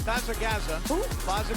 Bazza. Bazza. Bazza.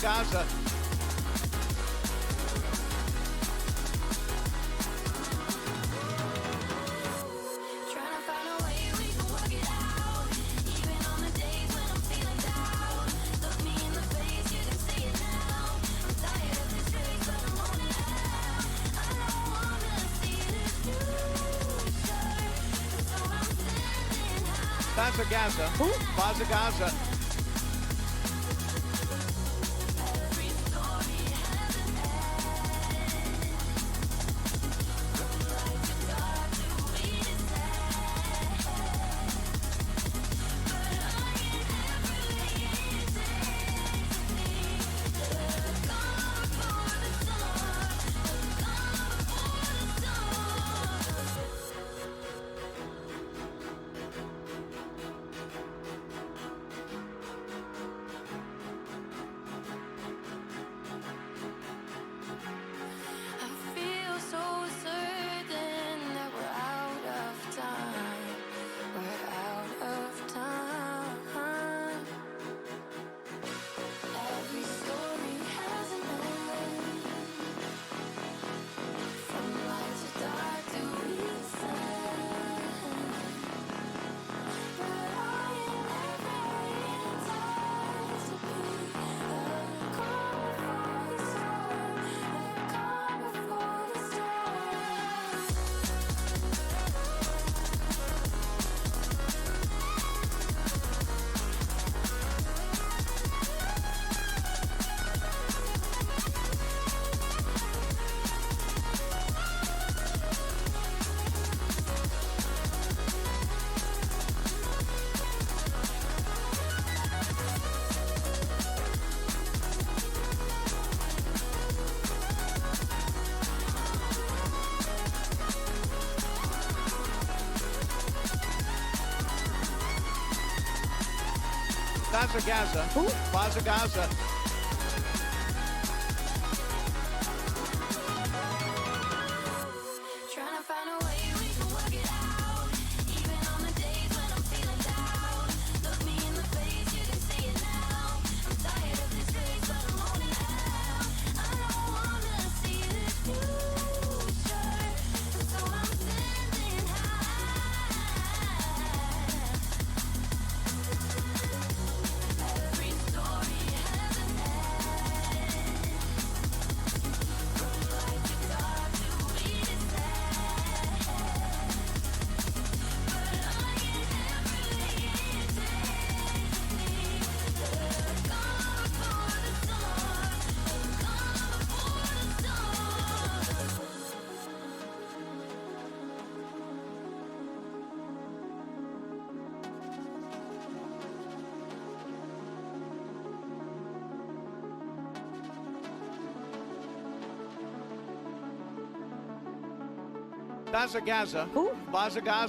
Bazza. Bazza.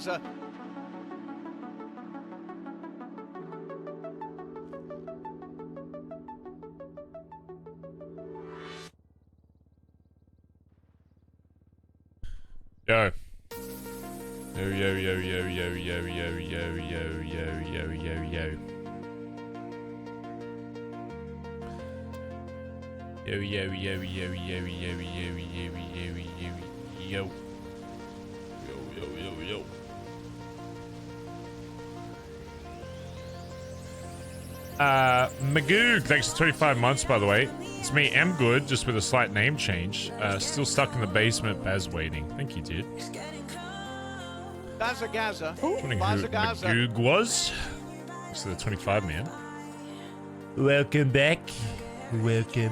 Yo. Yo. Magoo, thanks for 25 months, by the way. It's me, M Good, just with a slight name change. Still stuck in the basement, Baz waiting. Thank you, dude. Wondering who Magoo was. Thanks to the 25, man. Welcome back. Welcome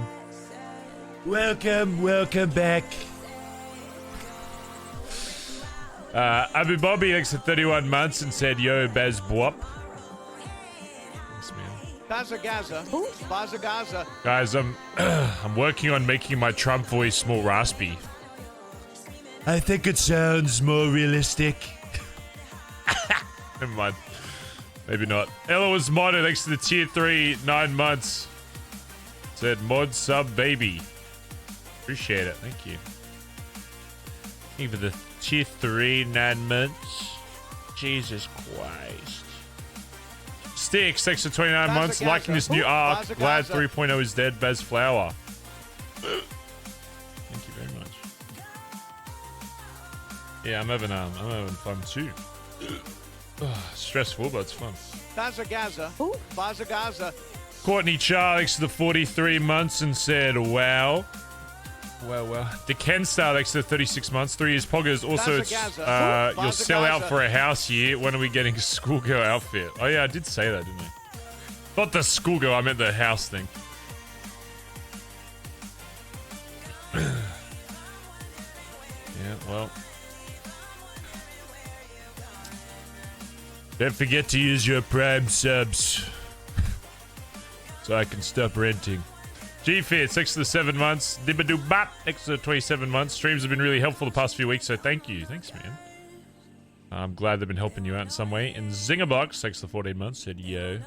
back. Abu Bobby next to 31 months and said, yo, Baz Bwop. Thanks, man. Bazza. Guys, I'm working on making my Trump voice more raspy. I think it sounds more realistic. Never mind. Maybe not. Ella was modded next to the tier 3, 9 months. Said mod sub baby. Appreciate it. Thank you. Thank you for the tier 3, 9 months. Jesus Christ. Sticks, thanks for 29 months. Bazza, Liking this new Ooh, arc. Bazza, Glad Bazza. 3.0 is dead. Baz Flower. Thank you very much. Yeah, I'm having fun too. Stressful, but it's fun. Bazza Gaza. Bazza Gaza. Courtney Charles to the 43 months and said, wow. Well. The Ken Star next to the 36 months, 3 years. Poggers. Also, Bazza it's Gaza. you'll Bazza sell out Gaza. for a house year. When are we getting a schoolgirl outfit? Oh, yeah, I did say that, didn't I? Not the schoolgirl, I meant the house thing. Yeah, well. Don't forget to use your Prime subs. So I can stop renting. G-Fit, 6 to the 7 months. Dibadoo Bap, next to the 27 months. Streams have been really helpful the past few weeks, so thank you. Thanks, man. I'm glad they've been helping you out in some way. And Zingerbox, 6 to the 14 months, said yo.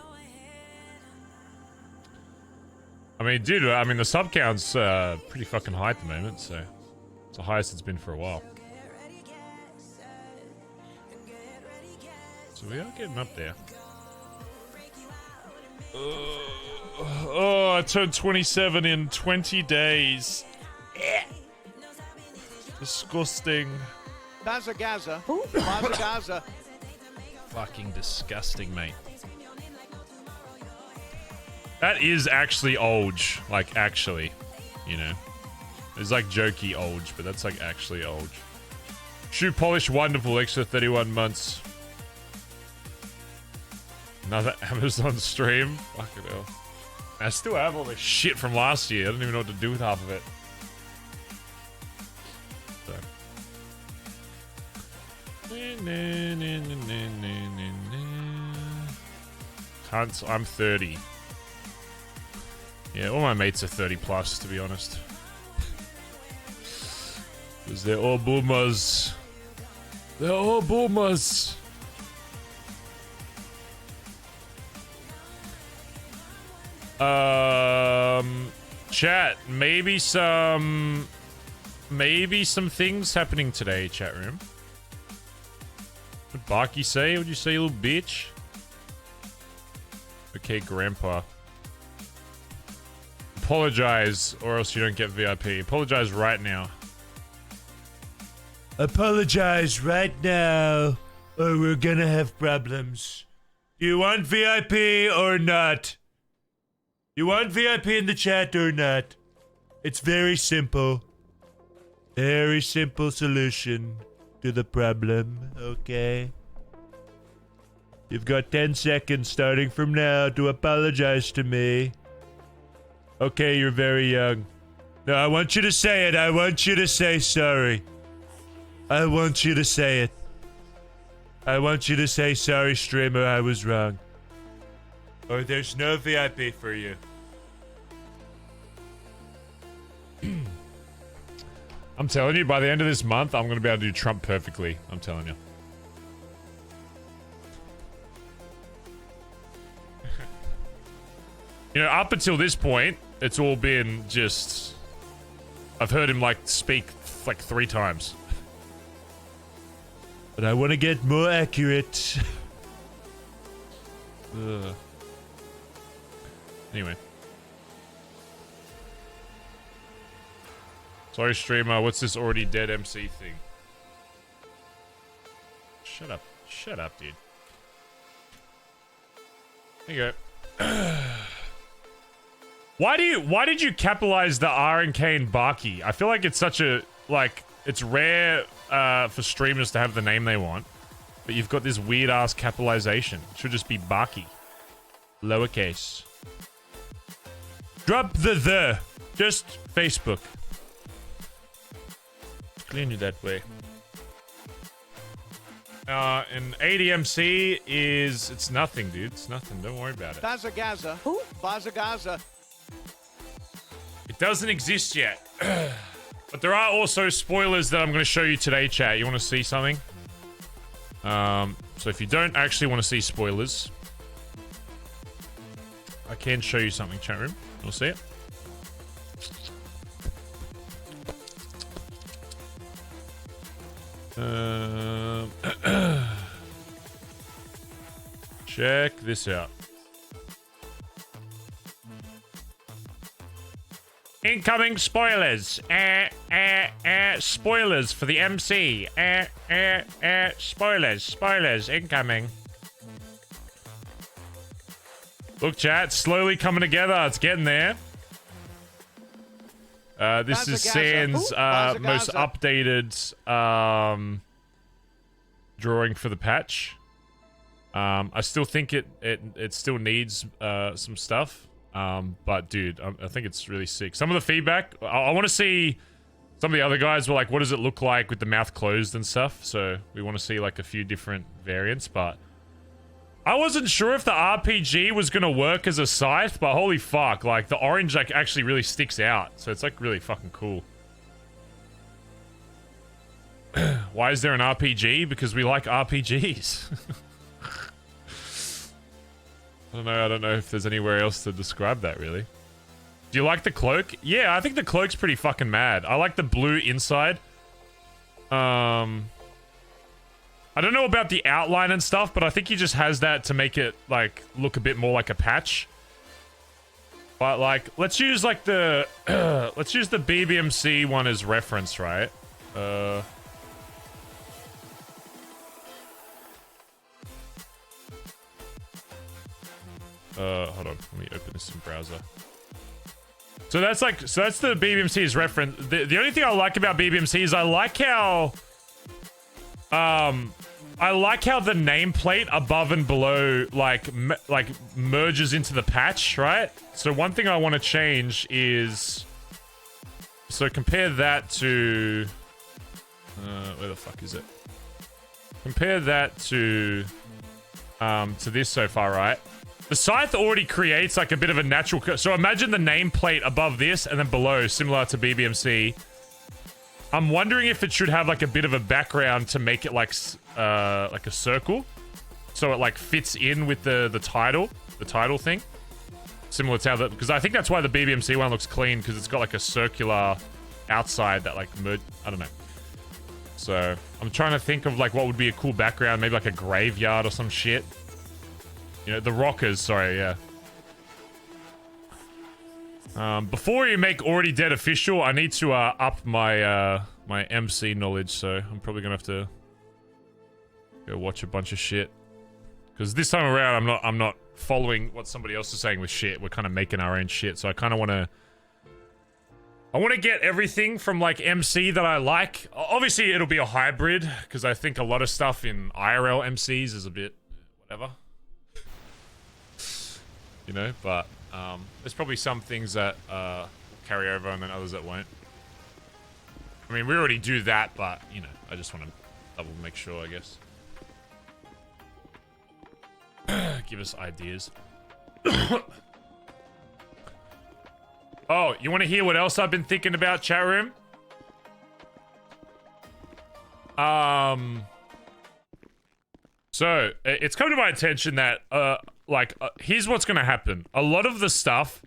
I mean, dude, the sub count's pretty fucking high at the moment, so it's the highest it's been for a while. So we are getting up there. Oh, I turned 27 in 20 days. Disgusting. Bazza Gaza. Bazza Gaza. Fucking disgusting, mate. That is actually old. Like, actually. You know. It's like jokey old, but that's like actually old. Shoe polish wonderful, extra 31 months. Another Amazon stream. Fucking hell. I still have all this shit from last year. I don't even know what to do with half of it. So. I'm 30. Yeah, all my mates are 30 plus, to be honest. Because they're all boomers. They're all boomers. Chat, maybe some things happening today, chat room. What'd Barky say? What'd you say, you little bitch? Okay, Grandpa. Apologize, or else you don't get VIP. Apologize right now. Apologize right now, or we're gonna have problems. Do you want VIP or not? You want VIP in the chat or not? It's very simple. Very simple solution to the problem, okay? You've got 10 seconds starting from now to apologize to me. Okay, you're very young. No, I want you to say it. I want you to say sorry. I want you to say it. I want you to say sorry, streamer, I was wrong. Or there's no VIP for you. I'm telling you, by the end of this month, I'm going to be able to do Trump perfectly. I'm telling you. You know, up until this point, it's all been just... I've heard him, like, speak, like, 3 times. But I want to get more accurate. Anyway. Sorry, streamer. What's this already dead MC thing? Shut up. Shut up, dude. There you go. Why did you capitalize the R and K in Barky? I feel like it's such a, like, it's rare for streamers to have the name they want. But you've got this weird ass capitalization. It should just be Barky. Lowercase. Drop the. Just Facebook. Clean you that way. And ADMC is... It's nothing, dude. It's nothing. Don't worry about it. Bazza Gaza. Bazza Gaza. It doesn't exist yet. But there are also spoilers that I'm going to show you today, chat. You want to see something? So if you don't actually want to see spoilers, I can show you something, chat room. You'll see it. Check this out. Incoming spoilers. Spoilers for the MC. Spoilers incoming. Look, chat, slowly coming together. It's getting there. This is Sans most updated drawing for the patch. I still think it still needs some stuff. But dude, I think it's really sick. Some of the feedback, I want to see. Some of the other guys were like, what does it look like with the mouth closed and stuff? So we want to see like a few different variants, but I wasn't sure if the RPG was going to work as a scythe, but holy fuck, like the orange like actually really sticks out. So it's like really fucking cool. Why is there an RPG? Because we like RPGs. I don't know if there's anywhere else to describe that, really. Do you like the cloak? Yeah, I think the cloak's pretty fucking mad. I like the blue inside. I don't know about the outline and stuff, but I think he just has that to make it, like, look a bit more like a patch. But, like, let's use, like, the... let's use the BBMC one as reference, right? Hold on, let me open this in browser. So that's the BBMC's reference. The only thing I like about BBMC is I like how the nameplate above and below like merges into the patch, right? So one thing I want to change is, so compare that to where the fuck is it? Compare that to this so far, right? The scythe already creates like a bit of a natural... So imagine the nameplate above this and then below, similar to BBMC. I'm wondering if it should have like a bit of a background to make it like a circle. So it like fits in with the title thing. Similar to how that... Because I think that's why the BBMC one looks clean, because it's got like a circular outside that like... I don't know. So I'm trying to think of like what would be a cool background. Maybe like a graveyard or some shit. You know, the rockers, sorry, yeah. Before you make Already Dead official, I need to up my my MC knowledge, so I'm probably gonna have to go watch a bunch of shit. Because this time around, I'm not following what somebody else is saying with shit. We're kind of making our own shit, so I kind of want to... I want to get everything from, like, MC that I like. Obviously, it'll be a hybrid, because I think a lot of stuff in IRL MCs is a bit... whatever. You know, but there's probably some things that carry over and then others that won't. I mean, we already do that, but, you know, I just want to double make sure, I guess. Give us ideas. Oh, you want to hear what else I've been thinking about, chat room? So, it's come to my attention that, here's what's going to happen. A lot of the stuff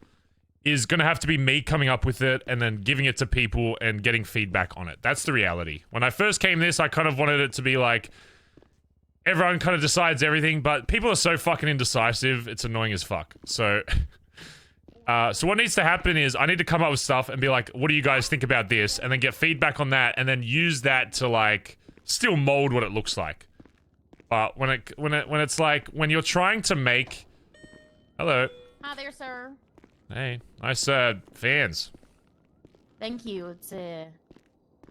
is going to have to be me coming up with it and then giving it to people and getting feedback on it. That's the reality. When I first came this, I kind of wanted it to be like, everyone kind of decides everything, but people are so fucking indecisive, it's annoying as fuck. So, so what needs to happen is I need to come up with stuff and be like, what do you guys think about this? And then get feedback on that and then use that to, like, still mold what it looks like. But when it's like, when you're trying to make... Hello. Hi there, sir. Hey. Nice, fans. Thank you. It's a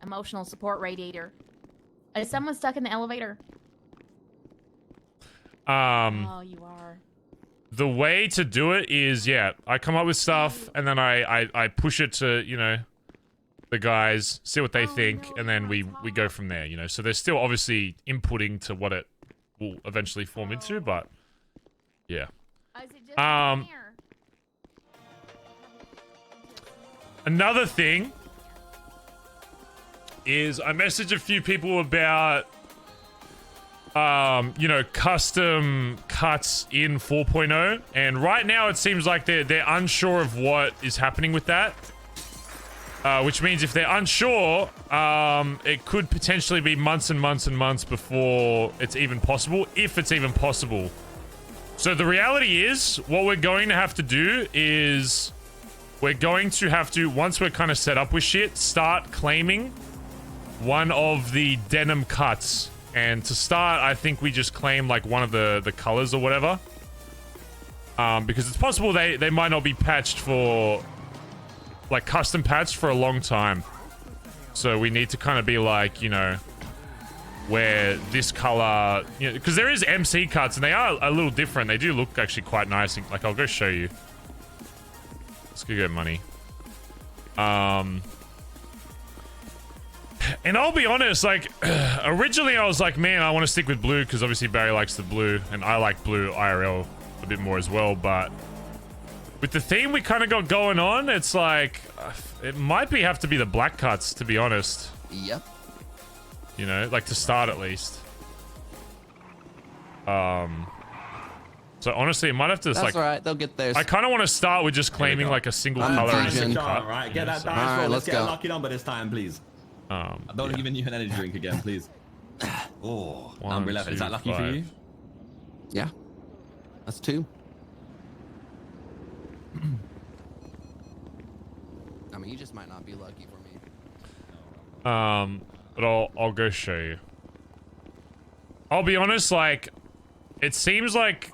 emotional support radiator. Is someone stuck in the elevator? Oh, you are. The way to do it is, yeah, I come up with stuff, and then I push it to, you know, the guys, see what they think, and then we go from there, you know? So they're still obviously inputting to what it will eventually form into, but yeah. Is it just in here? Another thing is I messaged a few people about you know, custom cuts in 4.0, and right now it seems like they're unsure of what is happening with that. Which means if they're unsure, it could potentially be months and months and months before it's even possible, if it's even possible. So the reality is, what we're going to have to do is we're going to have to, once we're kind of set up with shit, start claiming one of the denim cuts. And to start, I think we just claim like one of the colors or whatever. Because it's possible they might not be patched for, like custom patched for a long time. So we need to kind of be like, you know, where this color, you know, because there is MC cuts and they are a little different. They do look actually quite nice. Like, I'll go show you. Let's go get money. And I'll be honest, like, originally I was like, man, I want to stick with blue because obviously Barry likes the blue and I like blue IRL a bit more as well. But with the theme we kind of got going on, it's like, it might have to be the black cuts, to be honest. Yep. You know, like to start at least. So honestly, it might have to just That's like. alright, they'll get theirs. I kind of want to start with just claiming like a single color and a single cut. All right, get that down. All right, let's let's get a go. lucky number this time, please. I don't even you an energy drink again, please. Oh, number 11. Is that lucky for you? Yeah. That's 2. I mean, you just might not be lucky for me. But I'll go show you. I'll be honest, like, it seems like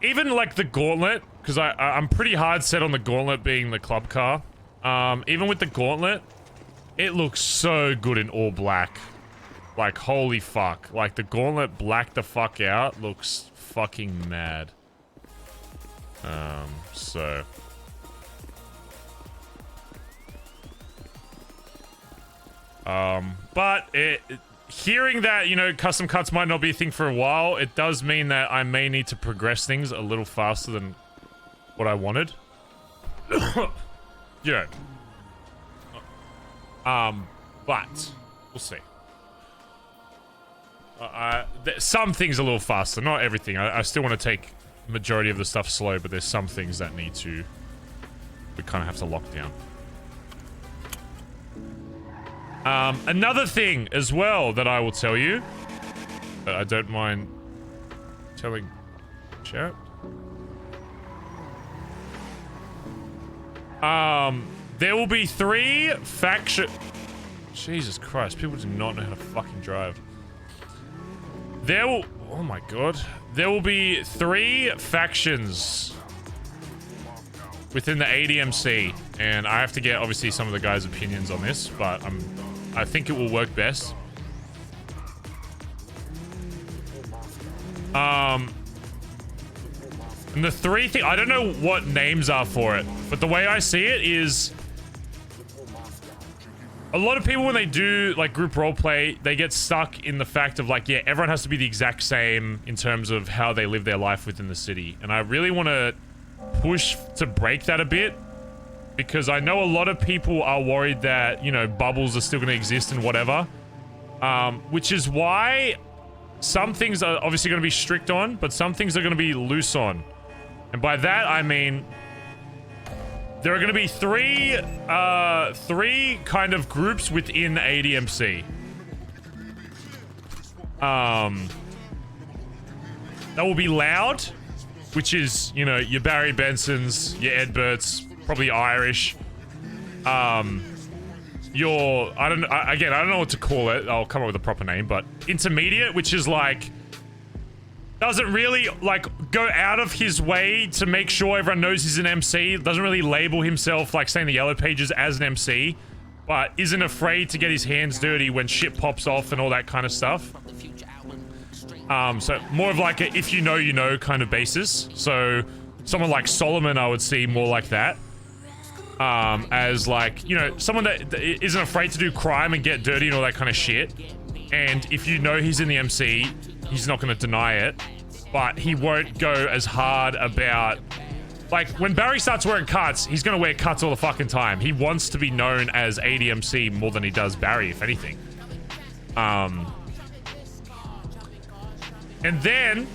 even like the gauntlet, because I'm pretty hard set on the gauntlet being the club car. Even with the gauntlet, it looks so good in all black. Like, holy fuck. Like, the gauntlet blacked the fuck out looks fucking mad. So. But hearing that, you know, custom cuts might not be a thing for a while, it does mean that I may need to progress things a little faster than what I wanted. You know. But we'll see. Some things a little faster, not everything. I still want to take majority of the stuff slow, but there's some things that we kind of have to lock down. Another thing as well that I will tell you, that I don't mind telling chat. There will be 3 faction. Jesus Christ, people do not know how to fucking drive. Oh my god. There will be 3 factions within the ADMC, and I have to get obviously some of the guys' opinions on this, but I think it will work best. And the 3 thing, I don't know what names are for it, but the way I see it is a lot of people, when they do like group roleplay, they get stuck in the fact of like, yeah, everyone has to be the exact same in terms of how they live their life within the city. And I really want to push to break that a bit, because I know a lot of people are worried that, you know, bubbles are still going to exist and whatever. Which is why some things are obviously going to be strict on, but some things are going to be loose on. And by that, I mean, there are going to be 3 kind of groups within ADMC. That will be loud, which is, you know, your Barry Bensons, your Edberts, probably Irish. I don't know what to call it. I'll come up with a proper name, but intermediate, which is like, doesn't really like go out of his way to make sure everyone knows he's an MC. Doesn't really label himself like saying the yellow pages as an MC, but isn't afraid to get his hands dirty when shit pops off and all that kind of stuff. So more of like a if you know, you know kind of basis. So someone like Solomon, I would see more like that. As like, you know, someone that isn't afraid to do crime and get dirty and all that kind of shit. And if you know he's in the MC, he's not going to deny it, but he won't go as hard about... Like, when Barry starts wearing cuts, he's going to wear cuts all the fucking time. He wants to be known as ADMC more than he does Barry, if anything. And then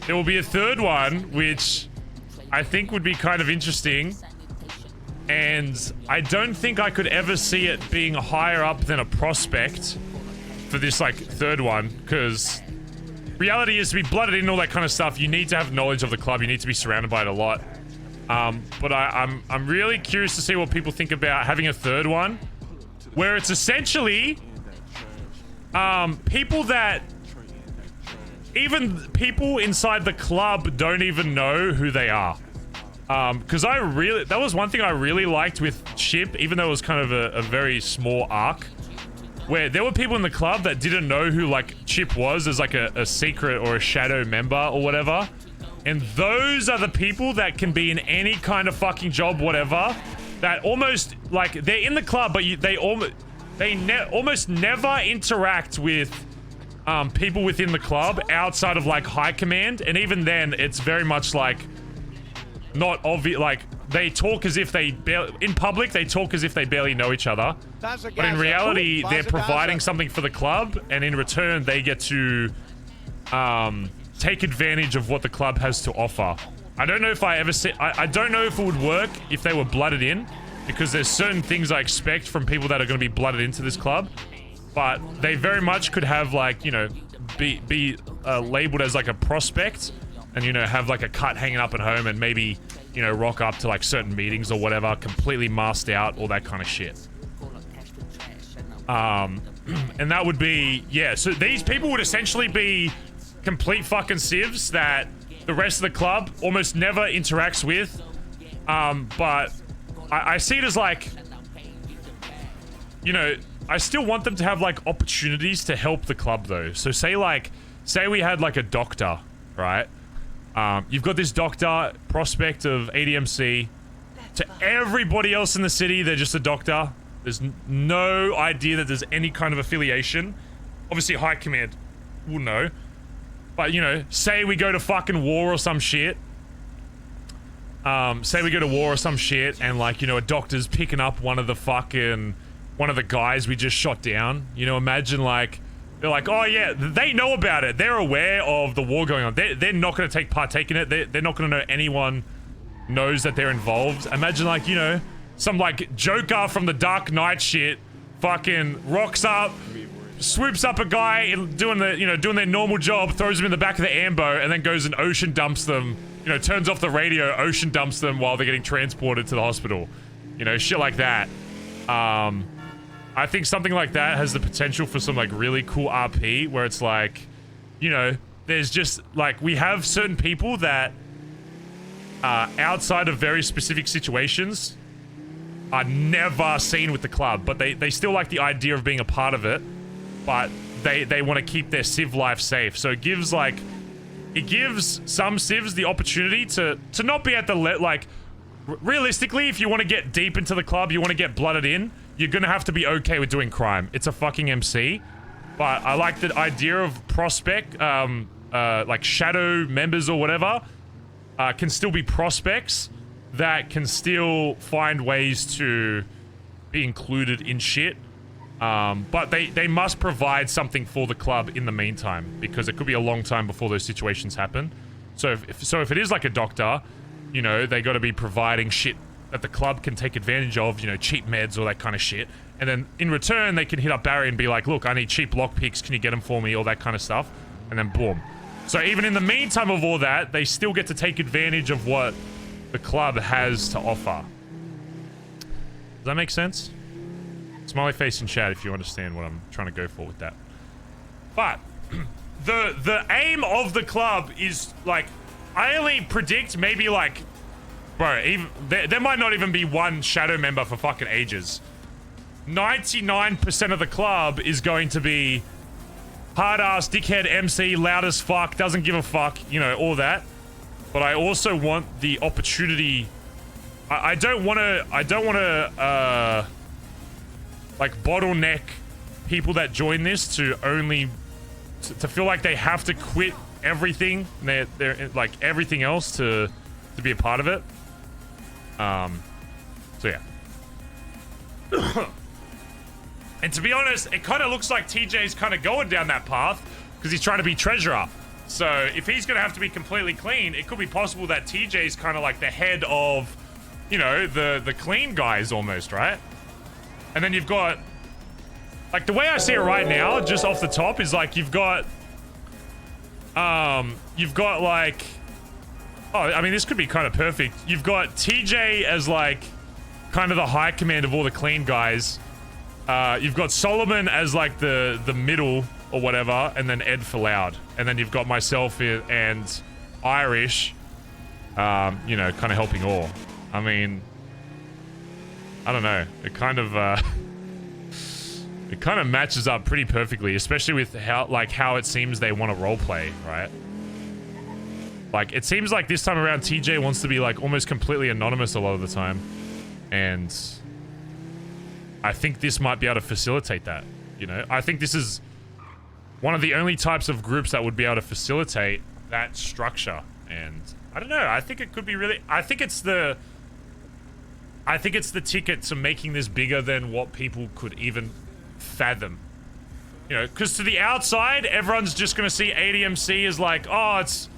there will be a 3rd one, which I think would be kind of interesting. And I don't think I could ever see it being higher up than a prospect for this, like, 3rd one, because reality is, to be blooded in all that kind of stuff, you need to have knowledge of the club. You need to be surrounded by it a lot. But I'm really curious to see what people think about having a third one, where it's essentially people that even people inside the club don't even know who they are. Because that was one thing I really liked with Chip, even though it was kind of a very small arc, where there were people in the club that didn't know who like Chip was as like a secret or a shadow member or whatever. And those are the people that can be in any kind of fucking job, whatever, that almost like they're in the club, but they almost never interact with people within the club outside of like high command. And even then it's very much like not obvious. Like they talk as if they in public they talk as if they barely know each other, but in reality they're providing something for the club, and in return they get to take advantage of what the club has to offer. I don't know if I ever said I don't know if it would work if they were blooded in, because there's certain things I expect from people that are going to be blooded into this club, but they very much could have like, you know, be labeled as like a prospect, and you know, have like a cut hanging up at home, and maybe, you know, rock up to like certain meetings or whatever, completely masked out, all that kind of shit. And that would be, yeah, so these people would essentially be complete fucking civs that the rest of the club almost never interacts with. But I see it as like, you know, I still want them to have like opportunities to help the club though. So say we had like a doctor, right? You've got this doctor, prospect of ADMC. To everybody else in the city, they're just a doctor. There's no idea that there's any kind of affiliation. Obviously, high command will know. But, you know, say we go to fucking war or some shit. Say we go to war or some shit, and like, you know, a doctor's picking up one of the guys we just shot down. You know, imagine like, they're like, oh yeah, they know about it. They're aware of the war going on. They're not going to partake in it. They're not going to know anyone knows that they're involved. Imagine like, you know, some like Joker from the Dark Knight shit fucking rocks up, swoops up a guy doing their normal job, throws him in the back of the ambo, and then goes and ocean dumps them. You know, turns off the radio, ocean dumps them while they're getting transported to the hospital. You know, shit like that. I think something like that has the potential for some like really cool RP, where it's like, you know, there's just like, we have certain people that outside of very specific situations are never seen with the club, but they still like the idea of being a part of it, but they want to keep their civ life safe. So it gives some civs the opportunity to not be at the like, realistically, if you want to get deep into the club, you want to get blooded in, you're gonna have to be okay with doing crime. It's a fucking MC. But I like the idea of prospect, like shadow members or whatever, can still be prospects that can still find ways to be included in shit. But they must provide something for the club in the meantime, because it could be a long time before those situations happen. So if it is like a doctor, you know, they got to be providing shit that the club can take advantage of, you know, cheap meds, all that kind of shit. And then in return, they can hit up Barry and be like, look, I need cheap lockpicks, can you get them for me, all that kind of stuff. And then boom. So even in the meantime of all that, they still get to take advantage of what the club has to offer. Does that make sense? Smiley face in chat if you understand what I'm trying to go for with that. But the aim of the club is like, I only predict maybe like, bro, even there might not even be one shadow member for fucking ages. 99% of the club is going to be hard-ass, dickhead MC, loud as fuck, doesn't give a fuck, you know, all that. But I also want the opportunity. I don't want to like bottleneck people that join this to only to feel like they have to quit everything, they're like everything else to be a part of it. So yeah. And to be honest, it kind of looks like TJ's kind of going down that path because he's trying to be treasurer. So if he's going to have to be completely clean, it could be possible that TJ's kind of like the head of, you know, the clean guys almost, right? And then you've got, like, the way I see it right now, just off the top, is like you've got like Oh, I mean, this could be kind of perfect. You've got TJ as, like, kind of the high command of all the clean guys. You've got Solomon as, like, the middle or whatever, and then Ed for loud. And then you've got myself and Irish, you know, kind of helping all. I mean, I don't know. It kind of, it kind of matches up pretty perfectly, especially with how it seems they want to roleplay, right? Like, it seems like this time around TJ wants to be, like, almost completely anonymous a lot of the time. And I think this might be able to facilitate that, you know? I think this is one of the only types of groups that would be able to facilitate that structure. And I don't know, I think it could be really... I think it's the ticket to making this bigger than what people could even fathom. You know, because to the outside, everyone's just going to see ADMC as like, oh, it's...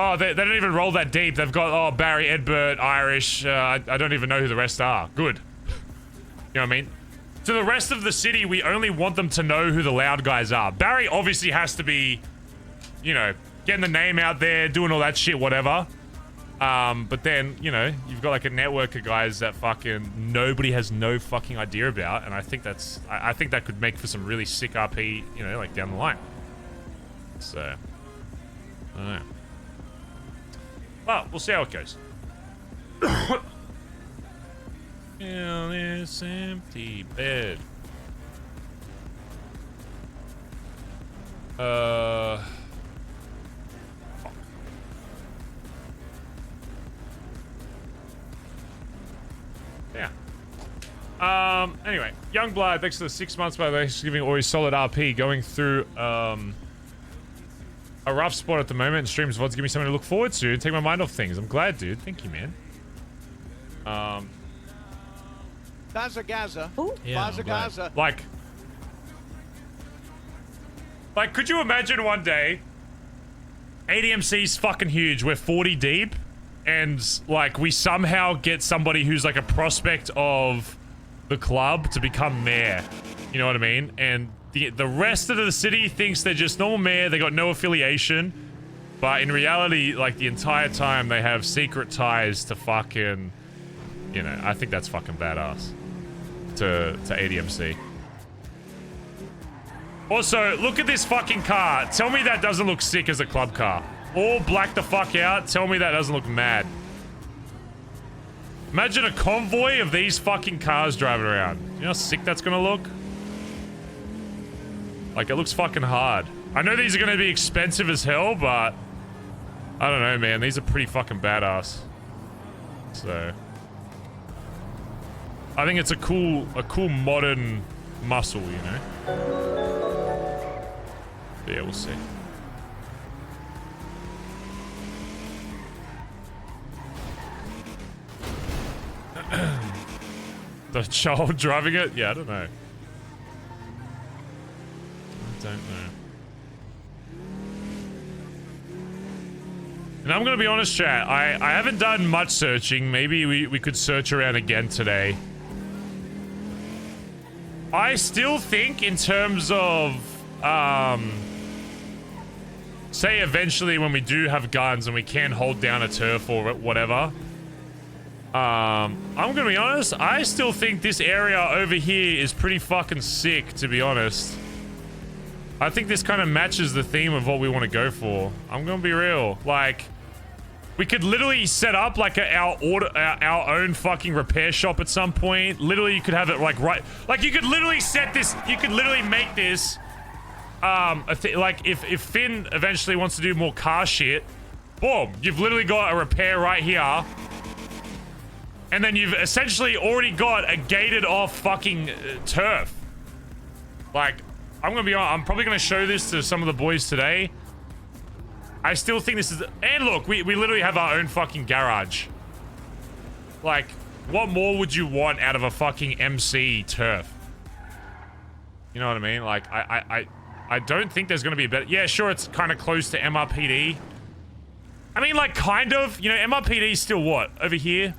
Oh, they don't even roll that deep. They've got, oh, Barry, Edbert, Irish. I don't even know who the rest are. Good. You know what I mean? To the rest of the city, we only want them to know who the loud guys are. Barry obviously has to be, you know, getting the name out there, doing all that shit, whatever. But then, you know, you've got like a network of guys that fucking nobody has no fucking idea about. And I think that's, I think that could make for some really sick RP, you know, like down the line. So, I don't know. Well, we'll see how it goes. In this empty bed. Yeah. Anyway, Youngblood, thanks for the 6 months by Thanksgiving. Always solid RP. Going through a rough spot at the moment. Streams Vods give me something to look forward to. Take my mind off things. I'm glad, dude. Thank you, man. Bazza Gaza. Yeah, Bazza Gaza. Like, could you imagine one day ADMC's fucking huge, we're 40 deep, and like we somehow get somebody who's like a prospect of the club to become mayor. You know what I mean? And the rest of the city thinks they're just normal mayor, they got no affiliation, but in reality, like the entire time they have secret ties to fucking, you know, I think that's fucking badass to ADMC. Also, look at this fucking car. Tell me that doesn't look sick as a club car. All black the fuck out. Tell me that doesn't look mad. Imagine a convoy of these fucking cars driving around. You know how sick that's gonna look? Like, it looks fucking hard. I know these are gonna be expensive as hell, but I don't know, man. These are pretty fucking badass. So I think it's a cool modern muscle, you know? But yeah, we'll see. The child driving it? Yeah, I don't know. I don't know. And I'm gonna be honest, chat. I haven't done much searching. Maybe we could search around again today. I still think in terms of, say eventually when we do have guns and we can hold down a turf or whatever, I'm gonna be honest, I still think this area over here is pretty fucking sick, to be honest. I think this kind of matches the theme of what we want to go for. I'm gonna be real. Like, we could literally set up like our own fucking repair shop at some point. Literally, you could have it like right, like you could literally set this. You could literally make this, like if Finn eventually wants to do more car shit, boom, you've literally got a repair right here, and then you've essentially already got a gated off fucking turf. Like, I'm probably gonna show this to some of the boys today. I still think this is... And look, we literally have our own fucking garage. Like, what more would you want out of a fucking MC turf? You know what I mean? Like, I don't think there's gonna be a better... Yeah, sure, it's kind of close to MRPD. I mean, like, kind of. You know, MRPD is still what? Over here?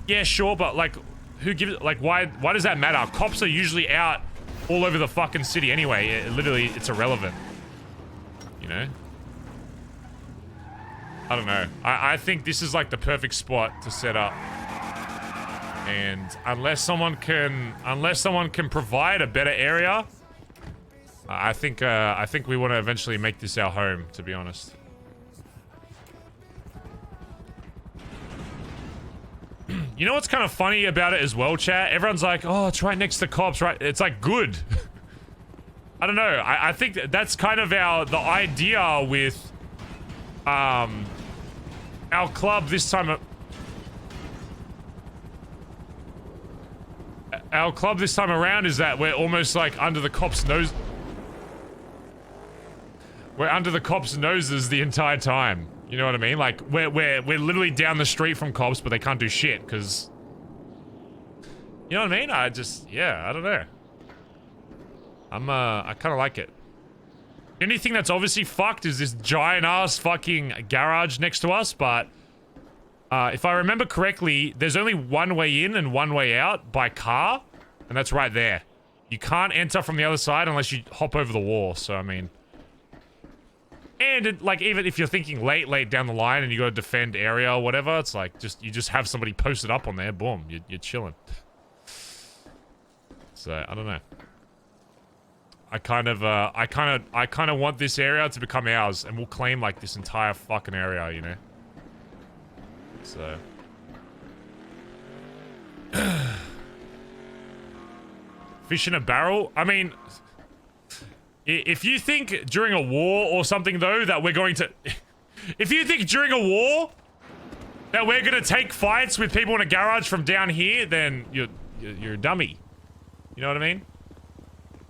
Yeah, sure, but, like, who gives... Like, why does that matter? Cops are usually out all over the fucking city anyway. Literally, it's irrelevant. You know? I don't know. I think this is like the perfect spot to set up. And unless someone can provide a better area, I think we want to eventually make this our home, to be honest. You know what's kind of funny about it as well, chat? Everyone's like, oh, it's right next to cops, right? It's like good. I don't know. I think that's kind of the idea with our club this time. Our club this time around is that we're almost like under the cops' nose. We're under the cops' noses the entire time. You know what I mean? Like we're literally down the street from cops, but they can't do shit because. You know what I mean? I don't know. I kind of like it. The only thing that's obviously fucked is this giant ass fucking garage next to us, but if I remember correctly, there's only one way in and one way out by car, and that's right there. You can't enter from the other side unless you hop over the wall, so I mean... And, like, even if you're thinking late down the line and you gotta defend area or whatever, it's like, you just have somebody posted up on there, boom, you're chilling. So, I don't know. I kind of want this area to become ours, and we'll claim, like, this entire fucking area, you know? So... Fish in a barrel? I mean... If you think during a war or something, though, that we're going to... If you think during a war that we're going to take fights with people in a garage from down here, then you're a dummy. You know what I mean?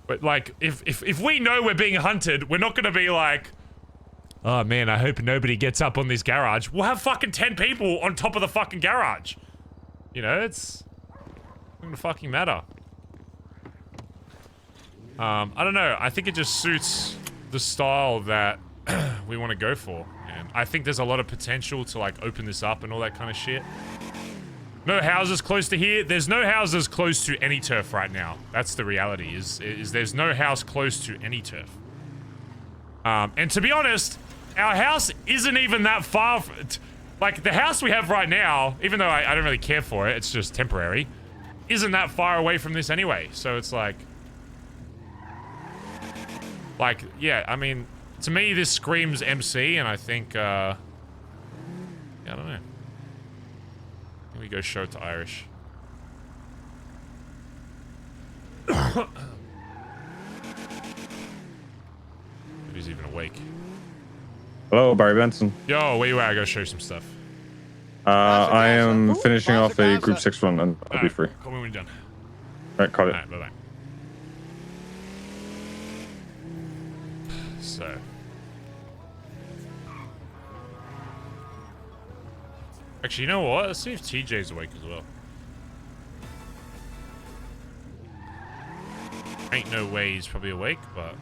But, like, if we know we're being hunted, we're not going to be like... Oh, man, I hope nobody gets up on this garage. We'll have fucking 10 people on top of the fucking garage. You know, it's... not gonna fucking matter. I don't know. I think it just suits the style that we want to go for. And I think there's a lot of potential to, like, open this up and all that kind of shit. No houses close to here. There's no houses close to any turf right now. That's the reality, is there's no house close to any turf. And to be honest, our house isn't even that far. Like, the house we have right now, even though I don't really care for it, it's just temporary, isn't that far away from this anyway. So it's like... Like, yeah, I mean, to me, this screams MC, and I think, yeah, I don't know. Here we go, show it to Irish. If he's even awake. Hello, Barry Benson. Yo, where you at? I gotta show you some stuff. I am finishing off a Group 6 run, and I'll be free. Call me when you're done. Alright, call it. Alright, bye-bye. So... Actually, you know what? Let's see if TJ's awake as well. Ain't no way he's probably awake, but...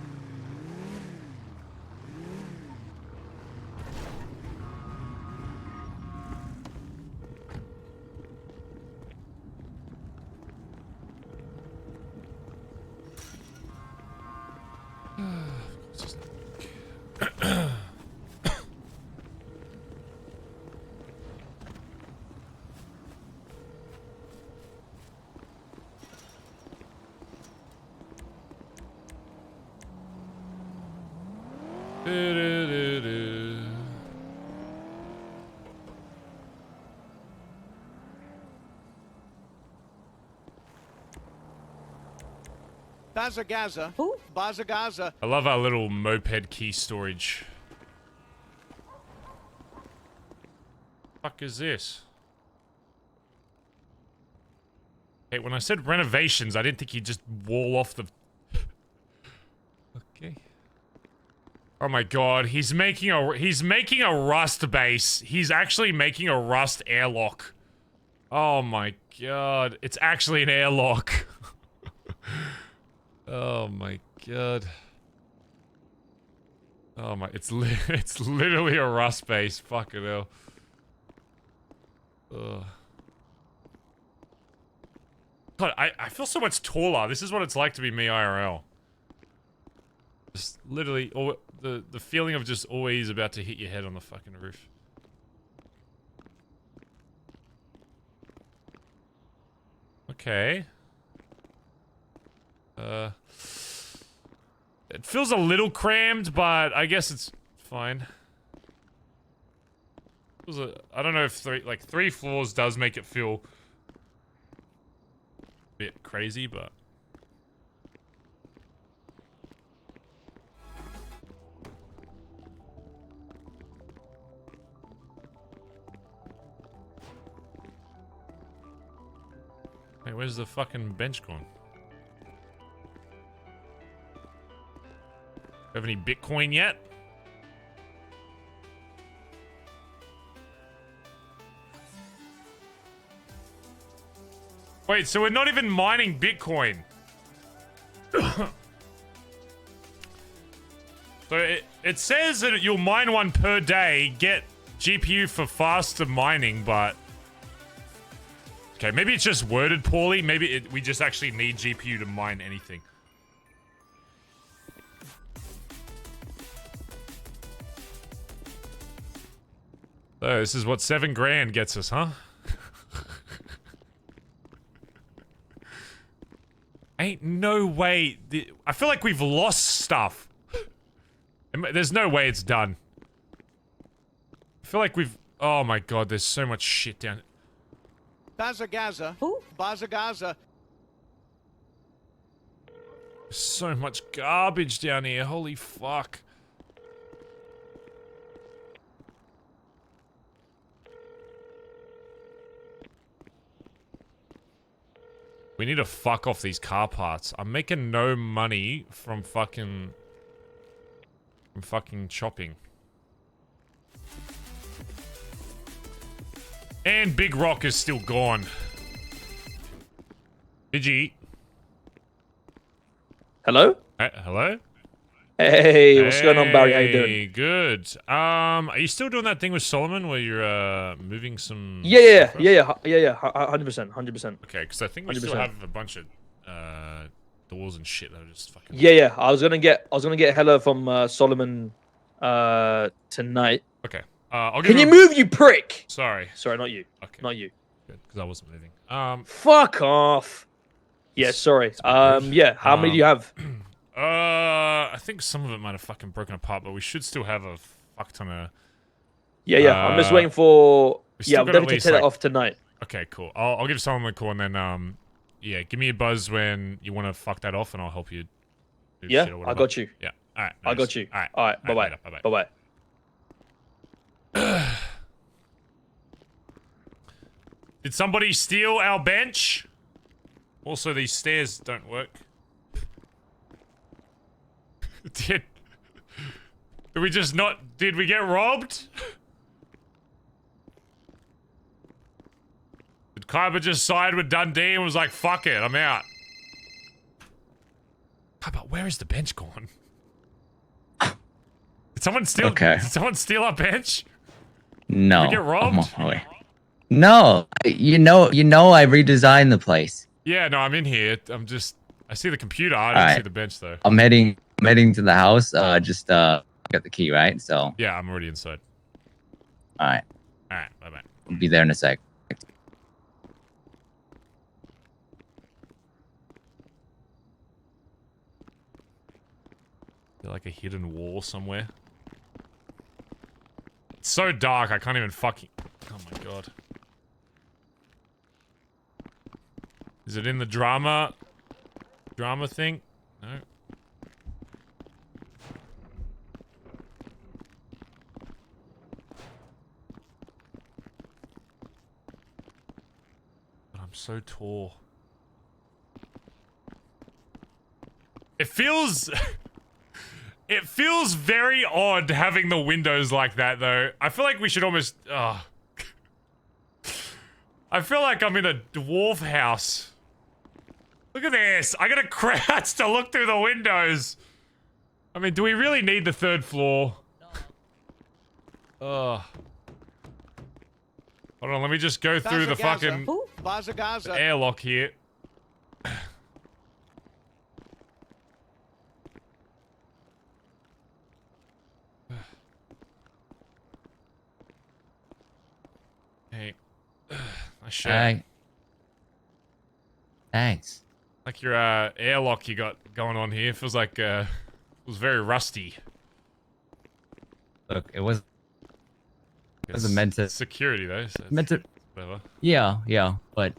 Bazza. Bazza. I love our little moped key storage. Fuck is this? Hey, when I said renovations, I didn't think you'd just wall off the... Okay. Oh my god, he's making a rust base. He's actually making a rust airlock. Oh my god, it's actually an airlock. Oh my god. Oh my, it's literally a rust base. Fucking hell. Ugh. God, I feel so much taller. This is what it's like to be me IRL. Just literally, the feeling of just always about to hit your head on the fucking roof. Okay. It feels a little crammed, but I guess it's fine. I don't know if three floors does make it feel a bit crazy, but hey, where's the fucking bench gone? Have any Bitcoin yet? Wait, so we're not even mining Bitcoin. So it says that you'll mine one per day, get GPU for faster mining, but... Okay, maybe it's just worded poorly. Maybe we just actually need GPU to mine anything. So this is what 7 grand gets us, huh? Ain't no way. I feel like we've lost stuff. There's no way it's done. I feel like we've... Oh my god, there's so much shit down... Bazza. Bazza. So much garbage down here, holy fuck. We need to fuck off these car parts. I'm making no money from fucking chopping. And Big Rock is still gone. Did you eat? Hello? Hello? Hey, what's going on, Barry? How you doing? Good. Are you still doing that thing with Solomon where you're moving some? Yeah, 100%. Okay, because I think we 100%. still have a bunch of doors and shit that are just fucking. Yeah. I was gonna get Hella from Solomon tonight. Okay. I'll give Can you move, you prick? Sorry, not you. Okay. Not you. Good, because I wasn't moving. Fuck off. Yeah, sorry. Yeah. How many do you have? I think some of it might have fucking broken apart, but we should still have a fuck ton of... Yeah. I'm just waiting for... Yeah, I'm gonna going to take it off tonight. Okay, cool. I'll give someone a call and then, yeah, give me a buzz when you want to fuck that off and I'll help you do Yeah, shit or I whatever. got you. Yeah, alright. I got you. Alright. Alright, bye-bye. Later, bye-bye. Bye-bye. Did somebody steal our bench? Also, these stairs don't work. Did we just not... Did we get robbed? Did Kaiba just side with Dundee and was like, fuck it, I'm out? Kaiba, where is the bench gone? Did someone steal... Okay. Did someone steal our bench? No. Did we get robbed? I'm on my way. No. You know I redesigned the place. Yeah, no, I'm in here. I'm just... I see the computer. I don't see the bench, though. I'm heading to the house. Just got the key, right? So. Yeah, I'm already inside. All right. All right, bye-bye. I'll be there in a sec. Is there like a hidden wall somewhere? It's so dark, I can't even fucking... Oh my god. Is it in the drama thing? No. But I'm so tall. It feels... It feels very odd having the windows like that, though. I feel like we should almost... I feel like I'm in a dwarf house. Look at this. I gotta crouch to look through the windows. I mean, do we really need the 3rd floor? Ugh. Hold on, let me just go through the fucking airlock here. Hey. I should. Hey. Thanks. Like your airlock you got going on here feels like it was very rusty. Look, it wasn't meant to. Security though. So Meant to. whatever. Yeah, but.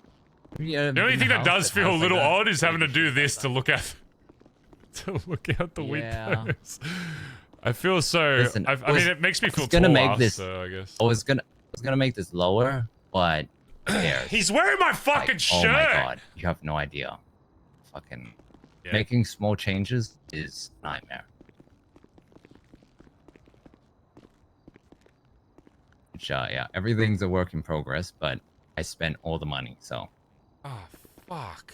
Yeah, The only thing that does feel a little odd is having to do this stuff. to look out the Yeah. windows. I feel so. Listen, I mean, it makes me feel gonna taller, make this. so I guess. I was gonna make this lower, but stairs. He's wearing my fucking Like, shirt. oh my god, you have no idea. Fucking making small changes is a nightmare. Which, yeah, everything's a work in progress, but I spent all the money, so Oh fuck.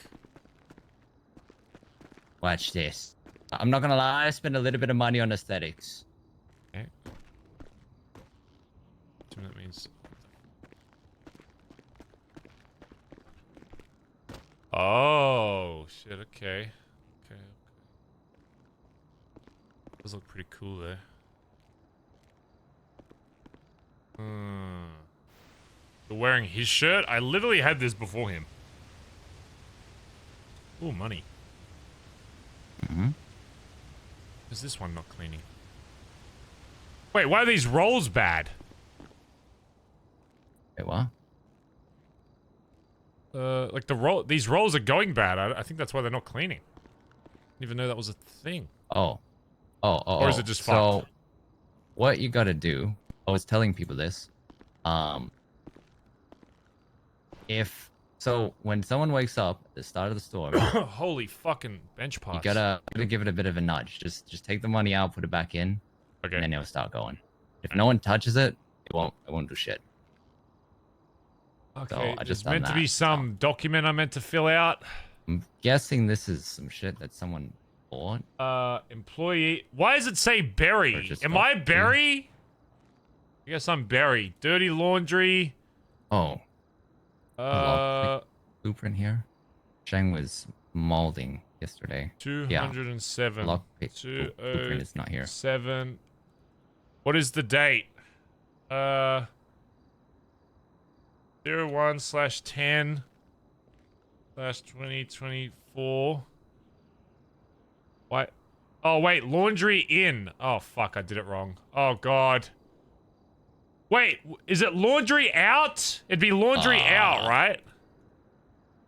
watch this. I'm not gonna lie, I spent a little bit of money on aesthetics. Okay. So that means. Oh shit. Okay. Okay. Those look pretty cool there. You're wearing his shirt? I literally had this before him. Ooh, money. Is this one not cleaning? Wait, why are these rolls bad? Wait, what? Like these rolls are going bad. I think that's why they're not cleaning. Didn't even know that was a thing. Oh. Or is it just so, fucked? what you gotta do, I was telling people this, when someone wakes up at the start of the storm, Holy fucking bench parts. you gotta give it a bit of a nudge. Just take the money out, put it back in, Okay. and then it'll start going. If no one touches it, it won't do shit. Okay, So, I there's just meant done to be that, some document I meant to fill out. I'm guessing this is some shit that someone bought. Employee. Why does it say Barry? Purchase Am I copy. Barry? I guess I'm Barry. Dirty laundry. Oh, Uh, blueprint here. Shang was molding yesterday. 207. Blueprint is not here. 7. What is the date? 01/10/2024. What? Oh, wait. Laundry in. Oh, fuck. I did it wrong. Oh, God. Wait. Is it laundry out? It'd be laundry out, right?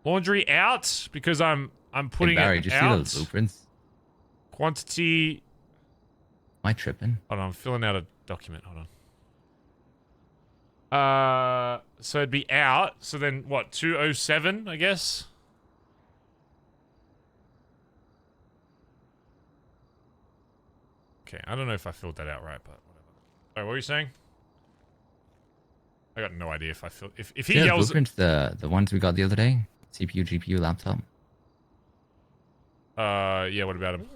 Laundry out? Because I'm putting Hey, Barry, it did you out. see those blueprints? Quantity. Am I tripping? Hold on. I'm filling out a document. Hold on. So it'd be out. So then what? 207, I guess? Okay, I don't know if I filled that out right, but whatever. Alright, what were you saying? I got no idea if I filled... If he Yeah, yells... blueprints, the ones we got the other day? CPU, GPU, laptop. Yeah, what about him?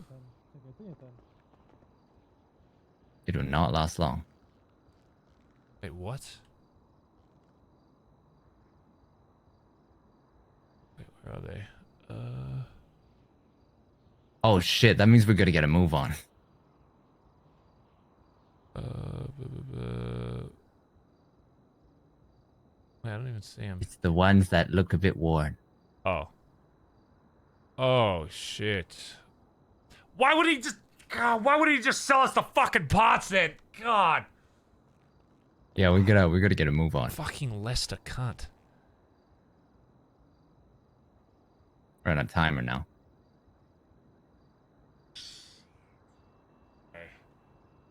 It will not last long. Wait, what? Wait, where are they? Oh shit, that means we're gonna get a move on. Wait, I don't even see him. It's the ones that look a bit worn. Oh. Oh, shit. Why would he just... God, why would he just sell us the fucking parts then? God. Yeah, we gotta get a move on. Fucking Lester cunt. We're on a timer now.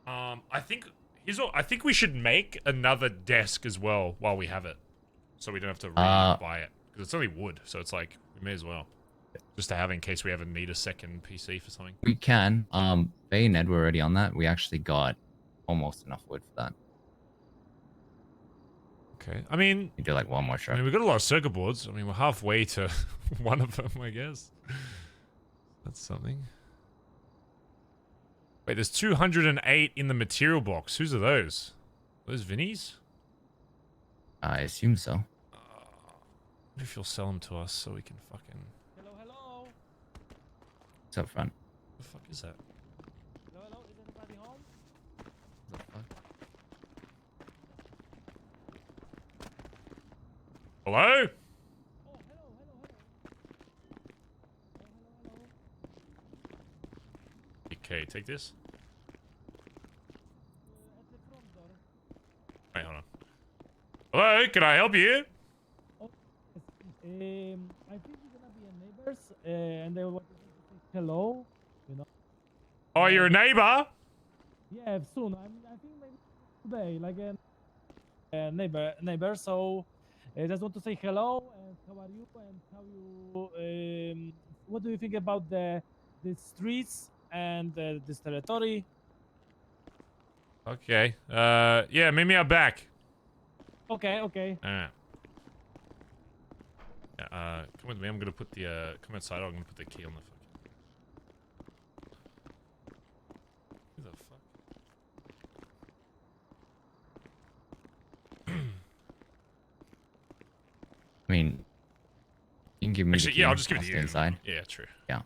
I think we should make another desk as well while we have it, so we don't have to buy it because it's only wood. So it's like we may as well just to have in case we ever need a second PC for something. We can. Bay and Ed were already on that. We actually got almost enough wood for that. Okay. I mean, We do like one more I truck. mean, we've got a lot of circuit boards. I mean, we're halfway to one of them, I guess. That's something. Wait, there's 208 in the material box. Whose are those? Those Vinny's? I assume so. What if you'll sell them to us so we can fucking... Hello. It's up front. What the fuck is that? Hello. Is anybody home? What the fuck? Hello? Okay, take this. Wait, hold on. Hello, can I help you? I think we're gonna be neighbors, and they want to say hello. You know. Oh, you're a neighbor? Yeah, soon. I think maybe today, like a neighbor. So, I just want to say hello and how are you and how you. What do you think about the streets and this territory? Okay. Yeah, meet me out back. Okay. Okay. Alright. Yeah, come with me. I'm gonna put the, come outside. I'm gonna put the key on the fucking... Who the fuck? I mean, you can give me the Actually, key. yeah, I'll just give it to stay you. inside. Yeah, true. Yeah.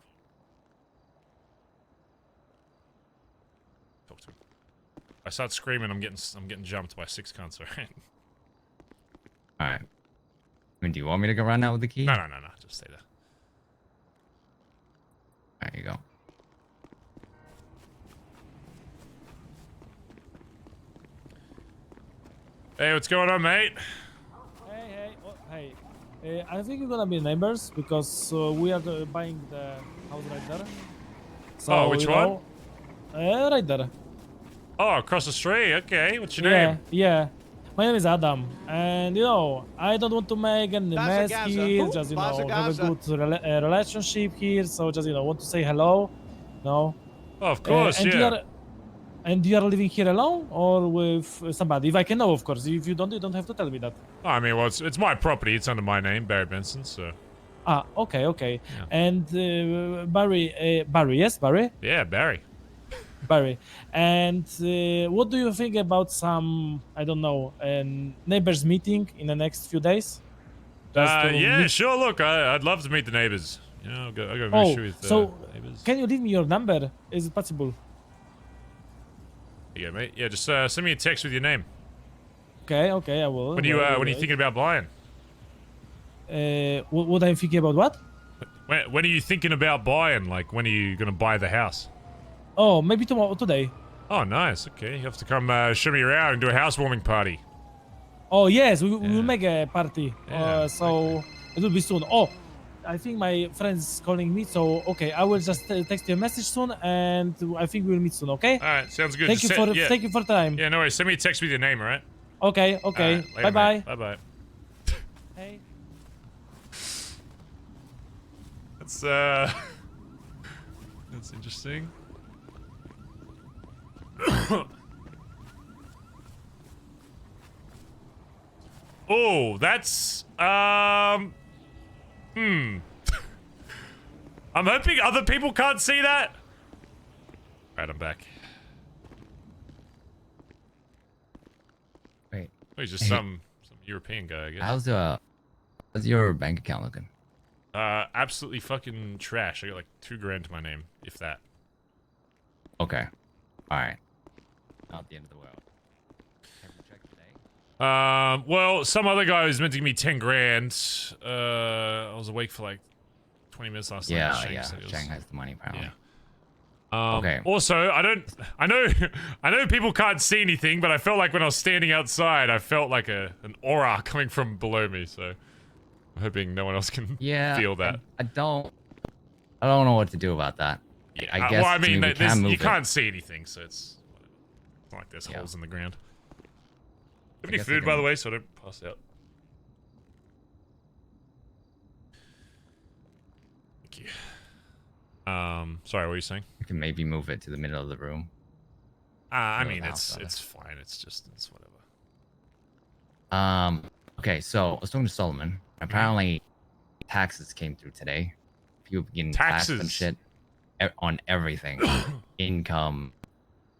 Talk to him. If I start screaming, I'm getting jumped by 6 cunts, alright? Alright. I mean, do you want me to go run out with the key? No. Just stay there. There you go. Hey, what's going on, mate? Hey. I think we're gonna be neighbors because we are buying the house right there. So, Oh, which one? Right there. Oh, across the street. Okay, what's your name? Yeah. My name is Adam, and I don't want to make any mess here. Just have a good relationship here. So just want to say hello. No. Oh, of course, and you are living here alone or with somebody? If I can know, of course. If you don't have to tell me that. Oh, I mean, well, it's my property. It's under my name, Barry Benson. So. Ah, okay. Yeah. And Barry, yes, Barry. Yeah, Barry. Barry. And what do you think about some, I don't know, neighbors meeting in the next few days? Yeah, sure. Look, I'd love to meet the neighbors. I got no issue with neighbors. Can you leave me your number? Is it possible? Yeah, mate. Yeah, just send me a text with your name. Okay, I will. When are you thinking about buying? What I'm thinking about what? When are you thinking about buying? Like, when are you gonna buy the house? Oh, maybe today. Oh, nice. Okay, you have to come show me around and do a housewarming party. Oh yes, we will make a party. Yeah, So it will be soon. Oh, I think my friend's calling me. So okay, I will just text you a message soon, and I think we'll meet soon. Okay. All right, sounds good. Thank you for time. Yeah, no worries. Send me a text with your name, all right? Okay. Right, Bye. Bye. Hey. That's interesting. Oh, that's I'm hoping other people can't see that. Right, I'm back. Wait. Oh, he's just some European guy, I guess. How's your bank account looking? Absolutely fucking trash. I got like $2 grand to my name, if that. Okay. Alright. Not the end of the world. Have you checked today? Well, some other guy was meant to give me 10 grand. I was awake for like 20 minutes last night. Yeah. Chang has the money, apparently. Yeah. Okay. Also, I know people can't see anything, but I felt like when I was standing outside, I felt like an aura coming from below me, so I'm hoping no one else can feel that. I don't know what to do about that. Yeah, I guess well, I mean, you can't it. see anything, so it's not like there's holes in the ground. Have I any guess food, by the way, so I don't pass out? Thank you. Sorry, what were you saying? You can maybe move it to the middle of the room. I Middle mean, of the house, it's fine. It's whatever. Okay, so I was talking to Solomon. Apparently, taxes came through today. People getting taxed and shit on everything. Income,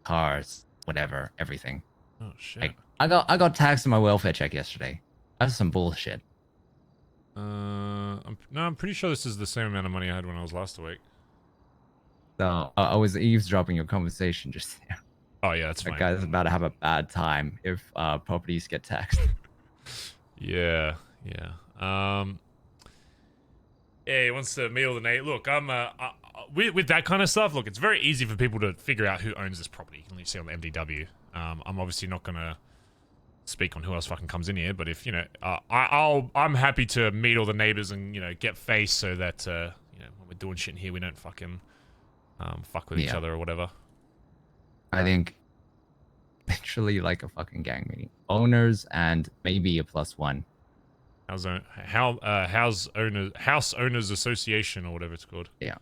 cars, whatever, everything. Oh shit. Like, I got taxed on my welfare check yesterday. That's some bullshit. I'm pretty sure this is the same amount of money I had when I was last awake. So I was eavesdropping your conversation just there. Oh yeah, that's fine. That guy's about to have a bad time if properties get taxed. Yeah. Yeah, he wants to meal the night. Look, with that kind of stuff, look, it's very easy for people to figure out who owns this property. You can see on the MDW. I'm obviously not gonna speak on who else fucking comes in here, but if I'm happy to meet all the neighbors and get face so that when we're doing shit in here, we don't fucking fuck with each other or whatever. I think literally like a fucking gang meeting. Owners and maybe a +1. House owners association or whatever it's called. Yeah,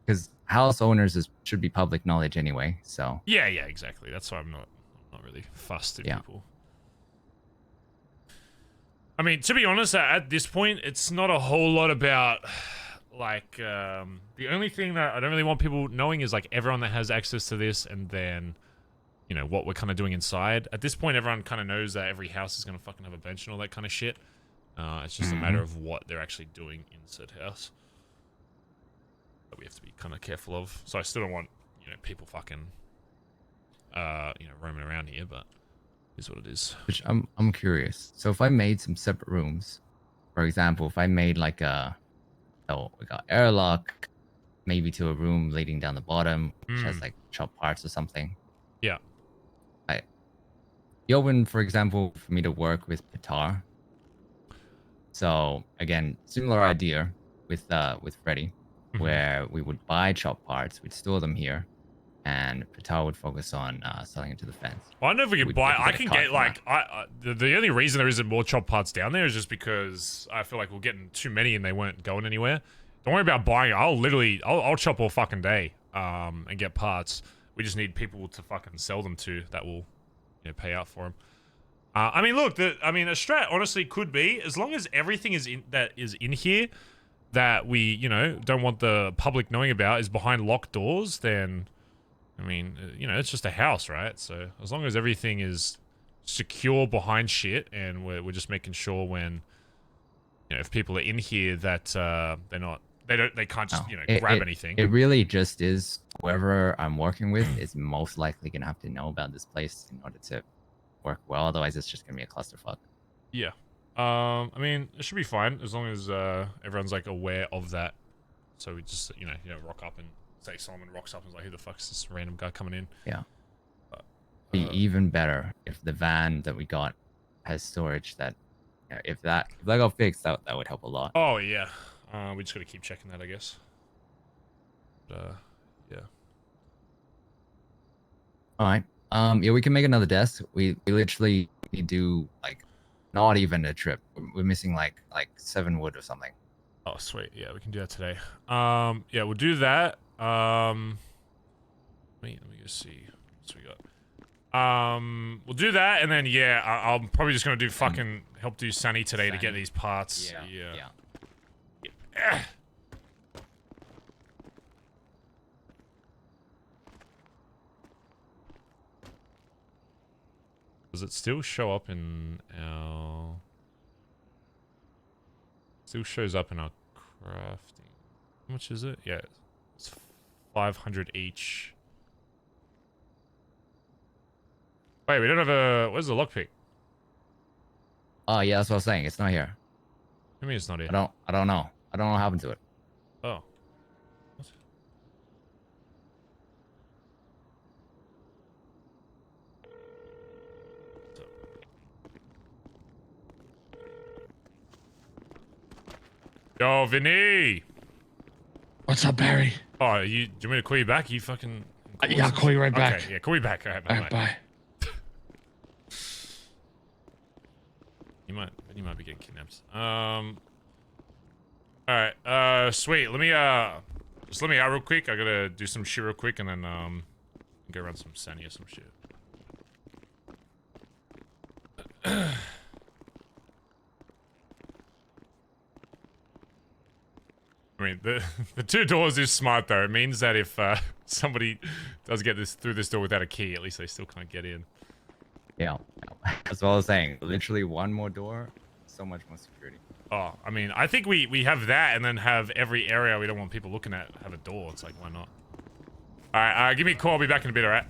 because house owners should be public knowledge anyway. So yeah, exactly. That's why I'm not really fussed at people. I mean, to be honest, at this point, it's not a whole lot about like the only thing that I don't really want people knowing is like everyone that has access to this, and then what we're kind of doing inside. At this point, everyone kind of knows that every house is gonna fucking have a bench and all that kind of shit. It's just a matter of what they're actually doing in said house that we have to be kind of careful of. So I still don't want people fucking roaming around here, but it is what it is. Which I'm curious. So if I made some separate rooms, for example, if I made like we got airlock, maybe to a room leading down the bottom, which has like chopped parts or something. Yeah. You open, for example, for me to work with Pitar. So again, similar idea with Freddy, where we would buy chop parts, we'd store them here, and Pitar would focus on selling it to the fence. Well, I don't know if we can buy. I can get like the only reason there isn't more chop parts down there is just because I feel like we're getting too many and they weren't going anywhere. Don't worry about buying it. I'll chop all fucking day and get parts. We just need people to fucking sell them to that will pay out for them. I mean, look, a strat honestly could be, as long as everything is in here that we, don't want the public knowing about is behind locked doors, then, I mean, it's just a house, right? So as long as everything is secure behind shit, and we're just making sure when, if people are in here that they can't just, grab anything. It really just is whoever I'm working with is most likely gonna have to know about this place in order to work well, otherwise it's just gonna be a clusterfuck. Yeah. I mean, it should be fine as long as everyone's like aware of that. So we just rock up and say Solomon rocks up and is like, who the fuck's this random guy coming in? Yeah. Be even better if the van that we got has storage that if that got fixed, that would help a lot. Oh yeah. We just gotta keep checking that, I guess. Yeah. Alright. Yeah, we can make another desk. We literally do like not even a trip. We're missing like 7 wood or something. Oh sweet, yeah, we can do that today. Yeah, we'll do that. Let me just see what we got. We'll do that, and then yeah, I'm probably just gonna do fucking help do Sunny today to get these parts. Yeah. Does it still show up in our... Still shows up in our crafting. How much is it? Yeah, it's 500 each. Wait, we don't have a... Where's the lockpick? Oh yeah, that's what I was saying. It's not here. What do you mean it's not here? I don't know. I don't know what happened to it. Oh. What? Yo, Vinny! What's up, Barry? Oh, do you want me to call you back? You fucking... Yeah, I'll call you right back. Okay, yeah, call me back. All right, bye. All right, bye. You might be getting kidnapped. Alright, sweet. Let me out real quick. I gotta do some shit real quick, and then, go run some Sunny or some shit. I mean, the 2 doors is smart, though. It means that if, somebody does get through this door without a key, at least they still can't get in. Yeah. That's what I was saying. Literally 1 more door, so much more security. Oh, I mean, I think we have that, and then have every area we don't want people looking at have a door. It's like, why not? Alright, give me a call. I'll be back in a bit, alright?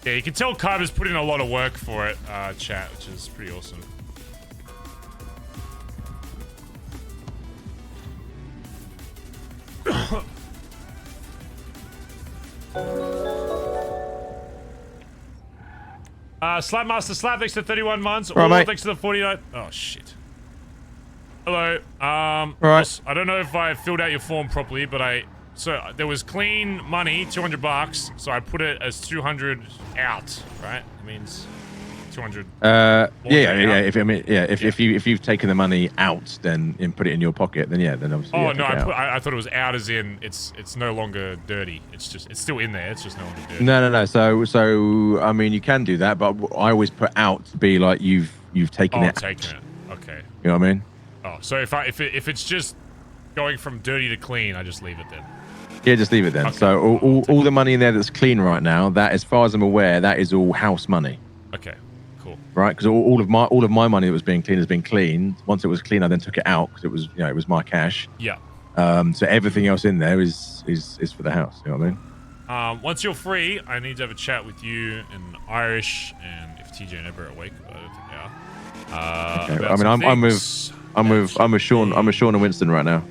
Yeah, you can tell Carter's put in a lot of work for it, chat, which is pretty awesome. Slapmaster Slap thanks to 31 months. Right, mate. Thanks to the 49. Oh shit. Hello. Right. I don't know if I filled out your form properly, but there was clean money, $200, so I put it as 200 out, right? It means 200. If you've taken the money out, then and put it in your pocket, then obviously. Oh no, I thought it was out as in it's no longer dirty. It's still in there. It's just no longer dirty. No. So I mean, you can do that, but I always put out to be like you've taken it. Taken it. Okay. You know what I mean? Oh, so if it's just going from dirty to clean, I just leave it then. Yeah, just leave it then. Okay. So all the money in there that's clean right now, that as far as I'm aware, that is all house money. Okay. Cool. Right, because all of my money that was being clean has been cleaned. Once it was clean, I then took it out because it was it was my cash. Yeah. So everything else in there is for the house. You know what I mean? Once you're free, I need to have a chat with you in Irish, and if TJ and Ever are awake, but I don't think they are. Okay. I mean, I'm with Sean and Winston right now.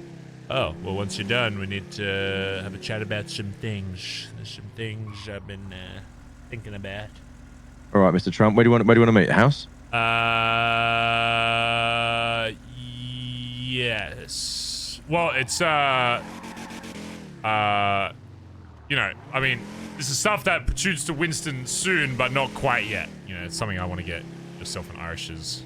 Oh well, once you're done, we need to have a chat about some things. There's some things I've been thinking about. All right, Mr. Trump, where do you want to meet? The house? Yes. Well, it's I mean, this is stuff that protrudes to Winston soon, but not quite yet. It's something I want to get yourself and Irish's.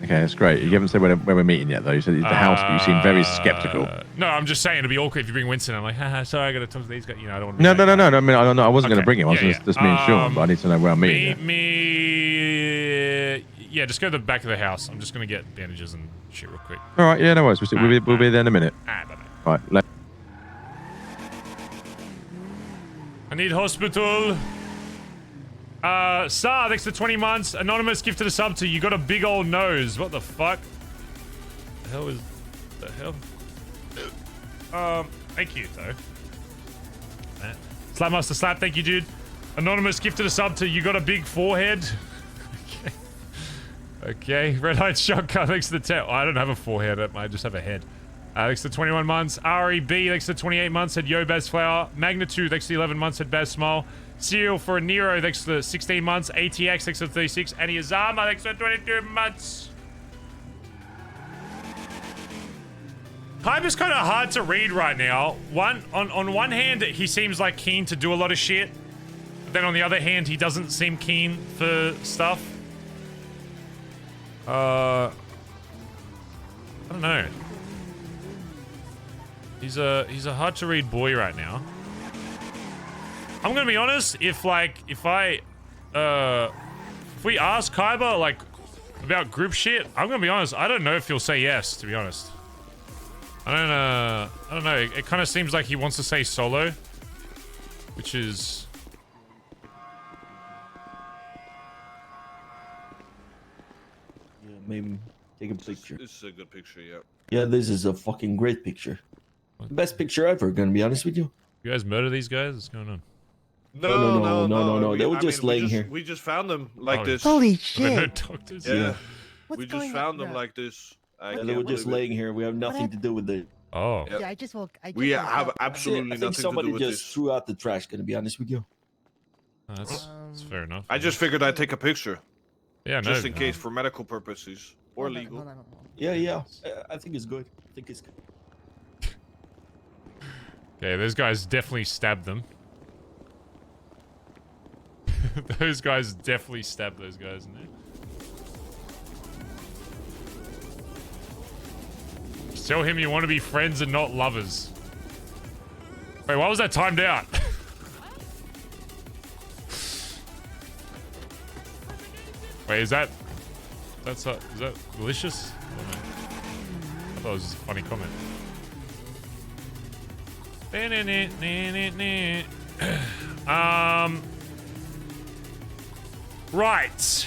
Okay, that's great. You haven't said where we're meeting yet, though. You said it's the house, but you seem very skeptical. No, I'm just saying it'd be awkward if you bring Winston. I'm like, haha, sorry, I got to talk to these guys. I don't want to. No. I mean, I wasn't going to bring him. I was just me and Sean, but I need to know where I'm meeting. Yeah, just go to the back of the house. I'm just going to get bandages and shit real quick. All right, yeah, no worries. We'll be there in a minute. Bye-bye. All right. I need hospital. Star, thanks for 20 months. Anonymous gifted a sub to you. Got a big old nose. What the fuck? The hell? Thank you, though. Slapmaster Slap, thank you, dude. Anonymous gifted a sub to you. Got a big forehead. Okay. Red Light Shotgun, thanks to the tail. I don't have a forehead. I just have a head. Thanks to 21 months. REB, thanks to 28 months. Said Yo, Baz Flower. Magnitude, thanks to 11 months. Said Baz Smile. Serial for a Nero, thanks to 16 months. ATX, thanks to 36. And Yazama, thanks to 22 months. Hype is kind of hard to read right now. On one hand, he seems like keen to do a lot of shit. But then on the other hand, he doesn't seem keen for stuff. I don't know. He's a hard to read boy right now. I'm gonna be honest, if we ask Kaiba like about group shit, I'm gonna be honest, I don't know if he'll say yes, to be honest. I don't know. It kind of seems like he wants to say solo, which is Maybe take a picture. This is a good picture, yeah. Yeah, this is a fucking great picture. The best picture ever, gonna be honest with you. You guys murder these guys? What's going on? No. They were just laying here. We just found them like this. Holy shit. No doctors. Yeah. What's We going just found on? them like this. Yeah, they were just laying here. We have nothing to do with it. Oh. Yeah. Yeah, I just woke. We woke have up. absolutely I think nothing to somebody do with just this. threw out the trash, gonna be honest with you. Oh, that's fair enough. I just figured I'd take a picture. Yeah, no. Just in case for medical purposes or Hold on, legal. hold on. Yeah. I think it's good. I think it's good. Okay, those guys definitely stabbed them. Those guys definitely stabbed those guys in there. Just tell him you want to be friends and not lovers. Wait, why was that timed out? Wait, is that malicious? I don't know. I thought it was just a funny comment. Right.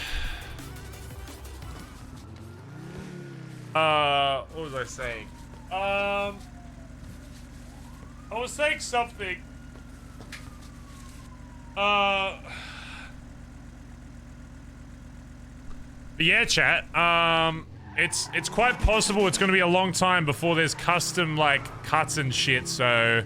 What was I saying? I was saying something. But yeah, chat. It's quite possible it's going to be a long time before there's custom like cuts and shit. So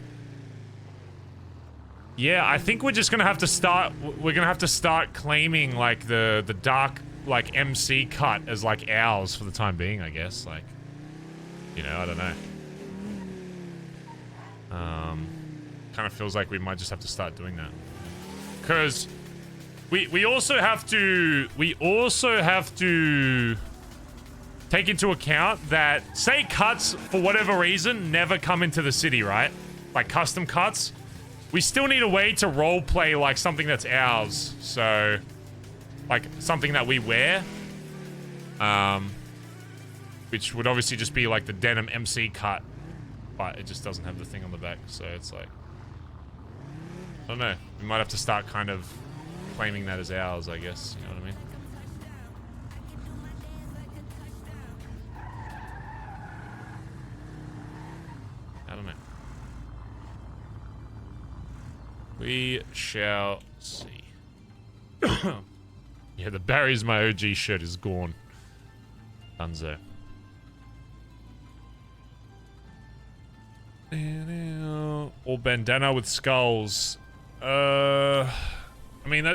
Yeah, I think we're just gonna have to start. We're gonna have to start claiming like the dark like MC cut as like ours for the time being. I guess like, you know, I don't know. Kind of feels like we might just have to start doing that, because we also have to take into account that say cuts for whatever reason never come into the city, right? Like custom cuts. We still need a way to roleplay like something that's ours. So, like something that we wear. Which would obviously just be like the denim MC cut. But it just doesn't have the thing on the back. So it's like, I don't know. We might have to start kind of claiming that as ours, I guess. You know what I mean? I don't know. We shall see. Yeah, the Barry's my OG shirt is gone. Dunzo. Or bandana with skulls. I mean,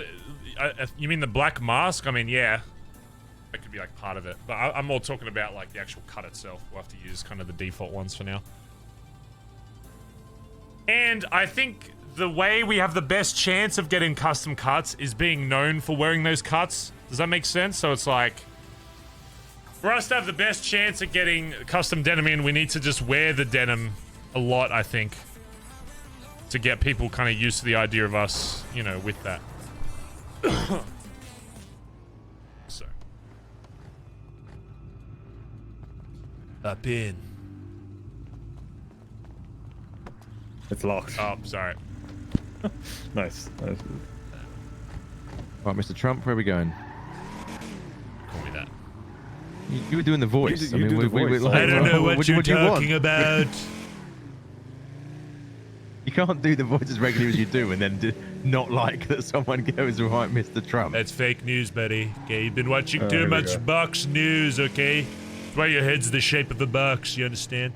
you mean the black mask? I mean, yeah. That could be like part of it. But I'm more talking about like the actual cut itself. We'll have to use kind of the default ones for now. And I think the way we have the best chance of getting custom cuts is being known for wearing those cuts. Does that make sense? So it's like, for us to have the best chance at getting custom denim in, we need to just wear the denim a lot, I think, to get people kind of used to the idea of us, you know, with that. So. Up in. It's locked. Oh, sorry. Nice. Nice. Right, Mr. Trump, where are we going? Call me that. You were doing the voice. You do the voice. Like, I don't know what you're do you talking want? about. You can't do the voice as regularly as you do and then not like that someone goes, right, Mr. Trump. That's fake news, buddy. Okay, you've been watching too here we much go. box news, okay? That's why your head's the shape of a box, you understand?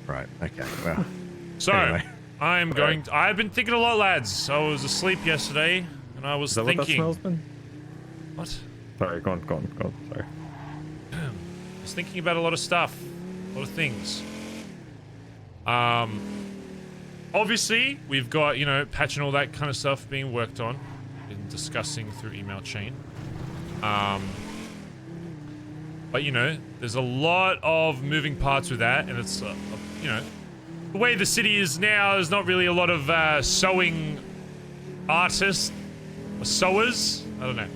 Right, okay, well. So, anyway. I've been thinking a lot, lads. I was asleep yesterday, and I was Is that what that thinking... smells, Ben? What? Sorry, go on. Sorry. I was thinking about a lot of stuff. A lot of things. Obviously, we've got, you know, patch and all that kind of stuff being worked on. Been discussing through email chain. But, you know, there's a lot of moving parts with that, and it's, you know, the way the city is now, there's not really a lot of sewing artists or sewers. I don't know.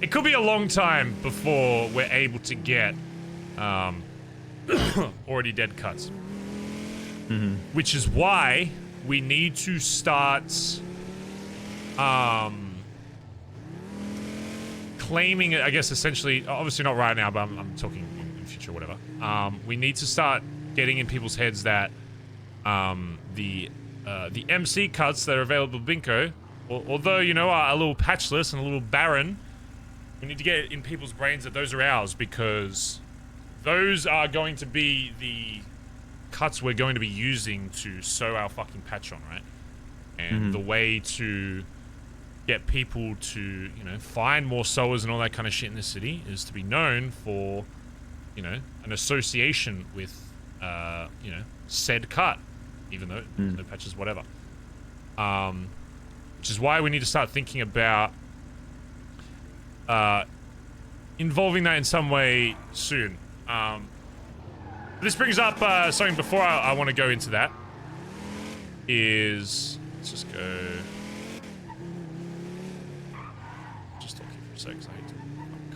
It could be a long time before we're able to get already dead cuts. Mm-hmm. Which is why we need to start claiming it, I guess, essentially, obviously not right now, but I'm talking in future, whatever. We need to start getting in people's heads that the MC cuts that are available at Binko, although, you know, are a little patchless and a little barren, we need to get in people's brains that those are ours, because those are going to be the cuts we're going to be using to sew our fucking patch on, right? And the way to get people to, you know, find more sewers and all that kind of shit in the city is to be known for, you know, an association with, you know, said cut, even though there's no patches, whatever. Which is why we need to start thinking about involving that in some way soon. This brings up something before I want to go into that. Let's just go. Just talking for a sec, 'cause I need to park the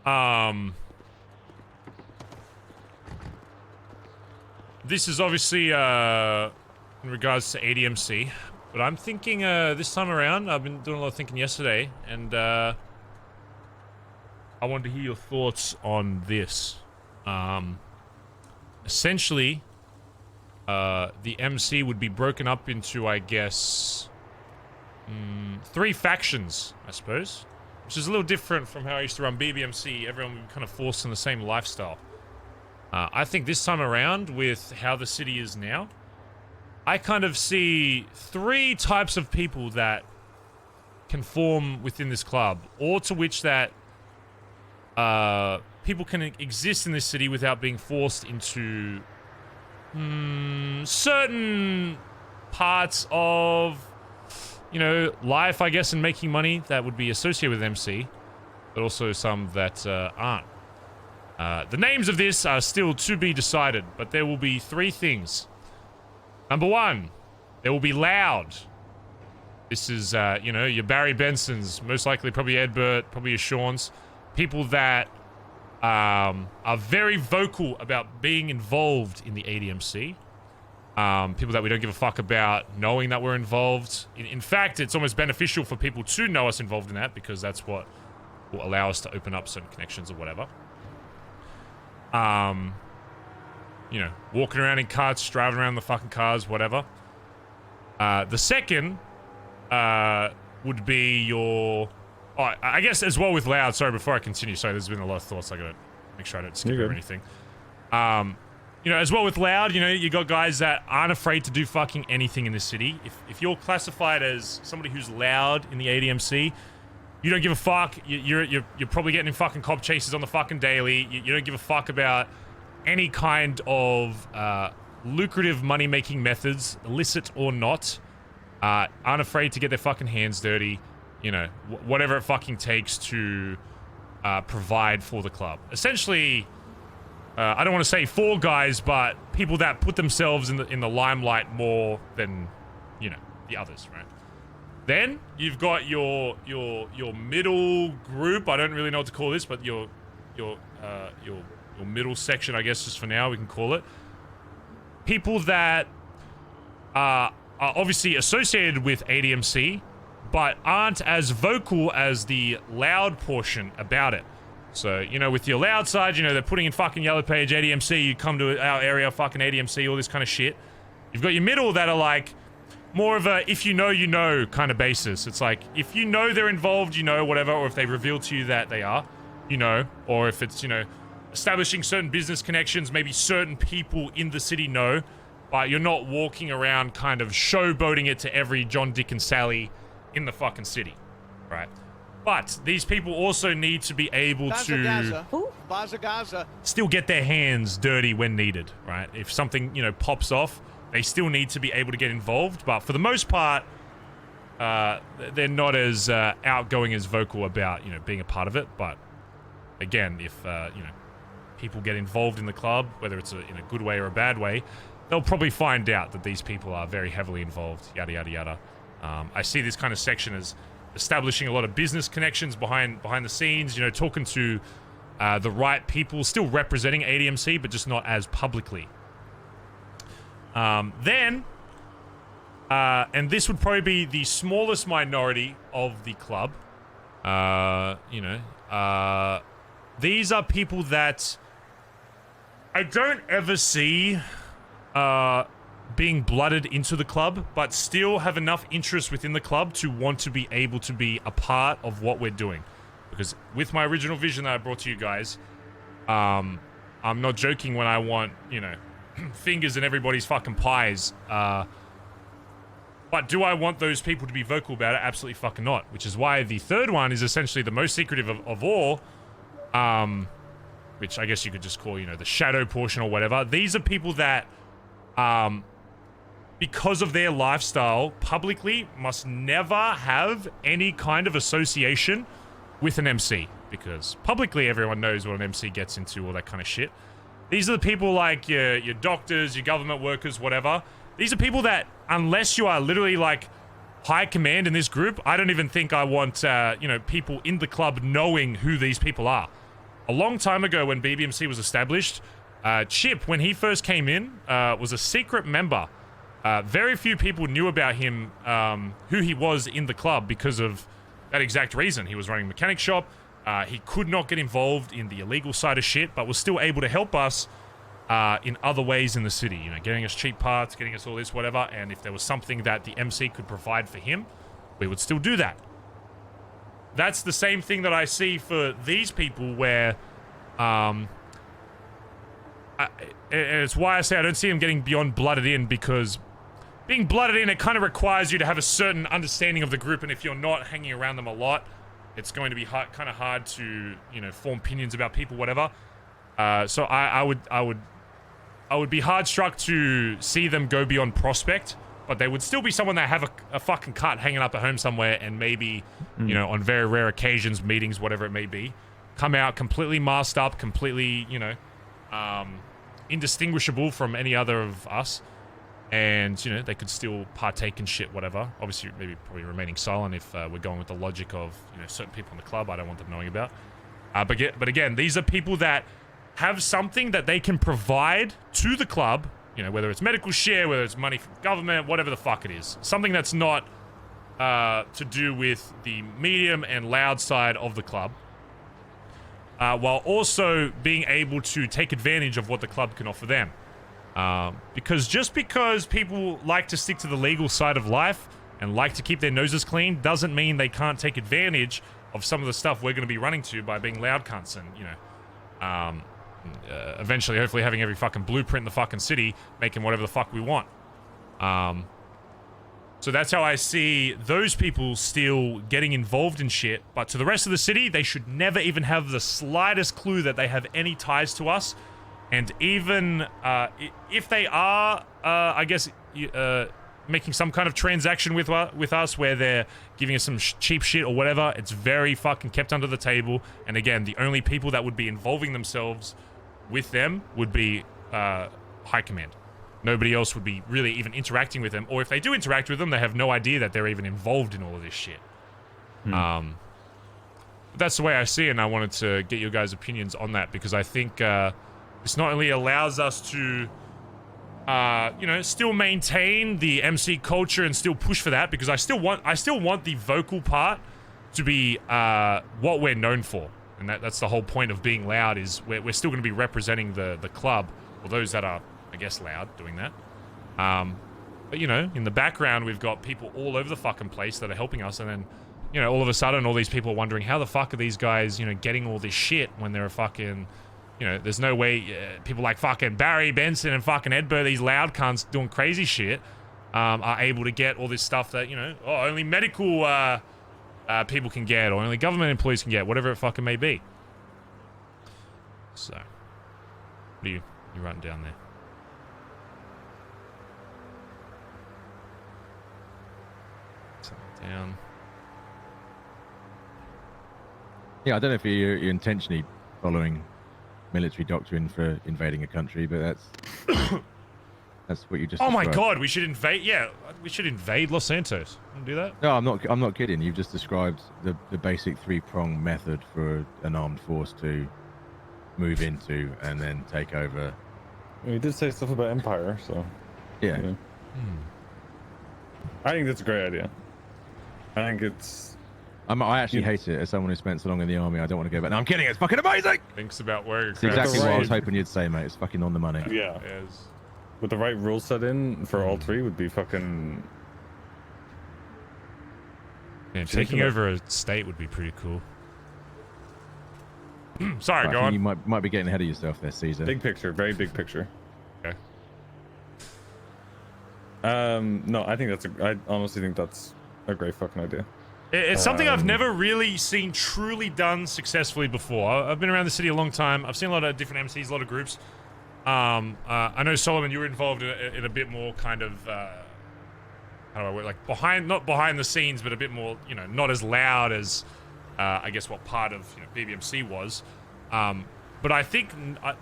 car. This is obviously in regards to ADMC, but I'm thinking this time around. I've been doing a lot of thinking yesterday, and I wanted to hear your thoughts on this. Essentially, the MC would be broken up into, I guess, 3 factions, I suppose. Which is a little different from how I used to run BBMC. Everyone would be kind of forced in the same lifestyle. I think this time around, with how the city is now, I kind of see 3 types of people that can form within this club, or to which that people can exist in this city without being forced into certain parts of, you know, life, I guess, and making money that would be associated with MC, but also some that aren't. The names of this are still to be decided, but there will be 3 things. Number 1, there will be loud. This is, you know, your Barry Bensons, most likely probably Edbert, probably your Sean's. People that are very vocal about being involved in the ADMC. People that we don't give a fuck about knowing that we're involved. In fact, it's almost beneficial for people to know us involved in that, because that's what will allow us to open up certain connections or whatever. You know, walking around in carts, driving around the fucking cars, whatever. The second would be your... Oh, I guess as well with loud. Sorry, before I continue. Sorry, there's been a lot of thoughts. I gotta make sure I don't skip over anything. You know, as well with loud, you know, you got guys that aren't afraid to do fucking anything in this city. If you're classified as somebody who's loud in the ADMC, you don't give a fuck. You're probably getting in fucking cop chases on the fucking daily. You don't give a fuck about any kind of lucrative money-making methods, illicit or not. Aren't afraid to get their fucking hands dirty. You know, whatever it fucking takes to provide for the club. Essentially, I don't want to say fall guys, but people that put themselves in the limelight more than, you know, the others, right? Then you've got your middle group. I don't really know what to call this, but your middle section, I guess, just for now we can call it. People that are obviously associated with ADMC, but aren't as vocal as the loud portion about it. So, you know, with your loud side, you know, they're putting in fucking yellow page, ADMC, you come to our area, fucking ADMC, all this kind of shit. You've got your middle that are like, more of a if you know kind of basis. It's like, if you know they're involved, you know, whatever, or if they reveal to you that they are, you know, or if it's, you know, establishing certain business connections, maybe certain people in the city know, but you're not walking around kind of showboating it to every John, Dick, and Sally in the fucking city, right? But these people also need to be able to still get their hands dirty when needed, right? If something, you know, pops off, they still need to be able to get involved. But for the most part, they're not as outgoing as vocal about, you know, being a part of it. But again, if, you know, people get involved in the club, whether it's in a good way or a bad way, they'll probably find out that these people are very heavily involved, yada, yada, yada. I see this kind of section as establishing a lot of business connections behind the scenes, you know, talking to the right people, still representing ADMC, but just not as publicly. And this would probably be the smallest minority of the club. You know, these are people that I don't ever see being blooded into the club, but still have enough interest within the club to want to be able to be a part of what we're doing. Because with my original vision that I brought to you guys, I'm not joking when I want, you know, fingers in everybody's fucking pies. But do I want those people to be vocal about it? Absolutely fucking not. Which is why the third one is essentially the most secretive of all. Which I guess you could just call, you know, the shadow portion or whatever. These are people that, because of their lifestyle, publicly must never have any kind of association with an MC. Because publicly everyone knows what an MC gets into, all that kind of shit. These are the people like your doctors, your government workers, whatever. These are people that, unless you are literally like high command in this group, I don't even think I want, you know, people in the club knowing who these people are. A long time ago when BBMC was established, Chip, when he first came in, was a secret member. Very few people knew about him, who he was in the club because of that exact reason. He was running a mechanic shop. He could not get involved in the illegal side of shit, but was still able to help us in other ways in the city. You know, getting us cheap parts, getting us all this, whatever. And if there was something that the MC could provide for him, we would still do that. That's the same thing that I see for these people where, I it's why I say I don't see him getting beyond blooded in, because being blooded in, it kind of requires you to have a certain understanding of the group, and if you're not hanging around them a lot, it's going to be kind of hard to, you know, form opinions about people, whatever. So I would be hard struck to see them go beyond prospect, but they would still be someone that have a fucking cut hanging up at home somewhere, and maybe, you know, on very rare occasions, meetings, whatever it may be, come out completely masked up, completely, you know, indistinguishable from any other of us, and, you know, they could still partake in shit, whatever. Obviously, maybe probably remaining silent if we're going with the logic of, you know, certain people in the club I don't want them knowing about. But again, these are people that have something that they can provide to the club, you know, whether it's medical share, whether it's money from government, whatever the fuck it is. Something that's not to do with the medium and loud side of the club. While also being able to take advantage of what the club can offer them. Because just because people like to stick to the legal side of life and like to keep their noses clean doesn't mean they can't take advantage of some of the stuff we're going to be running to by being loud cunts and, you know, eventually, hopefully, having every fucking blueprint in the fucking city, making whatever the fuck we want. So that's how I see those people still getting involved in shit. But to the rest of the city, they should never even have the slightest clue that they have any ties to us. And even if they are, I guess, making some kind of transaction with us where they're giving us some cheap shit or whatever, it's very fucking kept under the table. And again, the only people that would be involving themselves with them would be high command. Nobody else would be really even interacting with them, or if they do interact with them, they have no idea that they're even involved in all of this shit. That's the way I see it, and I wanted to get your guys' opinions on that, because I think this not only allows us to, you know, still maintain the MC culture and still push for that, because I still want the vocal part to be what we're known for, and that's the whole point of being loud, is we're still going to be representing the club, or those that are, I guess, loud doing that. But, you know, in the background, we've got people all over the fucking place that are helping us, and then, you know, all of a sudden, all these people are wondering, how the fuck are these guys, you know, getting all this shit when they're a fucking, you know, there's no way people like fucking Barry Benson and fucking Ed Burr, these loud cunts doing crazy shit, are able to get all this stuff that, you know, only medical people can get, or only government employees can get, whatever it fucking may be. So, what are you writing down there? Down. Yeah, I don't know if you're intentionally following military doctrine for invading a country, but that's what you just. Oh my described. god, we should invade. Yeah, we should invade Los Santos. Want to do that? No, I'm not kidding. You've just described the basic three-prong method for an armed force to move into and then take over. We did say stuff about Empire, so yeah. I think that's a great idea. I think it's. I actually hate it. As someone who spent so long in the army, I don't want to go back. No, I'm kidding. It's fucking amazing. Thinks about where. It's exactly what I was hoping you'd say, mate. It's fucking on the money. Yeah. With the right rules set in for all three would be fucking. Yeah, taking over a state would be pretty cool. Sorry, go on. You might be getting ahead of yourself there, Caesar. Big picture, very big picture. Okay. No, I think I honestly think that's a great fucking idea. It's something I've never really seen truly done successfully before. I've been around the city a long time. I've seen a lot of different MCs, a lot of groups. I know, Solomon, you were involved in a bit more kind of, how do I word, like not behind the scenes, but a bit more, you know, not as loud as, I guess, what part of, you know, BBMC was. But I think,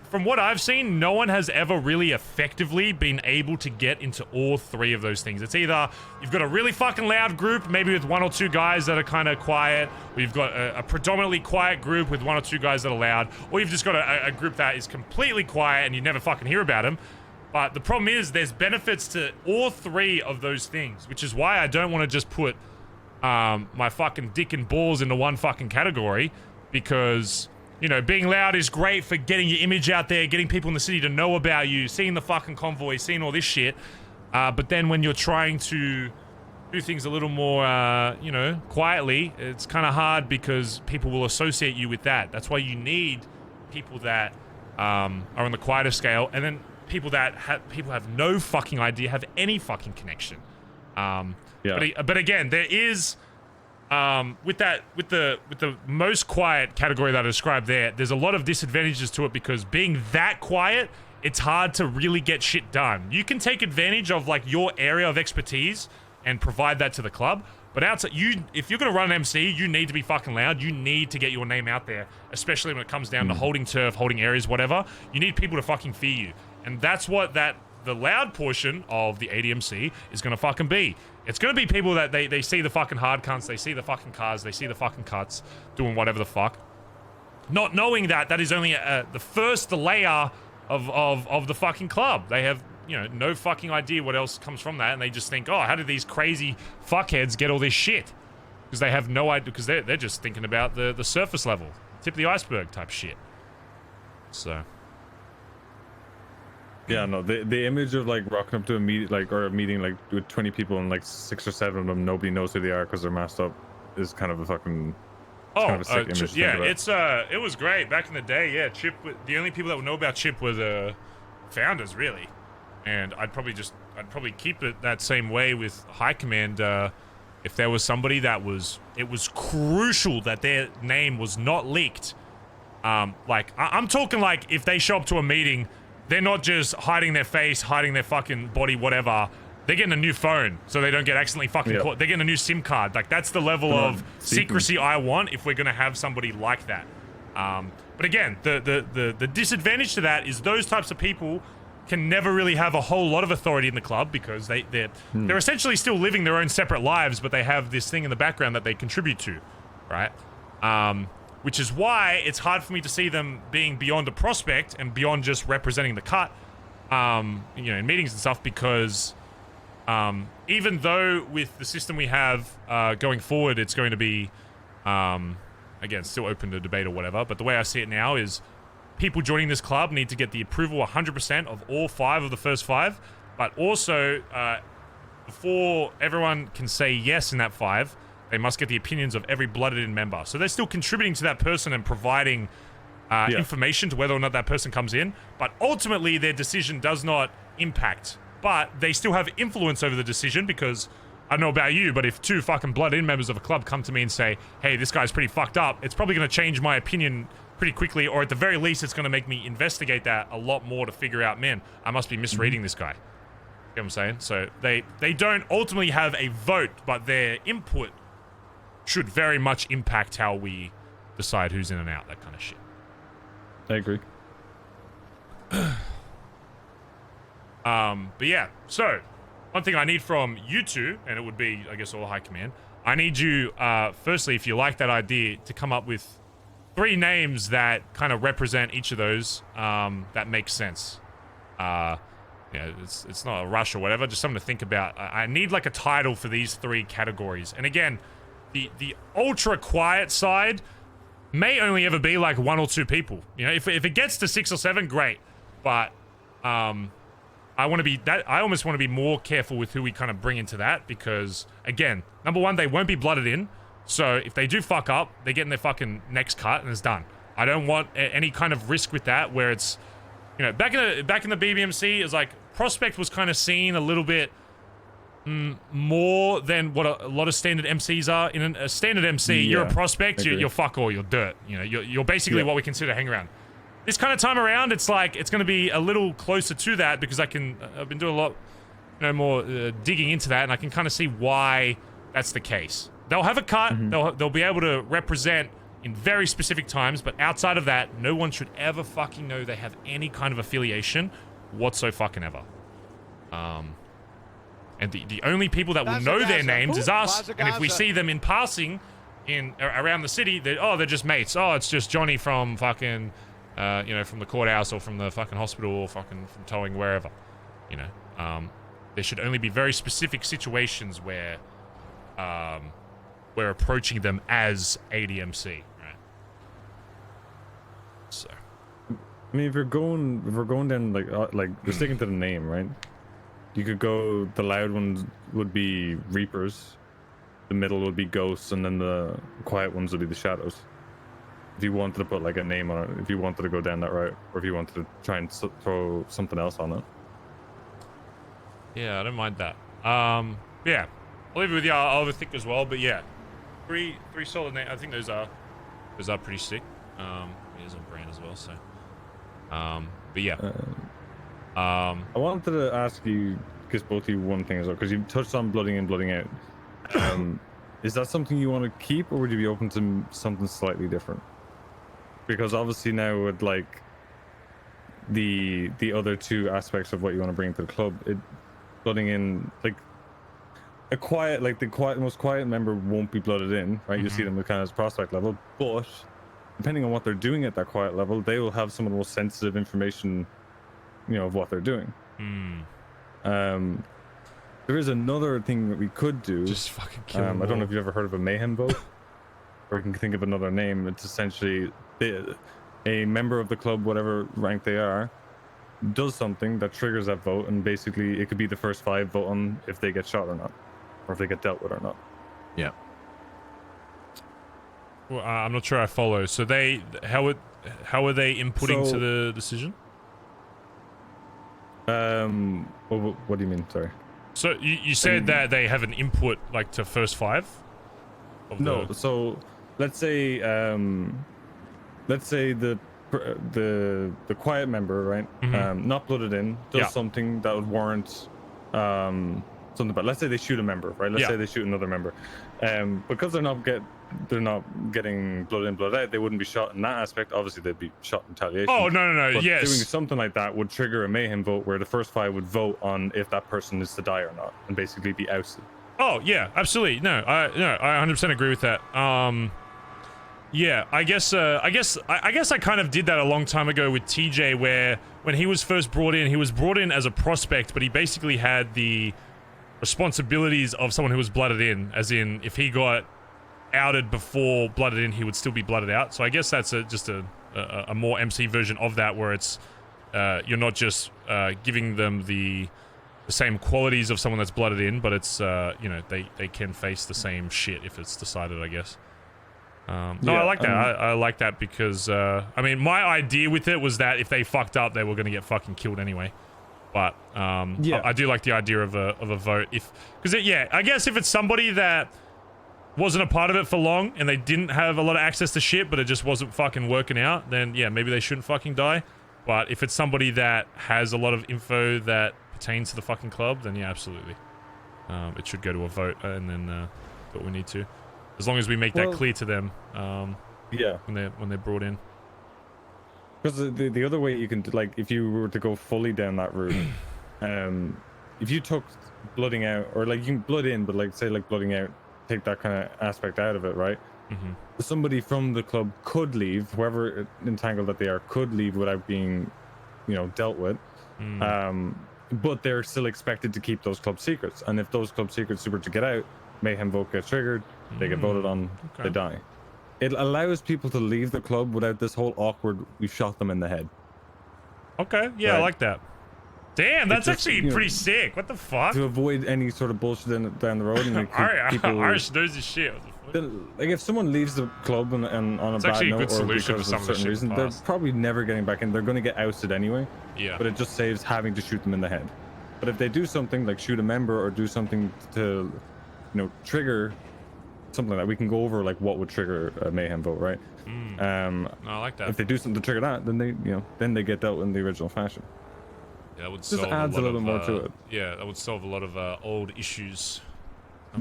from what I've seen, no one has ever really effectively been able to get into all three of those things. It's either you've got a really fucking loud group, maybe with one or two guys that are kind of quiet, or you've got a predominantly quiet group with one or two guys that are loud, or you've just got a group that is completely quiet and you never fucking hear about them. But the problem is there's benefits to all three of those things, which is why I don't want to just put my fucking dick and balls into one fucking category, because, you know, being loud is great for getting your image out there, getting people in the city to know about you, seeing the fucking convoy, seeing all this shit. But then when you're trying to do things a little more, you know, quietly, it's kind of hard because people will associate you with that. That's why you need people that are on the quieter scale, and then people that have no fucking idea, have any fucking connection. But again, there is with the most quiet category that I described there's a lot of disadvantages to it, because being that quiet, it's hard to really get shit done. You can take advantage of like your area of expertise and provide that to the club, but outside, if you're gonna run an MC, you need to be fucking loud. You need to get your name out there, especially when it comes down to holding turf, holding areas, whatever. You need people to fucking fear you, and that's what the loud portion of the ADMC is gonna fucking be. It's gonna be people that they see the fucking hard cunts, they see the fucking cars, they see the fucking cuts, doing whatever the fuck, not knowing that is only the first layer of the fucking club. They have, you know, no fucking idea what else comes from that, and they just think, oh, how did these crazy fuckheads get all this shit? Because they have no idea, because they're just thinking about the surface level, tip of the iceberg type shit. So yeah, no, the image of like rocking up to a meeting like with 20 people and like 6 or 7 of them nobody knows who they are because they're masked up is kind of a fucking kind of a sick image. Yeah, it was great back in the day. Yeah, Chip. The only people that would know about Chip were the founders, really. And I'd probably keep it that same way with High Command. If there was somebody it was crucial that their name was not leaked. Like I'm talking like if they show up to a meeting, they're not just hiding their face, hiding their fucking body, whatever. They're getting a new phone so they don't get accidentally fucking caught. They're getting a new SIM card. Like that's the level of secrecy I want if we're gonna have somebody like that. But again, the disadvantage to that is those types of people can never really have a whole lot of authority in the club, because they're essentially still living their own separate lives, but they have this thing in the background that they contribute to, right? Which is why it's hard for me to see them being beyond a prospect and beyond just representing the cut, you know, in meetings and stuff, because even though with the system we have going forward, it's going to be, again, still open to debate or whatever, but the way I see it now is people joining this club need to get the approval 100% of all 5 of the first 5, but also before everyone can say yes in that 5, they must get the opinions of every blooded-in member. So they're still contributing to that person and providing information to whether or not that person comes in, but ultimately their decision does not impact. But they still have influence over the decision, because I don't know about you, but if 2 fucking blood-in members of a club come to me and say, hey, this guy's pretty fucked up, it's probably going to change my opinion pretty quickly, or at the very least, it's going to make me investigate that a lot more to figure out, man, I must be misreading this guy. You know what I'm saying? So they don't ultimately have a vote, but their input should very much impact how we decide who's in and out, that kind of shit. I agree. But yeah, so one thing I need from you two, and it would be, I guess, all High Command, I need you, firstly, if you like that idea, to come up with 3 names that kind of represent each of those, that makes sense. Yeah, it's not a rush or whatever, just something to think about. I need like a title for these 3 categories. And again, the ultra quiet side may only ever be like 1 or 2 people. You know, if it gets to 6 or 7, great. But I almost want to be more careful with who we kind of bring into that, because again, number 1, they won't be blooded in. So if they do fuck up, they're getting their fucking necks cut and it's done. I don't want any kind of risk with that, where it's, you know, back in the BBMC, it's like prospect was kind of seen a little bit more than what a lot of standard MCs are. In a standard MC, you're a prospect, you're fuck all, you're dirt. You know, you're basically what we consider hang around. This kind of time around, it's like it's going to be a little closer to that, because I've been doing a lot, you know, more digging into that, and I can kind of see why that's the case. They'll have a cut. They'll be able to represent in very specific times, but outside of that, no one should ever fucking know they have any kind of affiliation whatsoever. And the only people that will know their names is us, and if we see them in passing around the city, they're just mates. Oh, it's just Johnny from fucking, you know, from the courthouse or from the fucking hospital or fucking from towing, wherever. You know, there should only be very specific situations where we're approaching them as ADMC, right? So, I mean, if we're going down like we're sticking to the name, right? You could go, the loud ones would be Reapers, the middle would be Ghosts, and then the quiet ones would be the Shadows. if you wanted to put like a name on it, if you wanted to go down that route, or if you wanted to try and throw something else on it. Yeah, I don't mind that. Yeah, I'll leave it with you. I'll overthink as well. But yeah, three solid names. I think those are pretty sick. He is on brand as well. So, but yeah. I wanted to ask you, because both of you, one thing as well, because you touched on blooding in, blooding out. Is that something you want to keep, or would you be open to something slightly different? Because obviously now with like the other two aspects of what you want to bring to the club, blooding in, like a quiet, like the most quiet member won't be blooded in, right? You see them kind of as prospect level, but depending on what they're doing at that quiet level, they will have some of the most sensitive information, of what they're doing. There is another thing that we could do. Just fucking kill them I don't know all. if you've ever heard of a mayhem vote, or you can think of another name. It's essentially a member of the club, whatever rank they are, does something that triggers that vote, and basically it could be the first 5 vote on if they get shot or not, or if they get dealt with or not. Yeah. Well, I'm not sure I follow. So how are they inputting to the decision? Well, what do you mean? Sorry. So you said that they have an input like to first 5? No. So let's say the quiet member, right? Not blooded in, does something that would warrant something. But let's say they shoot a member, right? Let's say they shoot another member, because they're not getting blood in, blood out. They wouldn't be shot in that aspect. Obviously, they'd be shot in retaliation. Oh no! But Yes. doing something like that would trigger a mayhem vote, where the first 5 would vote on if that person is to die or not, and basically be ousted. Oh yeah, absolutely. No, I 100% agree with that. Yeah, I guess I kind of did that a long time ago with TJ, where when he was first brought in, he was brought in as a prospect, but he basically had the responsibilities of someone who was blooded in, as in if he got outed before blooded in, he would still be blooded out. So I guess that's just a more MC version of that, where it's you're not just giving them the same qualities of someone that's blooded in, but it's they can face the same shit if it's decided, I guess. No, I like that. I like that because I mean, my idea with it was that if they fucked up, they were going to get fucking killed anyway. But I do like the idea of a vote, because I guess if it's somebody that wasn't a part of it for long and they didn't have a lot of access to shit, but it just wasn't fucking working out, then yeah, maybe they shouldn't fucking die. But if it's somebody that has a lot of info that pertains to the fucking club, then yeah, absolutely, it should go to a vote, and then do what we need to, as long as we make that clear to them. When they're brought in. Because the other way you can, like, if you were to go fully down that route, if you took blooding out, or like you can blood in, but like say like blooding out, take that kind of aspect out of it, right? Somebody from the club could leave, whoever entangled that they are could leave without being, dealt with. But they're still expected to keep those club secrets, and if those club secrets were to get out, mayhem vote gets triggered, they get voted on, they die. It allows people to leave the club without this whole awkward, we've shot them in the head. Okay, yeah, I like that. Damn, that's actually pretty sick. What the fuck? To avoid any sort of bullshit down the road. And Irish knows his shit. Like, if someone leaves the club and on a bad note, or because of certain reason, they're probably never getting back in. They're going to get ousted anyway. Yeah. But it just saves having to shoot them in the head. But if they do something like shoot a member or do something to, trigger something like that, we can go over like what would trigger a mayhem vote, right? I like that. If they do something to trigger that, then they get dealt in the original fashion. Yeah, that would just adds a little bit more to it. Yeah, that would solve a lot of old issues.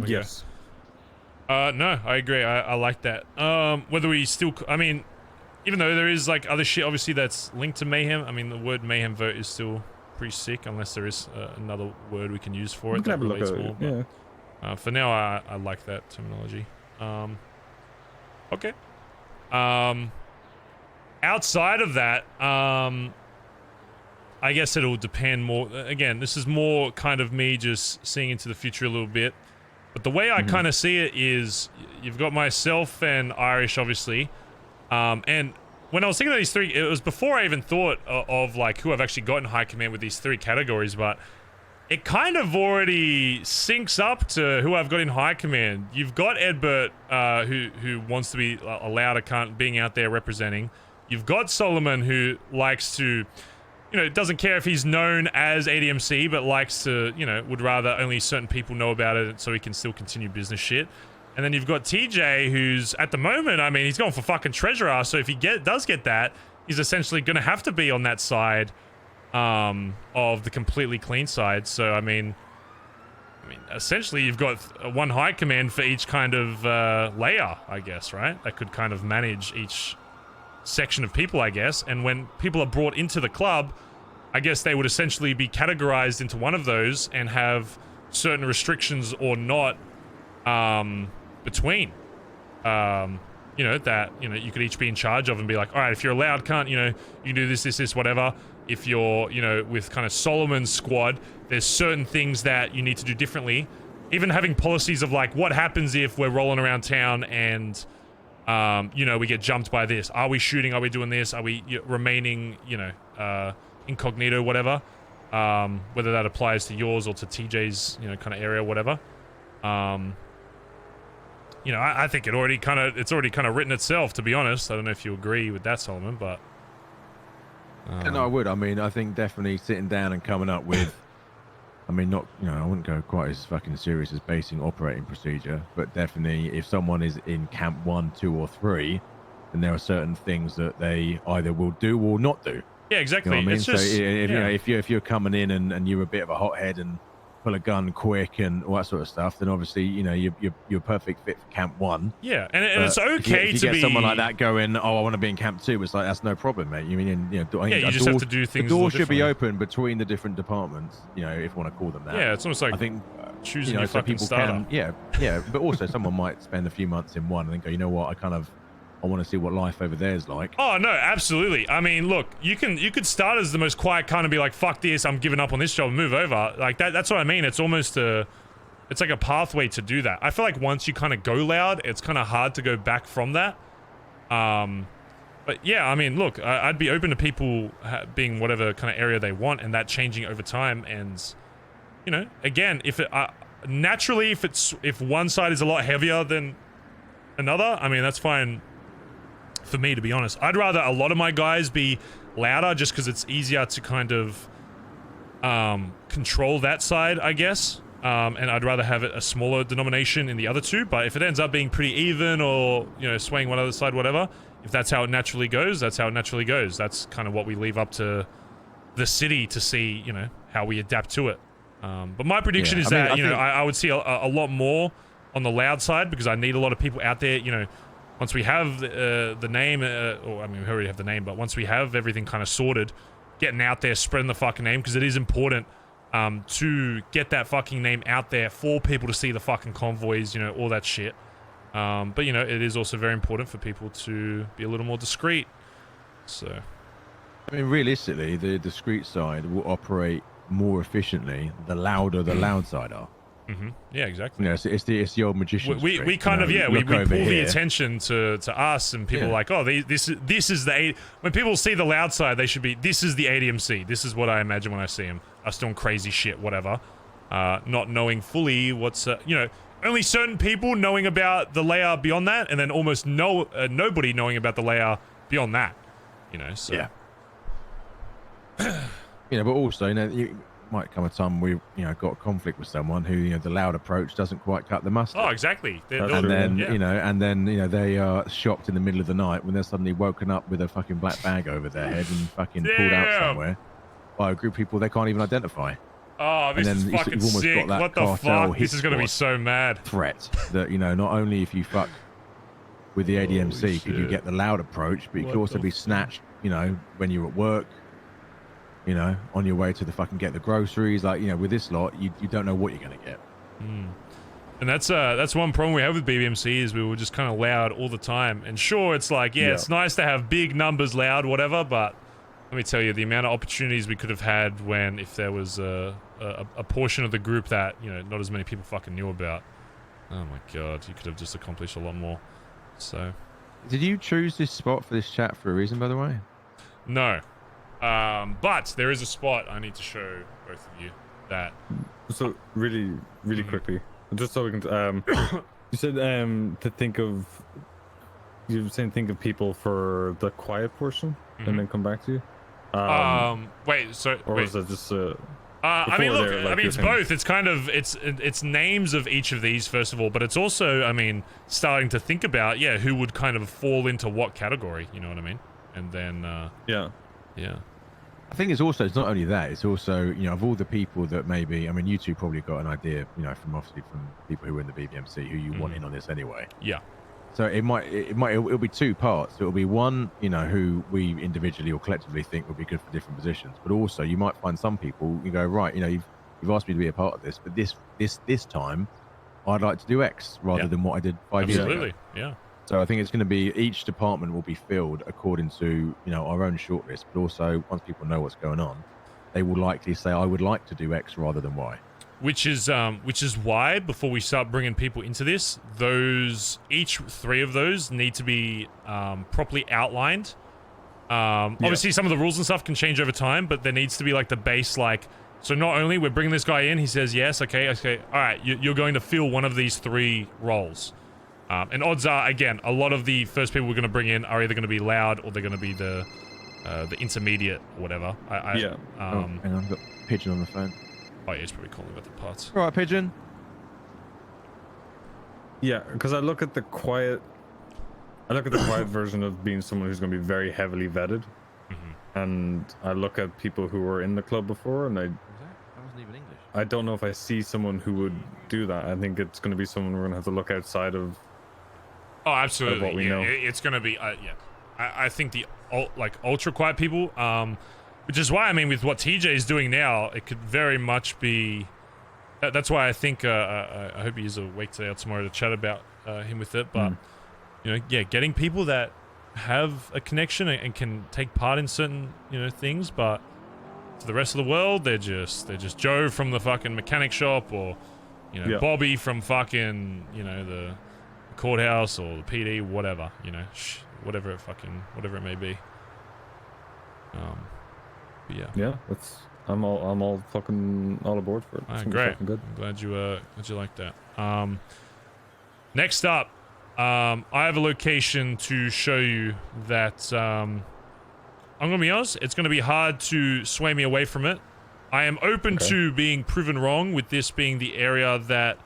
Yes. No, I agree. I like that. Whether we still, I mean, even though there is like other shit obviously that's linked to mayhem, I mean the word mayhem vote is still pretty sick, unless there is another word we can use for it that relates more. Yeah. For now, I like that terminology. Okay. Outside of that, I guess it'll depend more. Again, this is more kind of me just seeing into the future a little bit. But the way I kind of see it is, you've got myself and Irish, obviously. And when I was thinking of these three, it was before I even thought of like who I've actually got in high command with these 3 categories. But it kind of already syncs up to who I've got in high command. You've got Edbert, who wants to be a louder cunt, being out there representing. You've got Solomon, who likes to, doesn't care if he's known as ADMC, but likes to, would rather only certain people know about it so he can still continue business shit. And then you've got TJ, who's at the moment, I mean, he's going for fucking treasurer. So if he does get that, he's essentially going to have to be on that side of the completely clean side. So I mean, essentially you've got one high command for each kind of layer, I guess, right? That could kind of manage each section of people, I guess. And when people are brought into the club, I guess they would essentially be categorized into one of those and have certain restrictions or not between that you could each be in charge of and be like, all right, if you're a loud cunt, you can do this, whatever. If you're, with kind of Solomon's squad, there's certain things that you need to do differently. Even having policies of like, what happens if we're rolling around town and, we get jumped by this? Are we shooting? Are we doing this? Are we remaining, incognito, whatever? Whether that applies to yours or to TJ's, kind of area, whatever. I think it's already kind of written itself, to be honest. I don't know if you agree with that, Solomon, but. No, I would. I mean, I think definitely sitting down and coming up with, I mean, not, I wouldn't go quite as fucking serious as basing operating procedure, but definitely if someone is in camp 1, 2, or 3, then there are certain things that they either will do or not do. Yeah, exactly. You know what I mean? It's So just, if you're coming in and you're a bit of a hothead and pull a gun quick and all that sort of stuff, then obviously you're a perfect fit for camp 1. Yeah, and it's okay if you to get be someone like that going, oh, I want to be in camp 2. It's like, that's no problem, mate. You mean, you just have to do things. The door should be open between the different departments. If you want to call them that. Yeah, it's almost like I think choosing your fucking starter. Yeah, but also someone might spend a few months in one and then go, you know what, I want to see what life over there is like. Oh no, absolutely. I mean, look, you could start as the most quiet kind of be like, fuck this, I'm giving up on this job and move over. Like that's what I mean. It's almost it's like a pathway to do that. I feel like once you kind of go loud, it's kind of hard to go back from that. But yeah, I mean, look, I'd be open to people being whatever kind of area they want and that changing over time. And again, if naturally, if one side is a lot heavier than another, I mean, that's fine. For me, to be honest, I'd rather a lot of my guys be louder just because it's easier to kind of control that side, I guess. And I'd rather have it a smaller denomination in the other two. But if it ends up being pretty even or, swaying one other side, whatever, if that's how it naturally goes, that's how it naturally goes. That's kind of what we leave up to the city to see, how we adapt to it. But my prediction is that, I would see a lot more on the loud side because I need a lot of people out there, once we have the name, or I mean, we already have the name, but once we have everything kind of sorted, getting out there, spreading the fucking name, because it is important to get that fucking name out there for people to see the fucking convoys, all that shit. But, it is also very important for people to be a little more discreet. So, I mean, realistically, the discreet side will operate more efficiently the louder the loud side are. Mm-hmm. Yeah, exactly. It's the old magician's we trick, kind of we pull the here. attention to us, and people are like, oh, this is the when people see the loud side, they should be, this is the ADMC. This is what I imagine when I see them. Us doing crazy shit, whatever. Not knowing fully what's only certain people knowing about the layer beyond that, and then almost nobody knowing about the layer beyond that. So yeah. But also, you might come a time we got a conflict with someone who the loud approach doesn't quite cut the mustard. Oh, exactly. And then they are shocked in the middle of the night when they're suddenly woken up with a fucking black bag over their head and fucking pulled out somewhere by a group of people they can't even identify. Oh, this is fucking sick. What the fuck? This is gonna be so mad. Threat that not only if you fuck with the ADMC could you get the loud approach, but you could also be snatched. When you're at work. On your way to the fucking get the groceries, with this lot, you don't know what you're gonna get. And that's one problem we have with BBMC is we were just kind of loud all the time. And sure, it's like, it's nice to have big numbers loud, whatever, but let me tell you, the amount of opportunities we could have had if there was a portion of the group that, not as many people fucking knew about. Oh my god, you could have just accomplished a lot more. So. Did you choose this spot for this chat for a reason, by the way? No. But there is a spot I need to show both of you. that. So really quickly, just so we can. You said to think of. You were saying think of people for the quiet portion, and then come back to you. Wait. So or wait. is that just? I mean, look. There, like I mean, it's both. It's kind of it's names of each of these first of all, but it's also, I mean, starting to think about who would kind of fall into what category. You know what I mean? And then yeah. I think it's not only that, it's also, of all the people that maybe, I mean, you two probably got an idea, from people who were in the BBMC who you want in on this anyway. Yeah. So it'll be two parts. It'll be one, who we individually or collectively think would be good for different positions, but also you might find some people, you go, right, you've asked me to be a part of this, but this time I'd like to do X rather than what I did 5 years ago. Absolutely, yeah. So I think it's going to be, each department will be filled according to, our own shortlist, but also once people know what's going on, they will likely say, I would like to do X rather than Y. Which is why, before we start bringing people into this, each three of those need to be properly outlined. Obviously, some of the rules and stuff can change over time, but there needs to be like the base, so not only we're bringing this guy in, he says yes, okay, all right, you're going to fill one of these three roles. And odds are, again, a lot of the first people we're going to bring in are either going to be loud or they're going to be the intermediate or whatever. Hang on, I've got Pigeon on the phone. Oh yeah, he's probably calling about the parts. All right, Pigeon. Yeah, because I look at the quiet version of being someone who's going to be very heavily vetted, and I look at people who were in the club before, and that wasn't even English. I don't know if I see someone who would do that. I think it's going to be someone we're going to have to look outside of. Oh, absolutely. What we know. It's going to be I think the ultra quiet people, which is why, I mean, with what TJ is doing now, it could very much be. That's why I think I hope he is awake today or tomorrow to chat about him with it. But getting people that have a connection and can take part in certain things, but to the rest of the world, they're just Joe from the fucking mechanic shop, or Bobby from fucking the courthouse or the PD, whatever, whatever it may be. But yeah, I'm all fucking all aboard for it. Great. Good. I'm glad you like that. Next up, I have a location to show you that I'm gonna be honest, it's gonna be hard to sway me away from it. I am open to being proven wrong with this being the area that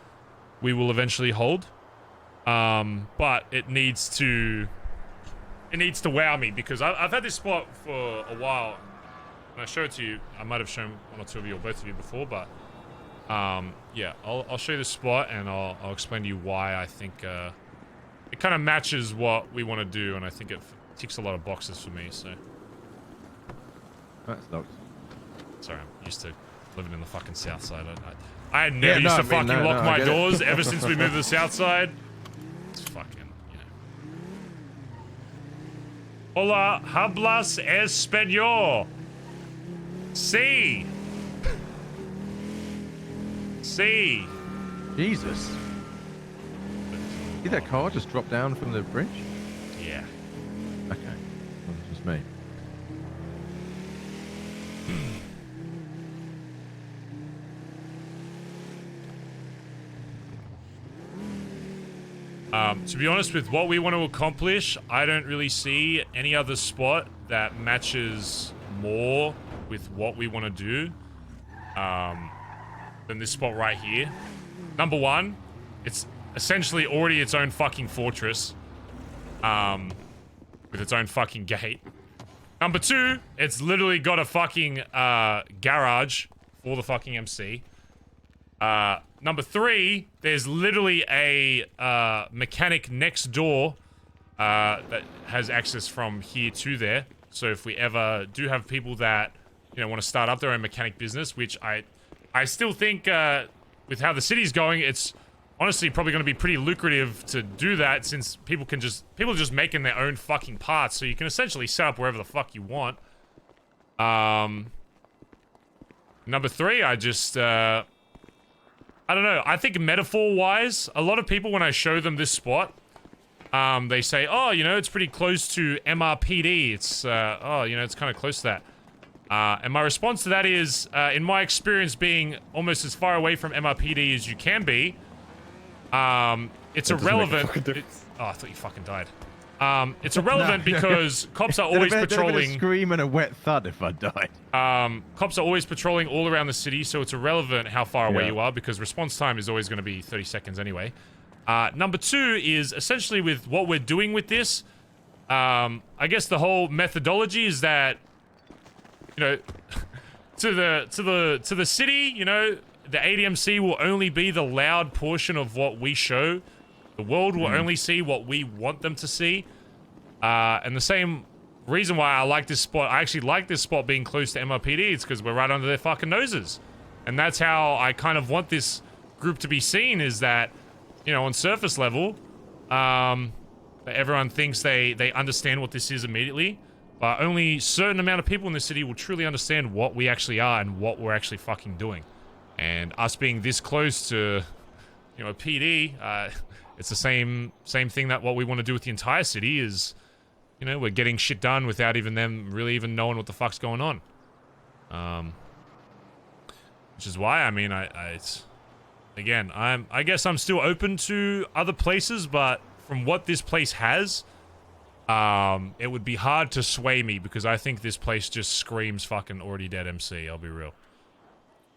we will eventually hold. But it needs to wow me, because I've had this spot for a while. When I show it to you, I might have shown one or two of you or both of you before, but yeah, I'll show you the spot and I'll explain to you why I think it kind of matches what we want to do, and I think it ticks a lot of boxes for me. So that's locked. Sorry, I'm used to living in the fucking south side. I never used to fucking lock my doors ever since we moved to the south side. It's fucking, Hola, hablas español. Sí. Sí. Jesus. Did that car just drop down from the bridge? Yeah. Okay. Well, it's just me. To be honest, with what we want to accomplish, I don't really see any other spot that matches more with what we want to do than this spot right here. Number one, it's essentially already its own fucking fortress with its own fucking gate. Number two, it's literally got a fucking garage for the fucking MC. Number three, there's literally a mechanic next door that has access from here to there. So if we ever do have people that want to start up their own mechanic business, which I still think with how the city's going, it's honestly probably going to be pretty lucrative to do that, since people are just making their own fucking parts, so you can essentially set up wherever the fuck you want. Number three, I just I don't know. I think metaphor-wise, a lot of people, when I show them this spot, they say, oh, it's pretty close to MRPD. It's, it's kind of close to that. And my response to that is, in my experience being almost as far away from MRPD as you can be, it's irrelevant. Oh, I thought you fucking died. It's irrelevant because cops are always patrolling. A scream and a wet thud if I died. Cops are always patrolling all around the city, so it's irrelevant how far away you are because response time is always going to be 30 seconds anyway. Number two is essentially with what we're doing with this. I guess the whole methodology is that, you know, to the city, you know, the ADMC will only be the loud portion of what we show. The world will only see what we want them to see. And the same reason why I like this spot, I actually like this spot being close to MRPD, it's because we're right under their fucking noses. And that's how I kind of want this group to be seen, is that, you know, on surface level, everyone thinks they understand what this is immediately. But only a certain amount of people in the city will truly understand what we actually are and what we're actually fucking doing. And us being this close to, you know, a PD, it's the same thing that what we want to do with the entire city is, you know, we're getting shit done without even them really even knowing what the fuck's going on. Which is why, I mean, again, I guess I'm still open to other places, but from what this place has, it would be hard to sway me because I think this place just screams fucking already dead MC, I'll be real.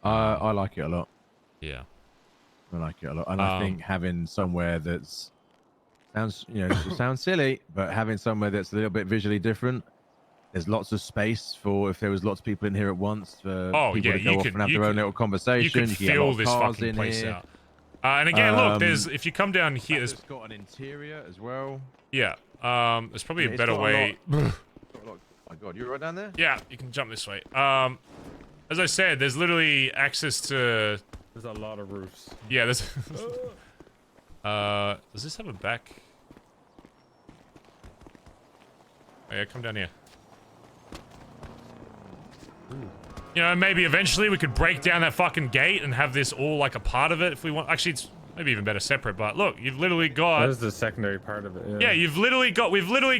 I like it a lot. Yeah. I like it a lot. And I think having somewhere that's sounds silly, but having somewhere that's a little bit visually different, there's lots of space for if there was lots of people in here at once for people to go off and have their own little conversation. You can feel this fucking place out. And again, look, there's if you come down here, it's got an interior as well. Yeah. There's probably a better way. Oh my god, you're right down there? Yeah, you can jump this way. As I said, there's literally access to. There's a lot of roofs. Yeah, there's. Does this have a back? Oh, yeah, come down here. You know, maybe eventually we could break down that fucking gate and have this all like a part of it if we want. Actually, it's maybe even better separate. But look, you've literally got. That is the secondary part of it. Yeah, we've literally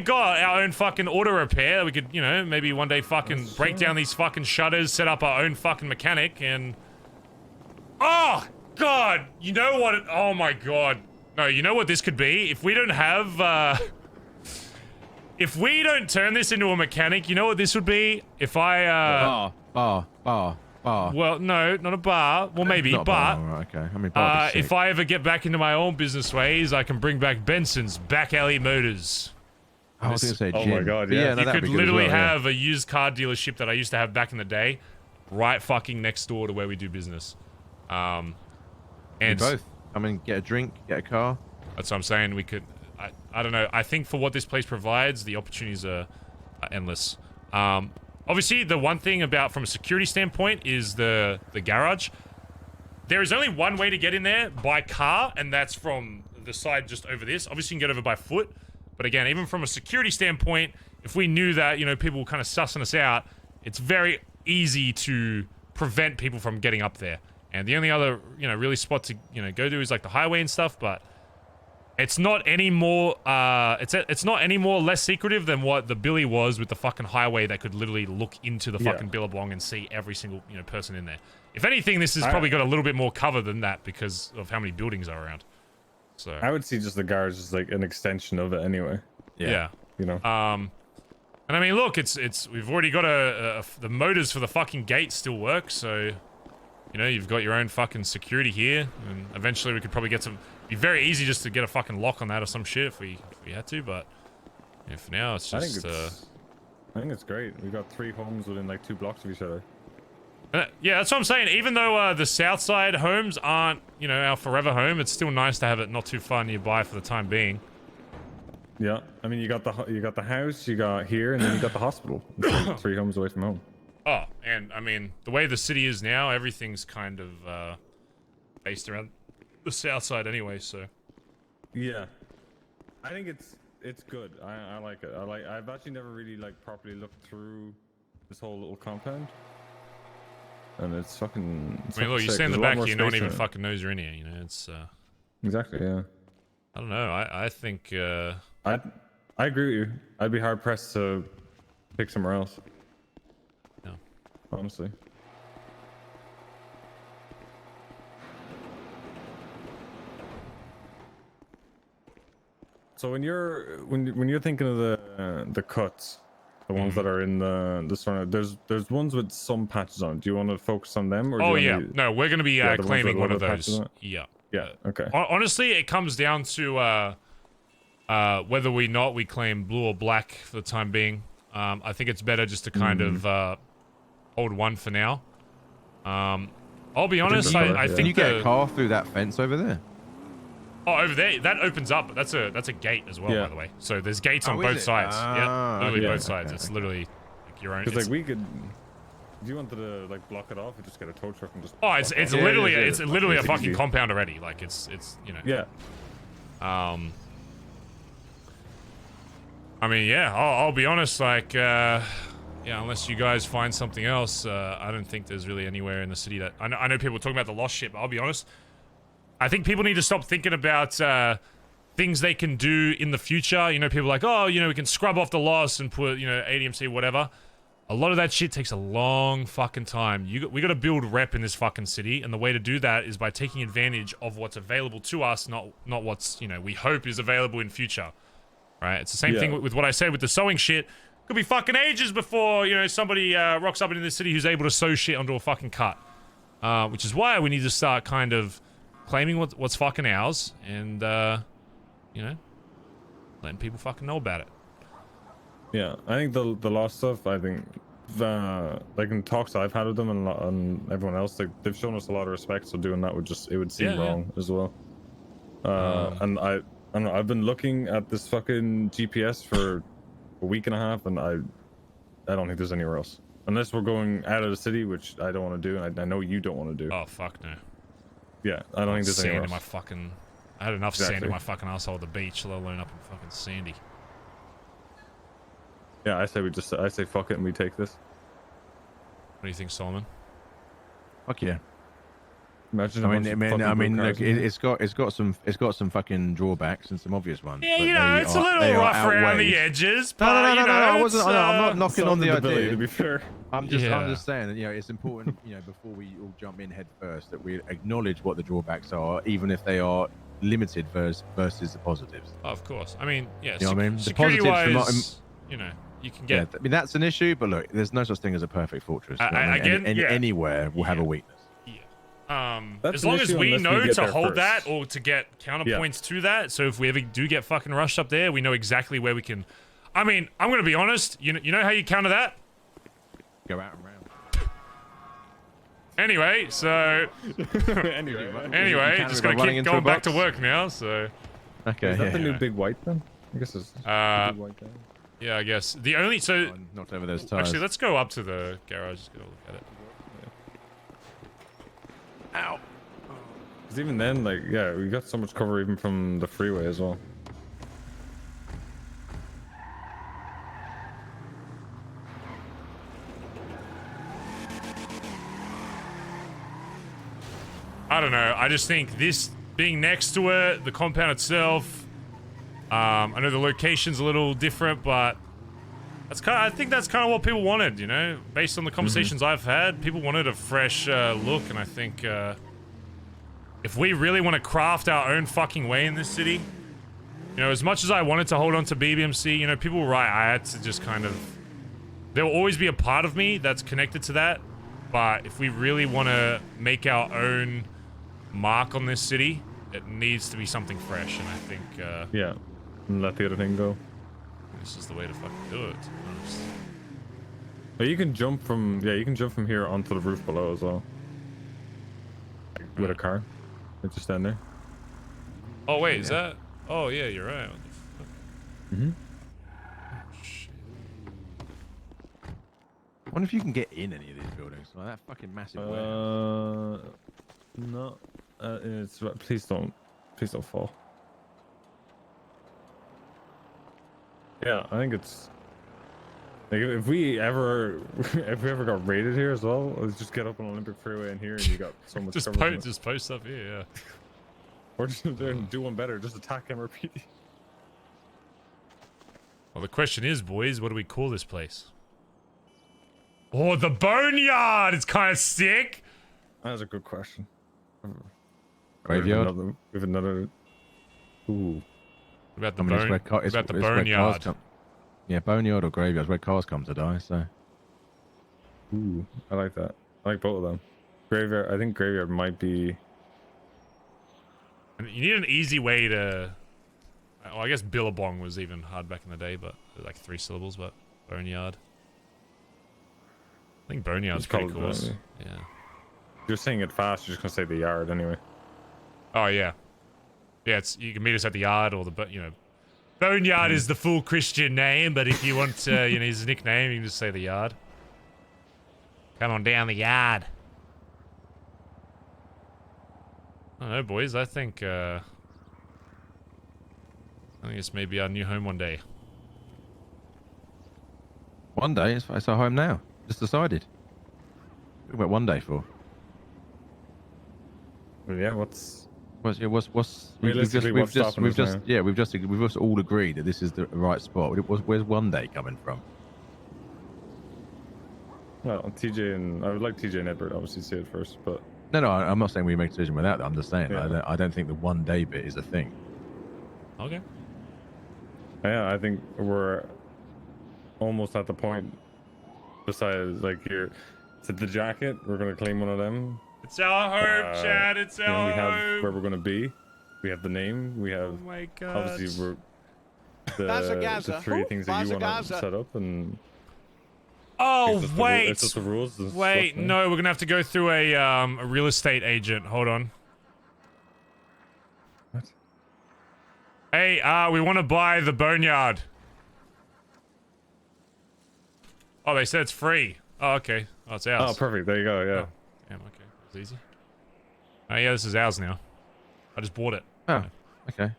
got our own fucking auto repair. We could, you know, maybe one day fucking break down these fucking shutters, set up our own fucking mechanic, and. Oh god, you know what? Oh my god, no, you know what this could be? If we don't have, if we don't turn this into a mechanic, you know what this would be? If I, bar. Well, no, not a bar. Well, maybe, not but right, okay. I mean, bar if I ever get back into my own business ways, I can bring back Benson's Back Alley Motors. I was gonna say oh gym. my god, yeah. You could literally have a used car dealership that I used to have back in the day, right fucking next door to where we do business. And both. I mean, get a drink, get a car. That's what I'm saying. We could. I don't know. I think for what this place provides, the opportunities are endless. Obviously, the one thing about from a security standpoint is the garage. There is only one way to get in there by car, and that's from the side just over this. Obviously, you can get over by foot. But again, even from a security standpoint, if we knew that, you know, people were kind of sussing us out, it's very easy to prevent people from getting up there. And the only other, you know, really spot to, you know, go to is like the highway and stuff, but it's not any more, it's not any more less secretive than what the Billy was with the fucking highway that could literally look into the fucking Billabong and see every single, you know, person in there. If anything, this has probably got a little bit more cover than that because of how many buildings are around. So I would see just the garage as like an extension of it anyway. Yeah. You know. And I mean, look, it's we've already got the motors for the fucking gate still work, so. You know, you've got your own fucking security here, and eventually we could probably get some. It'd be very easy just to get a fucking lock on that or some shit if we had to, but yeah, for now it's just. I think it's great. We got 3 homes within like 2 blocks of each other. Yeah, that's what I'm saying. Even though the south side homes aren't, you know, our forever home, it's still nice to have it not too far nearby for the time being. Yeah, I mean, you got the house, you got here, and then you got the hospital. It's like 3 homes away from home. Oh, and I mean, the way the city is now, everything's kind of based around the south side anyway, so. Yeah. I think it's good. I like it. I've actually never really like properly looked through this whole little compound. And it's fucking. I mean, look, you stand in the back here, no one even fucking knows you're in here, you know, it's Exactly, yeah. I don't know, I think I agree with you. I'd be hard pressed to pick somewhere else. honestly. So when you're thinking of the cuts, the ones that are in the surround, there's ones with some patches on. Do you want to focus on them? Or Oh do you yeah, wanna, no, we're gonna be the ones claiming with one of little patches those. on it? Yeah. Yeah. Okay. Honestly, it comes down to whether we claim blue or black for the time being. I think it's better just to kind of hold one for now. I'll be honest, I think Can you get a car through that fence over there? Oh, over there, that opens up. That's a gate as well, by the way. So there's gates on both sides. Yeah, literally both sides. It's literally like your own. Because like we could, if you wanted to like block it off, you just get a tow truck and just. Oh, it's literally a fucking compound already. Like it's you know. Yeah. I mean, yeah. I'll be honest. Like, yeah, unless you guys find something else, I don't think there's really anywhere in the city that I know people talking about the lost ship. But I'll be honest. I think people need to stop thinking about things they can do in the future. You know, people are like, oh, you know, we can scrub off the loss and put, you know, ADMC, whatever. A lot of that shit takes a long fucking time. We got to build rep in this fucking city, and the way to do that is by taking advantage of what's available to us, not what's, you know, we hope is available in future. Right? It's the same thing with what I said with the sewing shit. Could be fucking ages before, you know, somebody rocks up into the city who's able to sew shit onto a fucking cut. Which is why we need to start kind of claiming what's fucking ours and, you know, letting people fucking know about it. Yeah, I think the lost stuff, I think, like in talks I've had with them and everyone else, they've shown us a lot of respect, so doing that would seem wrong as well. And I don't know, I've been looking at this fucking GPS for a week and a half, and I don't think there's anywhere else. Unless we're going out of the city, which I don't want to do, and I know you don't want to do. Oh, fuck no. Yeah, I don't think there's sand anywhere in else. my fucking. I had enough sand in my fucking asshole at the beach, let alone up in fucking Sandy. Yeah, I say fuck it and we take this. What do you think, Solomon? Fuck yeah. Imagine. I mean, look, it's got some fucking drawbacks and some obvious ones. Yeah, you know, it's a little rough around the edges, but no, I wasn't. I'm not knocking on the idea. To be fair. I'm just saying that, you know, it's important, you know, before we all jump in head first, that we acknowledge what the drawbacks are, even if they are limited versus the positives. Oh, of course. I mean, yeah. You know what I mean? The Security-wise, you know, you can get. Yeah, I mean, that's an issue, but look, there's no such thing as a perfect fortress. Anywhere will have a weakness. As long as we know to hold that or to get counterpoints to that, so if we ever do get fucking rushed up there, we know exactly where we can. I mean, I'm gonna be honest. You know how you counter that? Go out and round. Anyway, so anyway, just gotta keep going back to work now. So okay, is that the new big white then? I guess it's the big white guy. Yeah, I guess the only knocked over those tires. Actually, let's go up to the garage. Just get a look at it. Ow. Because even then, like, yeah, we got so much cover even from the freeway as well. I don't know. I just think this being next to it, the compound itself. I know the location's a little different, but I think that's kind of what people wanted, you know? Based on the conversations I've had, people wanted a fresh look, and I think if we really want to craft our own fucking way in this city, you know, as much as I wanted to hold on to BBMC, you know, people were right. I had to just kind of... There will always be a part of me that's connected to that, but if we really want to make our own mark on this city, it needs to be something fresh, and I think... yeah, and let the other thing go. This is the way to fucking do it. But you can jump from here onto the roof below as well. With a car. It's just down there. Oh wait, is that? Oh yeah, you're right. What the fuck? Oh, shit. I wonder if you can get in any of these buildings. Like that fucking massive warehouse. No. It's please don't fall. Yeah, I think it's like if we ever got raided here as well, let's just get up on Olympic Freeway in here and you got so much cover. Just post up here, yeah. Or just do one better, just attack MRPD. Well, the question is, boys, what do we call this place? Oh, the Boneyard is kind of sick. That's a good question. Graveyard. We have another. Ooh. What about the, I mean, it's what about the where cars Boneyard? come- Yeah, Boneyard or Graveyard, where cars come to die. So. Ooh, I like that. I like both of them. Graveyard. I think Graveyard might be. I mean, you need an easy way to. Well, I guess Billabong was even hard back in the day, but like 3 syllables. But Boneyard. I think Boneyard's pretty cool. Yeah. You're saying it fast. You're just gonna say the yard anyway. Oh yeah. Yeah, it's you can meet us at the yard or the Boneyard is the full Christian name, but if you want his nickname, you can just say the yard. Come on down the yard. I don't know, boys. I think this may be our new home one day. One day, it's our home now. Just decided. What about one day for? Well, yeah, what's we've just all agreed that this is the right spot. Where's one day coming from? Well, TJ and I would like TJ and Edward obviously say it first, but No, I'm not saying we make a decision without that. I'm just saying Yeah. I don't think the one day bit is a thing. Okay. yeah, I think we're almost at the point. Besides, like here, to the jacket, we're gonna claim one of them. It's our home, Chad. It's our we have home. where we're gonna be. We have the name. We have. Oh my God. Obviously, we're Bazza, the 3 things that you want to Bazza. set up and. Oh it's wait, just the rules. and wait, stuff, no, we're gonna have to go through a real estate agent. Hold on. What? Hey, we want to buy the Boneyard. Oh, they said it's free. Oh, okay. Oh, it's ours. Oh, perfect. There you go. Yeah. Oh, damn, okay. That was easy. Oh, yeah, this is ours now. I just bought it. Oh, okay.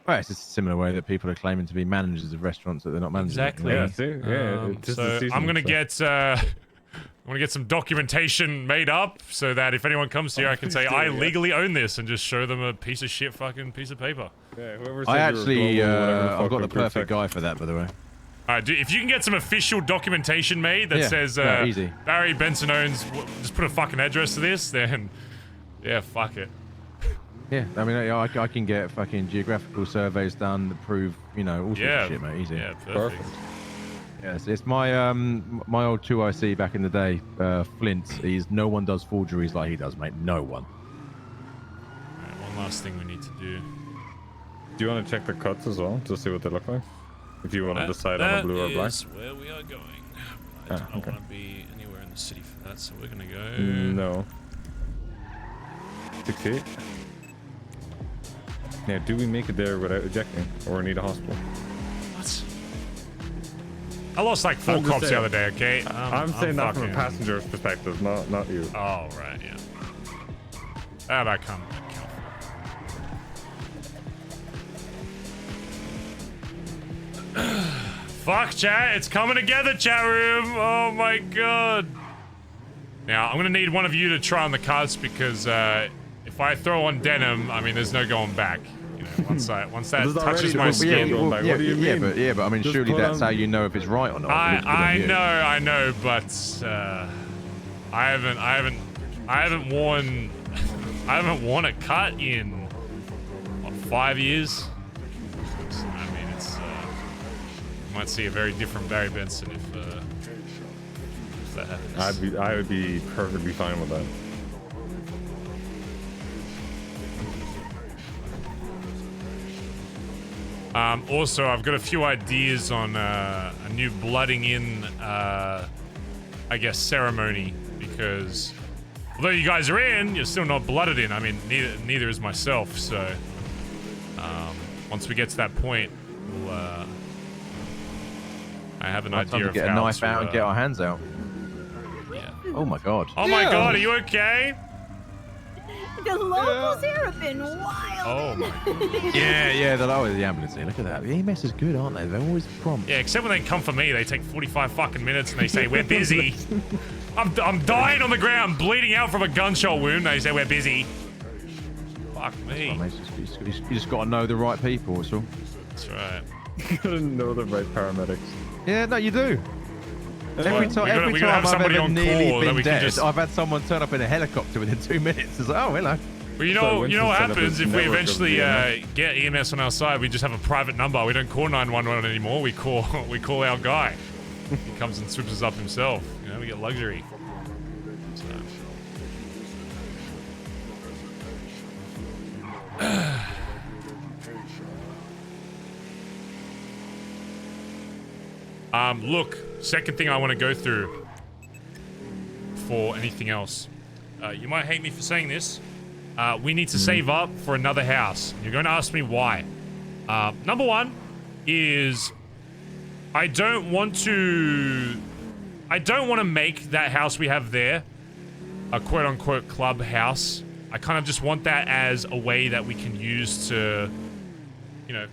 Well, it's just a similar way that people are claiming to be managers of restaurants that they're not managers. Exactly. Yeah. See? Yeah. it's just the So season, I'm gonna so. get I'm gonna get some documentation made up so that if anyone comes here, I can say please do, I yeah. legally own this and just show them a piece of shit fucking piece of paper. Yeah, whoever said I you were actually, global, whatever the I've fuck got the would prove perfect that. guy for that, by the way. Alright, if you can get some official documentation made that Yeah, says yeah, easy. Barry Benson owns, just put a fucking address to this, then yeah, fuck it. Yeah, I mean, I can get fucking geographical surveys done that prove, all sorts of shit, mate. Easy. Yeah, perfect. Yes, it's my my old 2IC back in the day, Flint. No one does forgeries like he does, mate. No one. Alright, one last thing we need to do. Do you want to check the cuts as well to see what they look like? If you want to decide on a blue or black. That's where we are going. I do not okay. want to be anywhere in the city for that, so we're gonna go. No. 68. Now, do we make it there without ejecting, or need a hospital? What? I lost like 4 I'm just cops the saying. other day. Okay, I'm saying that from a fucking- passenger's perspective, not you. Oh right, yeah. How about come? Fuck, chat. It's coming together, chat room. Oh my god. Now, I'm gonna need one of you to try on the cuts because if I throw on denim, I mean, there's no going back. Once that touches my skin. What do you mean? But I mean, Just surely put that's on- how you know if it's right or not. I know, but I haven't worn a cut in what, 5 years. I mean, it's you might see a very different Barry Benson if that happens. I would be perfectly fine with that. Also, I've got a few ideas on a new blooding in, I guess, ceremony, because although you guys are in, you're still not blooded in. I mean, neither is myself, so once we get to that point, we'll, I have an Time idea to of get a how knife to, out and get our hands out. Yeah. Oh my god. Oh my god, are you okay? The locals here have been wild. Oh my god. Yeah, they're always the ambulance here. Look at that. The EMS is good, aren't they? They're always prompt. Yeah, except when they come for me, they take 45 fucking minutes and they say, we're busy. I'm dying on the ground, bleeding out from a gunshot wound. They say, we're busy. Fuck me. Oh, mate, you just got to know the right people, that's all. That's right. You gotta know the right paramedics. Yeah, no, you do. Every time we gotta have I've somebody ever on nearly call that been we can dead, just. I've had someone turn up in a helicopter within 2 minutes. It's like, oh, hello. Well, you know what happens if we eventually get EMS on our side? We just have a private number. We don't call 911 anymore. We call our guy. He comes and swoops us up himself. You know, we get luxury. So. Look, second thing I want to go through for anything else. You might hate me for saying this. We need to save up for another house. You're going to ask me why. Number one is I don't want to make that house we have there a quote-unquote club house. I kind of just want that as a way that we can use to, you know,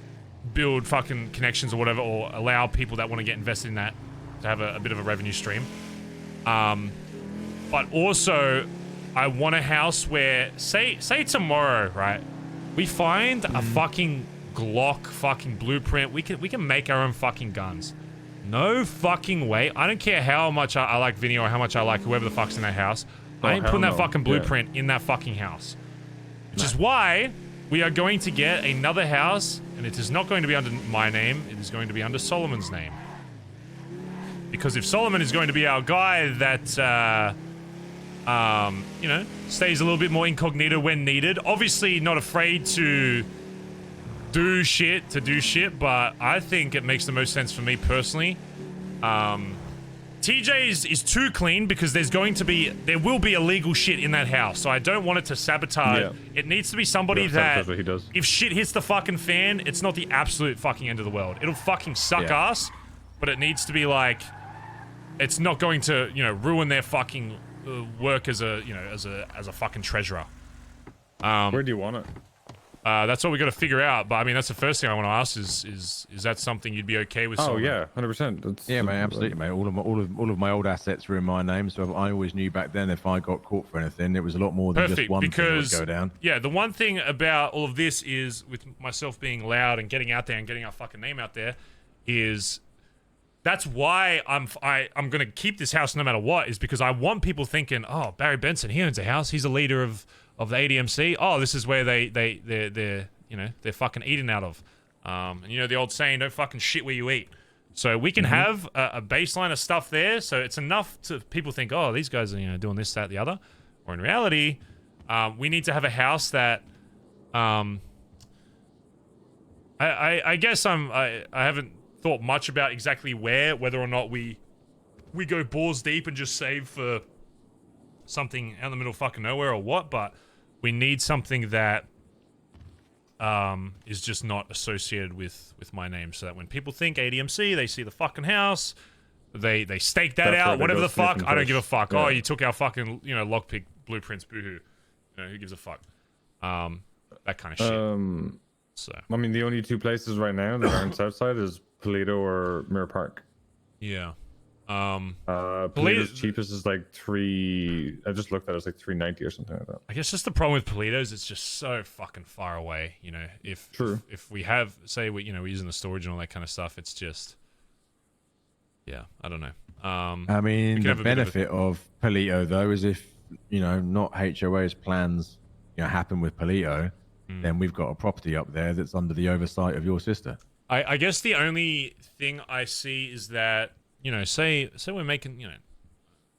build fucking connections or whatever, or allow people that want to get invested in that to have a bit of a revenue stream. But also, I want a house where, say tomorrow, right, we find a fucking Glock fucking blueprint. We can make our own fucking guns. No fucking way. I don't care how much I like Vinny or how much I like whoever the fuck's in that house. I ain't putting that fucking blueprint in that fucking house. Which is why we are going to get another house, and it is not going to be under my name. It is going to be under Solomon's name. Because if Solomon is going to be our guy that, you know, stays a little bit more incognito when needed, obviously not afraid to do shit, but I think it makes the most sense for me personally. TJ's is too clean because there will be illegal shit in that house, so I don't want it to sabotage. Yeah. It needs to be somebody that, what he does. If shit hits the fucking fan, it's not the absolute fucking end of the world. It'll fucking suck ass, but it needs to be like, it's not going to, you know, ruin their fucking work as a, you know, as a fucking treasurer. Where do you want it? That's what we got to figure out. But I mean, that's the first thing I want to ask is that something you'd be okay with? Oh yeah, 100%. Yeah, mate, absolutely, mate. All of my old assets were in my name, so I always knew back then if I got caught for anything, it was a lot more than just one thing that would go down. Yeah, the one thing about all of this is, with myself being loud and getting out there and getting our fucking name out there, is that's why I'm gonna keep this house no matter what, is because I want people thinking, oh, Barry Benson, he owns a house, he's a leader of the ADMC. Oh, this is where they're you know, they're fucking eating out of. And you know the old saying, don't fucking shit where you eat. So we can have a baseline of stuff there, so it's enough to people think, oh, these guys are, you know, doing this, that, the other. Or in reality, we need to have a house that I guess I haven't thought much about exactly whether or not we go balls deep and just save for something out in the middle of fucking nowhere or what, but we need something that is just not associated with my name, so that when people think ADMC, they see the fucking house, they stake that out, whatever the fuck. I don't give a fuck. Yeah. Oh, you took our fucking, you know, lockpick blueprints, boohoo. You know, who gives a fuck? That kind of shit. So I mean, the only two places right now that aren't Southside is Paleto or Mirror Park. Yeah. Paleto's cheapest is like I just looked at it, it's like $390 or something like that. I guess just the problem with Paleto's, it's just so fucking far away, you know. If we have, say, we're using the storage and all that kind of stuff, it's just, yeah, I don't know. I mean, the benefit of Paleto though is if, you know, not HOA's plans, you know, happen with Paleto, then we've got a property up there that's under the oversight of your sister. I guess the only thing I see is that, you know, say we're making, you know,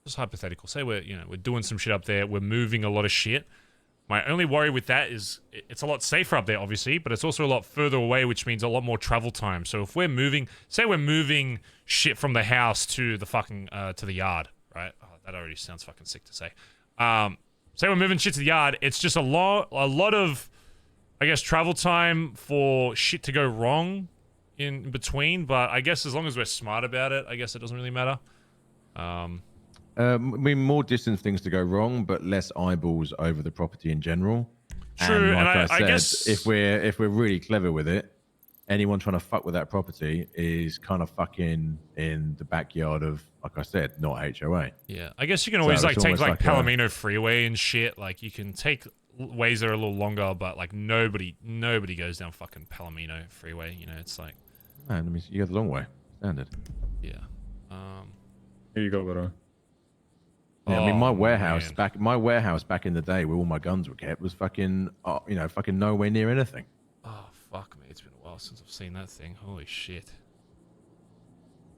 just hypothetical, say we're doing some shit up there, we're moving a lot of shit. My only worry with that is it's a lot safer up there, obviously, but it's also a lot further away, which means a lot more travel time. So if we're moving, say we're moving shit from the house to the fucking, to the yard, right? Oh, that already sounds fucking sick to say. Say we're moving shit to the yard, it's just a lot of, I guess, travel time for shit to go wrong in between, but I guess as long as we're smart about it, I guess it doesn't really matter. I mean, more distant things to go wrong, but less eyeballs over the property in general. True, and like I said, guess if we're really clever with it, anyone trying to fuck with that property is kind of fucking in the backyard of, like I said, not HOA. Yeah, I guess you can always take Palomino Freeway and shit. Like you can take ways that are a little longer, but like nobody goes down fucking Palomino Freeway. You know, it's like, man, I mean, you go the long way, standard. Yeah. Here you go, brother. Yeah, I mean, my Oh, warehouse man. back in the day, where all my guns were kept, was fucking, fucking nowhere near anything. Oh, fuck me. It's been a while since I've seen that thing. Holy shit.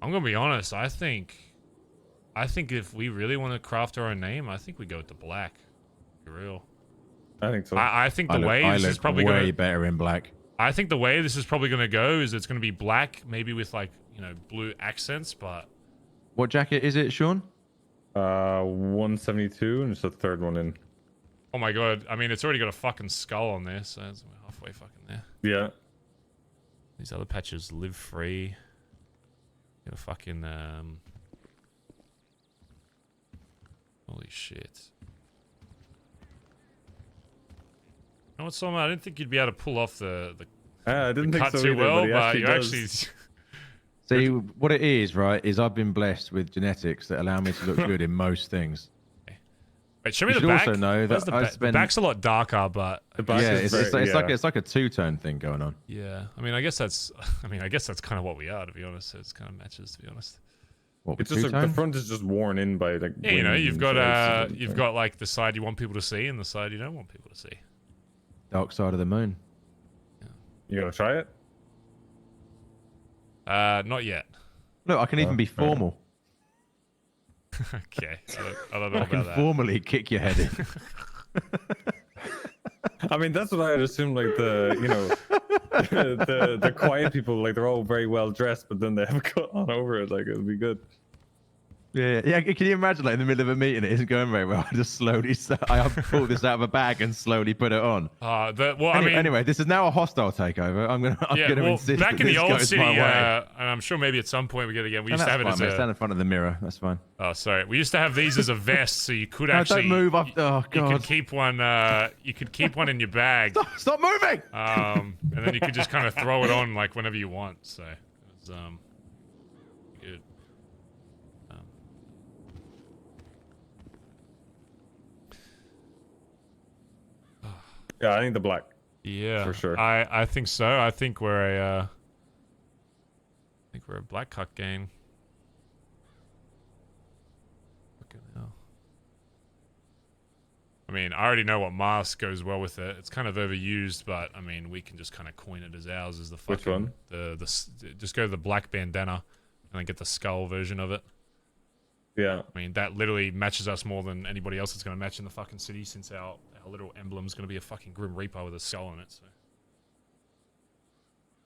I'm gonna be honest. I think if we really want to craft our own name, I think we go with the black. For real. I think so. I think the way this is probably way gonna better in black. I think the way this is probably gonna go is it's gonna be black, maybe with like, blue accents, but What jacket is it, Sean? 172, and it's the third one in. oh my god, I mean it's already got a fucking skull on there, so it's halfway fucking there. Yeah. These other patches live free. Got a fucking holy shit. You know what, Solomon? I didn't think you'd be able to pull off the I didn't think cut so too either, well, but he but actually you does. actually See, what it is, right, is I've been blessed with genetics that allow me to look good in most things. Wait, show me You the should back. also know Where's that the, I the spend- back's a lot darker, but Yeah, it's like a two-tone thing going on. yeah. I mean, I guess that's kind of what we are, to be honest. So it's kind of matches, to be honest. What, It's just the front is just worn in by like. Yeah, wind you've and got ice and you've got like the side you want people to see and the side you don't want people to see. Dark side of the moon. You gonna try it? Not yet. Look, I can even be formal. Okay, I don't know I can about that. formally kick your head in. I mean, that's what I would assume. Like the quiet people, like they're all very well dressed, but then they have a cut on over it. Like it'll be good. Yeah. Can you imagine, like in the middle of a meeting, it isn't going very well. I just slowly, I pull this out of a bag and slowly put it on. Anyway, this is now a hostile takeover. I'm gonna insist back that in the this old goes city, my way. and I'm sure maybe at some point we get it again. We And used to that's have it as fine, mate. a. Stand in front of the mirror. That's fine. Oh, sorry. We used to have these as a vest, so you could No, actually. don't move. Oh God! You could keep one. You could keep one in your bag. Stop moving! And then you could just kind of throw it on like whenever you want. So it was good. Yeah, I think the black. Yeah, for sure. I think so. I think we're a black cut gang. Fucking hell. I mean, I already know what mask goes well with it. It's kind of overused, but I mean, we can just kind of coin it as ours. As the fucking, Which one? Just go to the black bandana, and then get the skull version of it. Yeah. I mean, that literally matches us more than anybody else that's going to match in the fucking city, since our little emblem's going to be a fucking Grim Reaper with a skull on it. So.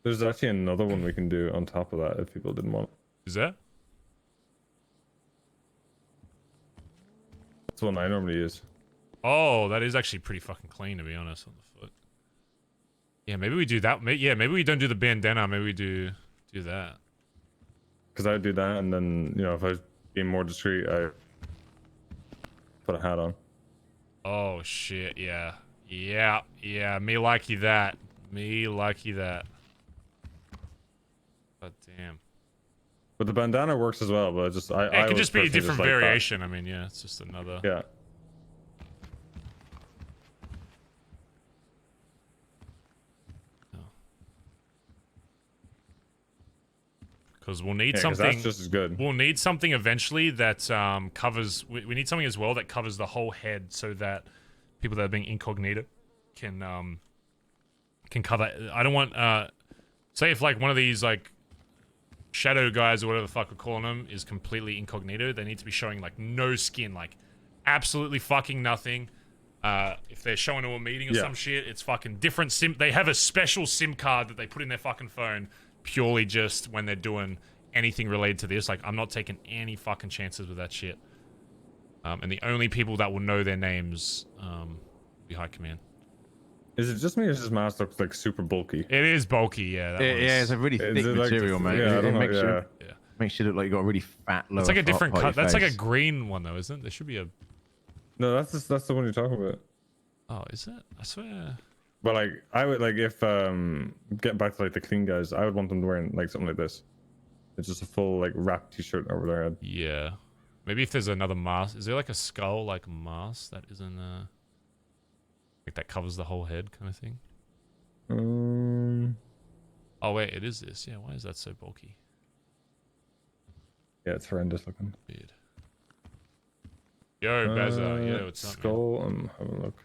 There's actually another one we can do on top of that if people didn't want. Is that? That's the one I normally use. Oh, that is actually pretty fucking clean, to be honest, on the foot. Yeah, maybe we do that. Yeah, maybe we don't do the bandana. Maybe we do that. Because I would do that, and then if I was being more discreet, I put a hat on. Oh shit! Yeah. Me likey that. But damn. But the bandana works as well. But It could just be a different like variation. I mean, yeah, it's just another. Yeah. Because we'll need 'cause something. that's just as good. We'll need something eventually that covers. We need something as well that covers the whole head, so that people that are being incognito can cover. I don't want. Say if like one of these like shadow guys or whatever the fuck we're calling them is completely incognito, they need to be showing like no skin, like absolutely fucking nothing. If they're showing to a meeting or some shit, it's fucking different SIM. They have a special SIM card that they put in their fucking phone purely just when they're doing anything related to this. Like, I'm not taking any fucking chances with that shit. And the only people that will know their names will be High Command. Is it just me or does this mask look like super bulky? It is bulky, yeah. Yeah, it's a really thick material, mate. Yeah, it makes you look like you got a really fat lower. It's like a different part cut. of your That's like a face. green one, though, isn't it? There should be a... No, that's the one you're talking about. Oh, is it? I swear... But like, I would like if getting back to like the clean guys, I would want them wearing like something like this. It's just a full like wrap t-shirt over their head. Yeah, maybe if there's another mask, is there like a skull like mask that isn't like that covers the whole head kind of thing? Oh wait, it is this. Yeah, why is that so bulky? Yeah, it's horrendous looking. Weird. Yo, Bazza. Yeah, what's up, man? Skull. Have a look.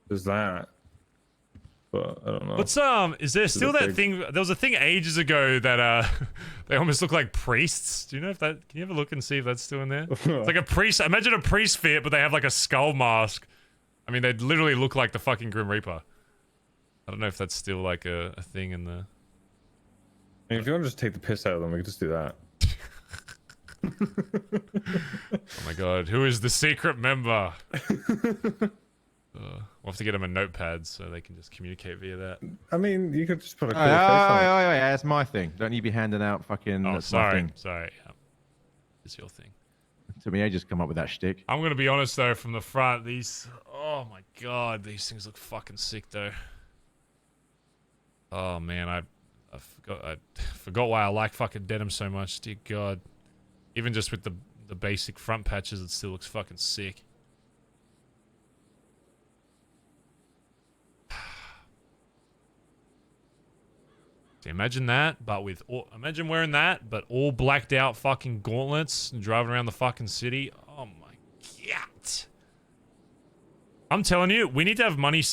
There's that. But I don't know. What's is there still that thing? There was a thing ages ago that they almost look like priests. Do you know if that? Can you have a look and see if that's still in there? It's like a priest. Imagine a priest fit, but they have like a skull mask. I mean, they literally look like the fucking Grim Reaper. I don't know if that's still like a thing in the. I mean, if you want to just take the piss out of them, we can just do that. Oh my god, who is the secret member? We'll have to get them a notepad so they can just communicate via that. I mean, you could just put a cool Oh, face on it. yeah, that's my thing. Don't you be handing out fucking. Oh, that's my sorry. thing. Sorry. Yeah. It's your thing. It took me ages to come up with that shtick. I'm gonna be honest though, from the front, these. Oh my god, these things look fucking sick though. Oh man, I forgot why I like fucking denim so much. Dear God, even just with the basic front patches, it still looks fucking sick. See, imagine that, but with imagine wearing that, but all blacked out fucking gauntlets and driving around the fucking city. Oh my god! I'm telling you, we need to have money.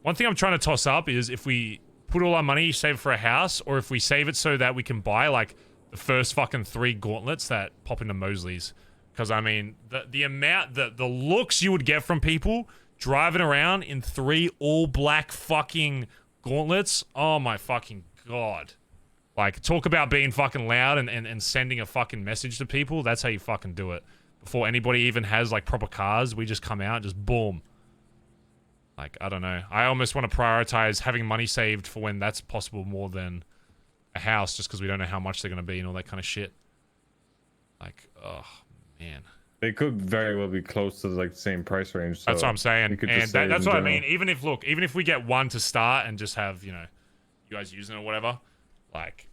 One thing I'm trying to toss up is if we put all our money, save for a house, or if we save it so that we can buy like the first fucking 3 gauntlets that pop into Mosley's. Because I mean, the amount, the looks you would get from people driving around in 3 all black fucking gauntlets. Oh my fucking god! Like, talk about being fucking loud and sending a fucking message to people. That's how you fucking do it. Before anybody even has like proper cars, we just come out, just boom. Like, I don't know. I almost want to prioritize having money saved for when that's possible more than a house, just because we don't know how much they're going to be and all that kind of shit. Like, oh, man. They could very well be close to like the same price range. So that's what I'm saying. And that's what I mean. Even if we get one to start and just have, you know, you guys using it or whatever, like,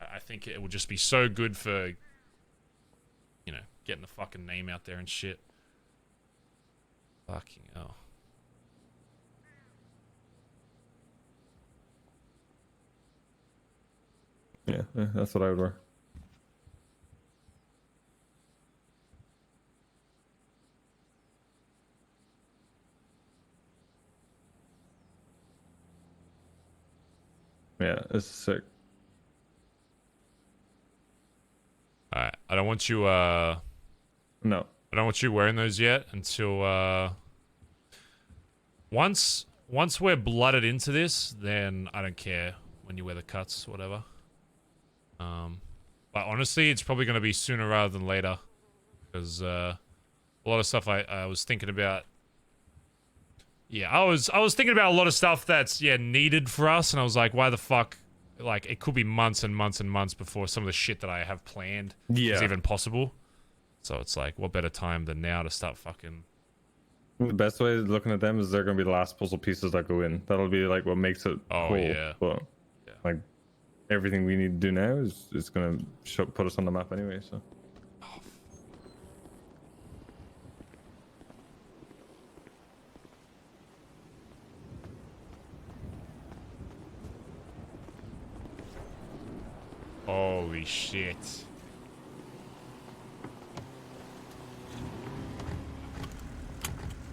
I think it would just be so good for, you know, getting the fucking name out there and shit. Fucking hell. Yeah, that's what I would wear. Yeah, this is sick. Alright, I don't want you, No. I don't want you wearing those yet until, once we're blooded into this, then I don't care when you wear the cuts, whatever. But honestly, it's probably going to be sooner rather than later. Because, a lot of stuff I was thinking about. Yeah, I was thinking about a lot of stuff that's, yeah, needed for us. And I was like, why the fuck? Like, it could be months and months and months before some of the shit that I have planned is even possible. So it's like, what better time than now to start fucking... The best way of looking at them is they're going to be the last puzzle pieces that go in. That'll be like what makes it cool. Yeah. But, like, everything we need to do now is going to put us on the map anyway, so... Holy shit.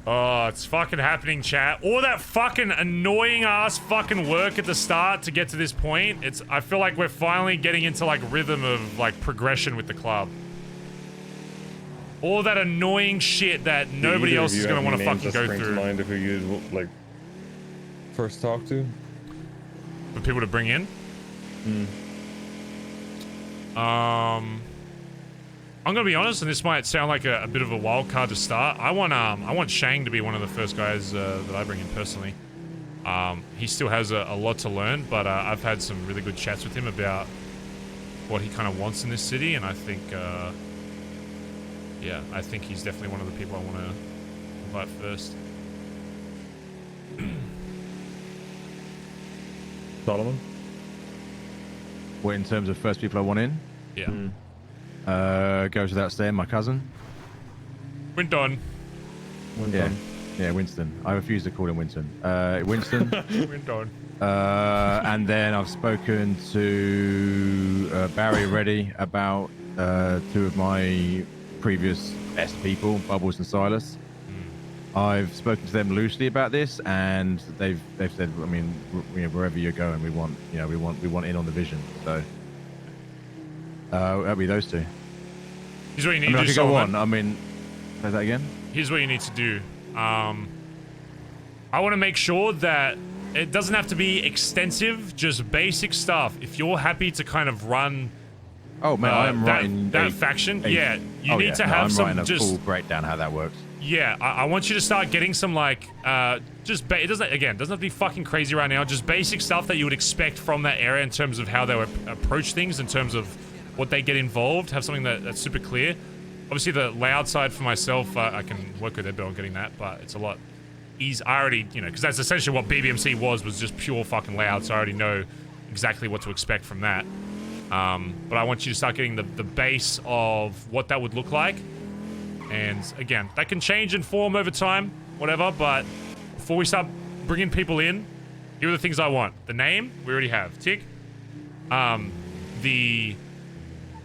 Oh, it's fucking happening, chat. All that fucking annoying ass fucking work at the start to get to this point. I feel like we're finally getting into like rhythm of like progression with the club. All that annoying shit that nobody else is gonna want to fucking go through. Mind of who you like first talk to? For people to bring in? I'm gonna be honest, and this might sound like a bit of a wild card to start. I want Shang to be one of the first guys that I bring in personally. He still has a lot to learn, but I've had some really good chats with him about what he kind of wants in this city, and I think, yeah, I think he's definitely one of the people I want to invite first. Solomon? Well, in terms of first people I want in? Yeah. Goes without saying, my cousin. Winston. Yeah, Winston. I refuse to call him Winston. Winston. Winston. And then I've spoken to Barry already about 2 of my previous best people, Bubbles and Silas. I've spoken to them loosely about this, and they've said, I mean, wherever you're going, we want in on the vision. So that'll be those two. Here's what you need I mean, to I do, could go Solomon. on. I mean, say that again. Here's what you need to do. I want to make sure that it doesn't have to be extensive, just basic stuff. If you're happy to kind of run, oh man, I am writing that faction. Yeah, you need to no, have I'm some writing a just full breakdown how that works. Yeah, I want you to start getting some like it doesn't have to be fucking crazy right now. Just basic stuff that you would expect from that area in terms of how they would approach things, in terms of what they get involved. Have something that's super clear. Obviously, the layout side for myself, I can work with Ed on getting that, but it's a lot easier. I already, because that's essentially what BBMC was just pure fucking layouts. So I already know exactly what to expect from that. But I want you to start getting the base of what that would look like. And again, that can change in form over time, whatever, but before we start bringing people in, here are the things I want. The name, we already have. Tick. The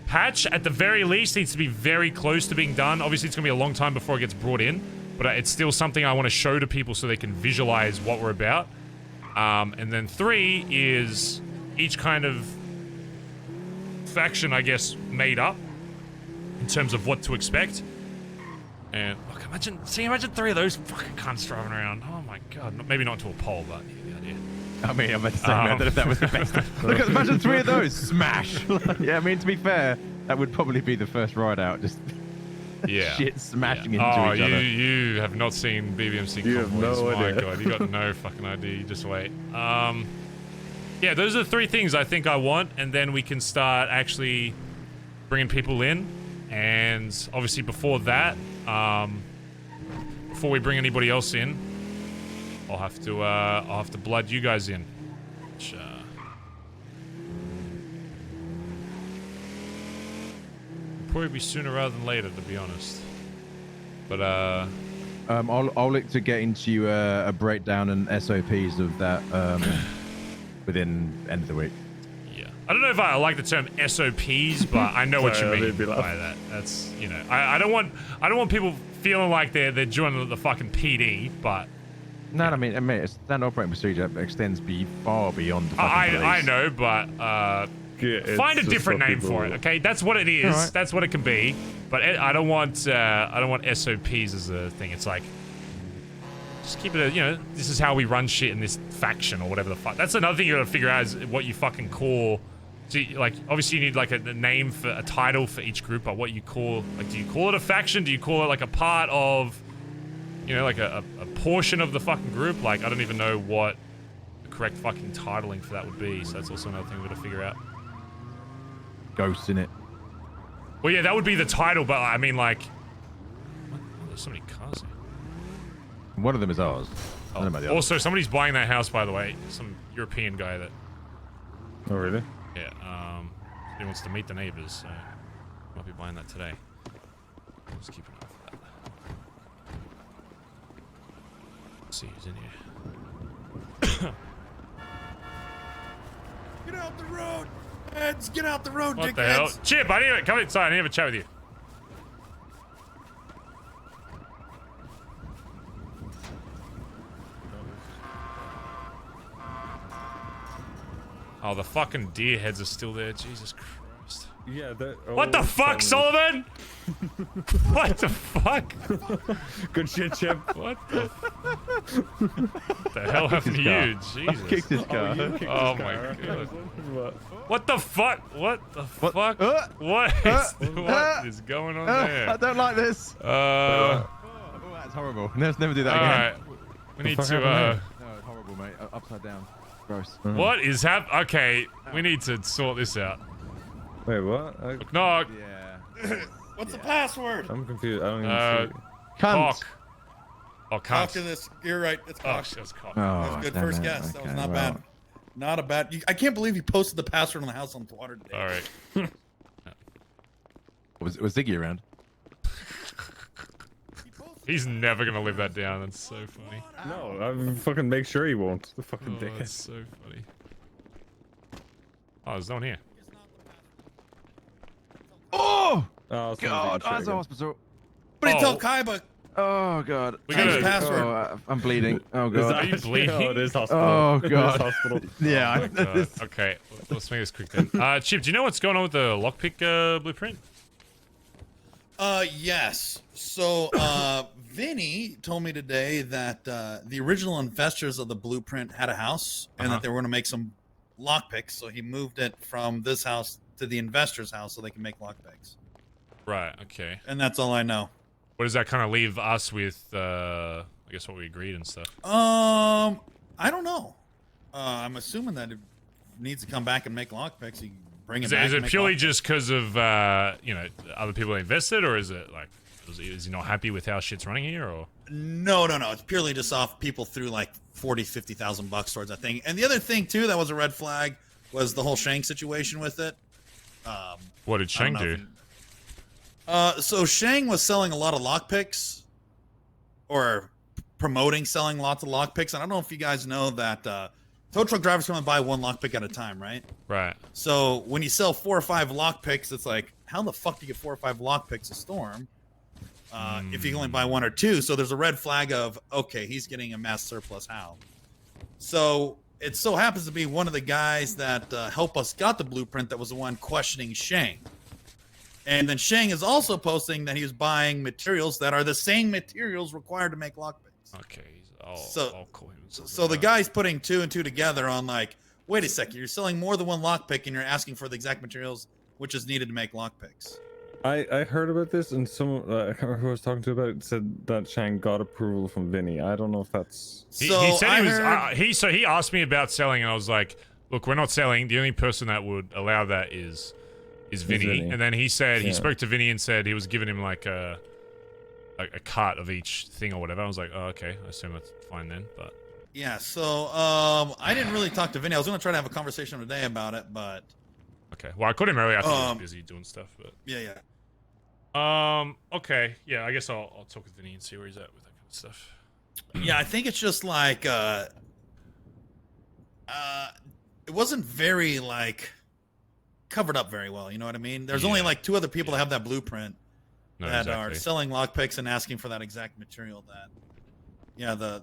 patch, at the very least, needs to be very close to being done. Obviously, it's going to be a long time before it gets brought in, but it's still something I want to show to people so they can visualize what we're about. And then 3 is each kind of faction, I guess, made up in terms of what to expect. And look, imagine 3 of those fucking cunts driving around. Oh my god, maybe not to a pole, but you get the idea. I mean, I'm about to say, man, I don't know if that was the best. Look, imagine 3 of those smash. Yeah, I mean, to be fair, that would probably be the first ride out. Just shit smashing into each other. You have not seen BBMC You have convoys. no My idea. god, you got no fucking idea. You just wait. Yeah, those are the 3 things I think I want, and then we can start actually bringing people in. And obviously before that, before we bring anybody else in, I'll have to blood you guys in. Which, will probably be sooner rather than later, to be honest. But I'll look to get into you a breakdown and SOPs of that within end of the week. I don't know if I like the term SOPs, but I know what you mean by that. That's, I don't want people feeling like they're joining the fucking PD, but no, I mean, it's standard operating procedure that extends far beyond the fucking police. I know, but find a different name for it, okay? That's what it is. Right. That's what it can be. But I don't want SOPs as a thing. It's like, just keep it, this is how we run shit in this faction or whatever the fuck. That's another thing you gotta figure out is what you fucking call. So, like, obviously you need, like, a name for a title for each group, but what you call, like, do you call it a faction? Do you call it, like, a part of, like, a portion of the fucking group? Like, I don't even know what the correct fucking titling for that would be, so that's also another thing we gotta figure out. Ghosts in it. Well, yeah, that would be the title, but, I mean, like... What? Oh, there's so many cars here. One of them is ours. I don't know about the Also, somebody's buying that house, by the way. Some European guy that... Oh, really? Yeah, he wants to meet the neighbors, so might be buying that today. Let's keep an eye for that. Let's see who's in here. Get out the road! Heads, get out the road, What dickheads! the hell? Chip, I didn't come inside. I didn't have a chat with you. Oh, the fucking deer heads are still there. Jesus Christ. Yeah, what the fuck, Solomon? What the fuck? Good shit, Chip. What the hell happened to you? Jesus. I kicked his car. Oh my god. What the fuck? What the fuck? What is going on there? I don't like this. Oh, that's horrible. Let's never do that again. Alright. We need to, No, it's horrible, mate. Upside down. Gross. What is Okay, we need to sort this out. Wait, what? Knock, knock. Yeah. What's the password? I'm confused. I don't even see. Cock. Oh, Cock cunt. in this. You're right. It's cock. Oh, that's cock. That was good first guess. That was not bad. Not a bad. I can't believe you posted the password on the house on Twitter today. All right. Was Ziggy around? He's never gonna live that down. That's so funny. No, I fucking make sure he won't. The fucking dickhead. That's so funny. Oh, there's no one here. Oh! Oh, God, I was in hospital. But tell Kaiba. Oh God. Change the password. Oh, I'm bleeding. Oh God. Are you bleeding? Oh, it is hospital. Oh It is God. hospital. Yeah. Oh, my God. Okay, let's make this quick then. Chip, do you know what's going on with the lockpick blueprint? Yes. So, Vinny told me today that the original investors of the blueprint had a house and that they were going to make some lockpicks. So he moved it from this house to the investor's house so they can make lockpicks. Right. Okay. And that's all I know. What does that kind of leave us with? I guess what we agreed and stuff. I don't know. I'm assuming that it needs to come back and make lockpicks. You bring it back. Is and it make purely lockpicks. just because of other people invested, or is it like is he not happy with how shit's running here, or? No. It's purely just off people threw like 40,000-50,000 bucks towards that thing. And the other thing too that was a red flag was the whole Shank situation with it. What did Shank do? So Shang was selling a lot of lockpicks, or promoting selling lots of lockpicks. And I don't know if you guys know that tow truck drivers come and buy one lockpick at a time, right? Right. So when you sell 4 or 5 lockpicks, it's like, how the fuck do you get 4 or 5 lockpicks a storm if you can only buy 1 or 2? So there's a red flag of, okay, he's getting a mass surplus. How? So it so happens to be one of the guys that helped us got the blueprint that was the one questioning Shang. And then Shang is also posting that he was buying materials that are the same materials required to make lockpicks. Okay, I'll call him. So the guy's putting 2 and 2 together on like, wait a second, you're selling more than one lockpick and you're asking for the exact materials which is needed to make lockpicks. I heard about this, and someone I can't remember who I was talking to about it, said that Shang got approval from Vinny. I don't know if that's. He said he was. He asked me about selling, and I was like, "Look, we're not selling. The only person that would allow that is Vinny." And then he said he spoke to Vinny and said he was giving him like a cut of each thing or whatever. I was like, "Oh, okay. I assume that's fine then." But yeah, so I didn't really talk to Vinny. I was going to try to have a conversation today about it, but okay. Well, I called him earlier. I think he was busy doing stuff, but yeah. Okay. Yeah, I guess I'll talk with Vinny and see where he's at with that kind of stuff. Yeah, I think it's just like it wasn't very like covered up very well, you know what I mean? There's only like 2 other people that have that blueprint that are selling lockpicks and asking for that exact material that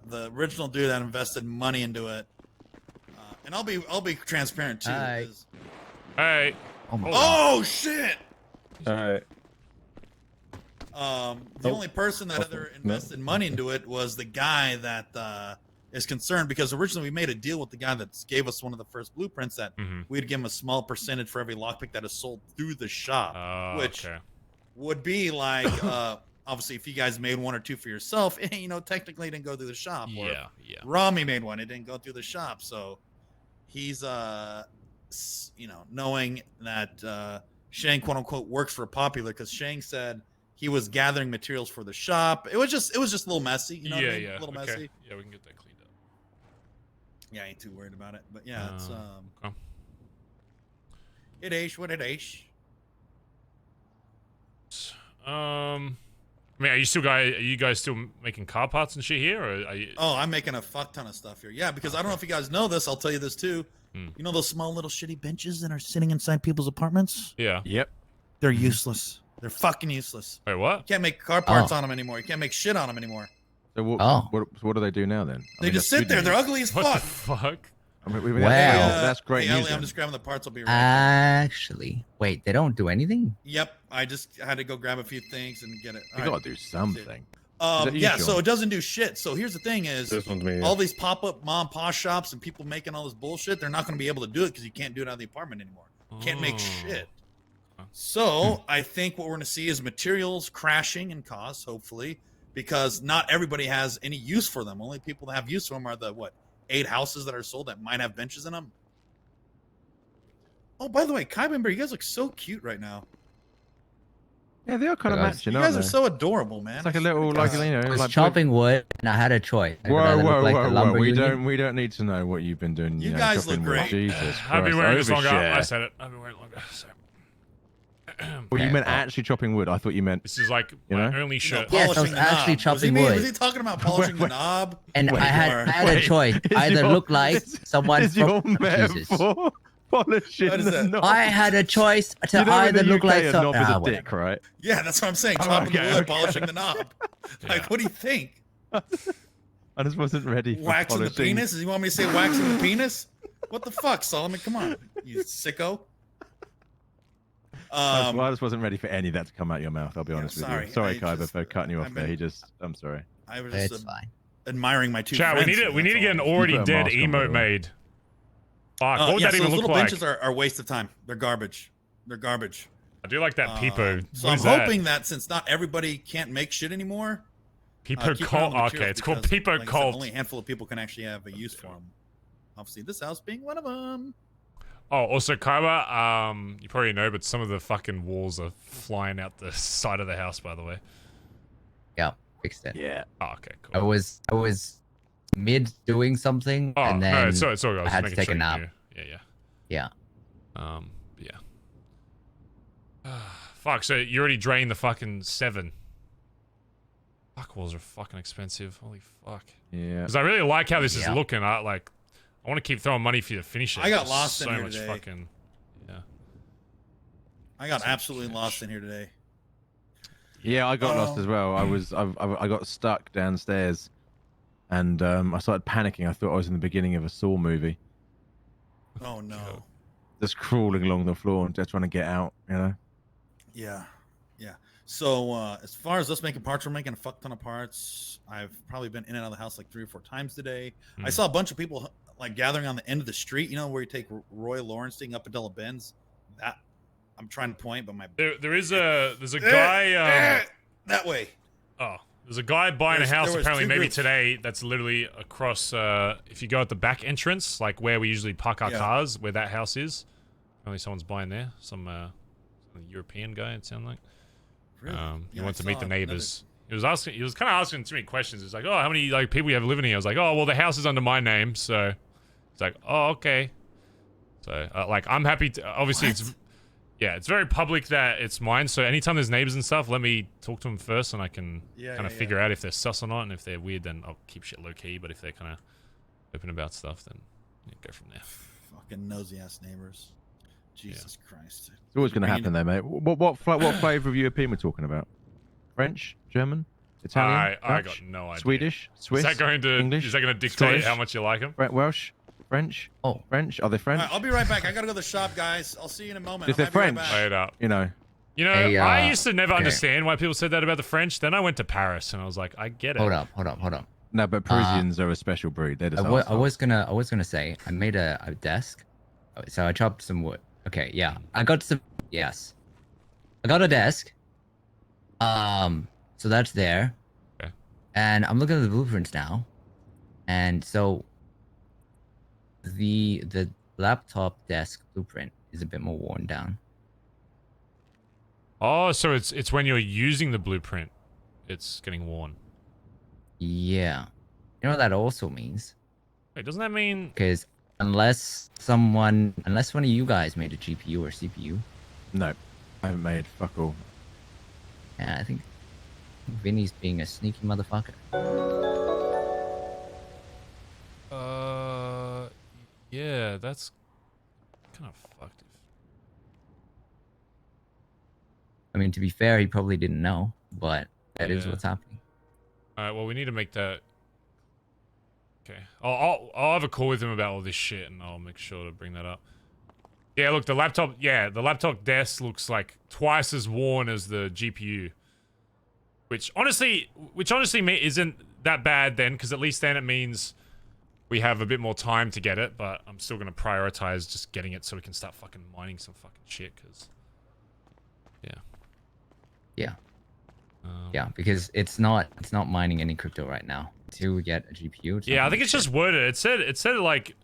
the original dude that invested money into it. And I'll be transparent too. Hey. Oh shit. All right. The only person that ever invested money into it was the guy that is concerned, because originally we made a deal with the guy that gave us one of the first blueprints that we'd give him a small percentage for every lockpick that is sold through the shop, which would be like obviously if you guys made 1 or 2 for yourself, technically it didn't go through the shop. Or Rami made one, it didn't go through the shop, so he's knowing that Shang quote unquote works for Popular, because Shang said he was gathering materials for the shop. It was just a little messy, you know what I mean? A little messy. Yeah, we can get that cleaned up. Yeah, I ain't too worried about it. But yeah, it's it is what it is. I mean, are you guys still making car parts and shit here, or are you? Oh, I'm making a fuck ton of stuff here. Yeah, because I don't know if you guys know this. I'll tell you this too. You know those small little shitty benches that are sitting inside people's apartments? Yeah. Yep. They're useless. They're fucking useless. Wait, what? You can't make car parts on them anymore. You can't make shit on them anymore. So what do they do now then? They just sit there. They're ugly as fuck. What the fuck? I mean, Wow. That's great Hey, news. Ellie, I'm just grabbing the parts. I'll be right back. Actually, wait, they don't do anything? Yep. I just had to go grab a few things and get it. You gotta do something. Yeah, so it doesn't do shit. So here's the thing is, This one's me, yeah. all these pop-up mom and pop shops and people making all this bullshit, they're not going to be able to do it because you can't do it out of the apartment anymore. You can't make shit. So I think what we're going to see is materials crashing in costs, hopefully, because not everybody has any use for them. Only people that have use for them are the, 8 houses that are sold that might have benches in them. Oh, by the way, Kai Bimber, you guys look so cute right now. Yeah, they are kind of matching. You guys are so adorable, man. It's like a little, I was chopping wood and I had a choice. Whoa. We don't need to know what you've been doing. You guys look chopping great. wood. Jesus I've been wearing this longer. overshare. I said it. I've been wearing it longer. So. Well, you meant actually chopping wood. I thought you meant. This is like my only shirt. Yes, I was actually chopping wood. Was he talking about polishing the knob? And I had a choice. Either look like someone Is your from Jesus. metaphor polishing What is the that? knob. I had a choice to You know in either the look UK, like a some. knob is a whatever. dick, right? Yeah, that's what I'm saying. Oh, Chopping okay, the wood, okay. polishing the knob. Like, what do you think? I just wasn't ready for Waxing the polishing. penis? Does you want me to say waxing the penis? What the fuck, Solomon? Come on, you sicko. I just wasn't ready for any of that to come out your mouth. I'll be honest with sorry. you. Sorry, I Kyber, just- for cutting you off I've there. been- I'm sorry. I was It's just fine. admiring my two Chat, friends. we need to get an already You put a dead mask on, by the emote way. made. Fuck, what would yeah, that so even those look little like? benches are a waste of time. They're garbage. They're garbage. I do like that peepo. So What I'm is that? hoping that since not everybody can't make shit anymore, Peepo keep cult. on the Okay, materials it's called because, Peepo like I said, cult. only a handful of people can actually have a use for them. Obviously, this house being one of them. Oh, also, Kaiba, you probably know, but some of the fucking walls are flying out the side of the house, by the way. Yeah, fixed it. Yeah. Oh, okay, cool. I was mid doing something, Oh, and then no, it's all good. I had to take a nap. Yeah. Yeah. Fuck, so you already drained the fucking 7. Fuck, walls are fucking expensive. Holy fuck. Yeah. Because I really like how this is Yeah. looking. I want to keep throwing money for you to finish it. I got There's lost in so here much today. fucking. Yeah. I got absolutely lost in here today. Yeah, I got lost as well. I got stuck downstairs, and I started panicking. I thought I was in the beginning of a Saw movie, Oh no. just crawling along the floor and just trying to get out. You know. Yeah. So as far as us making parts, we're making a fuck ton of parts. I've probably been in and out of the house like 3 or 4 times today. I saw a bunch of people like gathering on the end of the street. You know where you take Roy Lawrence thing up Adela Benz. That I'm trying to point, but my There's a guy. that way. Oh, there's a guy buying a house there was apparently 2 maybe groups. today that's literally across. If you go at the back entrance, like where we usually park our Yeah. cars, where that house is. Apparently someone's buying there. Some European guy. It sounded like. Really? He Yeah, I wanted to meet saw the another- naighbors. He was kind of asking too many questions. It's like, oh, how many like people you have living here? I was like, oh, well, the house is under my name, so it's like, oh, okay. So like, I'm happy to. Obviously, it's very public that it's mine. So anytime there's neighbors and stuff, let me talk to them first, and I can kind of figure out if they're sus or not. And if they're weird, then I'll keep shit low key. But if they're kind of open about stuff, then go from there. Fucking nosy ass neighbors. Jesus Christ. It's always going to happen, though, mate. What flavor of European we're talking about? French, German, Italian, I Dutch, got no idea. Swedish, Swiss, Is that going to English, dictate Scottish, how much you like them? Welsh, French? Oh, French? Are they French? All right, I'll be right back. I gotta go to the shop, guys. I'll see you in a moment. If I they're might be right French, back. Wait up. you know. You know, Hey, I used to never okay. understand why people said that about the French. Then I went to Paris and I was like, I get it. Hold up. No, but Parisians are a special breed. They're just I was gonna say I made a desk, so I chopped some wood. Okay, yeah, I got some. Yes, I got a desk. So that's there. Okay. And I'm looking at the blueprints now, and so the laptop desk blueprint is a bit more worn down. Oh, so it's when you're using the blueprint, it's getting worn. Yeah, you know what that also means? Wait, doesn't that mean? Because unless one of you guys made a GPU or CPU. No, I haven't made fuck all. Yeah, I think Vinny's being a sneaky motherfucker. Yeah, that's kind of fucked. I mean, to be fair, he probably didn't know, but that is Yeah. what's happening. All right, well, we need to make that. Okay, I'll have a call with him about all this shit, and I'll make sure to bring that up. Yeah, look, the laptop desk looks like twice as worn as the GPU, which honestly isn't that bad then, because at least then it means we have a bit more time to get it. But I'm still gonna prioritize just getting it so we can start fucking mining some fucking shit, because Yeah, because it's not mining any crypto right now. Until we get a GPU. yeah, I think it's just worded. It said like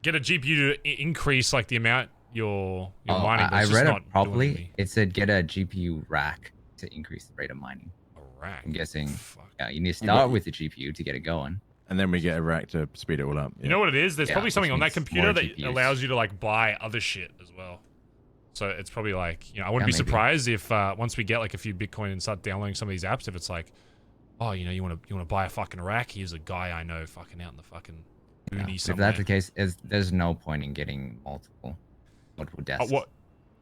get a GPU to increase like the amount you're mining. But I it's just read not it doing properly. anything. It said get a GPU rack to increase the rate of mining. A rack. I'm guessing. Yeah, you need to start with the GPU to get it going. And then we get a rack to speed it all up. You know what it is? There's Yeah, probably something which on that means computer more that GPUs. allows you to like buy other shit as well. So it's probably like, you know, I wouldn't be Yeah, maybe. surprised if once we get like a few Bitcoin and start downloading some of these apps, if it's like, oh, you know, you want to buy a fucking rack? Here's a guy I know fucking out in the fucking Yeah, boonies if somewhere. that's the case, there's no point in getting multiple. multiple desks. What?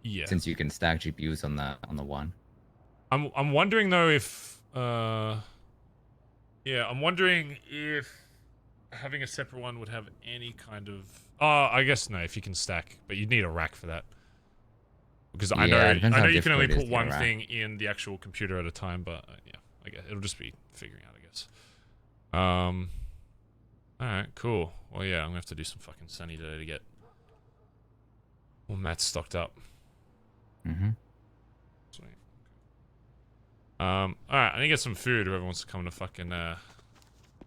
Yeah. Since you can stack GPUs on the one. I'm wondering though if I'm wondering if having a separate one would have any kind of I guess no, if you can stack, but you'd need a rack for that. Because I know you can only put one thing in the actual computer at a time, but yeah, I guess it'll just be figuring out, I guess. Alright, cool. Well yeah, I'm gonna have to do some fucking sunny today to get all mats stocked up. Mm-hmm. Sweet. Alright, I need to get some food. Whoever wants to come to fucking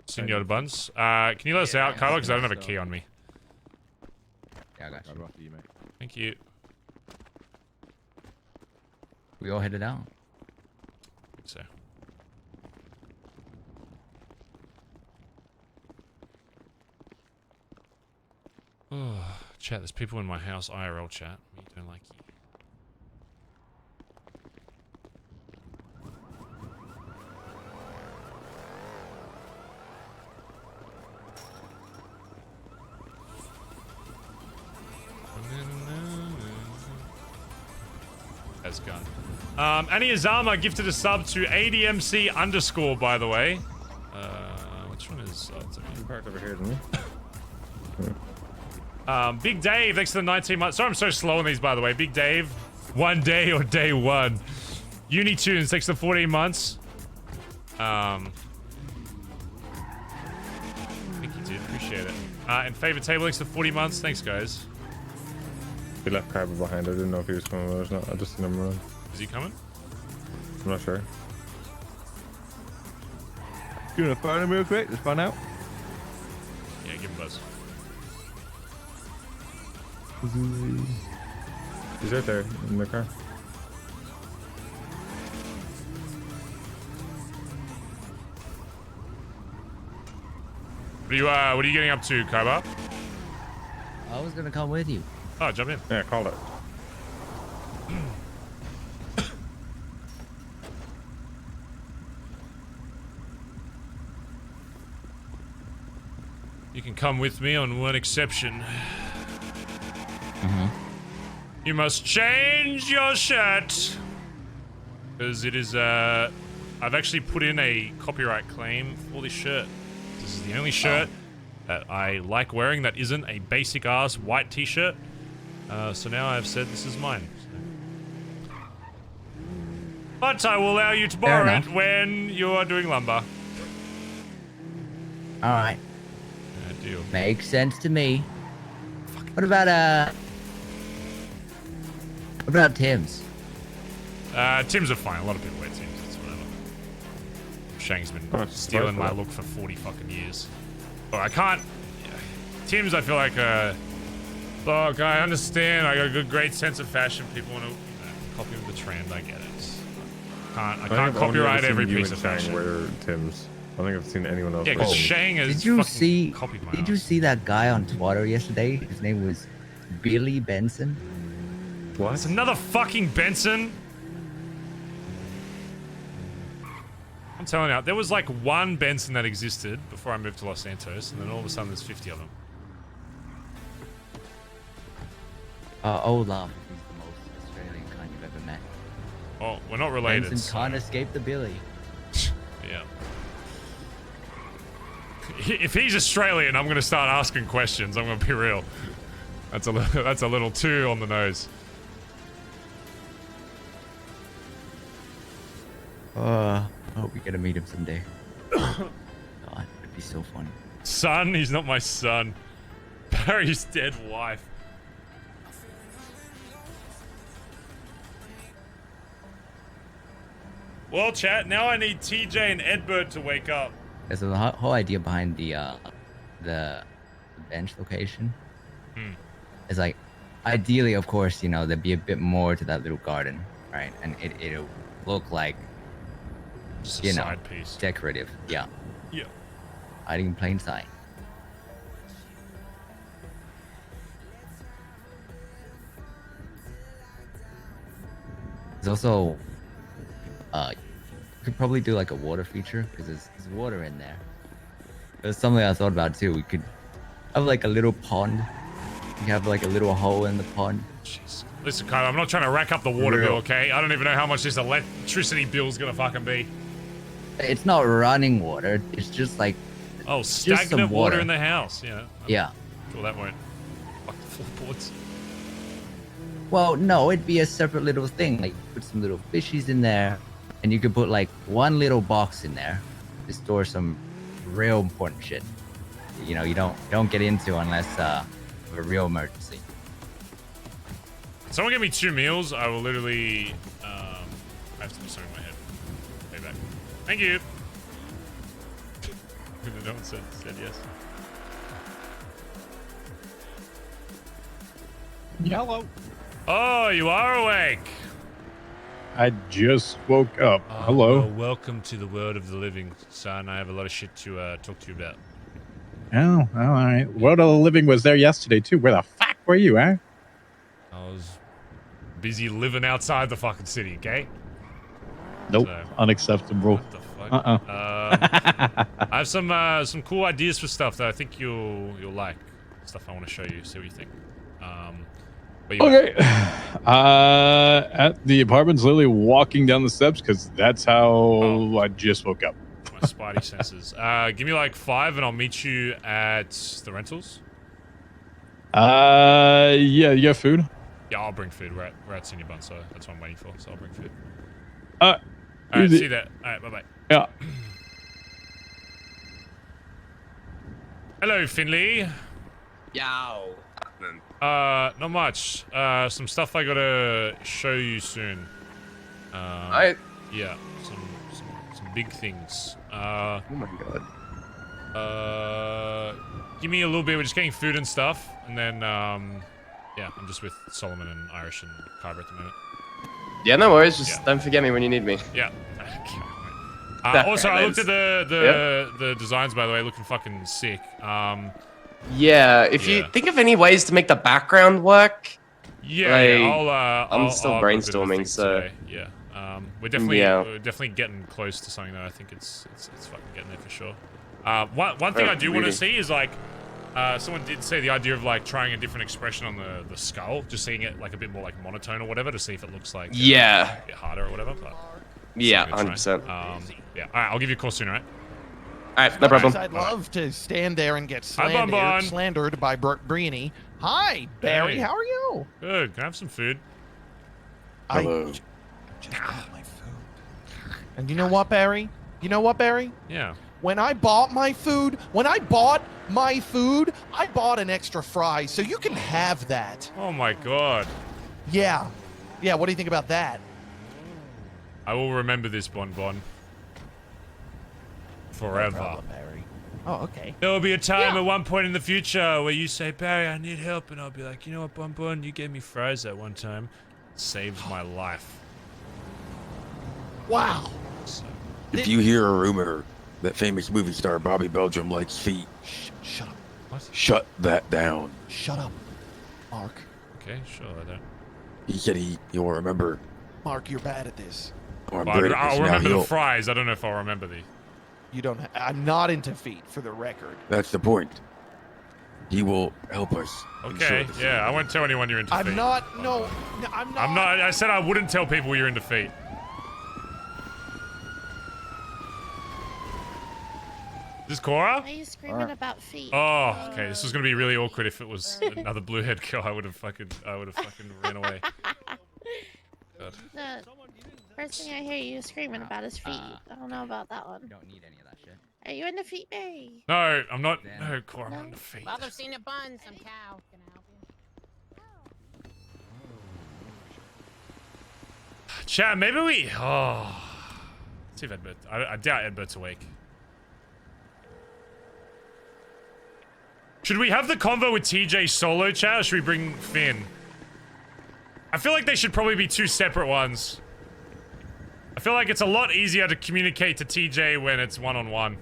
Senor Buns. Can you let us out, Kylo? Because I don't have a key on me. Yeah, I got you. Mate. Thank you. We all headed out. So. Oh, chat, there's people in my house, IRL chat. We don't like you. Has gone. Annie Azama gifted a sub to ADMC _, by the way. Which one is... it's okay. Parked over here, didn't you? Big Dave, thanks for the 19 months. Sorry, I'm so slow on these, by the way. Big Dave, one day or day one. Unitunes, thanks for 14 months. Thank you, dude. Appreciate it. And favorite table, thanks for 40 months. Thanks, guys. He left Carver behind. I didn't know if he was coming or not. I just seen him run. Is he coming? I'm not sure. You want to phone him real quick? Let's find out. Yeah, give him a buzz. He's right there in the car. What are you getting up to, Kaiba? I was gonna come with you. Oh, jump in. Yeah, called it. You can come with me on one exception. Mm-hmm. You must change your shirt. Because it is, I've actually put in a copyright claim for this shirt. This is the only shirt that I like wearing that isn't a basic ass white t-shirt. So now I've said this is mine. So. But I will allow you to borrow it when you are doing lumber. Alright. Deal. Makes sense to me. What about Tim's? Tim's are fine. A lot of people wear Tim's. It's whatever. Shang's been stealing my look for 40 fucking years. But I can't... Tim's, I feel like, look, I understand. I got a great sense of fashion. People want to copy the trend. I get it. I can't copyright every piece of fashion. Wear Tim's. I don't think I've seen anyone else. Yeah, because Shang has Did you see that guy on Twitter yesterday? His name was Billy Benson. What? It's another fucking Benson. I'm telling you, there was like one Benson that existed before I moved to Los Santos, and then all of a sudden there's 50 of them. Olaf is the most Australian kind you've ever met. Oh, we're not related. Benson can't escape the Billy. Yeah. If he's Australian, I'm gonna start asking questions. I'm gonna be real. That's a little too on the nose. I hope we get to meet him someday. God, it'd be so funny. Son? He's not my son. Barry's dead wife. Well, chat, now I need TJ and Edbert to wake up. Yeah, so the whole idea behind the bench location is like, ideally, of course, you know, there'd be a bit more to that little garden, right? And it'll look like, just you a know, side piece. decorative. Yeah. Yeah. Hiding in plain sight. There's also, you could probably do like a water feature because there's water in there. There's something I thought about too. We could have like a little pond You have like a little hole in the pond. Jeez. Listen, Kyle, I'm not trying to rack up the water bill, okay? I don't even know how much this electricity bill's gonna fucking be. It's not running water. It's just like stagnant water in the house. Yeah. Yeah. Sure, that won't fuck the floorboards. Well, no, it'd be a separate little thing. Like put some little fishies in there, and you could put like one little box in there to store some real important shit. You know, you don't get into unless a real emergency. Someone give me 2 meals. I will literally. I have to do something in my head. Pay back. Thank you. No one said yes. Hello. Oh, you are awake. I just woke up. Hello. Well, welcome to the world of the living, son. I have a lot of shit to talk to you about. Oh, all right. World of the Living was there yesterday too. Where the fuck were you, eh? I was busy living outside the fucking city, okay? Nope. So, Unacceptable. what the fuck? I have some cool ideas for stuff that I think you'll like. Stuff I want to show you. See what you think. Okay. At the apartments, literally walking down the steps because that's how I just woke up. My spidey senses. Give me like 5 and I'll meet you at the rentals. Yeah, you got food? Yeah, I'll bring food. We're at Senior Bun, so that's what I'm waiting for. So I'll bring food. Alright, see you there. Alright, bye-bye. Yeah. Hello, Finley. Yow. Not much. Some stuff I gotta show you soon. Yeah, some big things. Oh my god. Give me a little bit. We're just getting food and stuff, and then yeah, I'm just with Solomon and Irish and Carver at the moment. Yeah, no worries. Just don't forget me when you need me. Yeah. Also, I looked at the designs, by the way, looking fucking sick. Yeah, if you think of any ways to make the background work. Yeah, I'm still brainstorming, so today. Yeah. We're definitely getting close to something though. I think it's fucking getting there for sure. One thing I do want to see is like, someone did say the idea of like trying a different expression on the skull, just seeing it like a bit more like monotone or whatever to see if it looks like a bit harder or whatever. But yeah, 100%. Yeah, all right, I'll give you a call soon, all right? All right, no problem. I'd love to stand there and get slandered by Briony. Hi, Barry. Hey. How are you? Good. Can I have some food? Hello. I just got my food. And you know what, Barry? Yeah. When I bought my food, I bought an extra fry, so you can have that. Oh my god. Yeah. Yeah, what do you think about that? I will remember this, Bon. Forever. No problem, Barry. Oh, okay. There will be a time at one point in the future where you say, Barry, I need help, and I'll be like, you know what, Bon, you gave me fries that one time. It saved my life. Wow. So. If you hear a rumor that famous movie star Bobby Belgium likes feet, shut up. What? Shut that down. Shut up, Mark. Okay, sure, I don't. He said he'll remember. Mark, you're bad at this. Oh, I'll remember the fries. I don't know if I'll remember the. You don't. I'm not into feet, for the record. That's the point. He will help us. Okay, yeah, I won't tell anyone you're into feet. I'm not. No, I'm not. I'm not. I said I wouldn't tell people you're into feet. Is this Cora? Why are you screaming about feet? Oh, okay. This was gonna be really awkward if it was another blue-haired girl. I would have fucking ran away. God. The first thing I hear you screaming about is feet. I don't know about that one. Don't need any of that shit. Are you into feet, Barry? No, I'm not. No, Cora, I'm into feet. Well, I've seen it buns. I'm cow. Can I help you? Chat, maybe we. Oh. Let's see if Edbert. I doubt Edbert's awake. Should we have the convo with TJ solo, chat, or should we bring Finn? I feel like they should probably be 2 separate ones. I feel like it's a lot easier to communicate to TJ when it's one-on-one.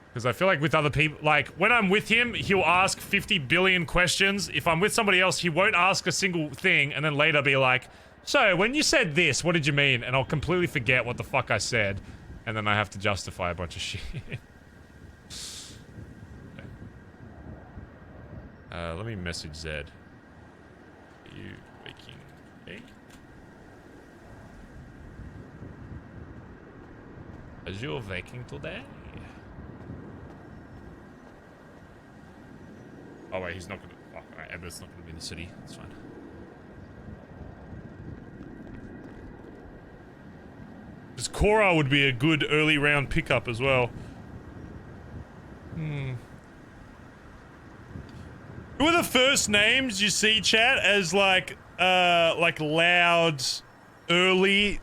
Because I feel like with other people, like, when I'm with him, he'll ask 50 billion questions. If I'm with somebody else, he won't ask a single thing, and then later be like, so, when you said this, what did you mean? And I'll completely forget what the fuck I said, and then I have to justify a bunch of shit. Let me message Zed. Are you waking egg? Is you waking today? Oh wait, he's not gonna. Oh, alright, Everett's not gonna be in the city. That's fine. This Cora would be a good early round pickup as well. Who are the first names you see, chat, as like loud, early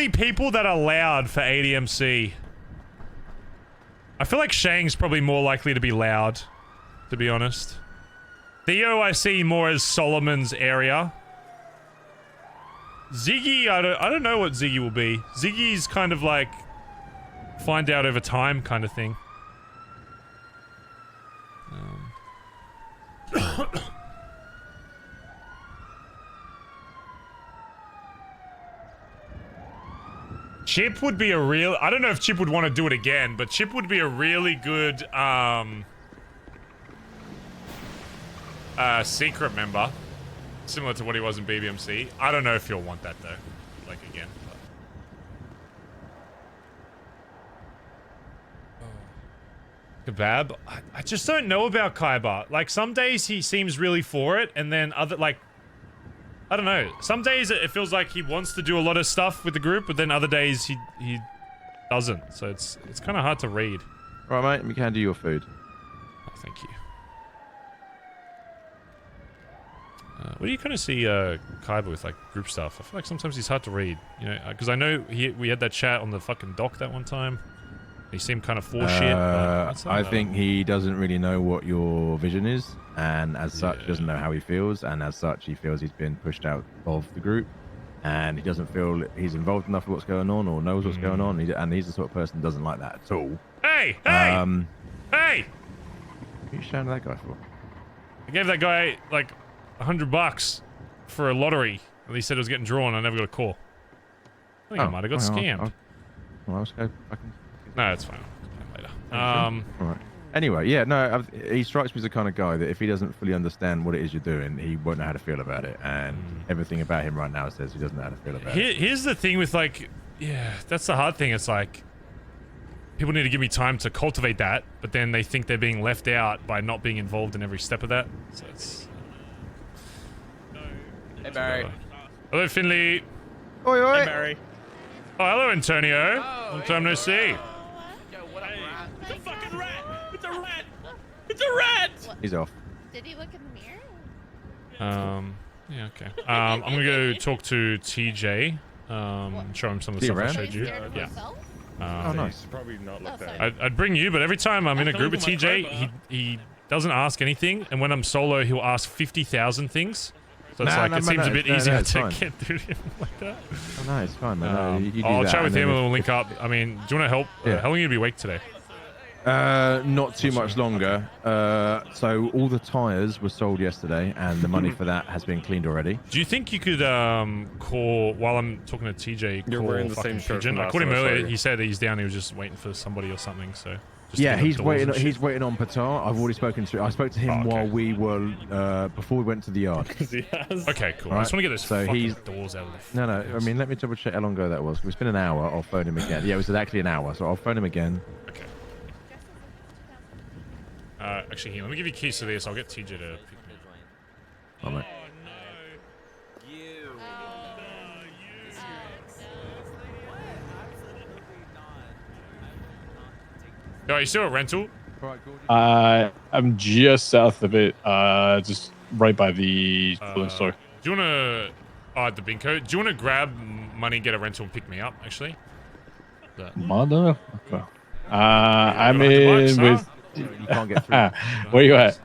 people that are loud for ADMC? I feel like Shang's probably more likely to be loud, to be honest. Theo I see more as Solomon's area. Ziggy, I don't know what Ziggy will be. Ziggy's kind of like find out over time kind of thing. Chip would be a real... I don't know if Chip would want to do it again, but Chip would be a really good secret member. Similar to what he was in BBMC. I don't know if he'll want that though. Like again. But... Kebab? I just don't know about Kaiba. Like some days he seems really for it, and then other like... I don't know. Some days it feels like he wants to do a lot of stuff with the group, but then other days he doesn't. So it's kind of hard to read. Right, mate. We can do your food. Oh, thank you. Where do you kind of see Kaiba with like group stuff? I feel like sometimes he's hard to read, you know, because I know we had that chat on the fucking dock that one time. He seemed kind of for shit. I think he doesn't really know what your vision is, and as such doesn't know how he feels, and as such he feels he's been pushed out of the group, and he doesn't feel he's involved enough with what's going on or knows what's going on, and he's the sort of person who doesn't like that at all. Hey! Hey! Hey! What are you shouting at that guy for? I gave that guy like $100 for a lottery, and he said it was getting drawn. I never got a call. I think I might have got scammed. Well, let's go fucking... No, it's fine. Later. All right. Anyway, yeah, no, he strikes me as the kind of guy that if he doesn't fully understand what it is you're doing, he won't know how to feel about it. And everything about him right now says he doesn't know how to feel about it. Here's the thing with like, yeah, that's the hard thing. It's like, people need to give me time to cultivate that, but then they think they're being left out by not being involved in every step of that. So it's... Hey, Barry. Hello, Finley. Oi, oi. Hey, Barry. Oh, hello, Antonio. Long time no see. It's a fucking rat! It's a rat! It's a rat! He's off. Did he look in the mirror? Yeah, okay. I'm gonna go talk to TJ. Show him some of the stuff I showed you. Yeah. Oh, nice. Probably not looked at. I'd bring you, but every time I'm in a group with TJ, he doesn't ask anything, and when I'm solo, he'll ask 50,000 things. So it's it seems a bit easier to get through him like that. Oh, no, it's fine, man. No, I'll chat with him and we'll link up. I mean, do you want to help? Yeah. How long are you going to be awake today? Not too much longer. So all the tyres were sold yesterday, and the money for that has been cleaned already. Do you think you could call, while I'm talking to TJ, You're call wearing the fucking same shirt Pigeon? from I last called him time I saw earlier. you. He said he's down. He was just waiting for somebody or something. So just Yeah, to get he's the doors waiting. and He's shit. waiting on Patar. I've already spoken to. I spoke to him while we were before we went to the yard. Okay, cool. All I just want to get those so fucking he's doors out of the... No, I mean, let me double check how long ago that was. It's been an hour. I'll phone him again. Yeah, it was exactly an hour. So I'll phone him again. Okay. Actually, here, let me give you keys to this. I'll get TJ to pick me up. Oh, mate. Yo, are you still at rental? I'm just south of it, just right by the clothing store. Do you want to... at the Binko. Do you want to grab money, get a rental, and pick me up, actually? Mother. Okay. I'm in with... You can't get through. Where you at?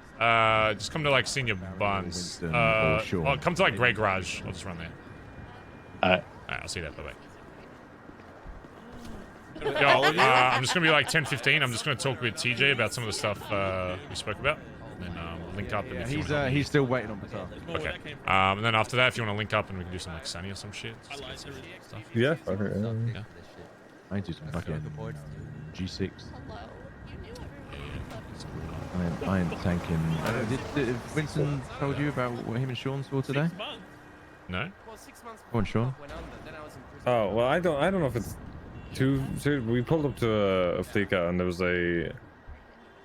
Just come to, like, Senior Buns. Come to, like, Grey Garage. I'll just run there. Alright, I'll see you there. Bye-bye. Yo, I'm just going to be, like, 10:15. I'm just going to talk with TJ about some of the stuff we spoke about. And then we'll link up. And He's still waiting on Patar. Okay. And then after that, if you want to link up and we can do some, like, Sunny or some shit. Yeah. I need to do some fucking G6. I ain't tanking. Did Winston told you about what him and Sean saw today? No. Go on, Sean. Oh well, I don't know if it's too serious. We pulled up to a Fleeka and there was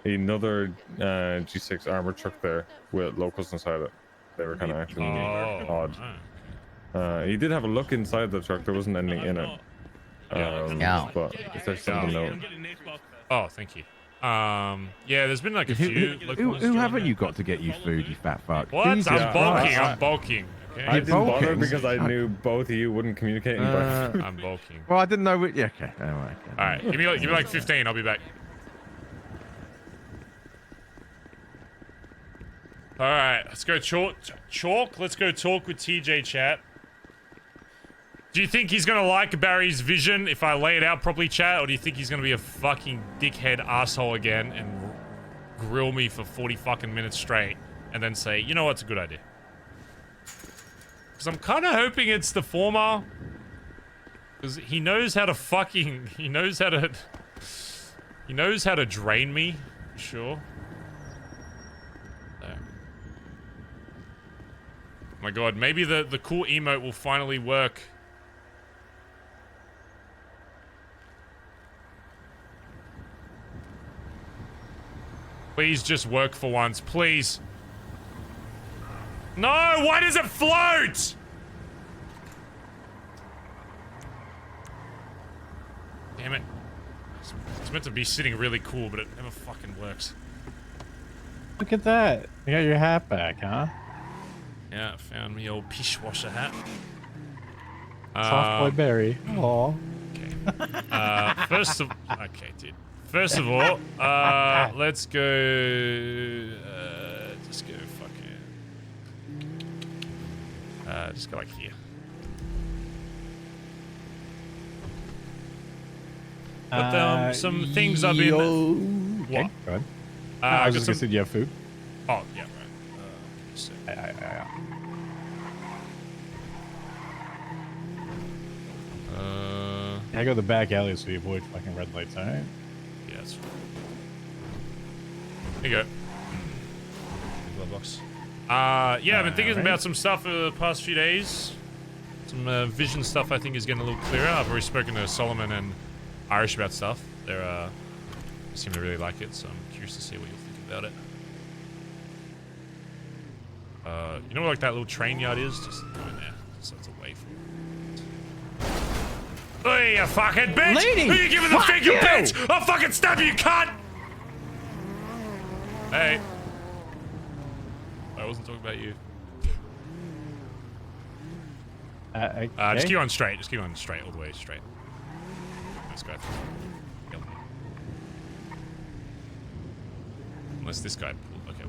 another G6 armored truck there with locals inside it. They were kind of acting odd. He did have a look inside the truck. There wasn't anything in it. But if there's something to note. Oh, thank you. Yeah, there's been like a few. Who haven't you got to get you food, you fat fuck? What? Jesus I'm bulking. Christ. I'm bulking. Okay. I didn't bother because I knew both of you wouldn't communicate. I'm bulking. Well, I didn't know. Yeah, okay. All right. All right. Give me like 15. I'll be back. All right. Let's go chalk. Let's go talk with TJ chat. Do you think he's gonna like Barry's vision if I lay it out properly, chat, or do you think he's gonna be a fucking dickhead asshole again and grill me for 40 fucking minutes straight and then say, you know what's a good idea? Because I'm kind of hoping it's the former. Because he knows how to fucking... He knows how to drain me, for sure. There. Oh my god, maybe the cool emote will finally work. Please just work for once, please. No, why does it float? Damn it. It's meant to be sitting really cool, but it never fucking works. Look at that. You got your hat back, huh? Yeah, I found me old pishwasher hat. Soft boy Barry. Aw. Okay. Okay, dude. First of all, let's go. Just go fucking. Just go like here. But some things I've been. Okay, What? go ahead. I was just gonna say, do you have food? Oh yeah, right. I go to the back alley so you avoid fucking red lights, alright? Yeah, that's fine. Here you go. Glove box. Yeah, I've been thinking about some stuff for the past few days. Some vision stuff I think is getting a little clearer. I've already spoken to Solomon and Irish about stuff. They seem to really like it, so I'm curious to see what you'll think about it. You know where like that little train yard is? Just go in there, so it's away from. Hey, you fucking bitch! Lady, Who you giving the fuck finger, you! bitch? I'll fucking stab you, cunt! Hey. I wasn't talking about you. Just keep on straight. Just keep on straight, all the way straight. Let's go. Yep. Unless this guy pulled. Okay,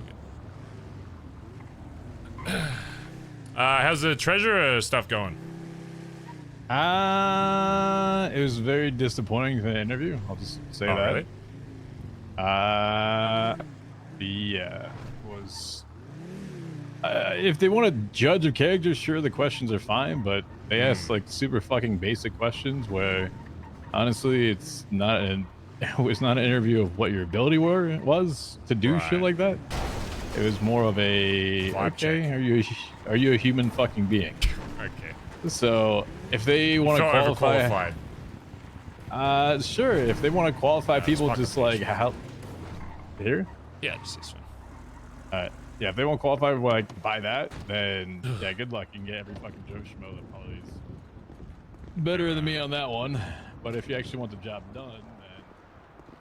we're good. How's the treasure stuff going? It was very disappointing the interview. I'll just say that. Really? Yeah, was. If they want to judge a character, sure, the questions are fine, but they ask like super fucking basic questions where, honestly, it was not an interview of what your ability was to do shit like that. It was more of a okay. Are you a human fucking being? Okay. So if they want to qualify, sure. If they want to qualify people, just like how here. Yeah, just this one. Yeah, if they won't qualify like by that, then yeah, good luck. You can get every fucking Joe Schmo that probably is better than me on that one. But if you actually want the job done,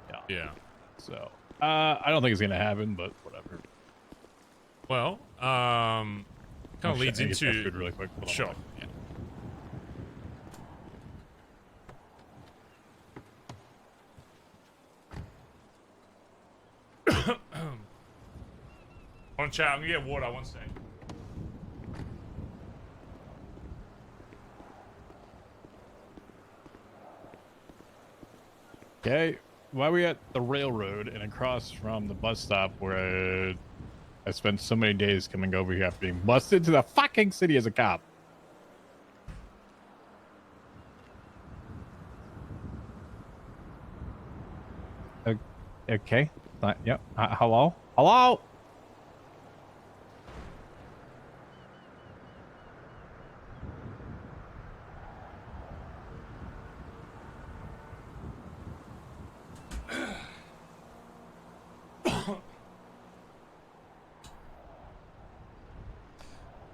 then yeah. So I don't think it's gonna happen, but whatever. Well, kind of leads I need to get into food really quick. Hold on. Sure. Yeah. On chat, I'm gonna get water. One sec. Okay, while we at the railroad and across from the bus stop where I spent so many days coming over here after being busted to the fucking city as a cop. Okay. Yep. Hello? Hello?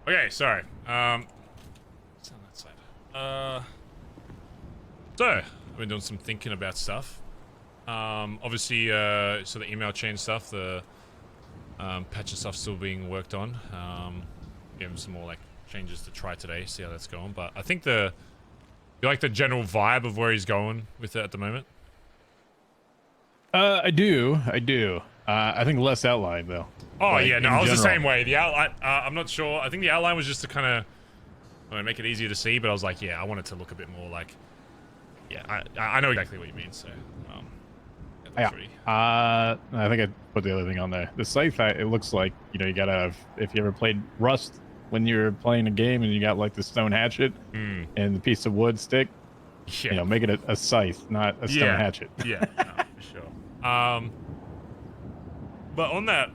Okay, sorry. It's on that side. So I've been doing some thinking about stuff. Obviously, so the email chain stuff, the patch of stuff still being worked on. Give him some more like changes to try today, see how that's going. But I think you like the general vibe of where he's going with it at the moment. I do. I think less outline though. Oh Like, yeah, no, in I was the general. same way. The outline, I'm not sure. I think the outline was just to kind of make it easier to see, but I was like, yeah, I want it to look a bit more like, yeah, I know exactly what you mean. So, Yeah. I think I put the other thing on there. The scythe, it looks like, you know, you gotta have, if you ever played Rust when you're playing a game and you got like the stone hatchet and the piece of wood stick, you know, make it a scythe, not a stone hatchet. Yeah, no, for sure. But on that,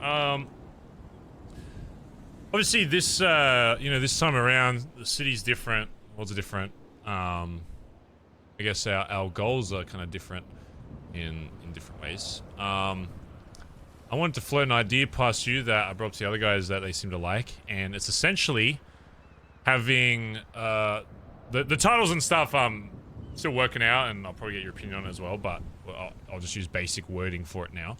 obviously this, you know, this time around, the city's different, worlds are different. I guess our goals are kind of different in different ways. I wanted to float an idea past you that I brought up to the other guys that they seem to like, and it's essentially having the titles and stuff. Still working out, and I'll probably get your opinion on it as well, but I'll just use basic wording for it now.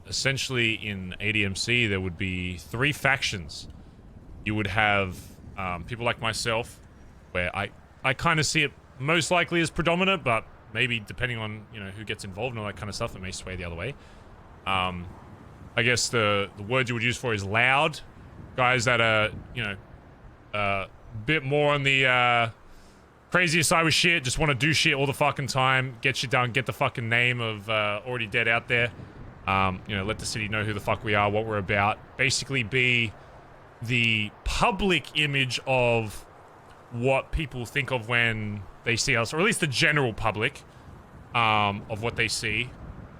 Essentially, in ADMC, there would be 3 factions. You would have people like myself, where I kind of see it most likely as predominant, but maybe depending on, you know, who gets involved and all that kind of stuff, it may sway the other way. I guess the word you would use for is loud. Guys that are, you know, a bit more on the crazier side with shit, just want to do shit all the fucking time, get shit done, get the fucking name of Already Dead out there. You know, let the city know who the fuck we are, what we're about. Basically be the public image of what people think of when they see us, or at least the general public of what they see.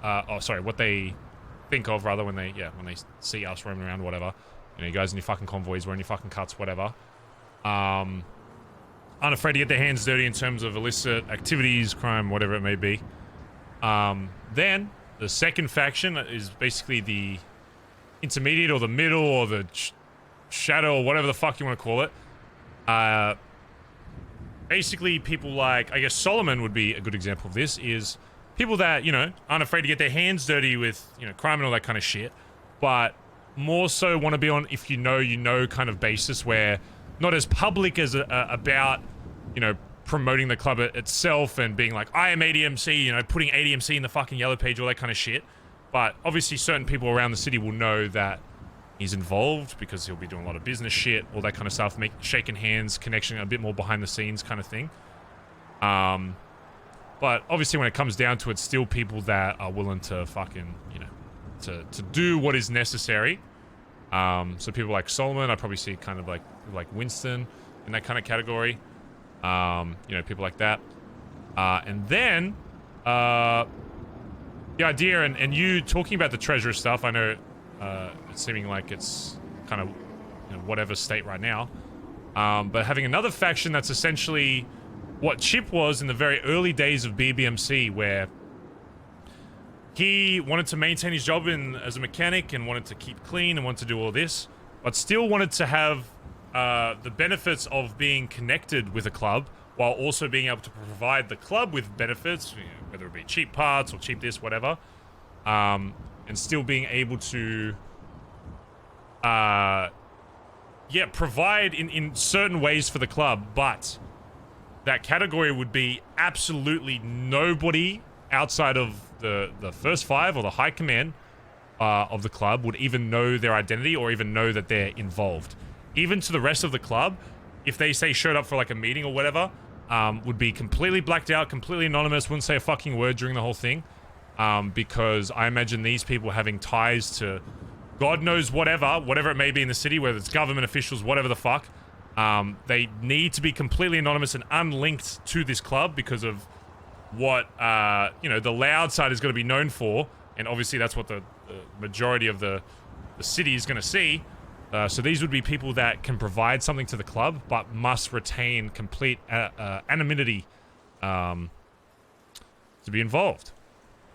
What they think of, rather, when they see us roaming around, whatever. You know, you guys in your fucking convoys, wearing your fucking cuts, whatever. Unafraid to get their hands dirty in terms of illicit activities, crime, whatever it may be. Then the second faction is basically the intermediate or the middle or the shadow or whatever the fuck you want to call it. Basically people like, I guess Solomon would be a good example of this, is people that, you know, aren't afraid to get their hands dirty with, you know, crime and all that kind of shit, but more so want to be on if you know kind of basis, where not as public as about, you know, promoting the club itself and being like, I am ADMC, you know, putting ADMC in the fucking yellow page, all that kind of shit. But obviously certain people around the city will know that he's involved because he'll be doing a lot of business shit, all that kind of stuff, shaking hands, connection, a bit more behind the scenes kind of thing. But obviously when it comes down to it, still people that are willing to fucking, you know, to do what is necessary. So people like Solomon, I probably see kind of like Winston in that kind of category. You know, people like that. And then, the idea, and you talking about the treasure stuff, I know, it's seeming like it's kind of, you know, whatever state right now. But having another faction that's essentially what Chip was in the very early days of BBMC, where he wanted to maintain his job as a mechanic and wanted to keep clean and wanted to do all this, but still wanted to have the benefits of being connected with a club while also being able to provide the club with benefits, you know, whether it be cheap parts or cheap this, whatever, and still being able to provide in certain ways for the club. But that category would be absolutely nobody outside of the first 5 or the high command of the club would even know their identity or even know that they're involved. Even to the rest of the club, if they say showed up for like a meeting or whatever, would be completely blacked out, completely anonymous, wouldn't say a fucking word during the whole thing. Because I imagine these people having ties to God knows whatever it may be in the city, whether it's government officials, whatever the fuck. They need to be completely anonymous and unlinked to this club because of what, you know, the loud side is going to be known for, and obviously that's what the majority of the city is going to see. So these would be people that can provide something to the club, but must retain complete anonymity to be involved.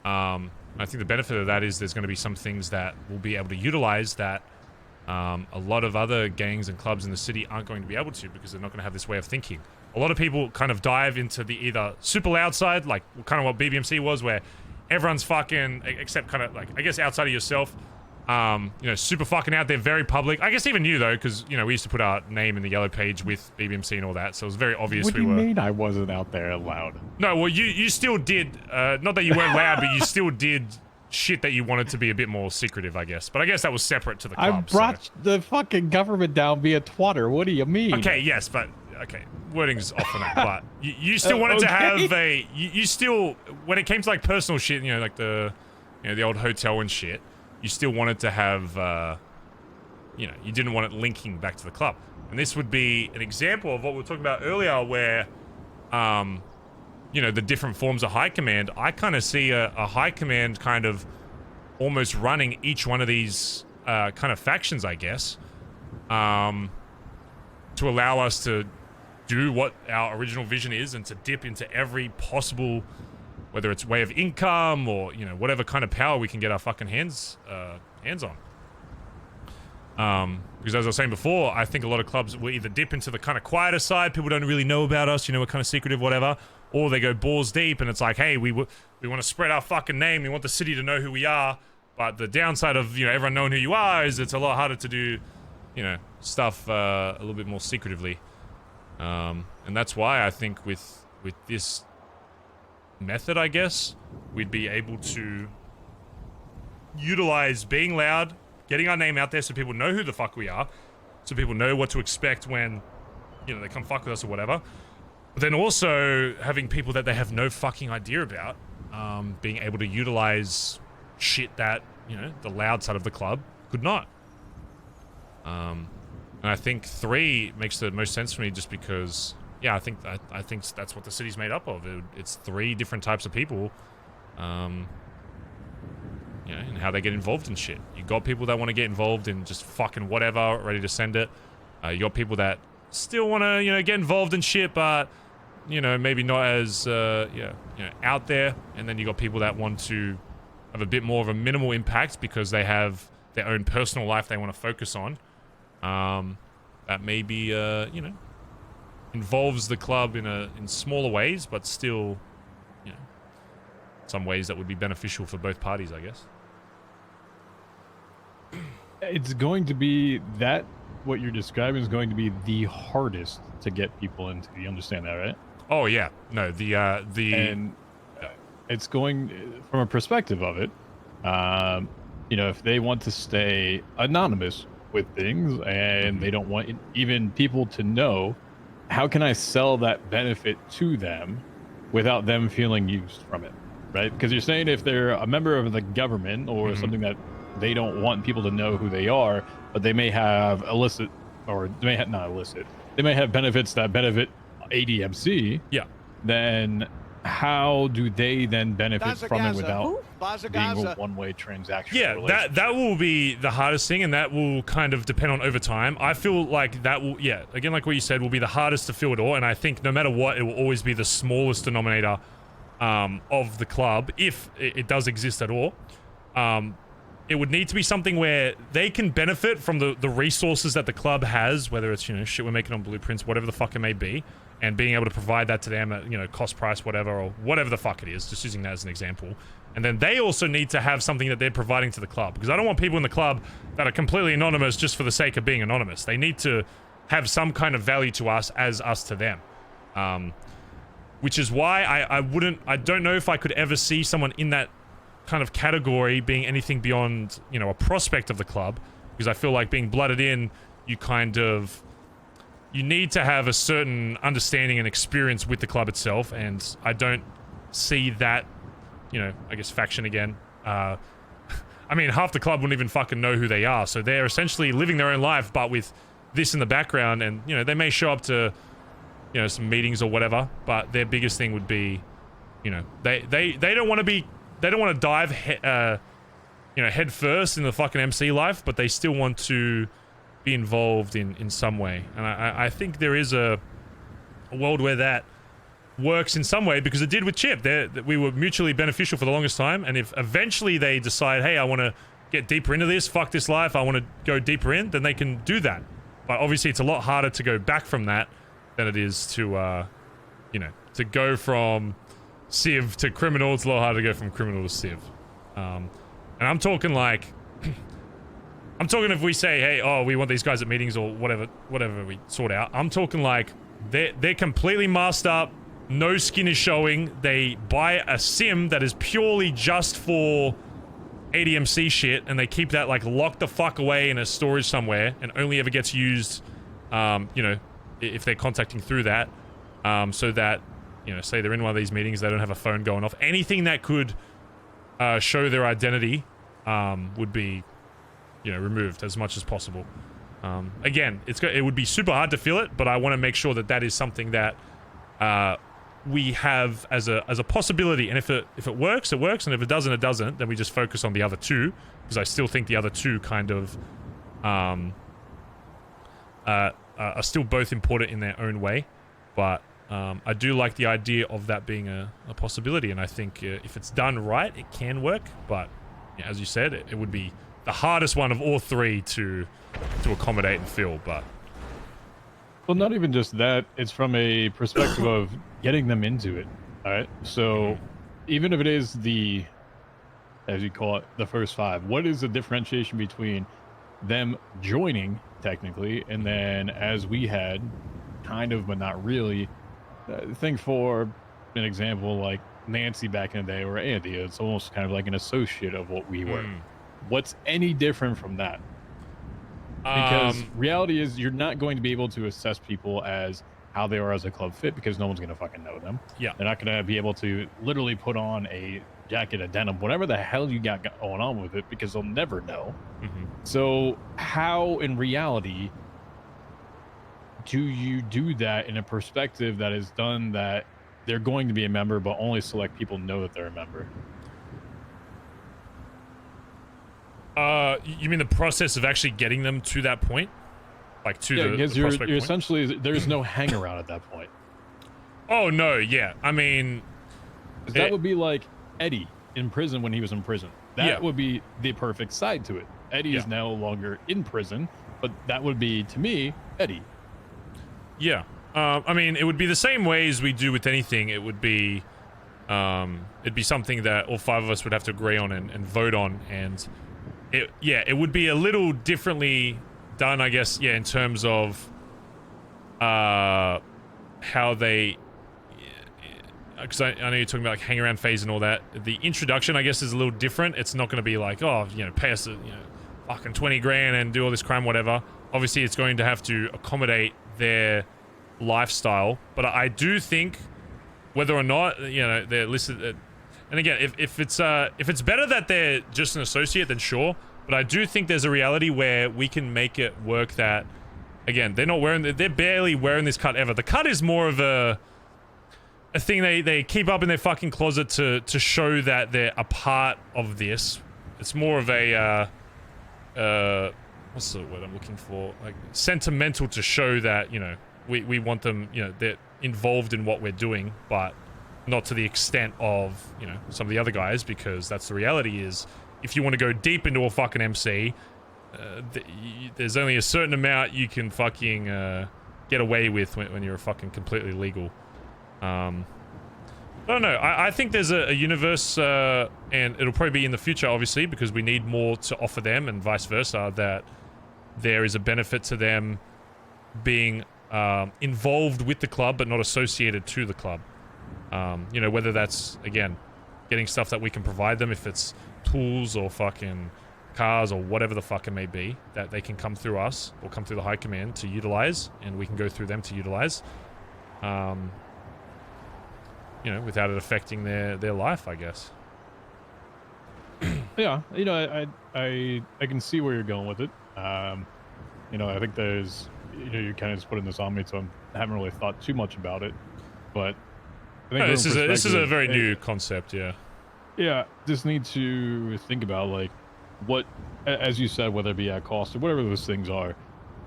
I think the benefit of that is there's going to be some things that we'll be able to utilize that a lot of other gangs and clubs in the city aren't going to be able to, because they're not going to have this way of thinking. A lot of people kind of dive into the either super loud side, like kind of what BBMC was, where everyone's fucking, except kind of like, I guess outside of yourself, you know, super fucking out there, very public. I guess even you, though, because, you know, we used to put our name in the yellow page with BBMC and all that, so it was very obvious What do you mean I wasn't out there loud? No, well, you still did, not that you weren't loud, but you still did shit that you wanted to be a bit more secretive, I guess. But I guess that was separate to the club. I brought the fucking government down via Twitter. What do you mean? Okay, yes, but, okay, wording's off on that, but you still wanted to have a, you still, when it came to, like, personal shit, you know, like the, you know, the old hotel and shit, you still wanted to have, you know, you didn't want it linking back to the club. And this would be an example of what we were talking about earlier where, you know, the different forms of high command. I kind of see a high command kind of almost running each one of these kind of factions, I guess, to allow us to do what our original vision is and to dip into every possible, whether it's way of income or, you know, whatever kind of power we can get our fucking hands on. Because as I was saying before, I think a lot of clubs will either dip into the kind of quieter side, people don't really know about us, you know, we're kind of secretive, whatever, or they go balls deep and it's like, hey, we want to spread our fucking name, we want the city to know who we are, but the downside of, you know, everyone knowing who you are is it's a lot harder to do, you know, stuff a little bit more secretively. And that's why I think with this method, I guess, we'd be able to utilize being loud, getting our name out there so people know who the fuck we are, so people know what to expect when, you know, they come fuck with us or whatever. But then also having people that they have no fucking idea about, being able to utilize shit that, you know, the loud side of the club could not. And I think 3 makes the most sense for me just because, yeah, I think that's what the city's made up of. It's 3 different types of people, you know, and how they get involved in shit. You got people that want to get involved in just fucking whatever, ready to send it. You got people that still want to, you know, get involved in shit, but, you know, maybe not as, yeah, you know, out there. And then you got people that want to have a bit more of a minimal impact because they have their own personal life they want to focus on. That maybe, you know, involves the club in smaller ways, but still, you know, some ways that would be beneficial for both parties, I guess. It's going to be that what you're describing is going to be the hardest to get people into. You understand that, right? Oh yeah, no, and it's going from a perspective of it. You know, if they want to stay anonymous with things and they don't want even people to know, how can I sell that benefit to them without them feeling used from it, right? Because you're saying if they're a member of the government or something that they don't want people to know who they are, but they may have illicit, or they may have not illicit, they may have benefits that benefit ADMC. Yeah. Then how do they then benefit Bazza from it Gaza. without Bazza being Gaza. a one-way transaction? Yeah, that will be the hardest thing, and that will kind of depend on over time. I feel like that will, yeah, again, like what you said, will be the hardest to fill it all, and I think no matter what, it will always be the smallest denominator of the club, if it does exist at all. It would need to be something where they can benefit from the resources that the club has, whether it's, you know, shit we're making on blueprints, whatever the fuck it may be, and being able to provide that to them at, you know, cost price, whatever, or whatever the fuck it is, just using that as an example. And then they also need to have something that they're providing to the club, because I don't want people in the club that are completely anonymous just for the sake of being anonymous. They need to have some kind of value to us as us to them. Which is why I don't know if I could ever see someone in that kind of category being anything beyond, you know, a prospect of the club, because I feel like being blooded in, you need to have a certain understanding and experience with the club itself, and I don't see that, you know, I guess faction again. I mean, half the club wouldn't even fucking know who they are, so they're essentially living their own life, but with this in the background, and, you know, they may show up to, you know, some meetings or whatever, but their biggest thing would be, you know, they don't want to be, they don't want to dive you know, head first in the fucking MC life, but they still want to be involved in some way. And I think there is a world where that works in some way, because it did with Chip. We were mutually beneficial for the longest time, and if eventually they decide, hey, I want to get deeper into this, fuck this life, I want to go deeper in, then they can do that. But obviously it's a lot harder to go back from that than it is to, you know, to go from Civ to criminal. It's a lot harder to go from criminal to Civ. And I'm talking like... I'm talking if we say, hey, oh, we want these guys at meetings or whatever we sort out. I'm talking like they're completely masked up, no skin is showing. They buy a sim that is purely just for ADMC shit, and they keep that like locked the fuck away in a storage somewhere, and only ever gets used, you know, if they're contacting through that, so that, you know, say they're in one of these meetings, they don't have a phone going off. Anything that could show their identity would be, you know, removed as much as possible. Again, it would be super hard to feel it, but I want to make sure that that is something that we have as a possibility. And if it works, it works, and if it doesn't, it doesn't. Then we just focus on the other two, because I still think the other two kind of are still both important in their own way. But I do like the idea of that being a possibility, and I think if it's done right, it can work. But yeah, as you said, it would be the hardest one of all three to accommodate and fill. But well, not even just that, it's from a perspective of getting them into it. All right, so even if it is the, as you call it, the first five, what is the differentiation between them joining technically, and then, as we had kind of but not really, think for an example like Nancy back in the day, or Andy, it's almost kind of like an associate of what we were. What's any different from that? Because reality is, you're not going to be able to assess people as how they are as a club fit, because no one's going to fucking know them. Yeah. They're not going to be able to literally put on a jacket, a denim, whatever the hell you got going on with it, because they'll never know. So how, in reality, do you do that in a perspective that is done that they're going to be a member, but only select people know that they're a member? You mean the process of actually getting them to that point? Like to the because the prospect you're point? essentially, there's no hang around at that point. Oh, no, yeah. I mean... that would be like Eddie in prison when he was in prison. That Yeah. would be the perfect side to it. Eddie is no longer in prison, but that would be, to me, Eddie. Yeah. I mean, it would be the same way as we do with anything. It would be... it'd be something that all five of us would have to agree on and vote on, and... it would be a little differently done, I guess, in terms of how they, because I know you're talking about like hang around phase and all that. The introduction, I guess, is a little different. It's not going to be like, oh, you know, pay us, you know, fucking 20 grand and do all this crime, whatever. Obviously, it's going to have to accommodate their lifestyle. But I do think, whether or not, you know, they're listed. And again, if it's better that they're just an associate, then sure. But I do think there's a reality where we can make it work that, again, they're barely wearing this cut ever. The cut is more of a thing they keep up in their fucking closet to show that they're a part of this. It's more of a, what's the word I'm looking for? Like, sentimental, to show that, you know, we want them, you know, they're involved in what we're doing, but not to the extent of, you know, some of the other guys, because that's the reality is, if you want to go deep into a fucking MC, there's only a certain amount you can fucking get away with when you're fucking completely legal. I don't know. I think there's a universe, and it'll probably be in the future, obviously, because we need more to offer them, and vice versa, that there is a benefit to them being involved with the club, but not associated to the club. You know, whether that's, again, getting stuff that we can provide them, if it's tools or fucking cars or whatever the fuck it may be, that they can come through us or come through the high command to utilize, and we can go through them to utilize, you know, without it affecting their life, I guess. Yeah, you know, I can see where you're going with it. You know, I think there's, you know, you're kind of just putting this on me, so I haven't really thought too much about it, but I think this is a very new concept, yeah. Yeah, just need to think about, like, what, as you said, whether it be at cost or whatever those things are,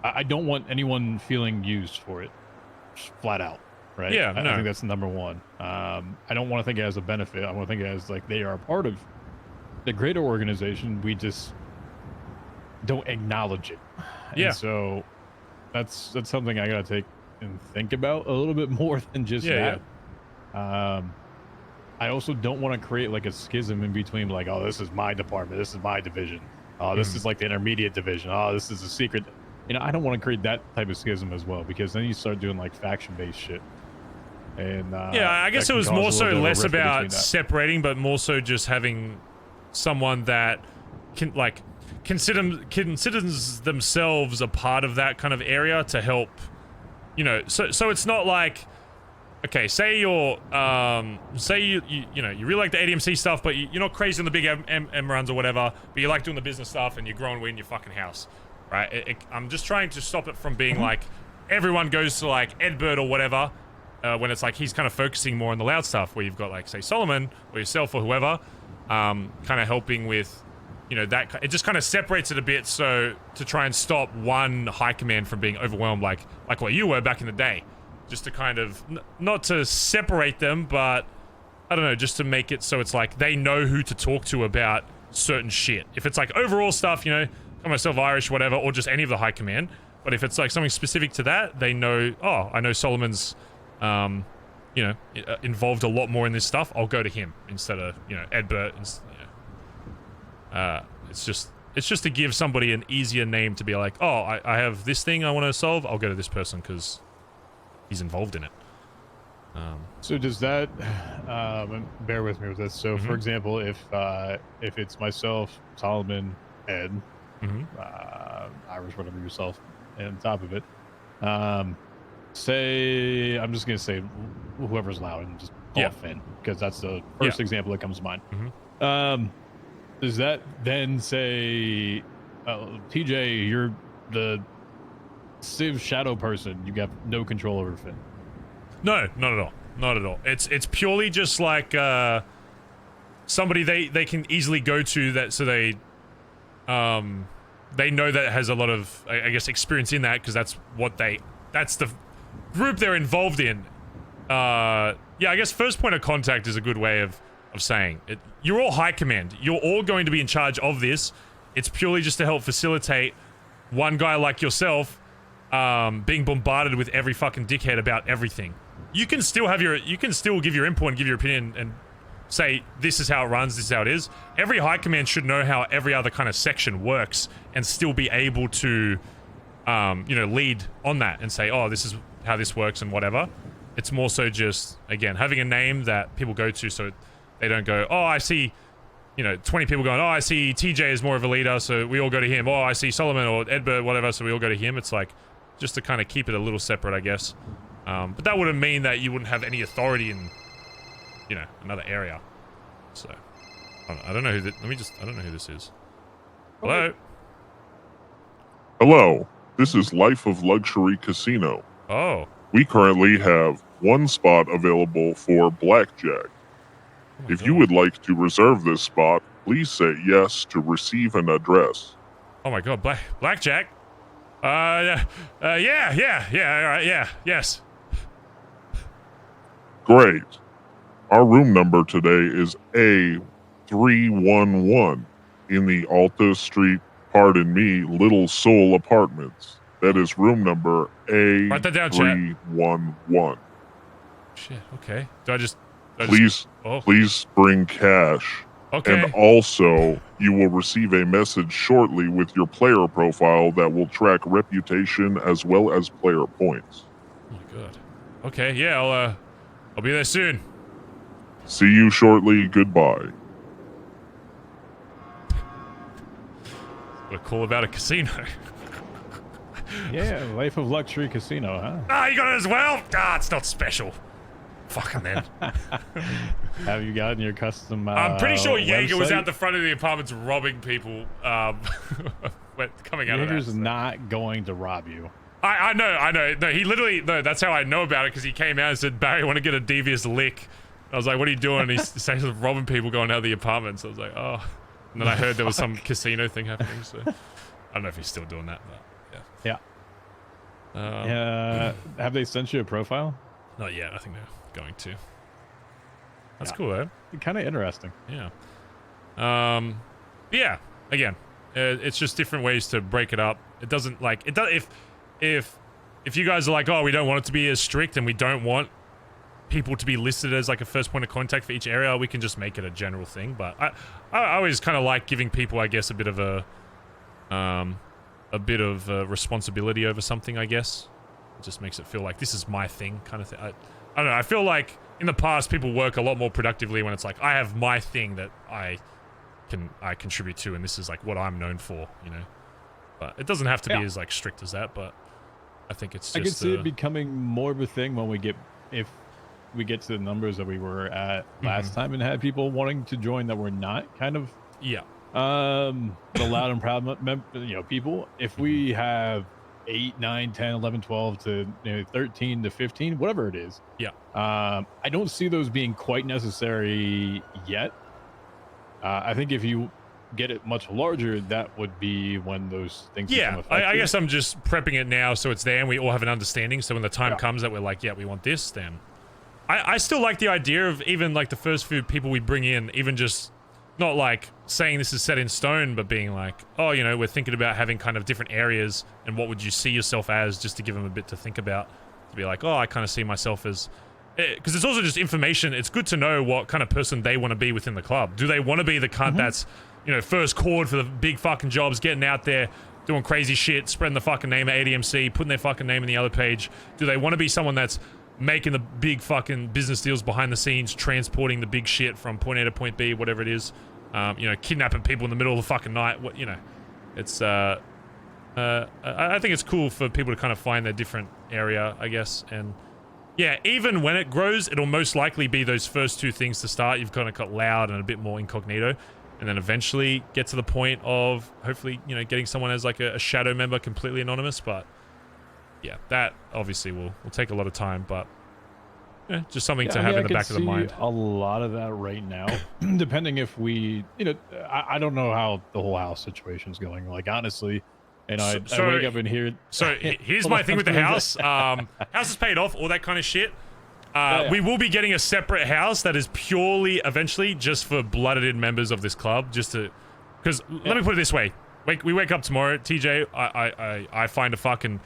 I don't want anyone feeling used for it, just flat out, right? Yeah, I no. think that's number one. I don't want to think it as a benefit. I want to think it as like they are a part of the greater organization. We just don't acknowledge it. Yeah. And so that's something I gotta take and think about a little bit more than just Yeah, that. I also don't want to create like a schism in between, like, oh, this is my department, this is my division, oh, this is like the intermediate division, oh, this is a secret. You know, I don't want to create that type of schism as well, because then you start doing like faction-based shit. And yeah, I guess it was more so less about separating, but more so just having someone that can like considers themselves a part of that kind of area to help. You know, so it's not like, okay, say you're say you really like the ADMC stuff, but you're not crazy on the big M runs or whatever, but you like doing the business stuff and you're growing weed in your fucking house, right? I'm just trying to stop it from being like everyone goes to like Edbert or whatever, when it's like he's kind of focusing more on the loud stuff, where you've got like say Solomon or yourself or whoever, kind of helping with, you know, that it just kind of separates it a bit, so to try and stop one high command from being overwhelmed like what you were back in the day. Just to kind of, not to separate them, but I don't know, just to make it so it's like they know who to talk to about certain shit. If it's like overall stuff, you know, call myself Irish, whatever, or just any of the high command. But if it's like something specific to that, they know, oh, I know Solomon's, you know, involved a lot more in this stuff. I'll go to him instead of, you know, Edbert. You know. It's just to give somebody an easier name to be like, oh, I have this thing I want to solve. I'll go to this person because he's involved in it. So does that, bear with me with this. So for example, if it's myself, Solomon, Ed, Irish, whatever yourself, and on top of it, say, I'm just going to say whoever's loud and just call it Finn, because that's the first example that comes to mind. Does that then say, TJ, you're the Civ shadow person, you got no control over Finn? No, not at all. Not at all. It's purely just like somebody they can easily go to, that so they know that has a lot of, I guess, experience in that, because that's the group they're involved in. Yeah, I guess first point of contact is a good way of saying it. You're all high command. You're all going to be in charge of this. It's purely just to help facilitate one guy like yourself being bombarded with every fucking dickhead about everything. You can still give your input and give your opinion and say, this is how it runs, this is how it is. Every high command should know how every other kind of section works and still be able to, you know, lead on that and say, oh, this is how this works and whatever. It's more so just, again, having a name that people go to, so they don't go, oh, I see, you know, 20 people going, oh, I see TJ is more of a leader, so we all go to him. Oh, I see Solomon or Edbert, whatever, so we all go to him. It's like, just to kind of keep it a little separate, I guess. But that wouldn't mean that you wouldn't have any authority in, you know, another area. So, I don't know who I don't know who this is. Hello? Hello, this is Life of Luxury Casino. Oh. We currently have one spot available for blackjack. If you would like to reserve this spot, please say yes to receive an address. Oh my god, blackjack? Yeah, all right, yes. Great. Our room number today is A311 in the Alta Street, pardon me, Little Soul Apartments. That is room number A311. Write that down, chat. Shit, okay. Please bring cash. Okay. And also, you will receive a message shortly with your player profile that will track reputation as well as player points. Oh my god. Okay, yeah, I'll be there soon. See you shortly. Goodbye. What a call about a casino. Yeah, Life of Luxury Casino, huh? Ah, you got it as well? Ah, it's not special. Fucking then. Have you gotten your custom I'm pretty sure Jaeger was website? out the front of the apartments robbing people coming out Jaeger's of that. not going to rob you. I know. No, he literally, no, that's how I know about it, because he came out and said, Barry, I want to get a devious lick. I was like, what are you doing? And he says robbing people going out of the apartments. I was like, oh. And then I heard there was some casino thing happening, so I don't know if he's still doing that, but yeah. Have they sent you a profile? Not yet. I think they're going to. That's cool though. Kind of interesting. Yeah. Yeah. Again, it's just different ways to break it up. It doesn't like it does if you guys are like, oh, we don't want it to be as strict and we don't want people to be listed as like a first point of contact for each area, we can just make it a general thing. But I always kind of like giving people, I guess, a bit of responsibility over something, I guess. It just makes it feel like this is my thing kind of thing. I don't know. I feel like in the past people work a lot more productively when it's like I have my thing that I contribute to, and this is like what I'm known for, you know. But it doesn't have to be as like strict as that. But I think it's just. I can see it becoming more of a thing when if we get to the numbers that we were at last time and had people wanting to join that were not kind of the loud and proud people. If we have 8, 9, 10, 11, 12 to 13 to 15, whatever it is. I don't see those being quite necessary yet. I think if you get it much larger, that would be when those things become effective. I guess I'm just prepping it now so it's there and we all have an understanding, so when the time comes that we're like, yeah, we want this, then I still like the idea of even like the first few people we bring in, even just not like saying this is set in stone, but being like, oh, you know, we're thinking about having kind of different areas and what would you see yourself as, just to give them a bit to think about, to be like, oh, I kind of see myself as, because it's also just information. It's good to know what kind of person they want to be within the club. Do they want to be the cunt that's, you know, first chord for the big fucking jobs, getting out there, doing crazy shit, spreading the fucking name of ADMC, putting their fucking name in the other page? Do they want to be someone that's making the big fucking business deals behind the scenes, transporting the big shit from point A to point B, whatever it is, you know, kidnapping people in the middle of the fucking night? What, you know, it's I think it's cool for people to kind of find their different area, I guess. And yeah, even when it grows, it'll most likely be those first two things to start. You've kind of got loud and a bit more incognito, and then eventually get to the point of hopefully, you know, getting someone as like a shadow member, completely anonymous. But yeah, that obviously will take a lot of time, but yeah, just something to have in the back of the mind. A lot of that right now, depending if we, you know, I don't know how the whole house situation's going. Like honestly, and I wake up in here. So here's my thing with the house. House is paid off, all that kind of shit. We will be getting a separate house that is purely eventually just for blooded in members of this club, just to, because let me put it this way: we wake up tomorrow, TJ. I find a fucking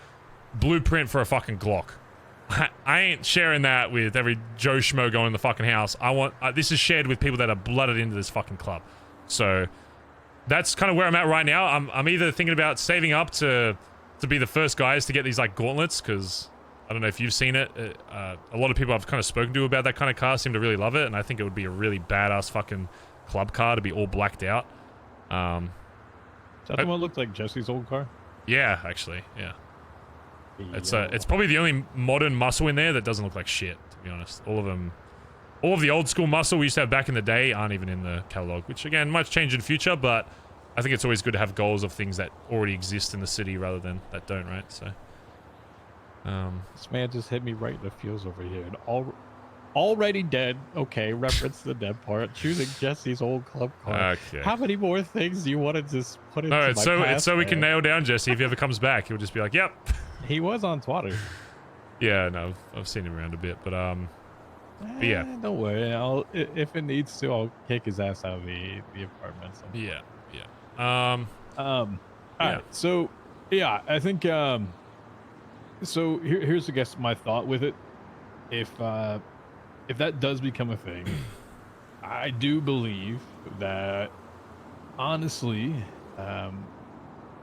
blueprint for a fucking Glock. I ain't sharing that with every Joe Schmo going in the fucking house. I want this is shared with people that are blooded into this fucking club. So that's kind of where I'm at right now. I'm either thinking about saving up to be the first guys to get these like gauntlets, because I don't know if you've seen it. A lot of people I've kind of spoken to about that kind of car seem to really love it, and I think it would be a really badass fucking club car to be all blacked out. Is that the one that looked like Jesse's old car? Yeah, actually, yeah. It's probably the only modern muscle in there that doesn't look like shit, to be honest. All of the old school muscle we used to have back in the day aren't even in the catalog, which again might change in future, but I think it's always good to have goals of things that already exist in the city rather than that don't, right? So this man just hit me right in the feels over here, and already dead. Okay, reference the dead part. Choosing Jesse's old club car. Okay. How many more things do you want to just put into my past, it's so we can man? nail down Jesse. If he ever comes back, he'll just be like, yep. He was on Twitter. Yeah, no, I've seen him around a bit, but yeah. Don't worry. If it needs to, I'll kick his ass out of the apartment. Yeah. All right. So, yeah, I think. So here's I guess my thought with it. If that does become a thing, I do believe that honestly,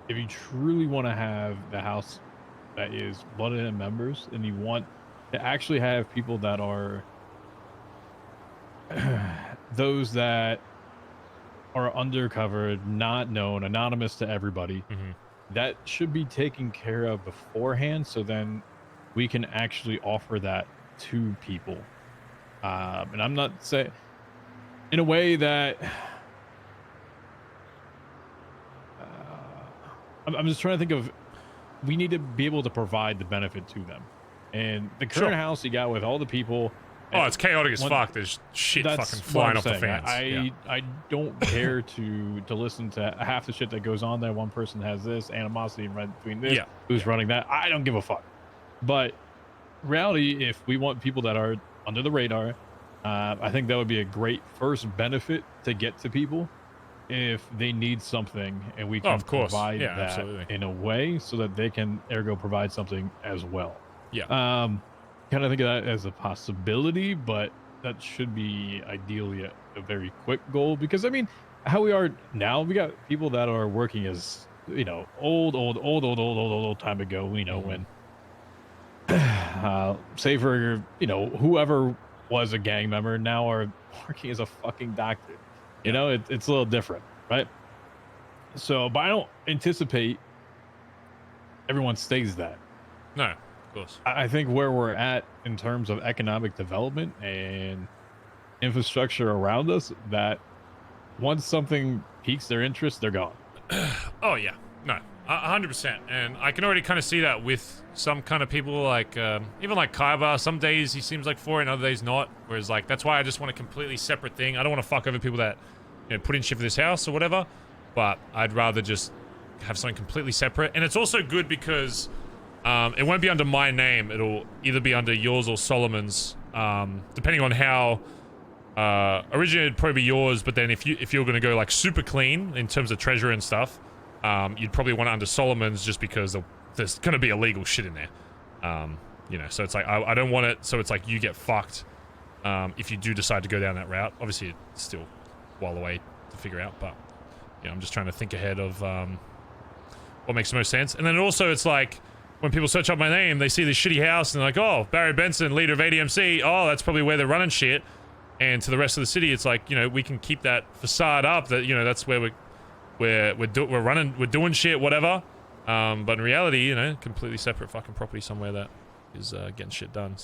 if you truly want to have the house that is blooded in members, and you want to actually have people that are those that are undercover, not known, anonymous to everybody, that should be taken care of beforehand, so then we can actually offer that to people. And I'm not saying in a way that I'm just trying to think of, we need to be able to provide the benefit to them. And the current house you got with all the people Oh, it's chaotic as fuck. There's shit fucking flying off the fans. I don't care to listen to half the shit that goes on there. One person has this animosity right between this. Who's running that? I don't give a fuck. But reality, if we want people that are under the radar, I think that would be a great first benefit to get to people if they need something, and we can provide that absolutely. in a way so that they can ergo provide something as well. Yeah. Kind of think of that as a possibility, but that should be ideally a very quick goal, because I mean, how we are now, we got people that are working as, you know, old time ago, you know, when say for, you know, whoever was a gang member now are working as a fucking doctor. You know, it's a little different, right? So, but I don't anticipate everyone stays that. No, of course. I think where we're at in terms of economic development and infrastructure around us, that once something piques their interest, they're gone. Oh yeah, no, 100%. And I can already kind of see that with some kind of people, like even like Kaiba. Some days he seems like for it, and other days not. Whereas like that's why I just want a completely separate thing. I don't want to fuck over people that, you know, put in shit for this house or whatever. But I'd rather just have something completely separate. And it's also good because it won't be under my name. It'll either be under yours or Solomon's, depending on how. Originally it'd probably be yours, but then if you're gonna go like super clean in terms of treasure and stuff, you'd probably want it under Solomon's, just because there's gonna be illegal shit in there. You know, so it's like I don't want it so it's like you get fucked if you do decide to go down that route. Obviously it's still a while away to figure out, but you know, I'm just trying to think ahead of what makes the most sense. And then also it's like when people search up my name, they see this shitty house and they're like, oh, Barry Benson, leader of ADMC, oh, that's probably where they're running shit. And to the rest of the city, it's like, you know, we can keep that facade up, that, you know, that's where we're doing shit, whatever. But in reality, you know, completely separate fucking property somewhere that is getting shit done.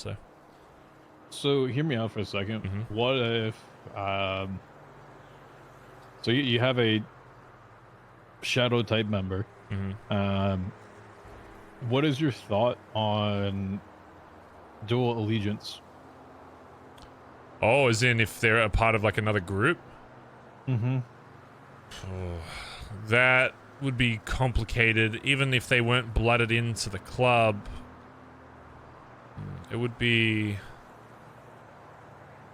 So hear me out for a second. What if so you have a shadow type member? What is your thought on dual allegiance? Oh, as in if they're a part of like another group? Oh, that would be complicated. Even if they weren't blooded into the club, it would be...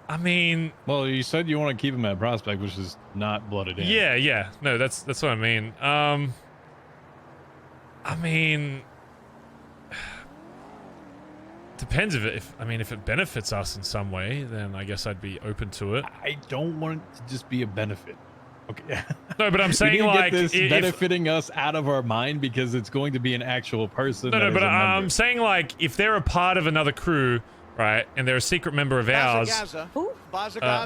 I mean... Well, you said you want to keep them at Prospect, which is not blooded in. Yeah. No, that's what I mean. I mean... Depends if it benefits us in some way, then I guess I'd be open to it. I don't want it to just be a benefit. Okay. No, but I'm saying like get this benefiting us out of our mind because it's going to be an actual person. No, but I'm saying like if they're a part of another crew, right, and they're a secret member of ours,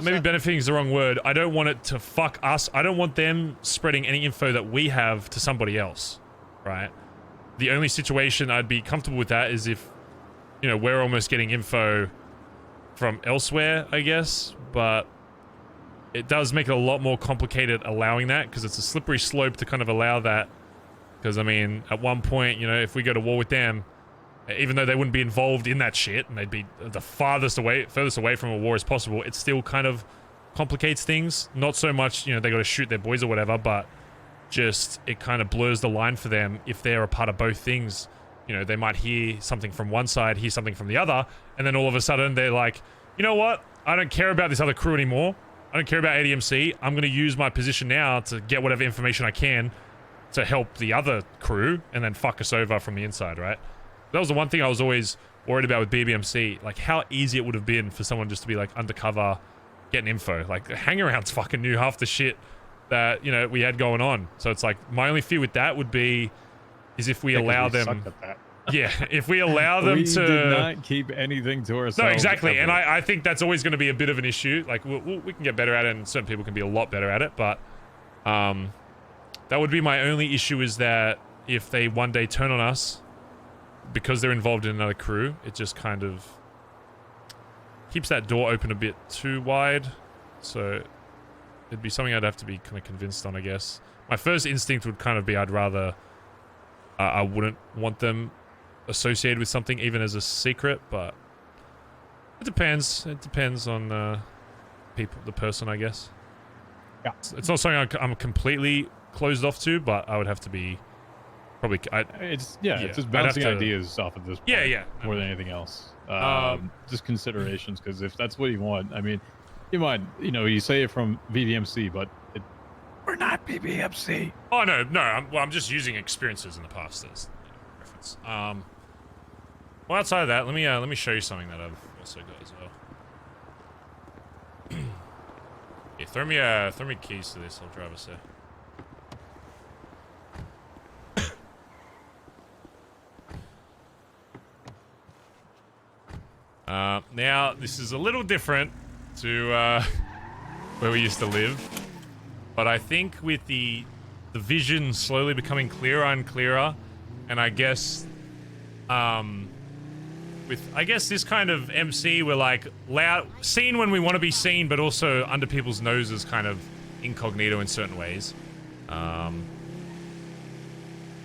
maybe benefiting is the wrong word. I don't want it to fuck us. I don't want them spreading any info that we have to somebody else, right? The only situation I'd be comfortable with that is if, you know, we're almost getting info from elsewhere, I guess, but it does make it a lot more complicated allowing that, because it's a slippery slope to kind of allow that. Because, I mean, at one point, you know, if we go to war with them, even though they wouldn't be involved in that shit, and they'd be the furthest away from a war as possible, it still kind of complicates things. Not so much, you know, they got to shoot their boys or whatever, but just it kind of blurs the line for them if they're a part of both things. You know, they might hear something from one side, hear something from the other, and then all of a sudden they're like, you know what? I don't care about this other crew anymore. I don't care about ADMC. I'm going to use my position now to get whatever information I can to help the other crew and then fuck us over from the inside, right? That was the one thing I was always worried about with BBMC. Like, how easy it would have been for someone just to be, like, undercover, getting info. Like, Hangarounds fucking knew half the shit that, you know, we had going on. So it's like, my only fear with that would be is if we allow them... Yeah, if we allow them to... We did not keep anything to ourselves. No, exactly. Ever. And I think that's always going to be a bit of an issue. Like, we can get better at it, and certain people can be a lot better at it, but that would be my only issue, is that if they one day turn on us because they're involved in another crew, it just kind of keeps that door open a bit too wide. So it'd be something I'd have to be kind of convinced on, I guess. My first instinct would kind of be I'd rather... I wouldn't want them associated with something even as a secret, but It depends. It depends on the person, I guess. Yeah. It's not something I'm completely closed off to, but I would have to be probably. It's just bouncing ideas off of this point. Yeah. More than anything else. Just considerations, because if that's what you want, I mean, you say it from VDMC, but we're not BBMC. Oh no. I'm just using experiences in the past as reference. Well, outside of that, let me show you something that I've also got as well. Yeah, throw me keys to this. I'll drive us there. Now, this is a little different to where we used to live, but I think with the vision slowly becoming clearer and clearer, and I guess with this kind of MC, we're like seen when we want to be seen, but also under people's noses, kind of incognito in certain ways.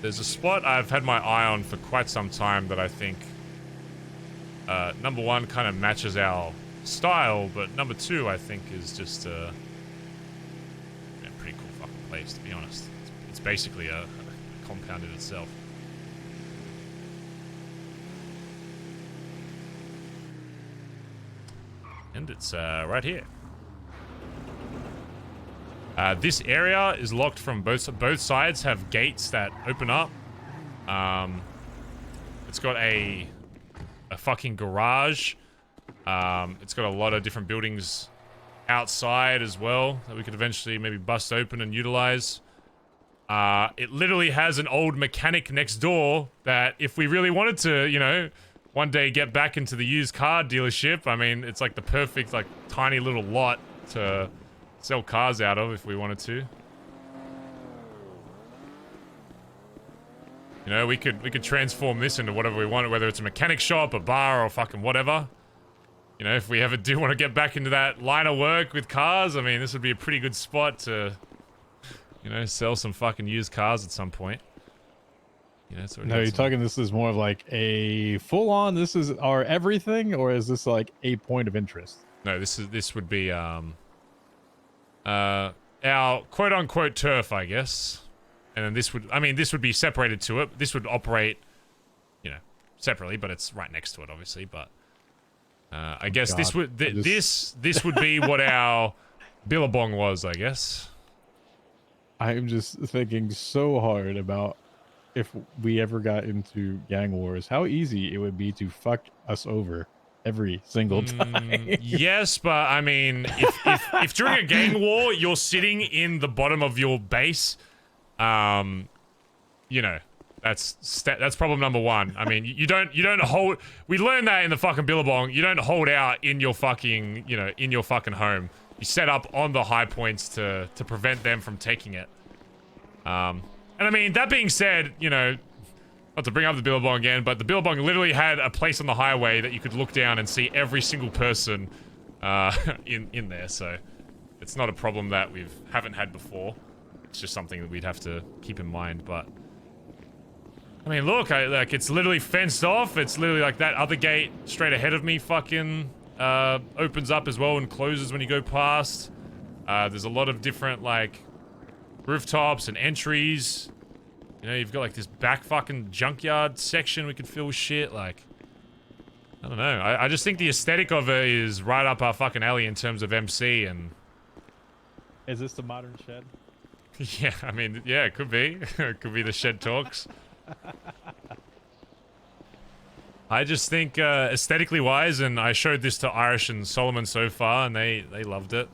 There's a spot I've had my eye on for quite some time that I think, number one, kind of matches our style, but number two, I think is just a pretty cool fucking place, to be honest. It's basically a compound in itself. And it's right here. This area is locked from both sides. Have gates that open up. It's got a fucking garage. It's got a lot of different buildings outside as well that we could eventually maybe bust open and utilize. It literally has an old mechanic next door that if we really wanted to, one day get back into the used car dealership, I mean, it's like the perfect, like, tiny little lot to sell cars out of if we wanted to. We could transform this into whatever we want, whether it's a mechanic shop, a bar, or fucking whatever. If we ever do want to get back into that line of work with cars, I mean, this would be a pretty good spot to, sell some fucking used cars at some point. No, you're talking, this is more of like a full-on, this is our everything, or is this like a point of interest? No, this would be our quote-unquote turf, I guess. And then this would be separated to it. This would operate, separately, but it's right next to it, obviously. But I guess this would this would be what our Billabong was, I guess. I'm just thinking so hard about if we ever got into gang wars, how easy it would be to fuck us over every single time. Yes, but I mean, if during a gang war you're sitting in the bottom of your base, that's problem number one. I mean, you don't hold. We learned that in the fucking Billabong. You don't hold out in your fucking in your fucking home. You set up on the high points to prevent them from taking it. And I mean, that being said, not to bring up the Billabong again, but the Billabong literally had a place on the highway that you could look down and see every single person in there. So it's not a problem that we haven't had before. It's just something that we'd have to keep in mind. But I mean, look, it's literally fenced off. It's literally like that other gate straight ahead of me fucking opens up as well and closes when you go past. There's a lot of different like rooftops and entries. You've got like this back fucking junkyard section we could fill with shit. Like, I don't know. I just think the aesthetic of it is right up our fucking alley in terms of MC. And is this the modern shed? Yeah, I mean, yeah, it could be. It could be the shed talks. I just think aesthetically wise, and I showed this to Irish and Solomon so far, and they loved it.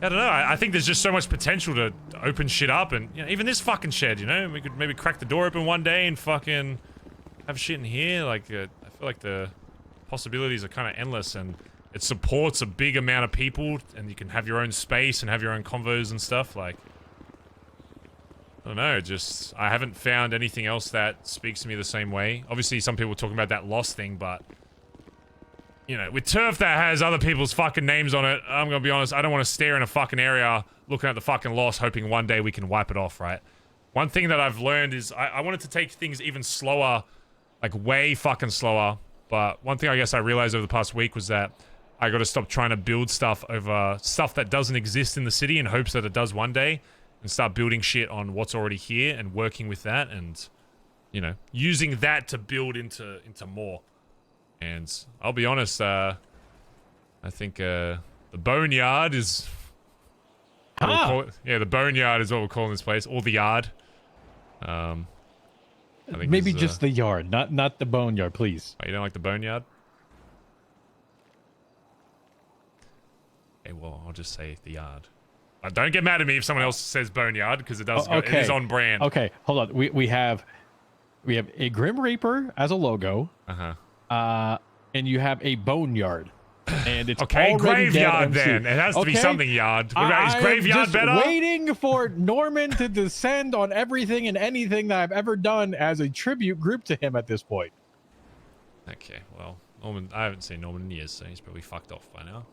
I don't know. I think there's just so much potential to open shit up, and even this fucking shed. We could maybe crack the door open one day and fucking have shit in here. Like, I feel like the possibilities are kind of endless, and it supports a big amount of people, and you can have your own space and have your own convos and stuff. Like, I don't know. Just I haven't found anything else that speaks to me the same way. Obviously, some people are talking about that lost thing, but with turf that has other people's fucking names on it, I'm gonna be honest, I don't want to stare in a fucking area looking at the fucking loss hoping one day we can wipe it off, right? One thing that I've learned is I wanted to take things even slower, like way fucking slower, But one thing I guess I realized over the past week was that I got to stop trying to build stuff over stuff that doesn't exist in the city in hopes that it does one day, and start building shit on what's already here and working with that, and you know, using that to build into more. And I'll be honest, I think the Boneyard is what we'll call it. Yeah, the Boneyard is what we're calling this place, or the yard. I think Maybe just the yard, not the boneyard, please. Oh, you don't like the Boneyard? Okay, well, I'll just say the yard. Don't get mad at me if someone else says Boneyard, because it does. It is on brand. Okay, hold on. We have a Grim Reaper as a logo. And you have a Boneyard. And it's okay, already Graveyard dead MC. then. It has to be something yard. Is Graveyard just better? Waiting for Norman to descend on everything and anything that I've ever done as a tribute group to him at this point. Okay, well, Norman, I haven't seen Norman in years, so he's probably fucked off by now.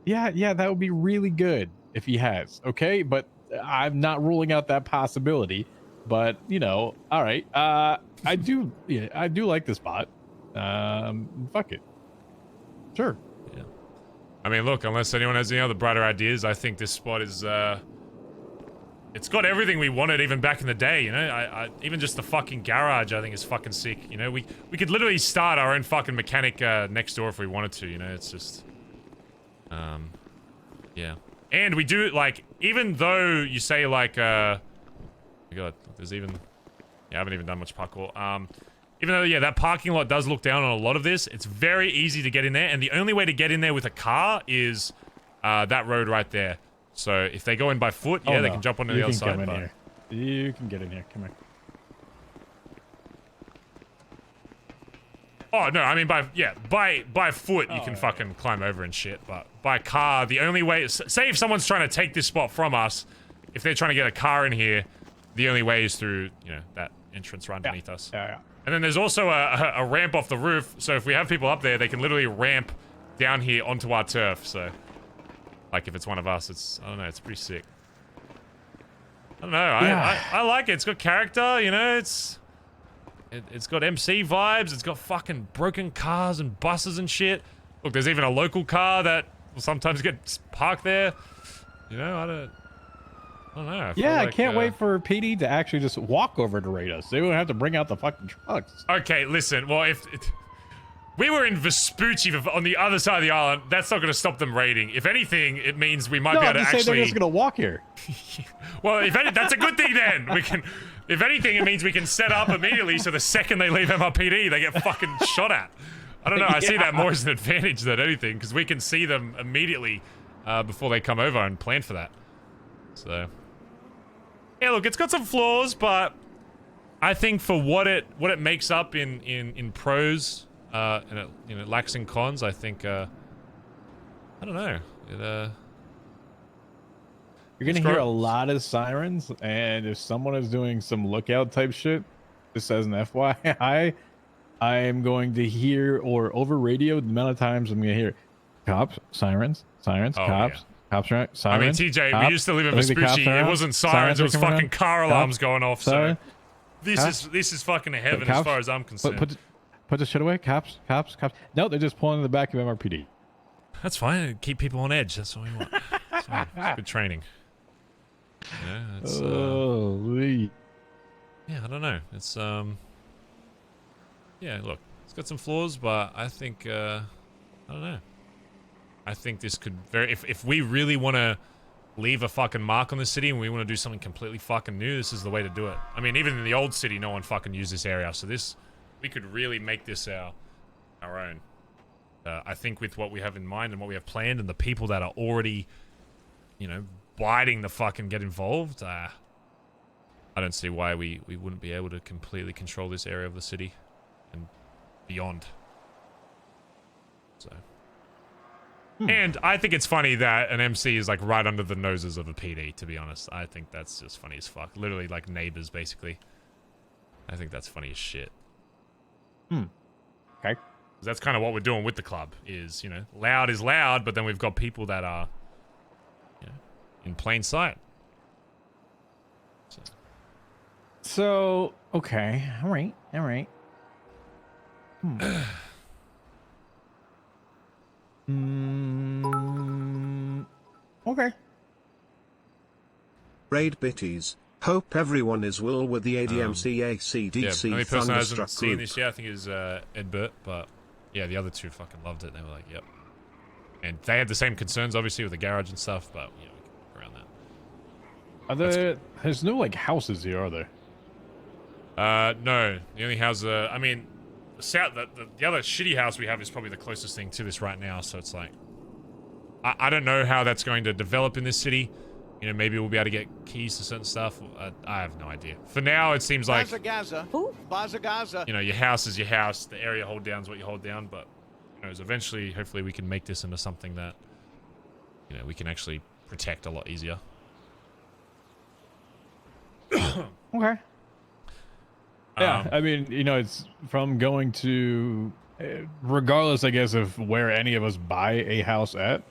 Yeah, that would be really good if he has. Okay, but I'm not ruling out that possibility. But you know, all right. I do like the spot. Fuck it. Sure. Yeah. I mean, look, unless anyone has any other brighter ideas, I think this spot is it's got everything we wanted even back in the day, you know? I even just the fucking garage I think is fucking sick, you know? We could literally start our own fucking mechanic next door if we wanted to, you know? It's just yeah. And we do, like, even though you say, like, oh my god, there's even... Yeah, I haven't even done much parkour. Even though, yeah, that parking lot does look down on a lot of this, it's very easy to get in there, and the only way to get in there with a car is that road right there. So if they go in by foot, yeah, they can jump onto the other side. Here. You can get in here. Come here. Oh, no, I mean, by foot, you can fucking climb over and shit, but by car, the only way... Say if someone's trying to take this spot from us, if they're trying to get a car in here, the only way is through, you know, that entrance right underneath us. Yeah. And then there's also a ramp off the roof, so if we have people up there, they can literally ramp down here onto our turf, so... Like, if it's one of us, it's... I don't know, it's pretty sick. I don't know, I like it. It's got character, you know, it's got MC vibes, it's got fucking broken cars and buses and shit. Look, there's even a local car that will sometimes get parked there. You know, I don't know. I can't wait for PD to actually just walk over to raid us. They won't have to bring out the fucking trucks. Okay, listen, well, if... we were in Vespucci on the other side of the island, that's not going to stop them raiding. If anything, it means we might be able to actually... they're just going to walk here. Well, that's a good thing then. We can... If anything, it means we can set up immediately so the second they leave MRPD, they get fucking shot at. I don't know, I see that more as an advantage than anything, because we can see them immediately before they come over and plan for that. So... Yeah, look, it's got some flaws, but I think for what it makes up in pros, and it, you know, lacks in cons, I think, I don't know. You're gonna hear a lot of sirens, and if someone is doing some lookout type shit, just as an FYI, I am going to hear, or over radio, the amount of times I'm gonna hear cops, sirens, cops, cops, right? Sirens, I mean, TJ, cops, we used to live in Vespucci. It wasn't sirens, it was fucking car alarms going off. So this is fucking heaven as far as I'm concerned. Put the shit away, cops. No, they're just pulling in the back of MRPD. That's fine. Keep people on edge. That's what we want. It's good training. Yeah, it's yeah, I don't know. It's yeah, look, it's got some flaws, but I think I don't know. I think this could if we really want to leave a fucking mark on the city and we want to do something completely fucking new, this is the way to do it. I mean, even in the old city, no one fucking used this area, so we could really make this our own. I think with what we have in mind and what we have planned and the people that are already, you know, biting the fucking get involved, I don't see why we wouldn't be able to completely control this area of the city and beyond. So. And I think it's funny that an MC is like right under the noses of a PD, to be honest. I think that's just funny as fuck. Literally like neighbors, basically. I think that's funny as shit. Okay. That's kind of what we're doing with the club, is, you know, loud is loud, but then we've got people that are, you know, in plain sight. So okay, all right. Raid bitties. Hope everyone is well with the ADMC Yeah, ACDC the only person I hasn't Thunderstruck seen group. this year, I think, is Edbert, but yeah, the other two fucking loved it. They were like, yep. And they had the same concerns, obviously, with the garage and stuff, but you know, we can work around that. Are there? There's no like houses here, are there? No. The only house, I mean, the other shitty house we have is probably the closest thing to this right now, so it's like, I don't know how that's going to develop in this city. You know, maybe we'll be able to get keys to certain stuff. I have no idea. For now, it seems like, Bazza Gaza. you know, your house is your house. The area hold down is what you hold down, but who knows, eventually, hopefully we can make this into something that, you know, we can actually protect a lot easier. Okay. Yeah, I mean, you know, it's from going to, regardless, I guess, of where any of us buy a house at.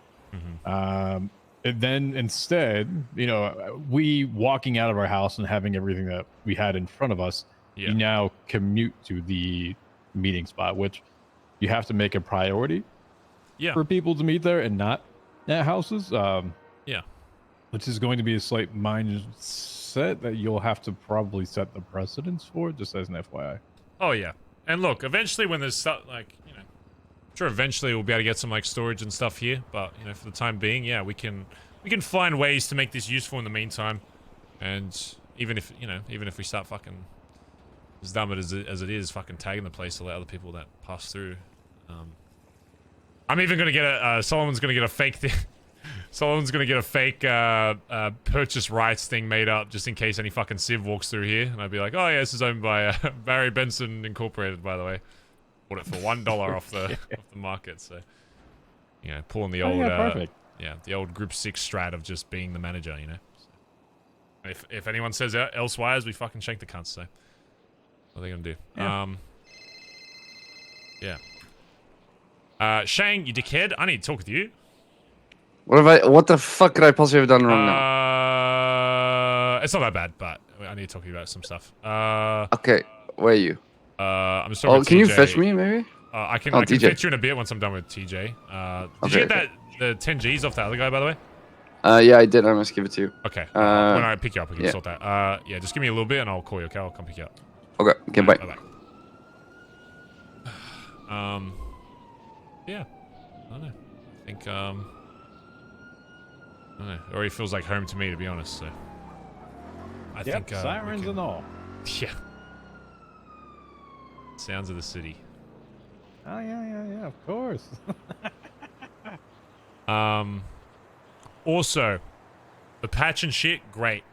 And then instead, you know, we walking out of our house and having everything that we had in front of us, you now commute to the meeting spot, which you have to make a priority for people to meet there and not at houses. Which is going to be a slight mindset that you'll have to probably set the precedence for, just as an FYI. Oh, yeah. And look, eventually when there's stuff, like, you know, sure, eventually we'll be able to get some, like, storage and stuff here, but, you know, for the time being, yeah, we can find ways to make this useful in the meantime. And even if, you know, even if we start fucking, as dumb as it is, fucking tagging the place to let other people that pass through. I'm even gonna get Solomon's gonna get a fake thing. Solomon's gonna get a fake purchase rights thing made up just in case any fucking civ walks through here, and I'd be like, oh yeah, this is owned by Barry Benson Incorporated, by the way. Bought it for $1 off the market, so you know, pulling the old the old Group 6 strat of just being the manager, you know. So, if anyone says elsewise, we fucking shank the cunts. So what are they gonna do? Shang, you dickhead, I need to talk with you. What the fuck could I possibly have done wrong now? It's not that bad, but I need to talk to you about some stuff. Okay, where are you? I'm just talking with can you TJ. fetch me, maybe? I can TJ. fetch you in a bit once I'm done with TJ. Did you get the 10 Gs off that other guy, by the way? Yeah, I did. I must give it to you. Okay. When I pick you up, we can sort that. Yeah, just give me a little bit and I'll call you, okay? I'll come pick you up. Okay, bye. Bye-bye. Yeah. I don't know. I think, I don't know. It already feels like home to me, to be honest, so. I think, sirens and all. Yeah. Sounds of the city. Oh, yeah, of course. Also, the patch and shit, great.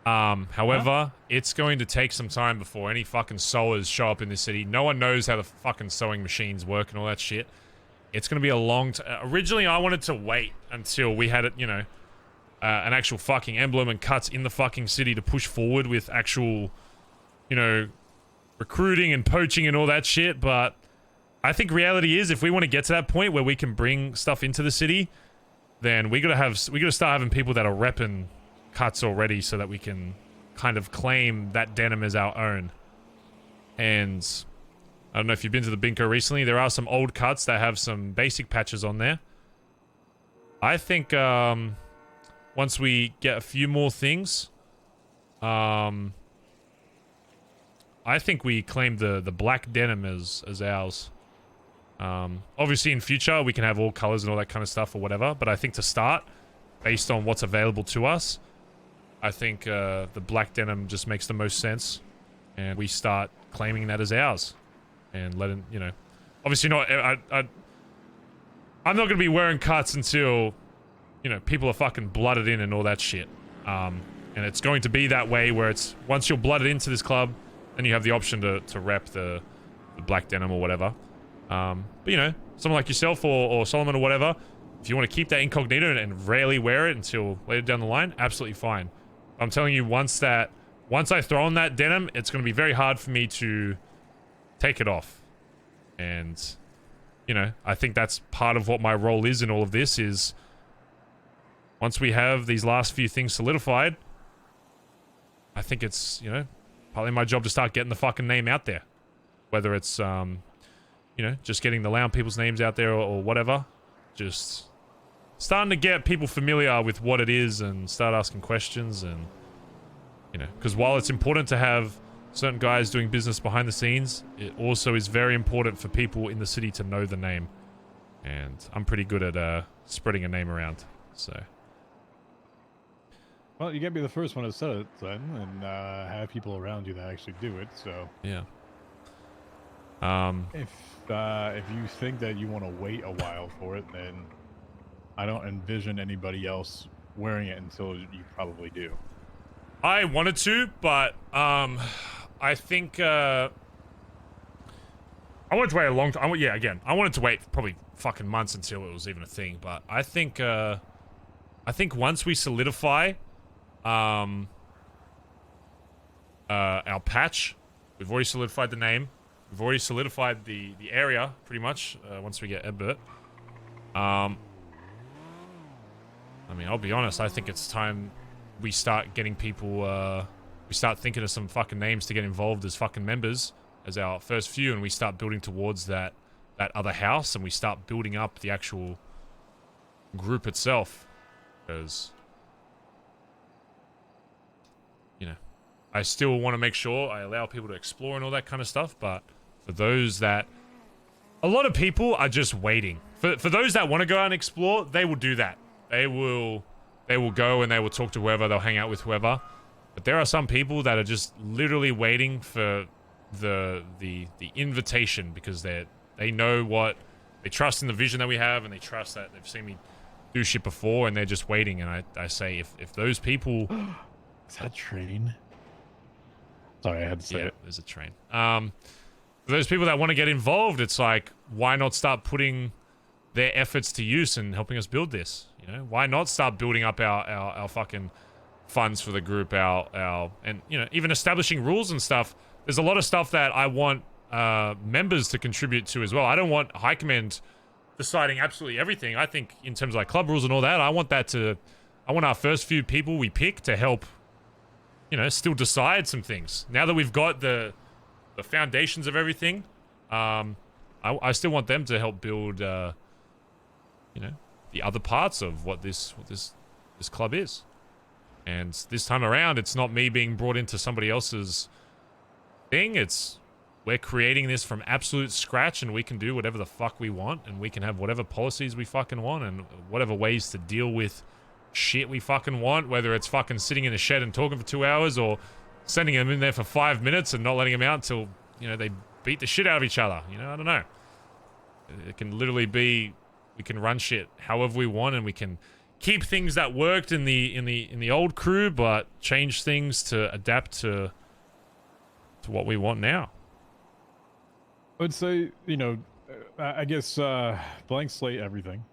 However, it's going to take some time before any fucking sewers show up in this city. No one knows how the fucking sewing machines work and all that shit. It's going to be a long originally, I wanted to wait until we had it, you know, an actual fucking emblem and cuts in the fucking city to push forward with actual, you know, recruiting and poaching and all that shit, but I think reality is if we want to get to that point where we can bring stuff into the city, then we gotta start having people that are repping cuts already so that we can kind of claim that denim as our own. And I don't know if you've been to the Binko recently, there are some old cuts that have some basic patches on there. I think once we get a few more things, I think we claim the black denim as ours. Obviously in future we can have all colors and all that kind of stuff or whatever, but I think to start, based on what's available to us, I think the black denim just makes the most sense, and we start claiming that as ours, and letting, you know, obviously not. I'm not gonna be wearing cuts until, you know, people are fucking blooded in and all that shit. And it's going to be that way where it's once you're blooded into this club, then you have the option to rep the black denim or whatever. But you know, someone like yourself or Solomon or whatever, if you want to keep that incognito and rarely wear it until later down the line, absolutely fine. I'm telling you, once I throw on that denim, it's going to be very hard for me to take it off. And, you know, I think that's part of what my role is in all of this is once we have these last few things solidified, I think it's, you know, partly my job to start getting the fucking name out there. Whether it's, you know, just getting the loud people's names out there or whatever. Just starting to get people familiar with what it is and start asking questions. And you know, because while it's important to have certain guys doing business behind the scenes, it also is very important for people in the city to know the name. And I'm pretty good at spreading a name around, so. Well, you can't be the first one to say it then, and have people around you that actually do it. So yeah. If you think that you want to wait a while for it, then I don't envision anybody else wearing it until you probably do. I wanted to, but I think I wanted to wait a long time. Yeah, again, I wanted to wait probably fucking months until it was even a thing. But I think once we solidify our patch, we've already solidified the name, we've already solidified the area pretty much. Once we get Ebert, I mean, I'll be honest. I think it's time we start getting people. We start thinking of some fucking names to get involved as fucking members as our first few, and we start building towards that other house, and we start building up the actual group itself. Because, you know, I still want to make sure I allow people to explore and all that kind of stuff, but for those that... A lot of people are just waiting. For those that want to go out and explore, they will do that. They will go and they will talk to whoever, they'll hang out with whoever. But there are some people that are just literally waiting for the invitation, because they know what... They trust in the vision that we have, and they trust that they've seen me do shit before, and they're just waiting. And I say, if those people... Is that a train? Sorry, I had to say it. There's a train. For those people that want to get involved, it's like, why not start putting their efforts to use and helping us build this? You know, why not start building up our fucking funds for the group, and you know, even establishing rules and stuff. There's a lot of stuff that I want members to contribute to as well. I don't want High Command deciding absolutely everything. I think in terms of like club rules and all that, I want our first few people we pick to help, you know, still decide some things. Now that we've got the foundations of everything, I still want them to help build, you know, the other parts of what this club is. And this time around, it's not me being brought into somebody else's thing. We're creating this from absolute scratch, and we can do whatever the fuck we want, and we can have whatever policies we fucking want, and whatever ways to deal with shit we fucking want, whether it's fucking sitting in a shed and talking for 2 hours, or sending them in there for 5 minutes and not letting them out until, you know, they beat the shit out of each other. You know, I don't know. It can literally be, we can run shit however we want, and we can keep things that worked in the old crew, but change things to adapt to what we want now. I would say, you know, I guess blank slate everything.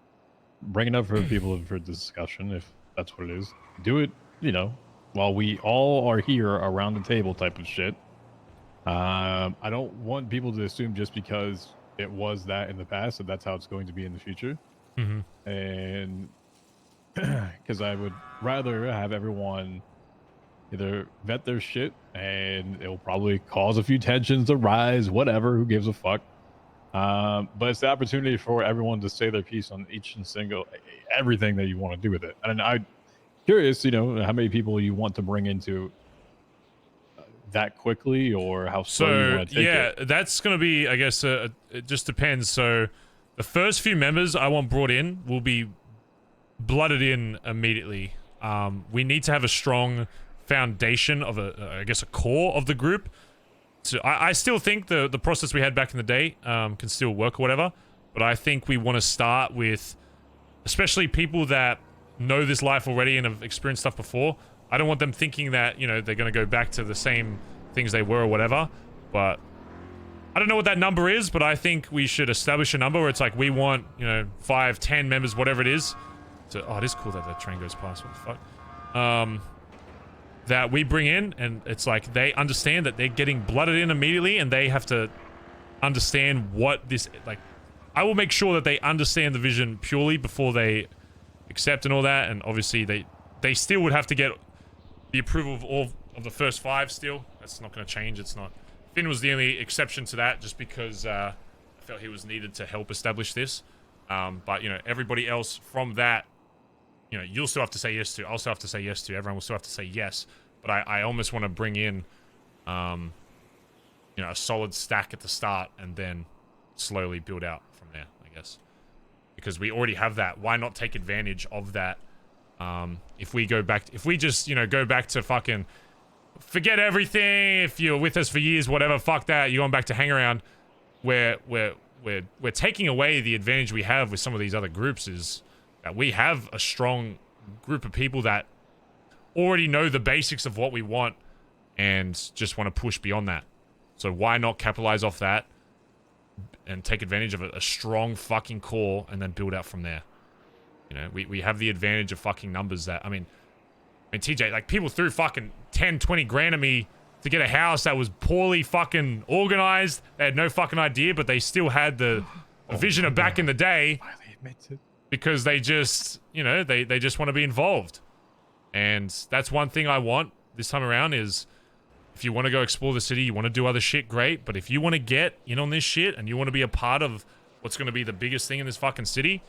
Bring it up for people for discussion, if that's what it is. Do it, you know, while we all are here around the table type of shit. I don't want people to assume just because it was that in the past that that's how it's going to be in the future. Mm-hmm. And because I would rather have everyone either vet their shit, and it'll probably cause a few tensions to rise, whatever, who gives a fuck. But it's the opportunity for everyone to say their piece on each and single, everything that you want to do with it. And I'm curious, you know, how many people you want to bring into that quickly, or how slow you want to take it. Yeah, that's going to be, I guess, it just depends. So the first few members I want brought in will be blooded in immediately. We need to have a strong foundation of I guess a core of the group. So I still think the process we had back in the day can still work or whatever, but I think we want to start with especially people that know this life already and have experienced stuff before. I don't want them thinking that, you know, they're going to go back to the same things they were or whatever, but I don't know what that number is, but I think we should establish a number where it's like we want, you know, 5, 10 members, whatever it is. So, oh, it is cool that that train goes past. What the fuck? That we bring in, and it's like they understand that they're getting blooded in immediately, and they have to understand what this, like, I will make sure that they understand the vision purely before they accept and all that, and obviously they still would have to get the approval of all of the first 5 still. That's not going to change. It's not. Finn was the only exception to that, just because I felt he was needed to help establish this. But, you know, everybody else from that you know, you'll still have to say yes to. I'll still have to say yes to. Everyone will still have to say yes. But I almost want to bring in, you know, a solid stack at the start and then slowly build out from there, I guess. Because we already have that. Why not take advantage of that? If we go back, if we just, you know, go back to fucking forget everything. If you're with us for years, whatever, fuck that. You're going back to hang around. We're taking away the advantage we have with some of these other groups is that we have a strong group of people that already know the basics of what we want and just want to push beyond that. So why not capitalize off that and take advantage of a strong fucking core and then build out from there? You know, we have the advantage of fucking numbers that, I mean, TJ, like, people threw fucking 10, 20 grand at me to get a house that was poorly fucking organized. They had no fucking idea, but they still had the vision of back in the day because they just, you know, they just want to be involved. And that's one thing I want this time around is if you want to go explore the city, you want to do other shit, great. But if you want to get in on this shit and you want to be a part of what's going to be the biggest thing in this fucking city,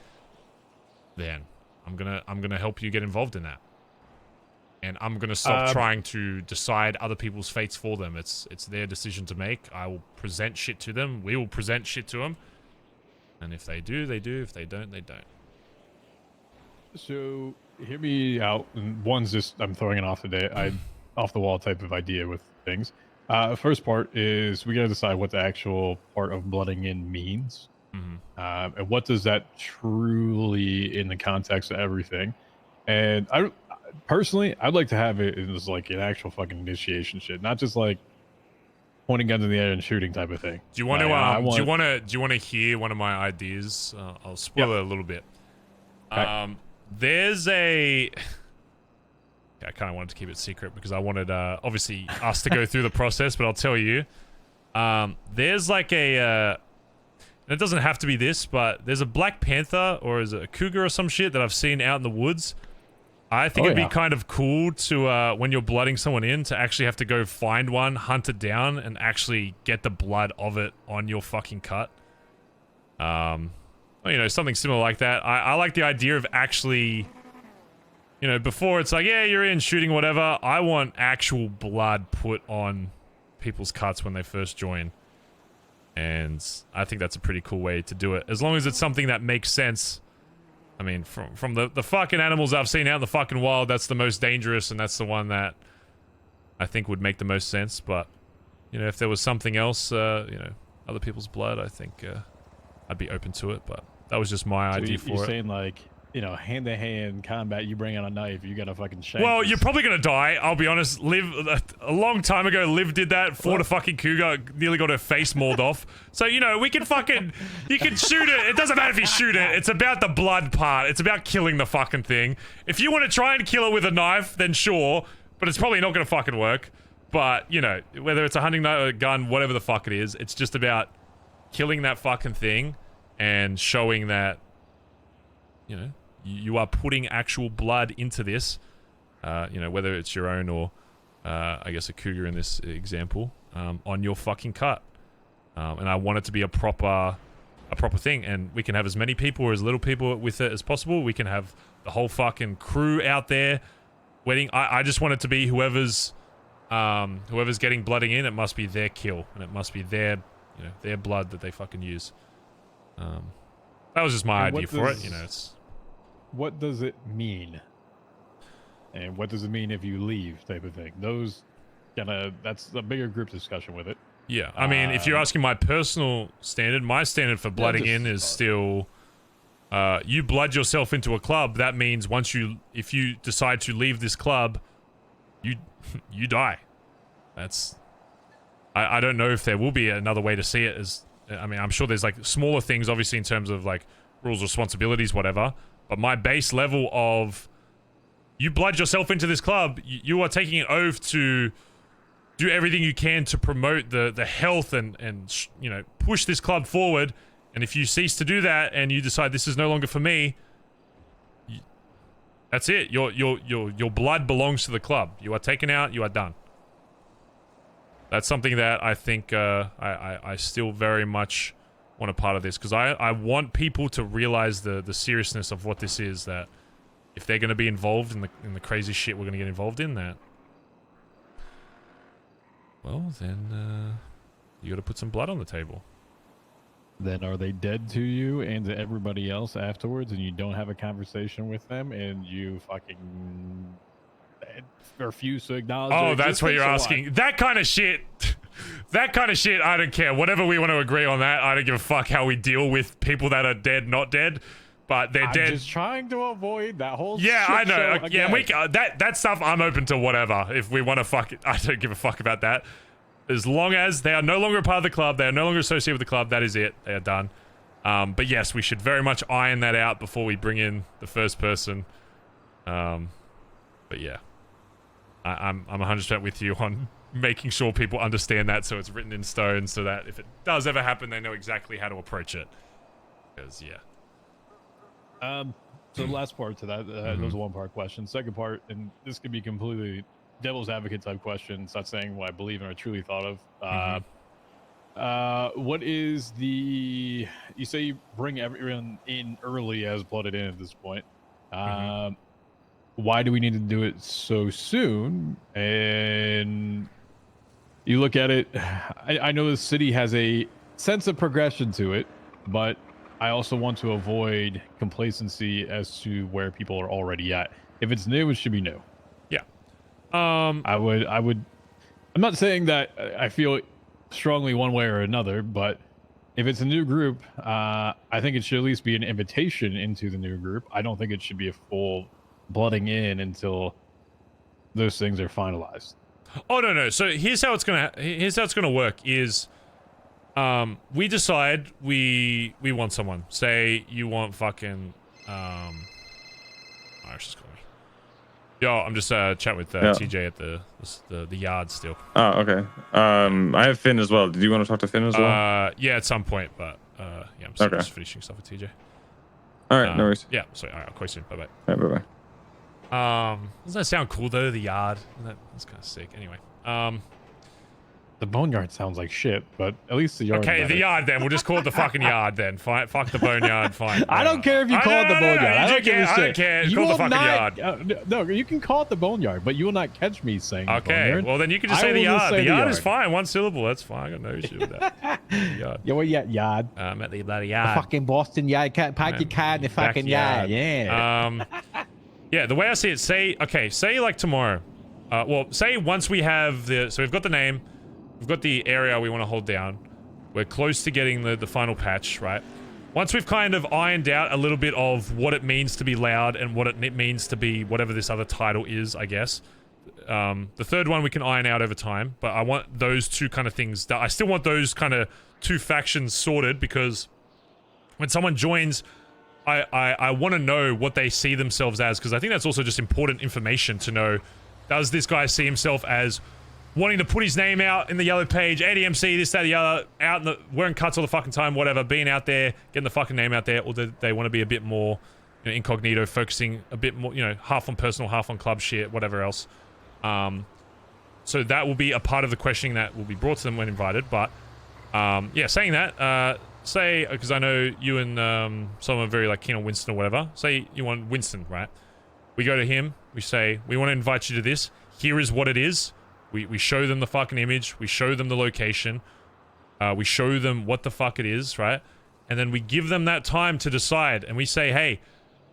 then I'm gonna help you get involved in that. And I'm gonna stop trying to decide other people's fates for them. It's their decision to make. I will present shit to them. We will present shit to them. And if they do, they do. If they don't, they don't. So hear me out. One's just I'm throwing it off off the wall type of idea with things. First part is we gotta decide what the actual part of blooding in means. And what does that truly in the context of everything. And I personally, I'd like to have it as like an actual fucking initiation shit, not just like pointing guns in the air and shooting type of thing. Do you want to do you want to hear one of my ideas? I'll spoil it a little bit. Okay. There's a I kind of wanted to keep it secret because I wanted obviously us to go through the process, but I'll tell you. There's like a and it doesn't have to be this, but there's a Black Panther or is it a cougar or some shit that I've seen out in the woods. I think it'd be kind of cool to, when you're blooding someone in, to actually have to go find one, hunt it down, and actually get the blood of it on your fucking cut. You know, something similar like that. I like the idea of actually, you know, before it's like, yeah, you're in shooting, whatever. I want actual blood put on people's cuts when they first join. And I think that's a pretty cool way to do it. As long as it's something that makes sense. I mean, from the fucking animals I've seen out in the fucking wild, that's the most dangerous, and that's the one that I think would make the most sense. But, you know, if there was something else, you know, other people's blood, I think I'd be open to it. But that was just my idea for it. You're saying, like, you know, hand-to-hand combat, you bring out a knife, you gotta fucking shank. Well, you're probably gonna die, I'll be honest. Liv, a long time ago, Liv did that, fought a fucking cougar, nearly got her face mauled off. So, you know, we can fucking, you can shoot it. It doesn't matter if you shoot it. It's about the blood part. It's about killing the fucking thing. If you want to try and kill it with a knife, then sure, but it's probably not gonna fucking work. But, you know, whether it's a hunting knife or a gun, whatever the fuck it is, it's just about killing that fucking thing and showing that, you know, you are putting actual blood into this, you know, whether it's your own or, I guess, a cougar in this example, on your fucking cut. And I want it to be a proper thing, and we can have as many people or as little people with it as possible. We can have the whole fucking crew out there waiting. I just want it to be whoever's getting blooding in, it must be their kill, and it must be their, you know, their blood that they fucking use. That was just my idea for it, you know. What does it mean? And what does it mean if you leave, type of thing? Those that's a bigger group discussion with it. Yeah, I mean, if you're asking my personal standard, my standard for blooding in is still, you blood yourself into a club. That means if you decide to leave this club, you die. That's, I don't know if there will be another way to see it. As, I mean, I'm sure there's like smaller things, obviously, in terms of like rules, responsibilities, whatever. But my base level of you blood yourself into this club, you are taking an oath to do everything you can to promote the health and you know, push this club forward. And if you cease to do that and you decide this is no longer for me, that's it. Your blood belongs to the club. You are taken out. You are done. That's something that I think I still very much want a part of this, because I want people to realize the seriousness of what this is, that if they're going to be involved in the crazy shit we're going to get involved in, that, well, then you got to put some blood on the table. Then are they dead to you and to everybody else afterwards, and you don't have a conversation with them, and you fucking refuse to acknowledge? Oh, that's what you're asking. That kind of shit. That kind of shit. I don't care. Whatever we want to agree on that. I don't give a fuck how we deal with people that are dead, not dead. But they're dead. I'm just trying to avoid that whole. Yeah, shit I know. show Yeah, again. we that stuff. I'm open to whatever. If we want to fuck it, I don't give a fuck about that. As long as they are no longer a part of the club, they are no longer associated with the club, that is it. They are done. But yes, we should very much iron that out before we bring in the first person. But yeah, I'm 100% with you on making sure people understand that, so it's written in stone, so that if it does ever happen, they know exactly how to approach it. Because yeah. So the last part to that, that was a one-part question. Second part, and this could be completely devil's advocate type question. It's not saying what I believe in or truly thought of. What is the? You say you bring everyone in early as blooded in at this point. Why do we need to do it so soon? And you look at it. I know the city has a sense of progression to it, but I also want to avoid complacency as to where people are already at. If it's new, it should be new. Yeah. I'm not saying that I feel strongly one way or another, but if it's a new group, I think it should at least be an invitation into the new group. I don't think it should be a full blooding in until those things are finalized. Oh no. So here's how it's gonna work is we decide we want someone. Say you want fucking oh, she's calling me. Yo, I'm just chatting with TJ at the yard still. Oh, okay. I have Finn as well. Did you want to talk to Finn as well? Yeah, at some point, but yeah, I'm just finishing stuff with TJ. All right, no worries. Yeah, sorry. All right, I'll call you soon. Bye bye. All right, bye bye. Doesn't that sound cool though? The yard. That's kind of sick. Anyway. The Boneyard sounds like shit, but at least the yard. Okay, the yard then. We'll just call it the fucking yard then. Fine. Fuck the Boneyard. Fine. I don't care if you call it the Boneyard. I don't give a shit. I don't care. You Call the will fucking not, yard. no, you can call it the Boneyard, but you will not catch me saying the Okay, Boneyard. well then you can just say the yard. The yard is fine. One syllable. That's fine. I got no issue with that. Yard. Yeah, where you at, yard? I'm at the bloody The yard. fucking Boston yard. Can't park your car in the fucking yard. Yeah. Yeah, the way I see it, say like tomorrow. Well, say once we have so we've got the name, we've got the area we want to hold down. We're close to getting the final patch, right? Once we've kind of ironed out a little bit of what it means to be loud and what it means to be whatever this other title is, I guess. The third one we can iron out over time, but I want those two kind of things. I still want those kind of two factions sorted because when someone joins, I want to know what they see themselves as, because I think that's also just important information to know. Does this guy see himself as wanting to put his name out in the yellow page, ADMC, this, that, the other, out in the, wearing cuts all the fucking time, whatever, being out there, getting the fucking name out there, or do they want to be a bit more, you know, incognito, focusing a bit more, you know, half on personal, half on club shit, whatever else. So that will be a part of the questioning that will be brought to them when invited, but, yeah, saying that, say, because I know you and someone are very like keen on Winston or whatever. Say you want Winston, right? We go to him. We say we want to invite you to this. Here is what it is. We show them the fucking image. We show them the location. We show them what the fuck it is, right? And then we give them that time to decide. And we say, hey,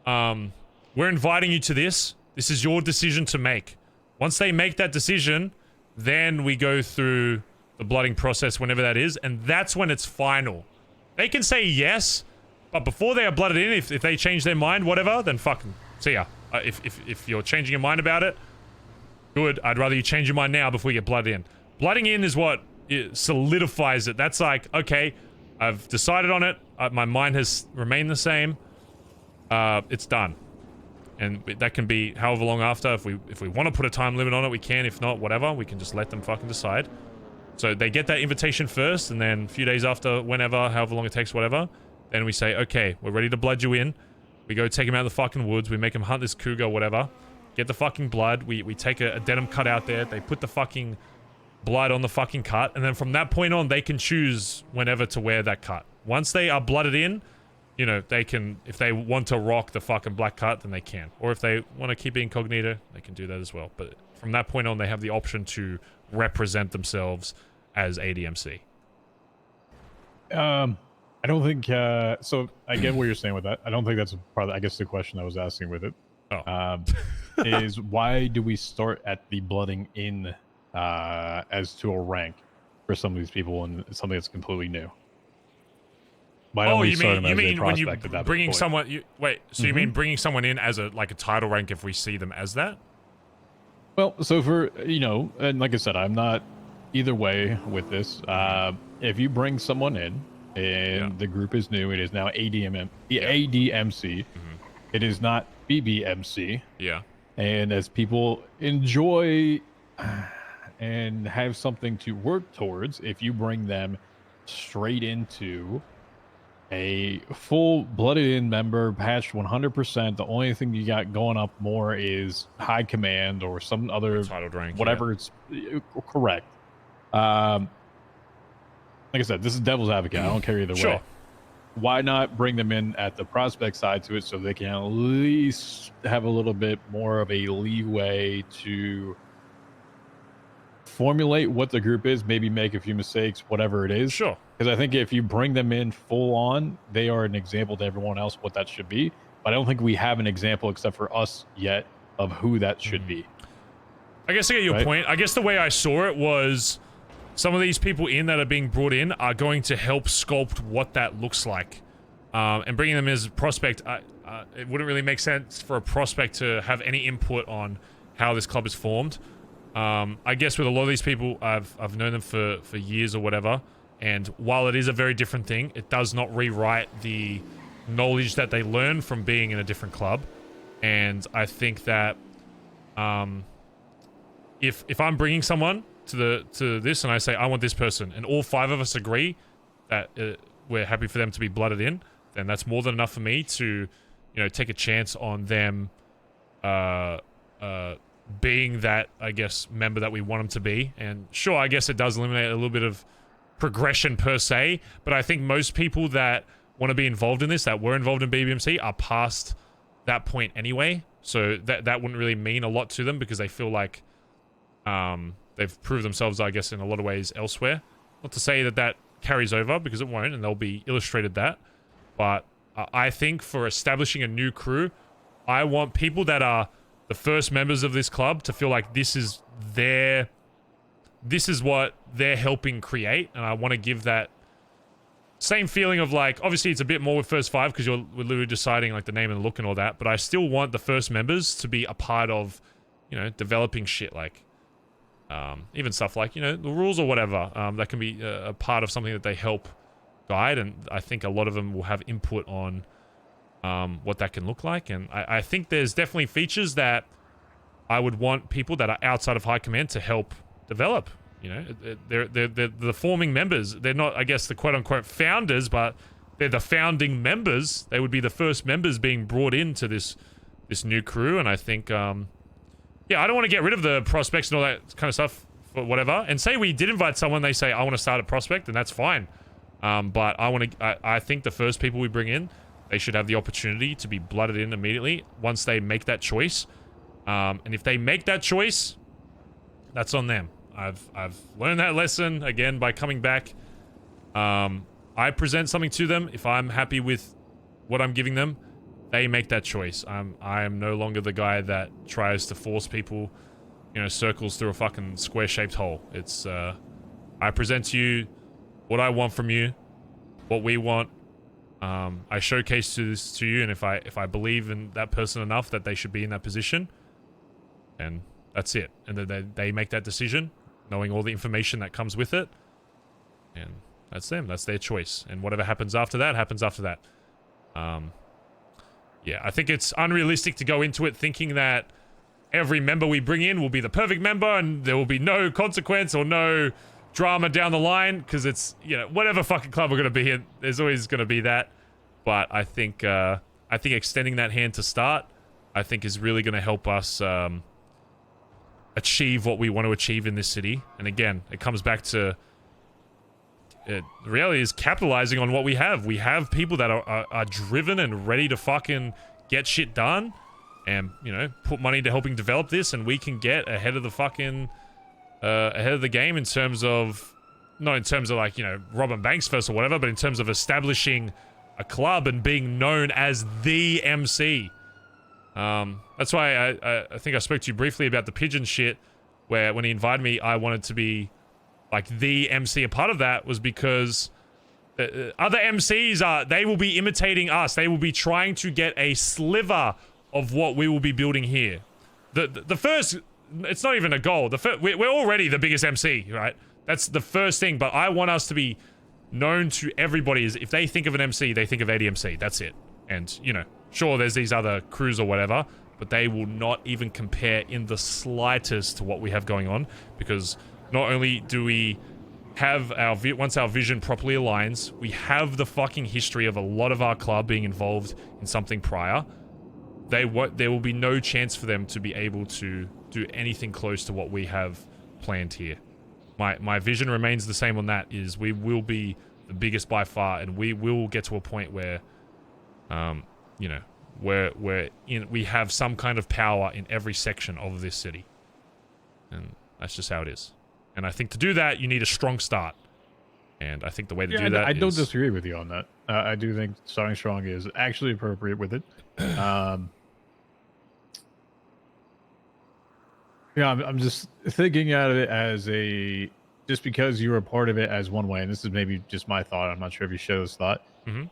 we're inviting you to this. This is your decision to make. Once they make that decision, then we go through the blooding process, whenever that is, and that's when it's final. They can say yes, but before they are blooded in, if they change their mind, whatever, then fucking see ya. If you're changing your mind about it, good. I'd rather you change your mind now before you get blooded in. Blooding in is what solidifies it. That's like, okay, I've decided on it. My mind has remained the same. It's done. And that can be however long after. If we want to put a time limit on it, we can. If not, whatever, we can just let them fucking decide. So they get that invitation first, and then a few days after, whenever, however long it takes, whatever, then we say, okay, we're ready to blood you in. We go take him out of the fucking woods. We make him hunt this cougar, whatever. Get the fucking blood. We take a denim cut out there. They put the fucking blood on the fucking cut. And then from that point on, they can choose whenever to wear that cut. Once they are blooded in, you know, they can, if they want to rock the fucking black cut, then they can. Or if they want to keep it incognito, they can do that as well. But from that point on, they have the option to represent themselves as ADMC. I don't think, so I get what you're saying with that. I don't think that's part of, I guess, the question I was asking with it. Oh. Is why do we start at the blooding in as to a rank for some of these people and something that's completely new? Why don't we start them as a when you prospect at that bringing point? someone, you mean bringing someone in as a title rank if we see them as that? Well, so for, you know, and like I said, I'm not either way with this. If you bring someone in and the group is new, it is now ADMC. It is not BBMC. Yeah. And as people enjoy and have something to work towards, if you bring them straight into a full-blooded in member, patched 100%, the only thing you got going up more is high command or some other title rank, whatever it's correct. Like I said, this is devil's advocate. I don't care either way. Why not bring them in at the prospect side to it so they can at least have a little bit more of a leeway to formulate what the group is, maybe make a few mistakes, whatever it is. Sure. Because I think if you bring them in full on, they are an example to everyone else what that should be. But I don't think we have an example except for us yet of who that should be. I guess I get your point. I guess the way I saw it was some of these people in that are being brought in are going to help sculpt what that looks like. And bringing them as a prospect, it wouldn't really make sense for a prospect to have any input on how this club is formed. I guess with a lot of these people, I've known them for years or whatever. And while it is a very different thing, it does not rewrite the knowledge that they learn from being in a different club. And I think that if I'm bringing someone to this and I say I want this person, and all 5 of us agree that we're happy for them to be blooded in, then that's more than enough for me to, you know, take a chance on them being that, I guess, member that we want them to be. And sure, I guess it does eliminate a little bit of progression per se, but I think most people that want to be involved in this, that were involved in BBMC, are past that point anyway. So that wouldn't really mean a lot to them because they feel like they've proved themselves, I guess, in a lot of ways elsewhere. Not to say that carries over, because it won't, and they'll be illustrated that. But I think for establishing a new crew, I want people that are the first members of this club to feel like this is what they're helping create, and I want to give that same feeling of, like, obviously it's a bit more with first 5 because we're literally deciding like the name and the look and all that, but I still want the first members to be a part of, you know, developing shit, like even stuff like, you know, the rules or whatever, that can be a part of something that they help guide, and I think a lot of them will have input on what that can look like. And I think there's definitely features that I would want people that are outside of high command to help develop. You know, they're the forming members. They're not, I guess, the quote-unquote founders, but they're the founding members. They would be the first members being brought into this new crew. And I think, yeah, I don't want to get rid of the prospects and all that kind of stuff, for whatever. And say we did invite someone, they say, I want to start a prospect, and that's fine. But I think the first people we bring in, they should have the opportunity to be blooded in immediately once they make that choice. And if they make that choice, that's on them. I've learned that lesson again by coming back. I present something to them. If I'm happy with what I'm giving them, they make that choice. I am no longer the guy that tries to force people, you know, circles through a fucking square-shaped hole. It's I present to you what I want from you, what we want. I showcase this to you, and if I believe in that person enough that they should be in that position, and that's it. And then they make that decision, knowing all the information that comes with it, and that's them. That's their choice. And whatever happens after that, happens after that. Yeah, I think it's unrealistic to go into it thinking that every member we bring in will be the perfect member and there will be no consequence or no drama down the line, because it's, you know, whatever fucking club we're going to be in, there's always going to be that. But I think extending that hand to start, I think, is really going to help us achieve what we want to achieve in this city. And again, it comes back to the reality is capitalizing on what we have. We have people that are driven and ready to fucking get shit done, and you know, put money to helping develop this, and we can get ahead of the fucking ahead of the game in terms of, not in terms of like, you know, robbing banks first or whatever, but in terms of establishing a club and being known as the MC. That's why I think I spoke to you briefly about the pigeon shit, where when he invited me, I wanted to be like the MC. A part of that was because other MCs they will be imitating us. They will be trying to get a sliver of what we will be building here. The first, it's not even a goal. We're already the biggest MC, right? That's the first thing, but I want us to be known to everybody. Is if they think of an MC, they think of ADMC. That's it. And, you know, sure, there's these other crews or whatever, but they will not even compare in the slightest to what we have going on, because not only do we have once our vision properly aligns, we have the fucking history of a lot of our club being involved in something prior. There will be no chance for them to be able to do anything close to what we have planned here. My vision remains the same on that, is we will be the biggest by far, and we will get to a point where, you know, we have some kind of power in every section of this city. And that's just how it is. And I think to do that, you need a strong start. And I think the way to do that I don't disagree with you on that. I do think starting strong is actually appropriate with it. Yeah, I'm just thinking out of it as just because you were a part of it as one way, and this is maybe just my thought. I'm not sure if you share this thought.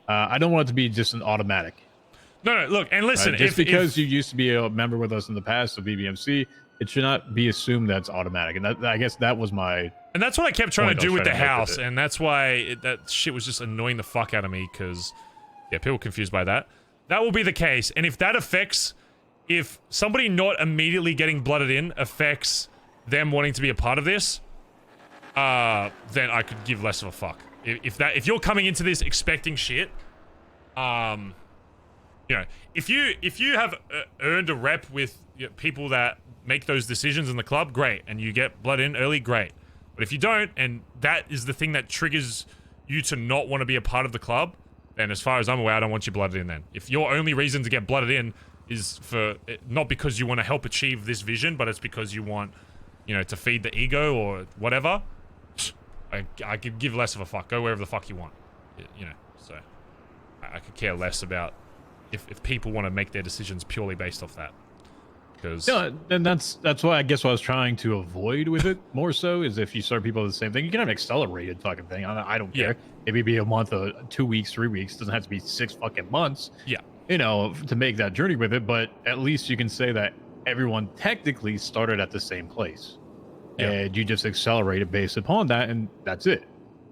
I don't want it to be just an automatic. No, look, and listen, right? Just because you used to be a member with us in the past of BBMC, it should not be assumed that's automatic. And I guess that was my... And that's what I kept trying to do with the house, and that's why that shit was just annoying the fuck out of me, because, yeah, people were confused by that. That will be the case, and if that affects... If somebody not immediately getting blooded in affects them wanting to be a part of this, then I could give less of a fuck. If you're coming into this expecting shit, you know, if you have earned a rep with people that make those decisions in the club, great, and you get blood in early, great. But if you don't, and that is the thing that triggers you to not want to be a part of the club, then as far as I'm aware, I don't want you blooded in then. If your only reason to get blooded in is for not because you want to help achieve this vision, but it's because you want, you know, to feed the ego or whatever, I could give less of a fuck. Go wherever the fuck you want, you know. So I could care less about if people want to make their decisions purely based off that. Because and that's why I guess what I was trying to avoid with it more so is if you start people with the same thing, you can have an accelerated fucking thing. I don't care. Maybe be a month, 2 weeks, 3 weeks. It doesn't have to be 6 fucking months. Yeah. You know, to make that journey with it, but at least you can say that everyone technically started at the same place, and you just accelerated based upon that, and that's it.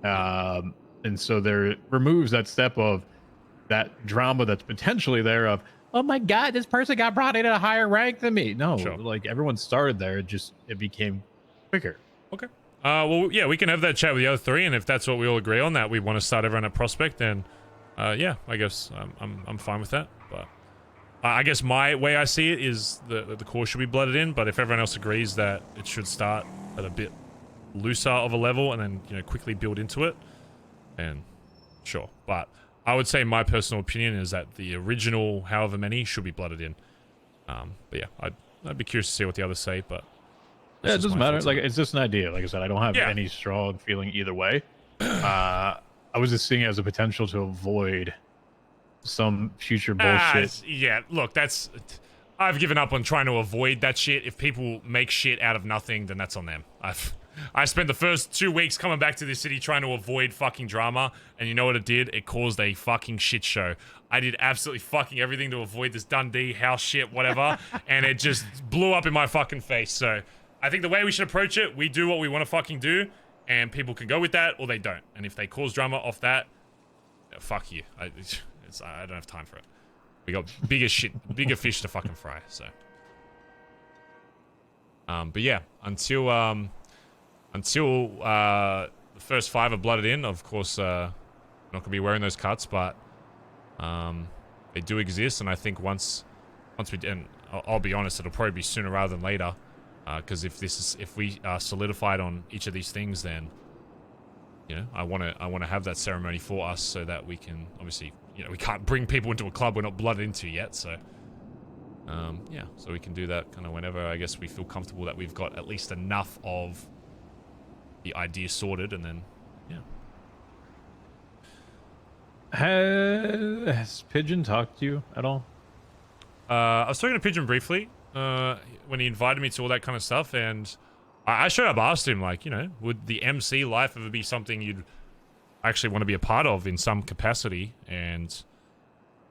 And so there removes that step of that drama that's potentially there of, oh my god, this person got brought in at a higher rank than me. No, like everyone started there, it became quicker. Okay. Well, yeah, we can have that chat with the other three, and if that's what we all agree on, that we want to start everyone at Prospect, then yeah, I guess I'm fine with that. But I guess my way I see it is the core should be blooded in, but if everyone else agrees that it should start at a bit looser of a level and then, you know, quickly build into it, then sure. But I would say my personal opinion is that the original however many should be blooded in. But yeah, I'd be curious to see what the others say, but yeah, it doesn't matter. Like, it's just an idea. Like I said, I don't have any strong feeling either way. I was just seeing it as a potential to avoid some future bullshit. Yeah, look, I've given up on trying to avoid that shit. If people make shit out of nothing, then that's on them. I spent the first 2 weeks coming back to this city trying to avoid fucking drama, and you know what it did? It caused a fucking shit show. I did absolutely fucking everything to avoid this Dundee house shit, whatever, and it just blew up in my fucking face. So I think the way we should approach it, we do what we want to fucking do, and people can go with that or they don't. And if they cause drama off that, fuck you. I don't have time for it. We got bigger fish to fucking fry. So, but yeah, until the first 5 are blooded in, of course, not gonna be wearing those cuts, but they do exist, and I think once we, and I'll be honest, it'll probably be sooner rather than later. Because if we are solidified on each of these things, then you know, I want to have that ceremony for us so that we can obviously, you know, we can't bring people into a club we're not blooded into yet. So, yeah, so we can do that kind of whenever I guess we feel comfortable that we've got at least enough of the idea sorted, and then, yeah. Has Pigeon talked to you at all? I was talking to Pigeon briefly when he invited me to all that kind of stuff, and I straight up asked him, like, you know, would the MC life ever be something you'd actually want to be a part of in some capacity? And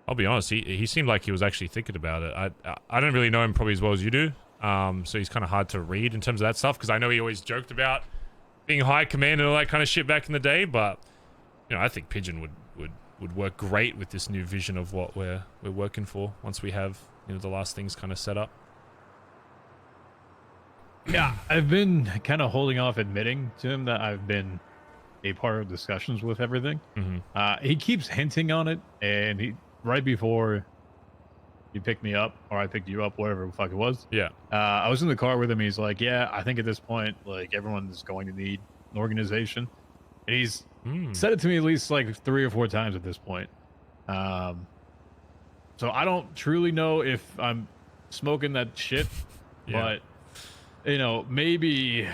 I'll be honest, he seemed like he was actually thinking about it. I don't really know him probably as well as you do, so he's kind of hard to read in terms of that stuff, because I know he always joked about being high command and all that kind of shit back in the day, but, you know, I think Pigeon would work great with this new vision of what we're working for once we have, you know, the last things kind of set up. Yeah, I've been kind of holding off admitting to him that I've been a part of discussions with everything. He keeps hinting on it, and he right before you picked me up, or I picked you up, whatever the fuck it was. Yeah. I was in the car with him. He's like, yeah, I think at this point, like, everyone's going to need an organization. And he's said it to me at least like 3 or 4 times at this point. So I don't truly know if I'm smoking that shit, but, you know, maybe,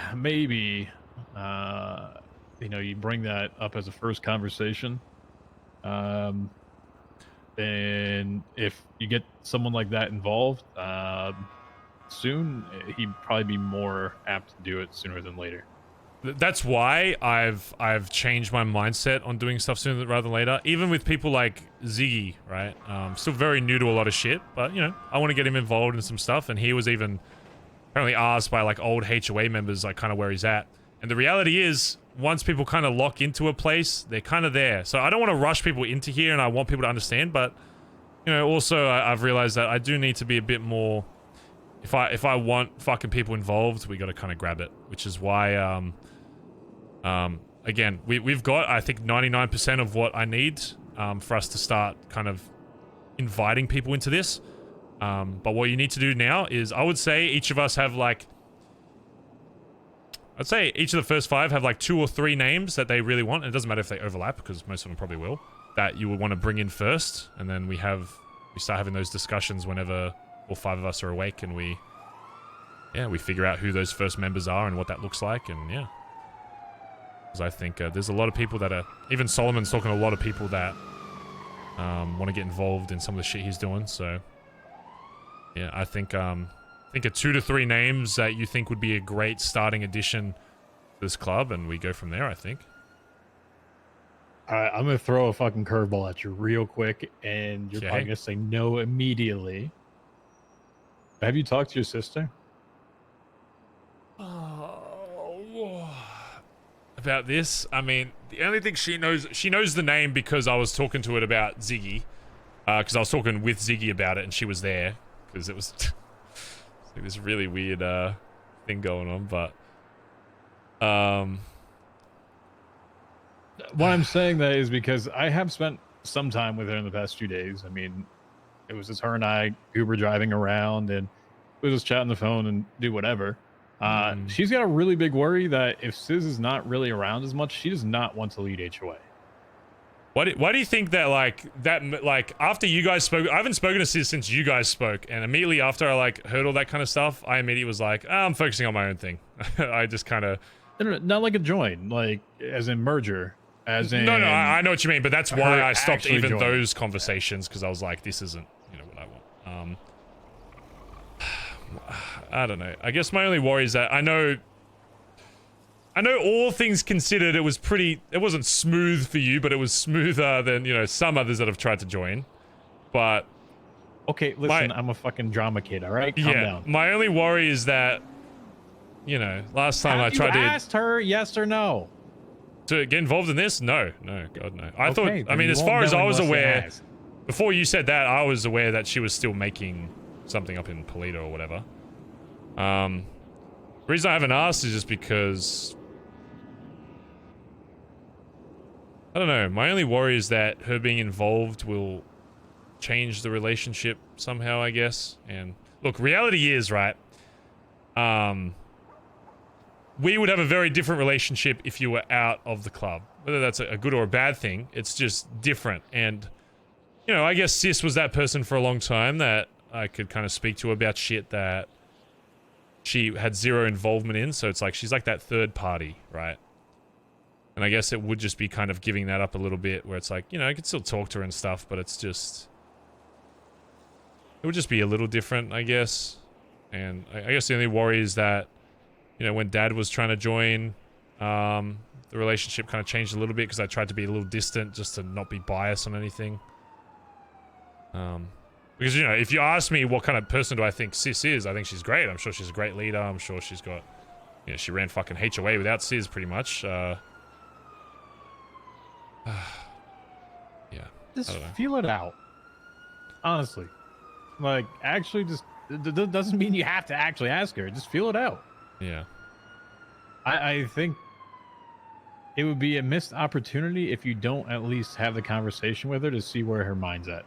you know, you bring that up as a first conversation. And if you get someone like that involved soon, he'd probably be more apt to do it sooner than later. That's why I've changed my mindset on doing stuff sooner rather than later. Even with people like Ziggy, right? Still very new to a lot of shit, but, you know, I want to get him involved in some stuff. And he was even apparently asked by like old HOA members, like, kind of where he's at. And the reality is, once people kind of lock into a place, they're kind of there. So I don't want to rush people into here, and I want people to understand. But, you know, also I've realized that I do need to be a bit more. If I want fucking people involved, we got to kind of grab it, which is why again, we've got, I think, 99% of what I need for us to start kind of inviting people into this. But what you need to do now is, I would say each of us have like, I'd say each of the first 5 have like 2 or 3 names that they really want. And it doesn't matter if they overlap, because most of them probably will, that you would want to bring in first. And then we start having those discussions whenever all 5 of us are awake, and we figure out who those first members are and what that looks like. And yeah, because I think there's a lot of people that are, even Solomon's talking to a lot of people that want to get involved in some of the shit he's doing. So yeah, I think a 2 to 3 names that you think would be a great starting addition to this club, and we go from there, I think. All right, I'm going to throw a fucking curveball at you real quick, and you're probably going to say no immediately. Have you talked to your sister? About this? I mean, the only thing she knows the name because I was talking to it about Ziggy. Because I was talking with Ziggy about it, and she was there. Because it was this really weird thing going on, but what I'm saying that is because I have spent some time with her in the past 2 days. I mean, it was just her and I Uber driving around, and we just chat on the phone and do whatever. She's got a really big worry that if Sis is not really around as much, she does not want to lead HOA. Why do you think that, like, after you guys spoke, I haven't spoken to Sis since you guys spoke, and immediately after I, like, heard all that kind of stuff, I immediately was like, I'm focusing on my own thing. I just kind of... No, not like a join, like, as in merger, as in... No, I know what you mean, but that's why I stopped even join. those conversations, because I was like, this isn't, you know, what I want. I don't know. I guess my only worry is that I know all things considered, it wasn't smooth for you, but it was smoother than, you know, some others that have tried to join. But okay, listen, I'm a fucking drama kid, all right? Calm down. My only worry is that, you know, last time I tried to... Have you asked her yes or no? To get involved in this? No, God, no. I thought, Okay, I mean, then as you far won't as know I was unless you aware, ask. before you said that, I was aware that she was still making something up in Polito or whatever. The reason I haven't asked is just because... I don't know. My only worry is that her being involved will change the relationship somehow, I guess. And look, reality is, right? we would have a very different relationship if you were out of the club. Whether that's a good or a bad thing, it's just different. And, you know, I guess Sis was that person for a long time that I could kind of speak to about shit that she had zero involvement in. So it's like, she's like that third party, right? And I guess it would just be kind of giving that up a little bit where it's like, you know, I could still talk to her and stuff, but it's just... It would just be a little different, I guess. And I guess the only worry is that, you know, when Dad was trying to join, the relationship kind of changed a little bit because I tried to be a little distant just to not be biased on anything. Because, you know, if you ask me what kind of person do I think Sis is, I think she's great. I'm sure she's a great leader. I'm sure she's got... You know, she ran fucking HOA without Sis, pretty much. Yeah. Just feel it out. Honestly. Like, actually just... It doesn't mean you have to actually ask her. Just feel it out. Yeah. I think it would be a missed opportunity if you don't at least have the conversation with her to see where her mind's at.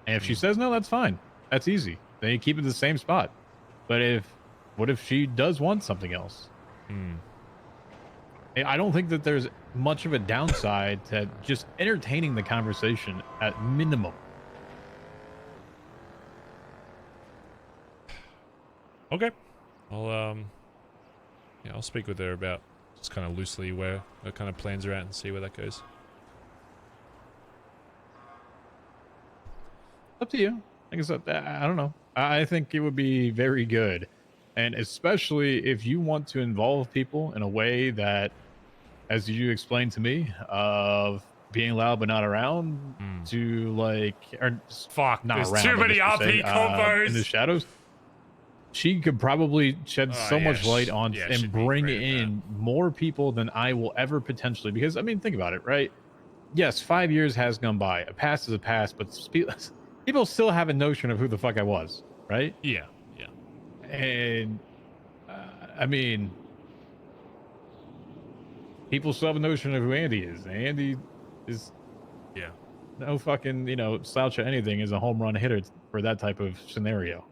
And if she says no, that's fine. That's easy. Then you keep it in the same spot. But what if she does want something else? I don't think that there's much of a downside to just entertaining the conversation at minimum. Okay. I'll speak with her about just kind of loosely where her kind of plans are at and see where that goes. Up to you. Like I said, I don't know. I think it would be very good. And especially if you want to involve people in a way that, as you explained to me, of being loud but not around, to like, or fuck, not there's around, too many I guess RP to say, combos in the shadows. She could probably shed so much light on and bring in more people than I will ever potentially. Because I mean, think about it, right? Yes, 5 years has gone by. A past is a past, but people still have a notion of who the fuck I was, right? Yeah. And I mean, people still have a notion of who Andy is. Andy is, no fucking, you know, slouch or anything, is a home run hitter for that type of scenario.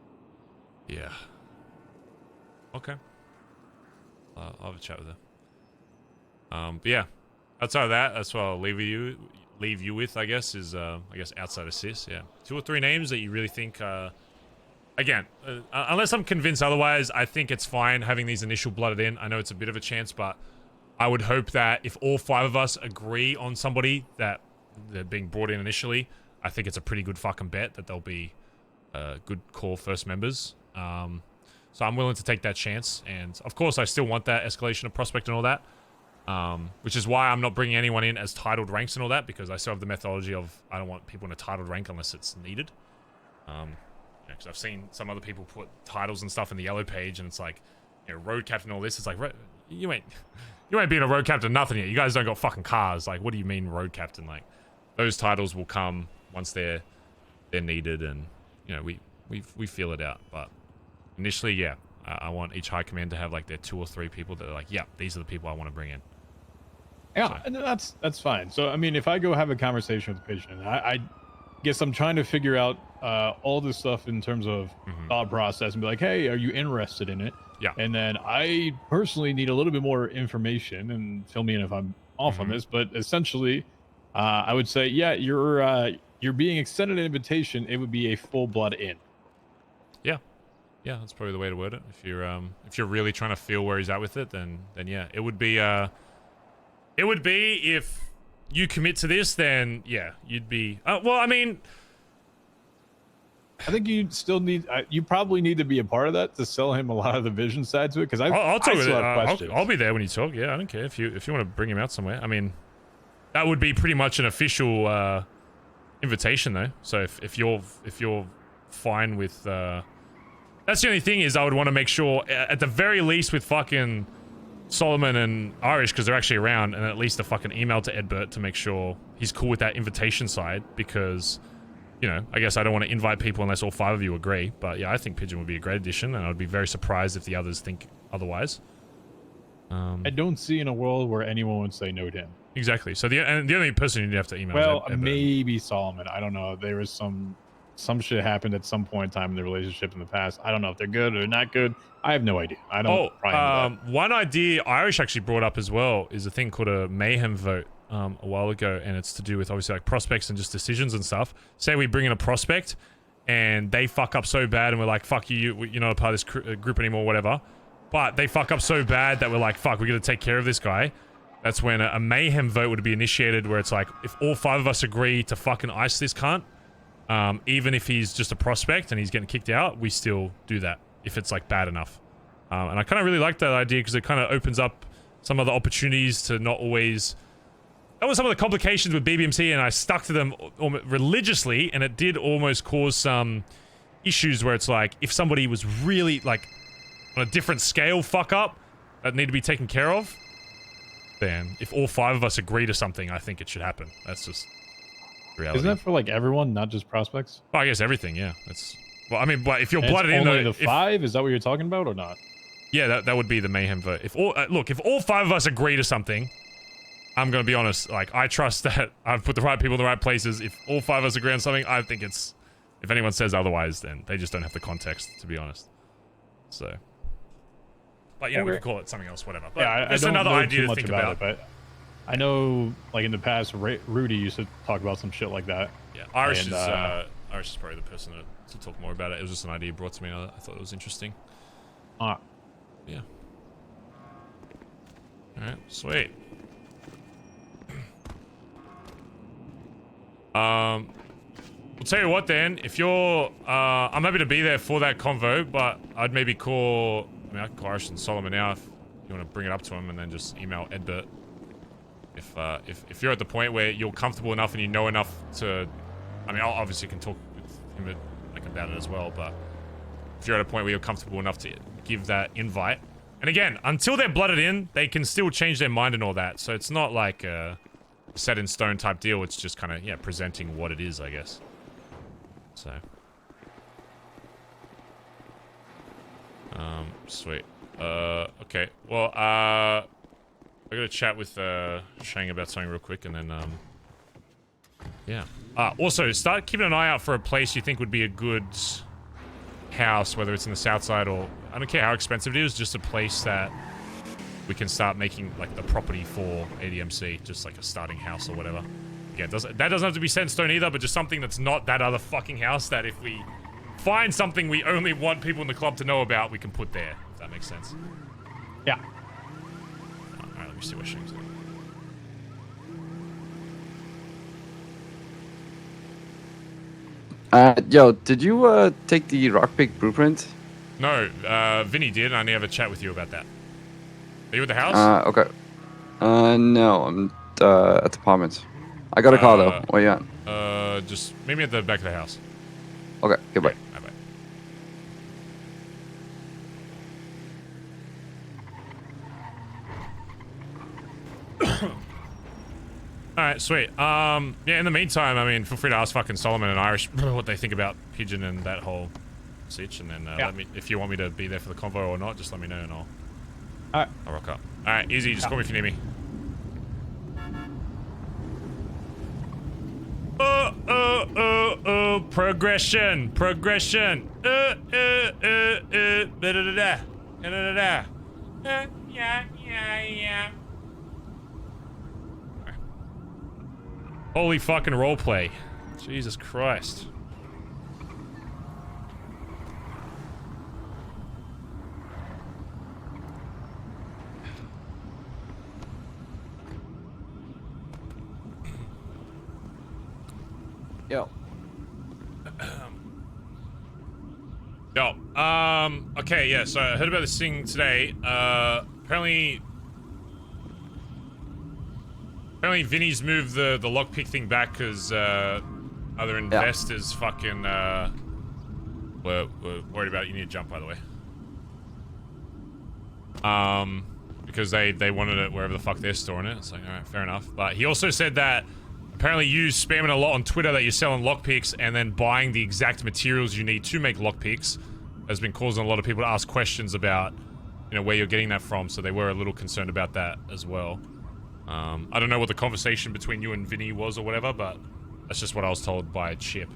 Yeah. Okay. I'll have a chat with her. But yeah, outside of that, that's what I'll leave you with, I guess, is I guess outside of Sis, yeah, 2 or 3 names that you really think. Again, unless I'm convinced otherwise, I think it's fine having these initial blooded in. I know it's a bit of a chance, but I would hope that if all 5 of us agree on somebody that they're being brought in initially, I think it's a pretty good fucking bet that they'll be good core first members. So I'm willing to take that chance, and of course I still want that escalation of prospect and all that, which is why I'm not bringing anyone in as titled ranks and all that, because I still have the methodology of I don't want people in a titled rank unless it's needed. Because I've seen some other people put titles and stuff in the yellow page, and it's like, you know, road captain, all this. It's like, you ain't being a road captain nothing yet. You guys don't got fucking cars. Like, what do you mean road captain? Like, those titles will come once they're needed, and you know we feel it out. But initially, yeah, I want each high command to have like their 2 or 3 people that are like, yeah, these are the people I want to bring in. Yeah, and that's fine. So I mean, if I go have a conversation with the patient, I guess I'm trying to figure out all this stuff in terms of thought process and be like, hey, are you interested in it? Yeah. And then I personally need a little bit more information, and fill me in if I'm off on this, but essentially, I would say, yeah, you're being extended an invitation. It would be a full blood in. Yeah, that's probably the way to word it. If you're really trying to feel where he's at with it, then yeah, it would be if you commit to this, then yeah, you'd be. Well, I mean, I think you still need. You probably need to be a part of that to sell him a lot of the vision side to it. Because I'll talk with it. Questions. I'll be there when you talk. Yeah, I don't care if you want to bring him out somewhere. I mean, that would be pretty much an official invitation, though. So if you're fine with. That's the only thing is I would want to make sure, at the very least with fucking Solomon and Irish, because they're actually around, and at least a fucking email to Edbert to make sure he's cool with that invitation side, because, you know, I guess I don't want to invite people unless all 5 of you agree. But yeah, I think Pigeon would be a great addition, and I'd be very surprised if the others think otherwise. I don't see in a world where anyone would say no to him. Exactly. So the only person you'd have to email well, is Edbert. maybe Solomon. I don't know. There was some some shit happened at some point in time in the relationship in the past. I don't know if they're good or not good. I have no idea. I don't pry into that. One idea Irish actually brought up as well is a thing called a mayhem vote a while ago, and it's to do with obviously like prospects and just decisions and stuff. Say we bring in a prospect and they fuck up so bad and we're like, fuck you, you're not a part of this group anymore, whatever. But they fuck up so bad that we're like, fuck, we're gonna take care of this guy. That's when a mayhem vote would be initiated, where it's like, if all 5 of us agree to fucking ice this cunt, even if he's just a prospect and he's getting kicked out, we still do that if it's like bad enough. And I kind of really like that idea because it kind of opens up some of the opportunities to not always... That was some of the complications with BBMC, and I stuck to them religiously, and it did almost cause some issues where it's like, if somebody was really like on a different scale fuck up that need to be taken care of, then if all 5 of us agree to something, I think it should happen. That's just reality. Isn't that for like everyone, not just prospects? Well, I guess everything, yeah. That's... Well, I mean, but if you're And blooded it's in... only the 5? Is that what you're talking about or not? Yeah, that would be the mayhem vote. If all... look, if all 5 of us agree to something, I'm gonna be honest, like, I trust that I've put the right people in the right places. If all 5 of us agree on something, I think it's... If anyone says otherwise, then they just don't have the context, to be honest. So... But yeah, we could call it something else, whatever. But yeah, that's I don't another know idea too to much think about about. it, but I know, like in the past, Rudy used to talk about some shit like that. Yeah, Irish is probably the person to talk more about it. It was just an idea brought to me. I thought it was interesting. Yeah. All right, sweet. I'll tell you what then. If you're, I'm happy to be there for that convo, but I'd maybe call. I mean, I can call Irish and Solomon now if you want to bring it up to him, and then just email Edbert. If you're at the point where you're comfortable enough and you know enough to, I mean, I obviously can talk with him like about it as well, but if you're at a point where you're comfortable enough to give that invite, and again, until they're blooded in, they can still change their mind and all that, so it's not like a set in stone type deal. It's just kind of, yeah, presenting what it is, I guess. So. Sweet. Okay. Well, I gotta chat with Shang about something real quick, and then yeah. Also, start keeping an eye out for a place you think would be a good house, whether it's in the south side or I don't care how expensive it is, just a place that we can start making like the property for ADMC, just like a starting house or whatever. Yeah, that doesn't have to be set in stone either, but just something that's not that other fucking house that if we find something we only want people in the club to know about, we can put there, if that makes sense. Yeah. Alright, let me see what Shang's doing. Yo, did you take the Rockpick blueprint? No, Vinny did, and I need to have a chat with you about that. Are you at the house? Okay. No, I'm at the apartment. I got a call though. Where you at? Just meet me at the back of the house. Okay, goodbye. Bye bye. Alright, sweet. Yeah, in the meantime, I mean, feel free to ask fucking Solomon and Irish what they think about Pigeon and that whole sitch, and then let me, if you want me to be there for the convo or not, just let me know and I'll rock up. Alright, easy, just call me if you need me. Progression, progression. Yeah. Holy fucking roleplay. Jesus Christ. Yo. Okay, yeah, so I heard about this thing today. Apparently Vinny's moved the lockpick thing back because other investors fucking were worried about it. You need to jump, by the way. Because they wanted it wherever the fuck they're storing it. It's like, alright, fair enough. But he also said that apparently you spamming a lot on Twitter that you're selling lockpicks and then buying the exact materials you need to make lockpicks has been causing a lot of people to ask questions about, you know, where you're getting that from, so they were a little concerned about that as well. I don't know what the conversation between you and Vinny was or whatever, but that's just what I was told by Chip.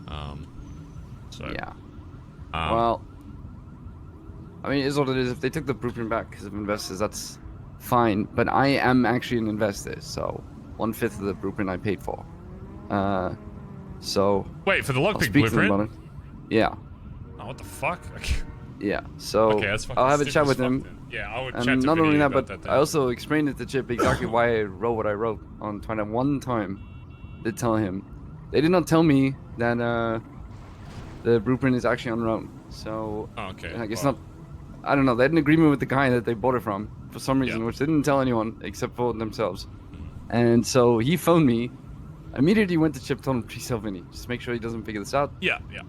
So yeah. Well, I mean, it is what it is. If they took the blueprint back because of investors, that's fine. But I am actually an investor, so 1/5 of the blueprint I paid for. So wait for the I'll lockpick speak to them blueprint. about it. Yeah. Oh, what the fuck? Yeah. So Okay, that's fucking I'll have a stupid chat as with fuck him. then. Yeah, I would And chat to not only Vinny that, about but that then. I also explained it to Chip exactly why I wrote what I wrote on Twitter. One time, did tell him. They did not tell me that the blueprint is actually on Roan. So okay. like, it's not. I don't know. They had an agreement with the guy that they bought it from for some reason, which they didn't tell anyone except for themselves. And so he phoned me. Immediately went to Chip, told him, please tell Vinny. Just make sure he doesn't figure this out. Yeah, yeah.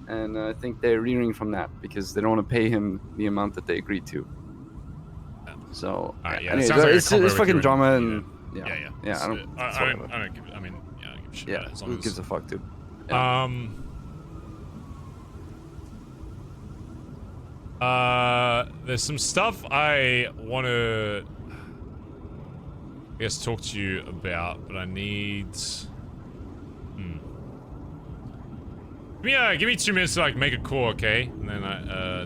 And I think they're rearing from that because they don't want to pay him the amount that they agreed to. So, Alright, yeah, anyways, sounds like a it's combo with fucking you drama and- and yeah. yeah. Yeah, I don't. It's, it's I whatever. don't give. I mean, yeah, I don't give a shit. Yeah, about it, as long who as, gives a fuck, dude? There's some stuff I want to, I guess, talk to you about, but I need. Give me 2 minutes to like make a call, okay? And then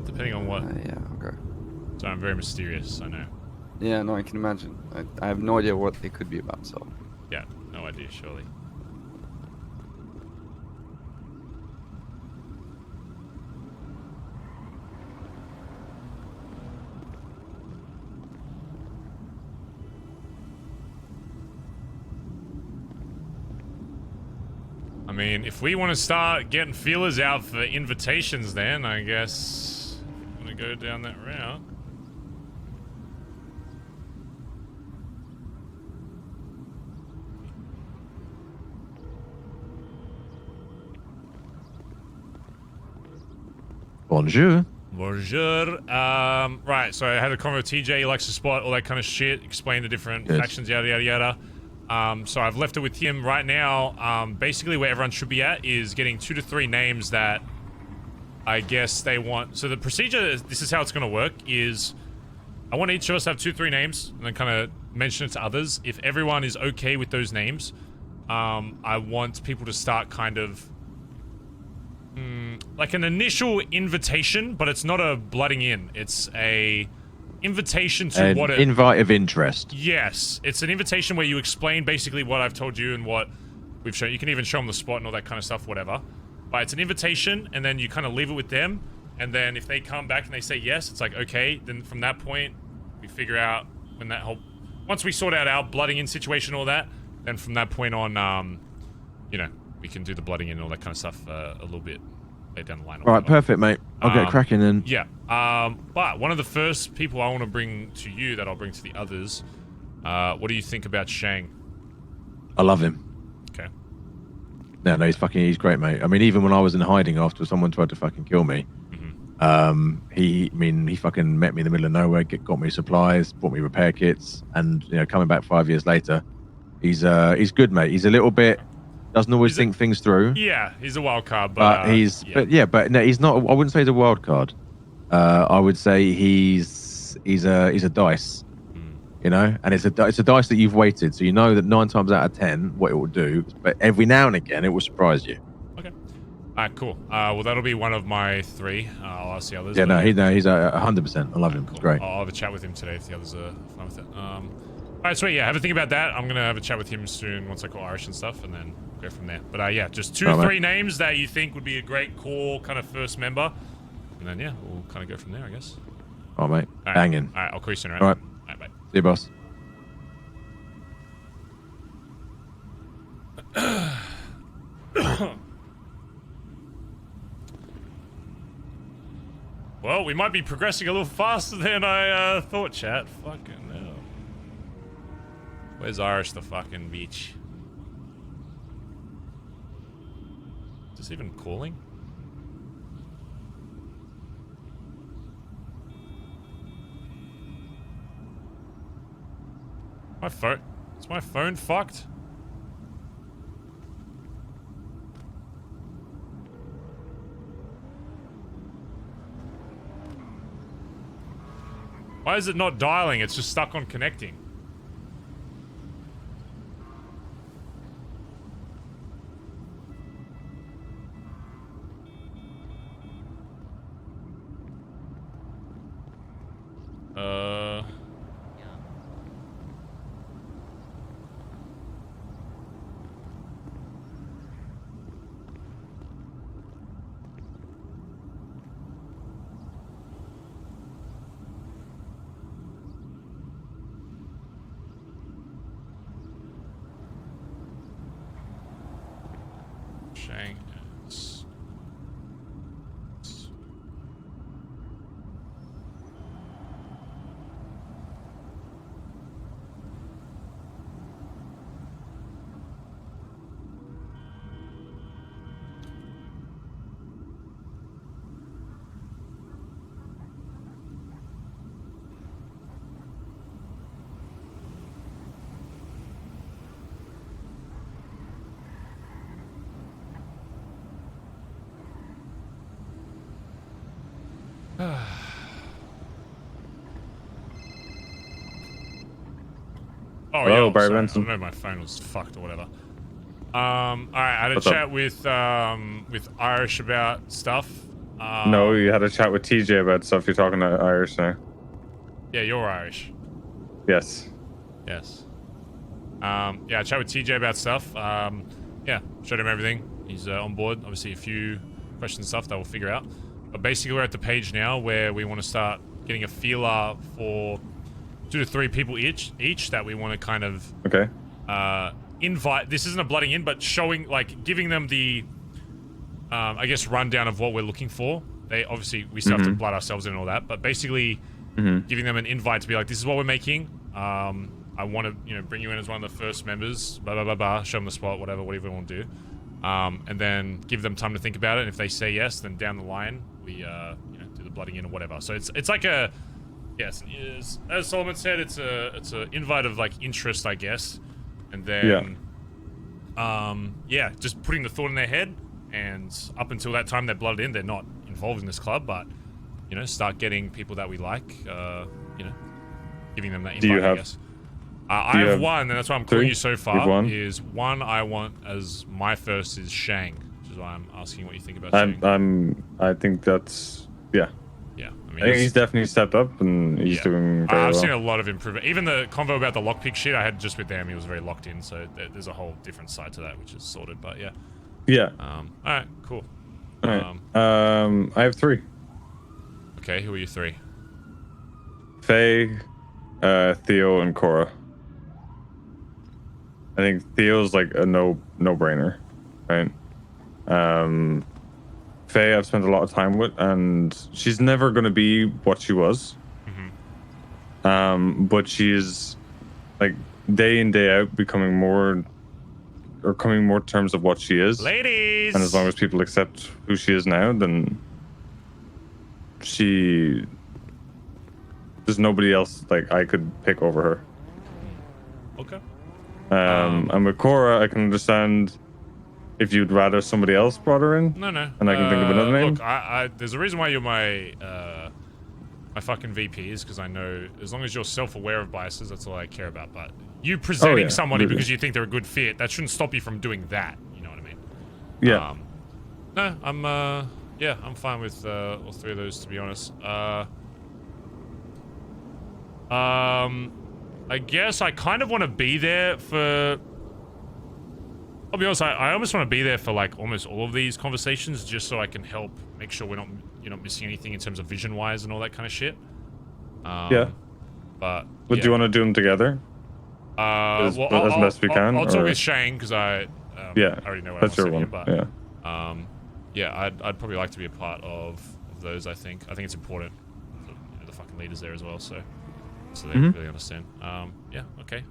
depending on what. Yeah, okay. So I'm very mysterious. I know. Yeah, no, I can imagine. I have no idea what they could be about. So. Yeah, no idea, surely. I mean, if we want to start getting feelers out for invitations, then I guess I'm gonna go down that route. Bonjour. Bonjour. Right, so I had a convo with TJ, he likes to spot, all that kind of shit, explain the different Yes. factions, yada, yada, yada. So I've left it with him right now. Basically where everyone should be at is getting 2 to 3 names that I guess they want. So the procedure, this is how it's going to work, is I want each of us to have 2 to 3 names and then kind of mention it to others. If everyone is okay with those names, I want people to start kind of like an initial invitation, but it's not a blooding in. It's a invitation to An what it... invite of interest. Yes. It's an invitation where you explain basically what I've told you and what we've shown. You can even show them the spot and all that kind of stuff, whatever. But it's an invitation, and then you kind of leave it with them. And then if they come back and they say yes, it's like, okay. Then from that point, we figure out when that whole... Once we sort out our blooding in situation and all that, then from that point on, you know, we can do the blooding in and all that kind of stuff a little bit later down the line. Right, perfect, mate. I'll get cracking then. Yeah. But one of the first people I want to bring to you that I'll bring to the others, what do you think about Shang? I love him. Okay. No, he's great, mate. I mean, even when I was in hiding after someone tried to fucking kill me, he fucking met me in the middle of nowhere, got me supplies, bought me repair kits, and you know, coming back 5 years later, he's good, mate. He's a little bit, doesn't always think things through. Yeah, he's a wild card, but but no, he's not. I wouldn't say he's a wild card. I would say he's a dice. You know, and it's a dice that you've weighted, so you know that 9 times out of 10 what it will do, but every now and again it will surprise you. Okay. Alright, cool. Well, that'll be one of my 3. I'll ask the others. Yeah, he's 100%. I love him. It's great. I'll have a chat with him today if the others are fine with it. Alright, sweet. Yeah, have a think about that. I'm gonna have a chat with him soon once I call Irish and stuff, and then go from there. But yeah, just 2 or 3 names that you think would be a great core kind of first member, and then yeah, we'll kind of go from there, I guess. All right, mate. All right. Banging. All right, I'll call you soon. All right. All right, bye. See you, boss. Well, we might be progressing a little faster than I thought, chat. Fucking hell. Where's Irish the fucking beach? Is this even calling? My phone... Is my phone fucked? Why is it not dialing? It's just stuck on connecting. Shang is... Oh, Hello, yeah, Barry sorry. Benson. I don't know, my phone was fucked or whatever. All right, I had a What's up? chat with Irish about stuff. No, you had a chat with TJ about stuff. You're talking to Irish now. Yeah, you're Irish. Yes. Yes. Yeah, I chat with TJ about stuff. Yeah, showed him everything. He's on board. Obviously, a few questions and stuff that we'll figure out. But basically, we're at the page now where we want to start getting a feeler for 2 to 3 people each that we want to kind of invite. This isn't a blooding in, but showing, like, giving them the I guess rundown of what we're looking for. They obviously we still have to blood ourselves in and all that, but basically giving them an invite to be like, this is what we're making. I want to bring you in as one of the first members. Blah blah blah blah. Show them the spot, whatever you want to do, and then give them time to think about it. And if they say yes, then down the line we do the blooding in or whatever. So it's like a yes, as Solomon said, it's a invite of like interest, I guess, and then yeah, just putting the thought in their head. And up until that time they're blooded in, they're not involved in this club, but start getting people that we like, giving them that invite. Do you have, I guess. I have one, and that's why I'm calling you so far. Is one I want as my first is Shang, which is why I'm asking what you think about Shang. I think that's yeah. I think he's definitely stepped up and he's doing very well. I've seen a lot of improvement. Even the convo about the lockpick shit I had just with them, he was very locked in. So there's a whole different side to that, which is sorted. But yeah. Yeah. All right. Cool. All right. I have 3. Okay. Who are you 3? Faye, Theo, and Cora. I think Theo's like a no-brainer, right? Faye, I've spent a lot of time with, and she's never going to be what she was. But she's like day in, day out becoming more terms of what she is. Ladies! And as long as people accept who she is now, then there's nobody else like I could pick over her. Okay. And with Cora, I can understand if you'd rather somebody else brought her in. No. And I can think of another name. Look, there's a reason why you're my fucking VP is because I know as long as you're self-aware of biases, that's all I care about. But you presenting somebody because you think they're a good fit, that shouldn't stop you from doing that. You know what I mean? Yeah. No, I'm fine with all 3 of those, to be honest. I guess I kind of want to be there for... I'll be honest, I almost want to be there for like almost all of these conversations just so I can help make sure we're not missing anything in terms of vision-wise and all that kind of shit. But do you want to do them together? As best we can? I'll talk with Shane because I already know what that's I your want one. to say, but I'd probably like to be a part of those. I think it's important for the fucking leaders there as well, so they really understand. Okay.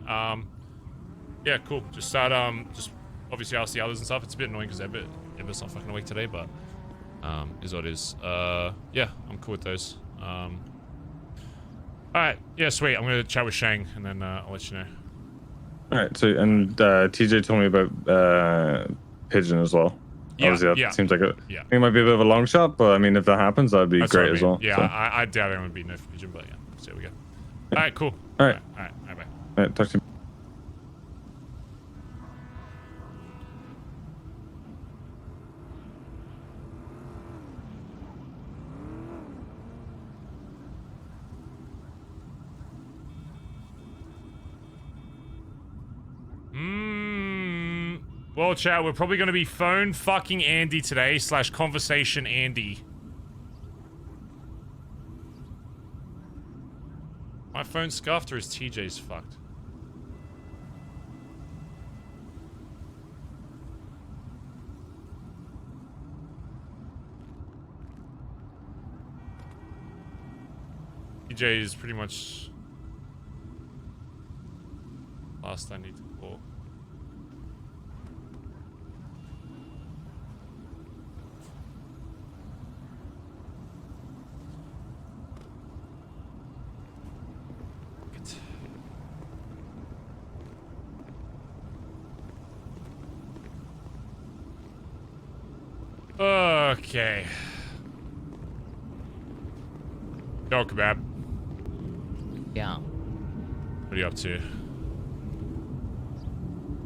Yeah, cool. Just start just obviously ask the others and stuff. It's a bit annoying because Ever's not fucking awake today, but is what it is. Yeah, I'm cool with those. All right, yeah, sweet. I'm gonna chat with Shang and then I'll let you know. All right. So and TJ told me about Pigeon as well. Obviously, that seems like I think it might be a bit of a long shot, but I mean, if that happens, that'd be great as well. Yeah, so. I doubt it would be no for Pigeon, but yeah, so there we go. All right, cool. All right. All right, bye. All right, talk to you. Well, chat, we're probably going to be phone fucking Andy today / conversation Andy. My phone's scuffed or is TJ's fucked? TJ is pretty much last I need to call. Okay. Yo, Kebab. Yeah. What are you up to?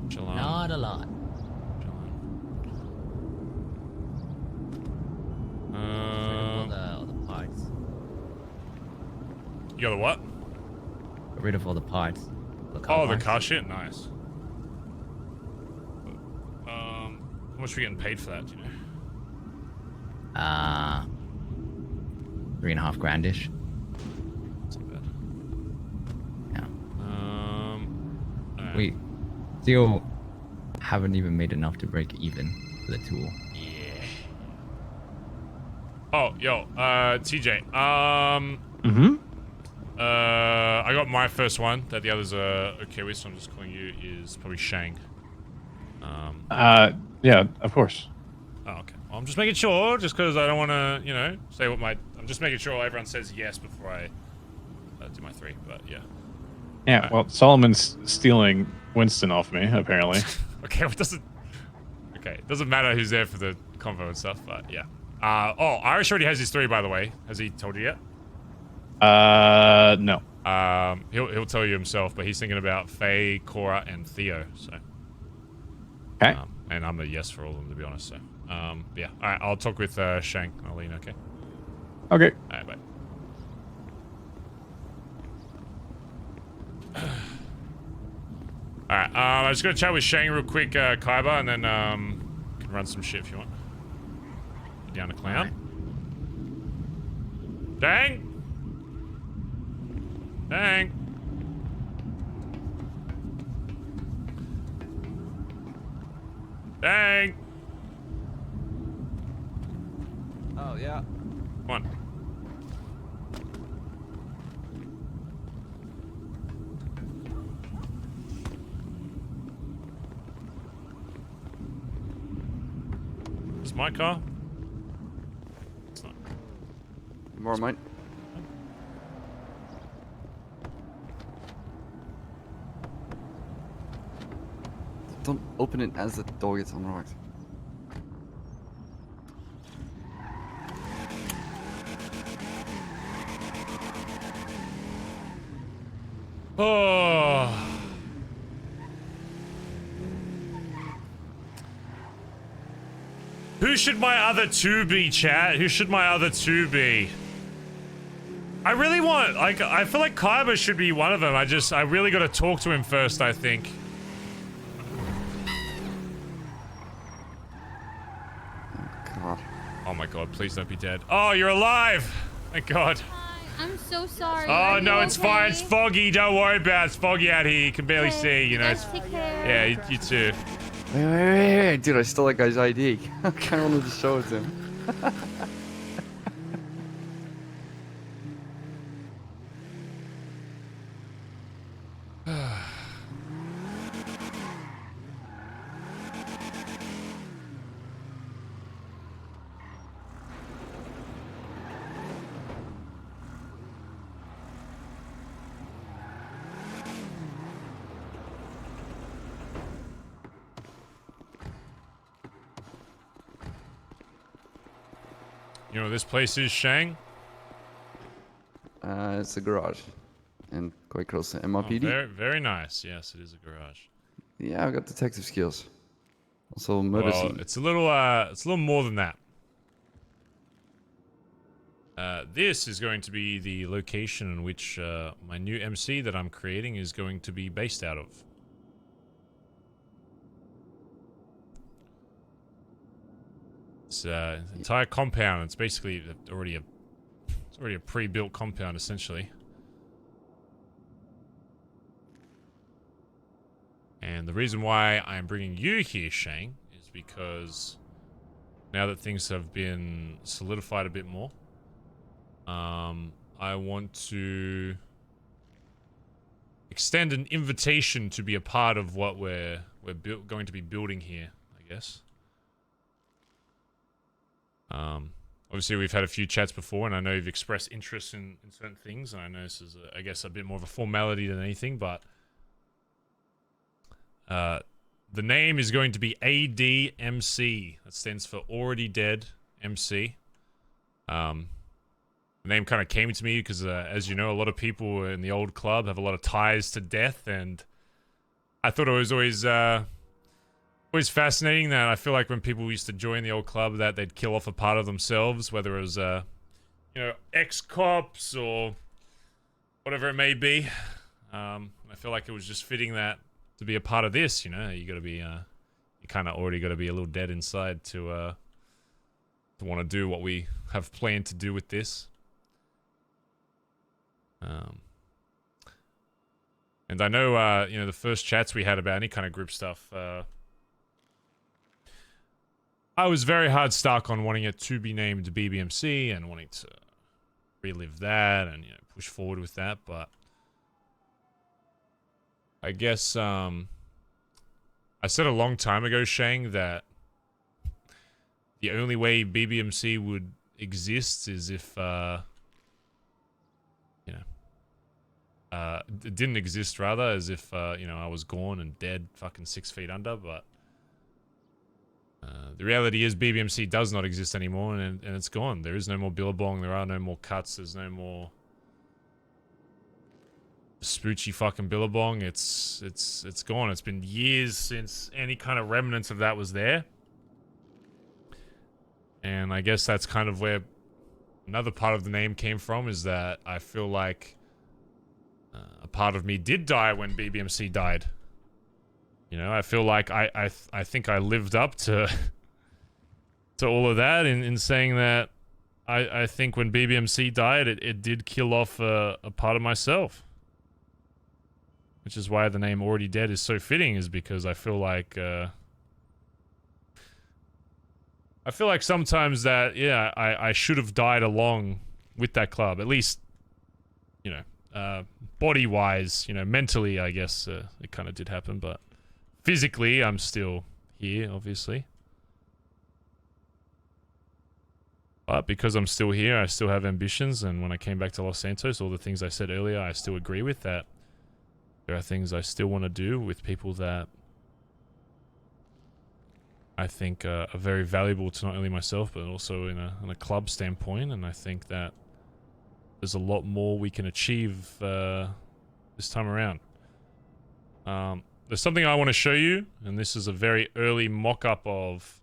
Chillin'. Not a lot. All the parts. You got the what? Got rid of all the parts. The car shit? Nice. How much are we getting paid for that, do you know? 3.5 grandish. Yeah. Right. We still haven't even made enough to break even for the tool. Yeah. Oh, yo, TJ. I got my first one that the others are okay with, so I'm just calling you. Is probably Shang. Yeah, of course. Oh, okay. Well, I'm just making sure, just because I don't want to, you know, say what my. I'm just making sure everyone says yes before I do my 3. But yeah. Yeah. Well, Solomon's stealing Winston off me, apparently. Okay. Well, it doesn't. Okay. It doesn't matter who's there for the convo and stuff, but yeah. Oh, Irish already has his 3, by the way. Has he told you yet? No. He'll tell you himself, but he's thinking about Faye, Cora, and Theo. So. Okay. And I'm a yes for all of them, to be honest. So. Yeah. All right. I'll talk with Shang. I'll let you know. Okay. Okay. All right. Bye. All right. I'm just gonna chat with Shang real quick, Kaiba, and then can run some shit if you want. Get down to Clown. Shang. Shang. Shang. Oh, yeah. Come on. Is my car? It's not. More mine. Don't open it as the door gets unlocked. Oh. Who should my other 2 be, chat? Who should my other 2 be? I really want, like, I feel like Kaiba should be one of them. I really gotta talk to him first, I think. God. Oh my god, please don't be dead. Oh, you're alive! Thank god. I'm so sorry. Oh no, it's fine. It's foggy. Don't worry about it. It's foggy out here. You can barely see, you know. Take care. Yeah, you too. Wait. Dude, I stole that guy's ID. I kind of wanted to show it to him. You know where this place is, Shang? It's a garage. And quite close to Oh, MRPD. very, very nice. Yes, it is a garage. Yeah, I've got detective skills. Also murder Well, scene. it's a little more than that. This is going to be the location in which my new MC that I'm creating is going to be based out of. It's entire compound. It's basically already a pre-built compound, essentially. And the reason why I'm bringing you here, Shang, is because now that things have been solidified a bit more, I want to extend an invitation to be a part of what we're going to be building here, I guess. Obviously, we've had a few chats before, and I know you've expressed interest in certain things, and I know this is, I guess, a bit more of a formality than anything, but the name is going to be ADMC. That stands for Already Dead MC. The name kind of came to me because, as you know, a lot of people in the old club have a lot of ties to death, and I thought it was always fascinating that I feel like when people used to join the old club that they'd kill off a part of themselves, whether it was, you know, ex-cops or whatever it may be. I feel like it was just fitting that to be a part of this, you know, you gotta be, you kind of already gotta be a little dead inside to want to do what we have planned to do with this. And I know, you know, the first chats we had about any kind of group stuff, I was very hard stuck on wanting it to be named BBMC and wanting to relive that and, you know, push forward with that, but I guess, I said a long time ago, Shang, that the only way BBMC would exist is if, you know, it didn't exist, rather, as if, you know, I was gone and dead fucking 6 feet under, but the reality is BBMC does not exist anymore, and it's gone. There is no more Billabong, there are no more cuts, there's no more spoochy fucking Billabong. It's gone. It's been years since any kind of remnants of that was there. And I guess that's kind of where another part of the name came from, is that I feel like a part of me did die when BBMC died. You know, I feel like I think I lived up to all of that in saying that I think when BBMC died, it did kill off a part of myself. Which is why the name Already Dead is so fitting, is because I feel like sometimes that, yeah, I should have died along with that club. At least, you know, body-wise, you know, mentally, I guess it kind of did happen, but physically, I'm still here, obviously. But because I'm still here, I still have ambitions, and when I came back to Los Santos, all the things I said earlier, I still agree with that. There are things I still want to do with people that I think are very valuable to not only myself, but also in a club standpoint, and I think that there's a lot more we can achieve this time around. There's something I want to show you, and this is a very early mock-up of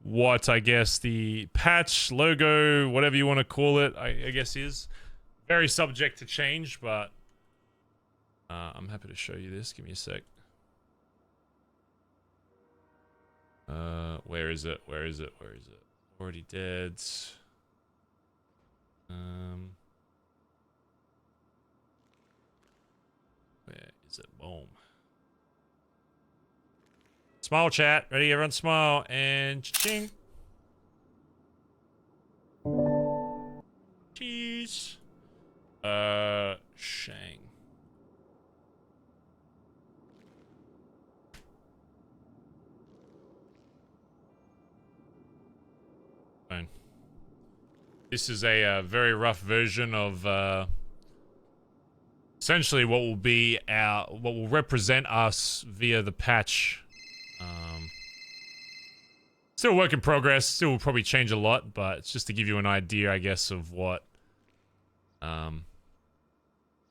what I guess the patch, logo, whatever you want to call it, I guess is. Very subject to change, but I'm happy to show you this. Give me a sec. Where is it? Where is it? Where is it? Already Dead. Where is it? Boom. Smile, chat. Ready? Everyone smile. And cha-ching. Cheese. Shang. Fine. This is a very rough version of essentially what will represent us via the patch. Still a work in progress. Still will probably change a lot, but it's just to give you an idea, I guess, of what you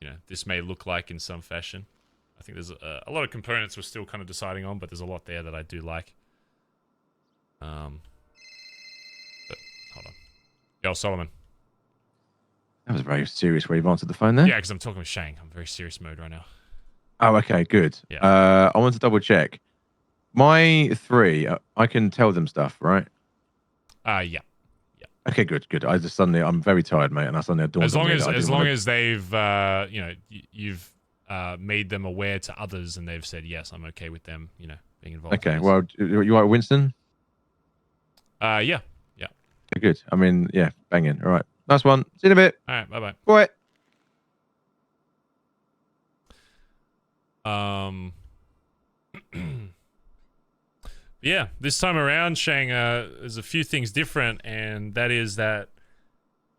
know, this may look like in some fashion. I think there's a lot of components we're still kind of deciding on, but there's a lot there that I do like. But hold on. Yo, Solomon. That was very serious where you've answered the phone there. Yeah, because I'm talking with Shang. I'm in very serious mode right now. Oh, okay, good. Yeah. I want to double check. My 3, I can tell them stuff, right? Yeah. Okay, good. I'm very tired, mate, and I suddenly dawned As on long me as that I as didn't long wanna- as they've you know, you've made them aware to others, and they've said yes, I'm okay with them, you know, being involved. Okay, well, you are Winston? Yeah. Good. I mean, yeah, banging. All right. Nice one. See you in a bit. All right. Bye-bye. Bye. Yeah, this time around, Shang, there's a few things different, and that is that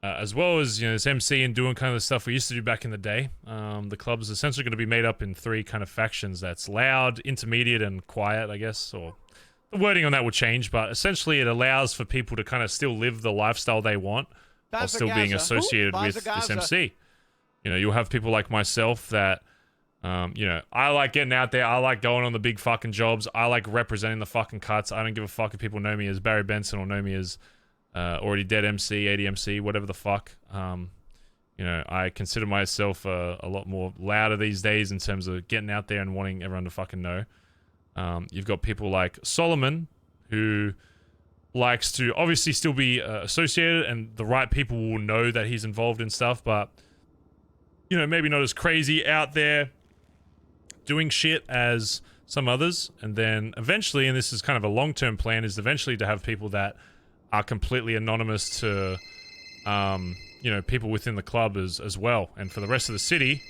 as well as, you know, this MC and doing kind of the stuff we used to do back in the day, the club is essentially going to be made up in 3 kind of factions. That's loud, intermediate, and quiet, I guess, or the wording on that will change, but essentially it allows for people to kind of still live the lifestyle they want while still being associated with this MC. You know, you'll have people like myself that, you know, I like getting out there. I like going on the big fucking jobs. I like representing the fucking cuts. I don't give a fuck if people know me as Barry Benson or know me as already dead MC, ADMC, whatever the fuck. You know, I consider myself a lot more louder these days in terms of getting out there and wanting everyone to fucking know. You've got people like Solomon, who likes to obviously still be associated, and the right people will know that he's involved in stuff, but, you know, maybe not as crazy out there doing shit as some others. And then eventually, and this is kind of a long-term plan, is eventually to have people that are completely anonymous to, you know, people within the club as well. And for the rest of the city,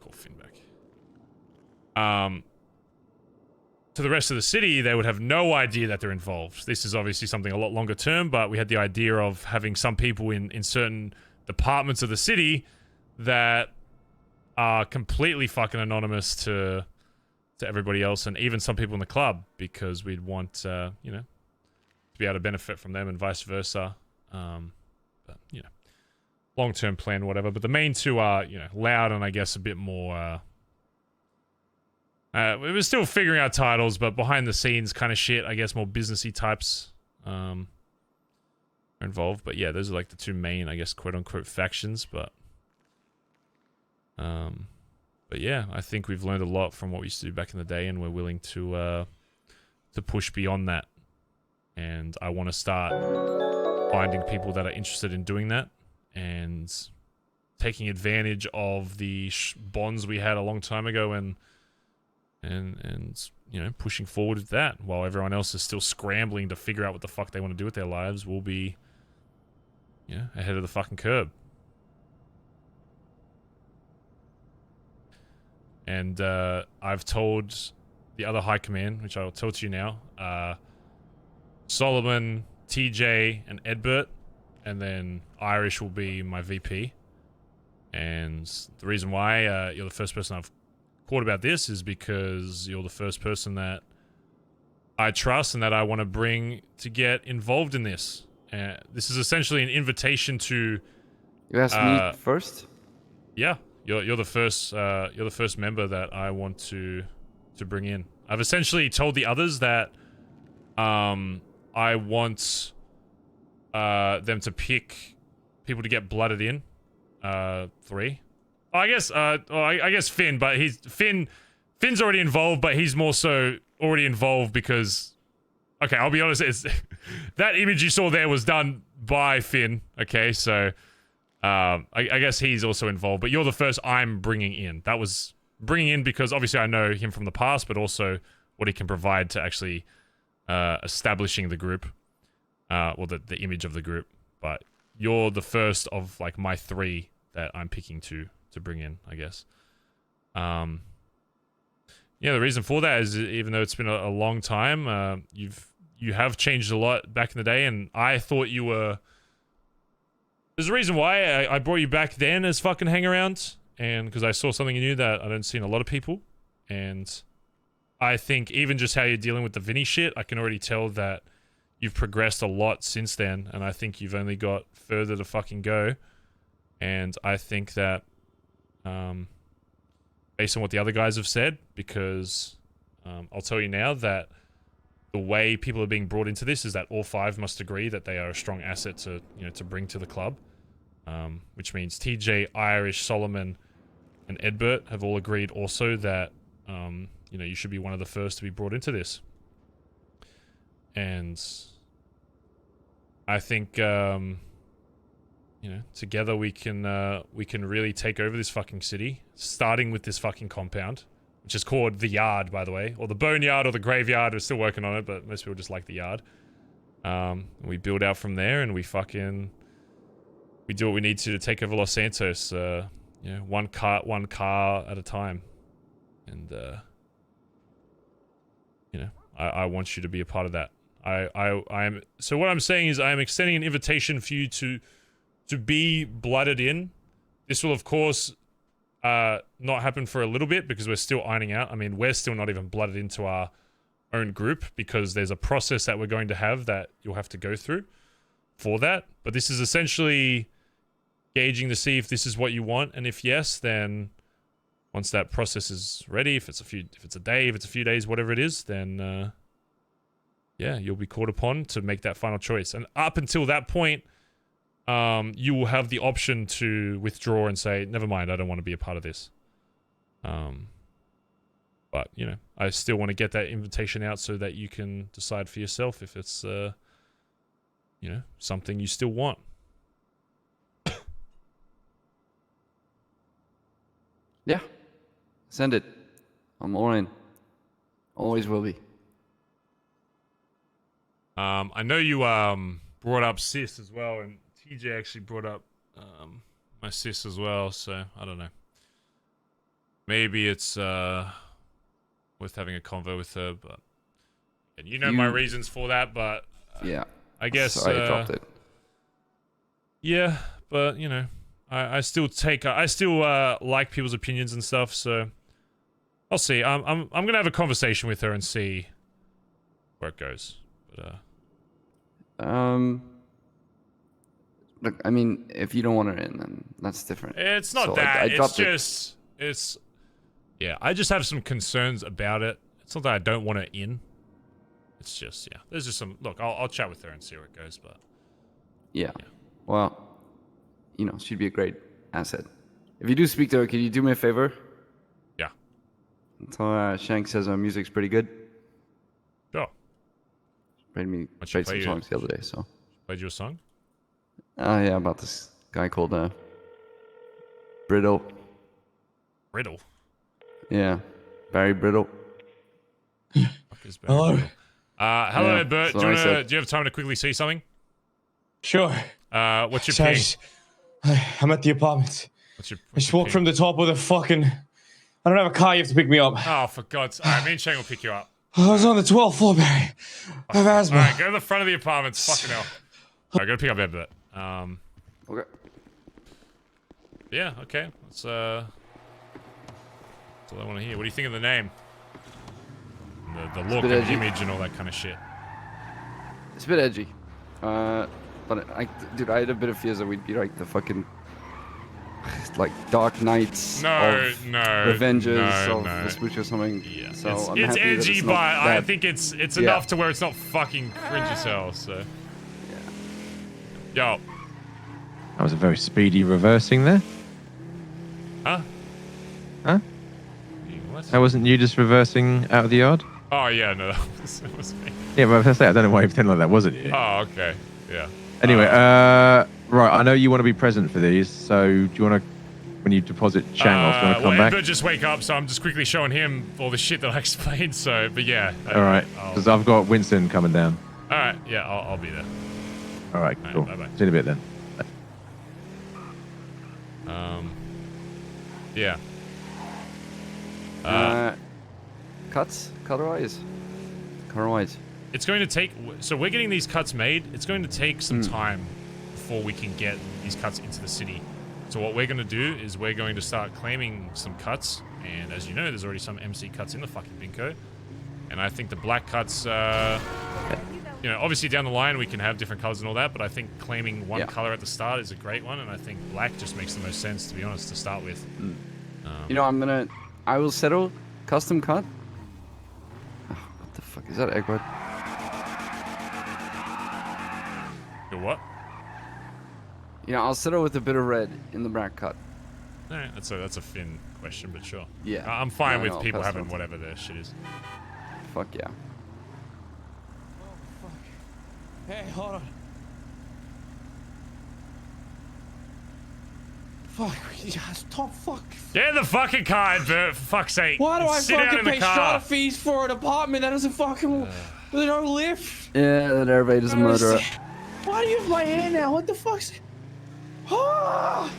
call Finn back. To the rest of the city, they would have no idea that they're involved. This is obviously something a lot longer term, but we had the idea of having some people in certain departments of the city that are completely fucking anonymous to everybody else, and even some people in the club, because we'd want, you know, to be able to benefit from them and vice versa. But, you know, long-term plan, whatever. But the main 2 are, you know, loud and I guess a bit more, we were still figuring out titles, but behind the scenes kind of shit, I guess more businessy types are involved. But yeah, those are like the 2 main, I guess, quote-unquote factions. But yeah, I think we've learned a lot from what we used to do back in the day, and we're willing to push beyond that. And I want to start finding people that are interested in doing that and taking advantage of the bonds we had a long time ago, and you know, pushing forward with that while everyone else is still scrambling to figure out what the fuck they want to do with their lives. We'll be, you know, ahead of the fucking curve. And I've told the other high command, which I'll tell to you now, Solomon, TJ, and Edbert, and then Irish will be my VP. And the reason why you're the first person I've caught about this is because you're the first person that I trust and that I want to bring to get involved in this. This is essentially an invitation to. You asked me first. Yeah, you're the first member that I want to bring in. I've essentially told the others that I want them to pick people to get blooded in. 3. I guess Finn, but Finn's already involved, but he's more so already involved because, okay, I'll be honest, that image you saw there was done by Finn, okay, so I guess he's also involved, but you're the first I'm bringing in. That was bringing in because obviously I know him from the past, but also what he can provide to actually establishing the group, or the image of the group. But you're the first of like my 3 that I'm picking to bring in, I guess. Yeah, the reason for that is, even though it's been a long time, you have changed a lot back in the day, and I thought you were. There's a reason why I brought you back then as fucking hang-around, and because I saw something in you that I don't see in a lot of people, and I think even just how you're dealing with the Vinny shit, I can already tell that you've progressed a lot since then, and I think you've only got further to fucking go. And I think that, based on what the other guys have said, because I'll tell you now that the way people are being brought into this is that all 5 must agree that they are a strong asset to, you know, to bring to the club, which means TJ, Irish, Solomon, and Edbert have all agreed also that, you know, you should be one of the first to be brought into this. And I think, you know, together we can really take over this fucking city, starting with this fucking compound, which is called the Yard, by the way, or the Boneyard or the Graveyard. We're still working on it, but most people just like the Yard. We build out from there, and we do what we need to take over Los Santos. One car at a time, and I want you to be a part of that. I am. So what I'm saying is, I am extending an invitation for you to be blooded in. This will, of course, not happen for a little bit because we're still ironing out. I mean, we're still not even blooded into our own group because there's a process that we're going to have that you'll have to go through for that. But this is essentially gauging to see if this is what you want, and if yes, then once that process is ready, if it's a day, if it's a few days, whatever it is, then yeah, you'll be called upon to make that final choice. And up until that point, you will have the option to withdraw and say, never mind, I don't want to be a part of this. But, I still want to get that invitation out so that you can decide for yourself if it's, something you still want. Yeah. Send it. I'm all in. Always will be. I know you brought up sis as well, and TJ actually brought up my sis as well, so I don't know. Maybe it's worth having a convo with her, but and my reasons for that, but yeah, I guess sorry, I dropped it. Yeah, but I still like people's opinions and stuff, so I'll see. I'm gonna have a conversation with her and see where it goes. But look, I mean, if you don't want her in, then that's different. it's not So that. I It's dropped just yeah. I just have some concerns about it. It's not that I don't want her in. It's just there's just some look. I'll chat with her and see where it goes, but yeah. Well, she'd be a great asset. If you do speak to her, can you do me a favor? Yeah. Tell Shank says our music's pretty good. Sure. Played some songs the other day, so. Played you a song? Yeah, about this guy called Brittle. Brittle? Yeah, Barry Brittle. Hello. Hello, Yeah, Bert. so Do I you have time to quickly see something? Sure. What's your Sorry, ping? I'm at the apartment. What's your I just walked from the top with a fucking... I don't have a car, you have to pick me up. Oh, for God's... Alright, me and Shane will pick you up. I was on the 12th floor, Barry. I have asthma. Alright, go to the front of the apartment. Fucking hell. Alright, go pick up Bert. Okay. Yeah, okay. That's all I want to hear. What do you think of the name? The look and edgy. image and all that kind of shit. It's a bit edgy. But dude, I had a bit of fears that we'd be like the fucking Dark Knights Revengers of Vespucci or something. Yeah. So it's edgy, but I think it's enough to where it's not fucking cringe as hell, so. Yo. That was a very speedy reversing there. Huh? Huh? What? That wasn't you just reversing out of the yard? Oh, yeah, no, that was me. Yeah, but I don't know why you pretend like that wasn't you. Oh, okay. Yeah. Anyway, right, I know you want to be present for these, so do you want to, when you deposit Changos, do you want to come back? Ember just wake up, so I'm just quickly showing him all the shit that I explained, so, but yeah. Alright, because I've got Winston coming down. Alright, yeah, I'll be there. Alright, cool. Bye-bye. See you in a bit then. Yeah. Colorize. It's going to take, so we're getting these cuts made. It's going to take some time before we can get these cuts into the city. So what we're going to do is we're going to start claiming some cuts. And as you know, there's already some MC cuts in the fucking bingo. And I think the black cuts, obviously down the line we can have different colors and all that, but I think claiming one color at the start is a great one. And I think black just makes the most sense, to be honest, to start with. I will settle custom cut. Oh, what the fuck is that, Egbert? Your what? I'll settle with a bit of red in the black cut. Alright, that's a Finn question, but sure. Yeah. I'm fine with I'll people pass it having on. whatever their shit is. Fuck yeah. Oh, fuck. Hey, hold on. Fuck, stop, fuck. Get in the fucking car, Bert, for fuck's sake. Why do I Sit down fucking in the pay car. strata fees for an apartment that doesn't fucking... There's no lift. Yeah, that elevator's a murderer. Why do you have my hand now? What the fuck's... Ah!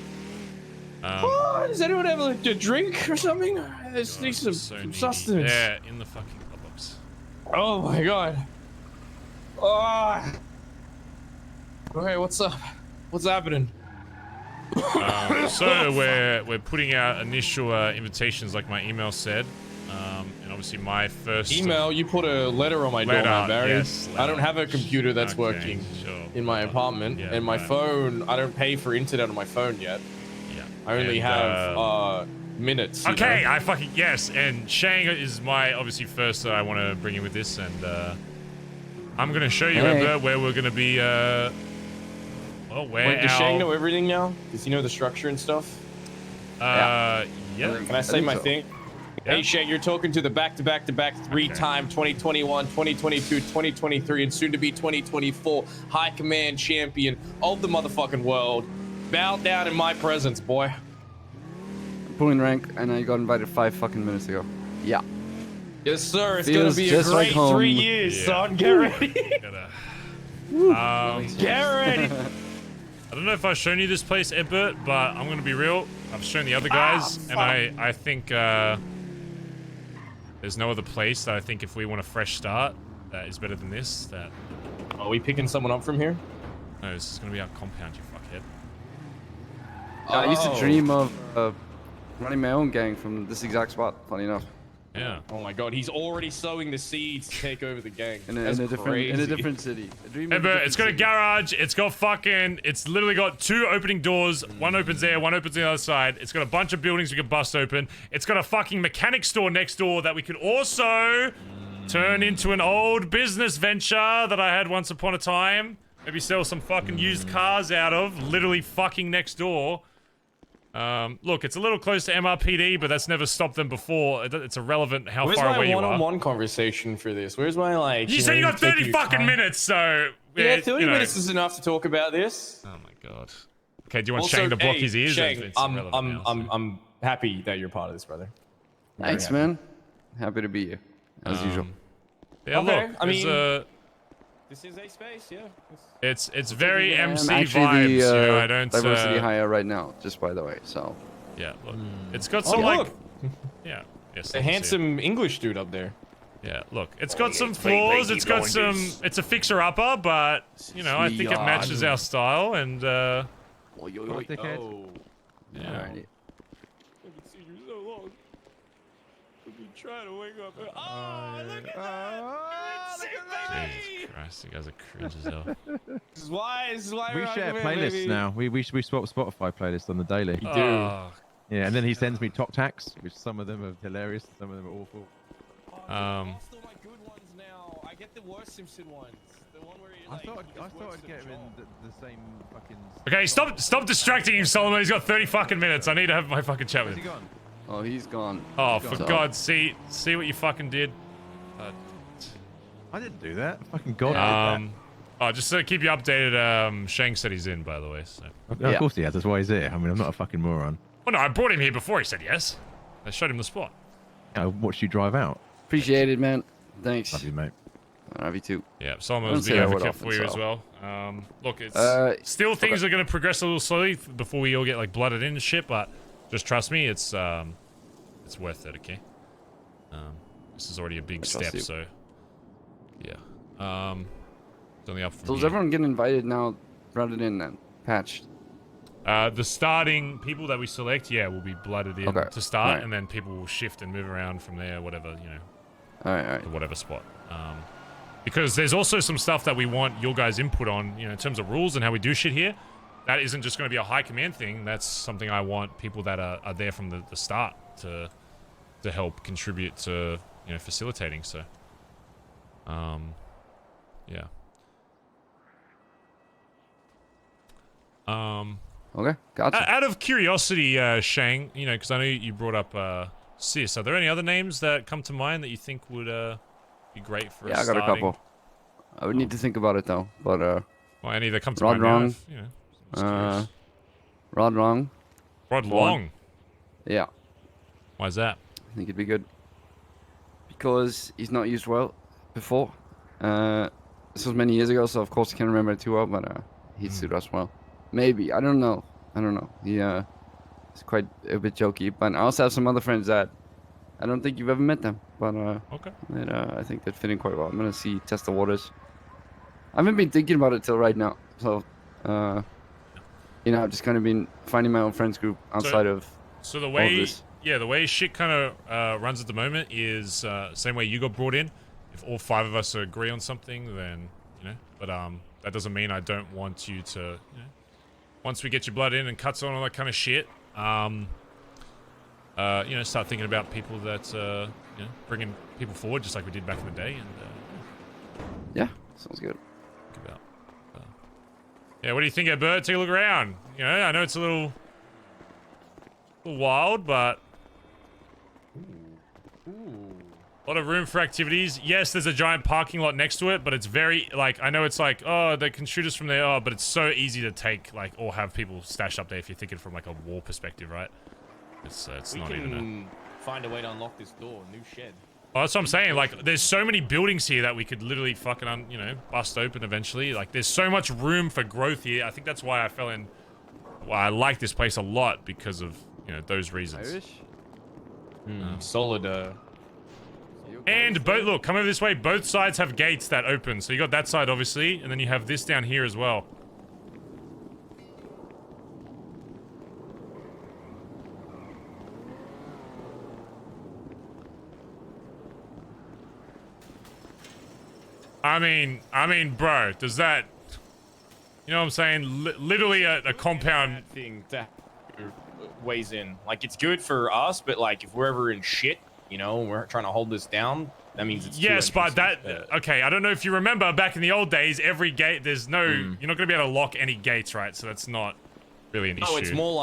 Does anyone have like a drink or something? I just need some sustenance. Yeah, in the fucking box. Oh my god. Oh. Okay, what's up? What's happening? So we're putting out initial invitations, like my email said, and obviously my first email. You put a letter on my door, man, Barry. Yes, I don't have a computer that's working in my apartment, yeah, and my right. phone. I don't pay for internet on my phone yet. Yeah. I only have minutes. Okay, you know? I fucking yes, and Shang is my obviously first that I want to bring in with this, and I'm gonna show you where we're gonna be. Well, where Wait, does Shang know everything now? Does he know the structure and stuff? Yeah. Can I say my thing? Yeah. Hey, Shang, you're talking to the back-to-back-to-back three-time 2021, 2022, 2023, and soon-to-be 2024 High Command Champion of the motherfucking world. Bow down in my presence, boy. I'm pulling rank, and I got invited 5 fucking minutes ago. Yeah. Yes, sir. It's Feels gonna be a just like great home. 3 years, son. Get ready. Get ready. I don't know if I've shown you this place, Edbert, but I'm gonna be real. I've shown the other guys, and I think there's no other place that I think if we want a fresh start that is better than this. That are we picking someone up from here? No, this is gonna be our compound, you fuckhead. I used to dream of running my own gang from this exact spot. Funny enough. Yeah. Oh my god, he's already sowing the seeds to take over the gang. In a different city. A dream of a Edbert, different it's got a city. garage. It's got fucking. It's literally got 2 opening doors. One opens there, one opens the other side. It's got a bunch of buildings we can bust open. It's got a fucking mechanic store next door that we could also turn into an old business venture that I had once upon a time. Maybe sell some fucking used cars out of. Literally fucking next door. Look, it's a little close to MRPD, but that's never stopped them before. It's irrelevant how Where's far my away you are. one-on-one conversation for this? Where's my like? You said you got 30 fucking time? minutes, so Yeah, 30 you know. minutes is enough to talk about this. Oh my god. Okay, do you want Also, Shang to block hey, his ears? Shang, It's I'm irrelevant now, so. I'm happy that you're part of this, brother. Very Thanks, happy. man. Happy to be here, as usual. Yeah, Okay, look, I mean, there's this is a space, yeah. it's very I'm MC actually vibes. the You know, I don't. diversity hire right now, just by the way. So. Yeah, look, it's got some Oh, like. look. Yeah, yes. A handsome English dude up there. Yeah, look, it's got some flaws. It's got some. It's a fixer-upper, but you know, I think it matches our style and. Oh. Yeah. Alrighty. Trying to wake up. Oh, look at that! Jesus Christ, you guys are cringe as hell. This is why We we're share arguing, playlists baby. now. We swap Spotify playlists on the daily. You do. Oh, Yeah, and then he sends me top tax, which some of them are hilarious, some of them are awful. I lost all my good ones now. I get the worst Simpson ones. The one where you like. I thought I'd get him in the same fucking. okay, stop distracting him, Solomon. He's got 30 fucking minutes. I need to have my fucking chat with him. Where's he gone? Oh, he's gone. Oh, for So- God, see what you fucking did. I didn't do that. Fucking God. I did Oh, just to keep you updated, Shang said he's in, by the way. So. that. Of course he has. That's why he's here. I mean, I'm not a fucking moron. Well, no, I brought him here before he said yes. I showed him the spot. I watched you drive out. Appreciate it, man. Thanks. Love you, mate. I love you too. Yeah, Solomon I was a don't big say that word advocate for often, you as so. well. Look, it's still things okay. are going to progress a little slowly before we all get like blooded in and shit, but just trust me, it's worth it, okay? This is already a big trust step, you. so yeah. It's only up from So is here. everyone getting invited now? Routed in then, patched. The starting people that we select, yeah, will be blooded in Okay. to start, Alright. and then people will shift and move around from there, whatever, you know, All right. to whatever spot. Because there's also some stuff that we want your guys' input on, you know, in terms of rules and how we do shit here. That isn't just going to be a high command thing. That's something I want people that are there from the start to help contribute to, you know, facilitating. So, yeah. Okay, gotcha. Out of curiosity, Shang, you know, because I know you brought up Sis. Are there any other names that come to mind that you think would be great for? Yeah, I got a couple. I would need to think about it though, but Well, any that come to Rod mind now, Wrong. if, you know, just curious. Rod Wrong. Rod One. Long. Yeah. Why's that? I think it'd be good because he's not used well before, This was many years ago, so of course I can't remember it too well, but he sued us well. Maybe. I don't know. He it's quite a bit jokey. But I also have some other friends that I don't think you've ever met them, but okay. I think they're fitting quite well. I'm gonna test the waters. I haven't been thinking about it till right now, so I've just kind of been finding my own friends group outside of. So the all of way, this. the way shit kind of runs at the moment is same way you got brought in. If all 5 of us agree on something, then But that doesn't mean I don't want you to. Once we get your blood in and cuts on all that kind of shit, start thinking about people that bringing people forward, just like we did back in the day, and yeah, sounds good. Think about, yeah, what do you think, Bert? Take a look around. I know it's a little wild, but a lot of room for activities. Yes, there's a giant parking lot next to it, but it's very I know it's they can shoot us from there, but it's so easy to take or have people stashed up there if you're thinking from a war perspective, right? It's not even find a way to unlock this door. New shed. Well, that's what I'm saying. There's so many buildings here that we could literally fucking bust open eventually. There's so much room for growth here. I think that's why I like this place a lot, because of those reasons. Irish? Solid. And look, come over this way. Both sides have gates that open. So you got that side, obviously, and then you have this down here as well. I mean, bro, does that... You know what I'm saying? Literally a compound... thing that weighs in. It's good for us, but if we're ever in shit, we're trying to hold this down, that means it's... Yes, but okay, I don't know if you remember, back in the old days, every gate, there's no... You're not going to be able to lock any gates, right? So that's not really an issue. No, it's more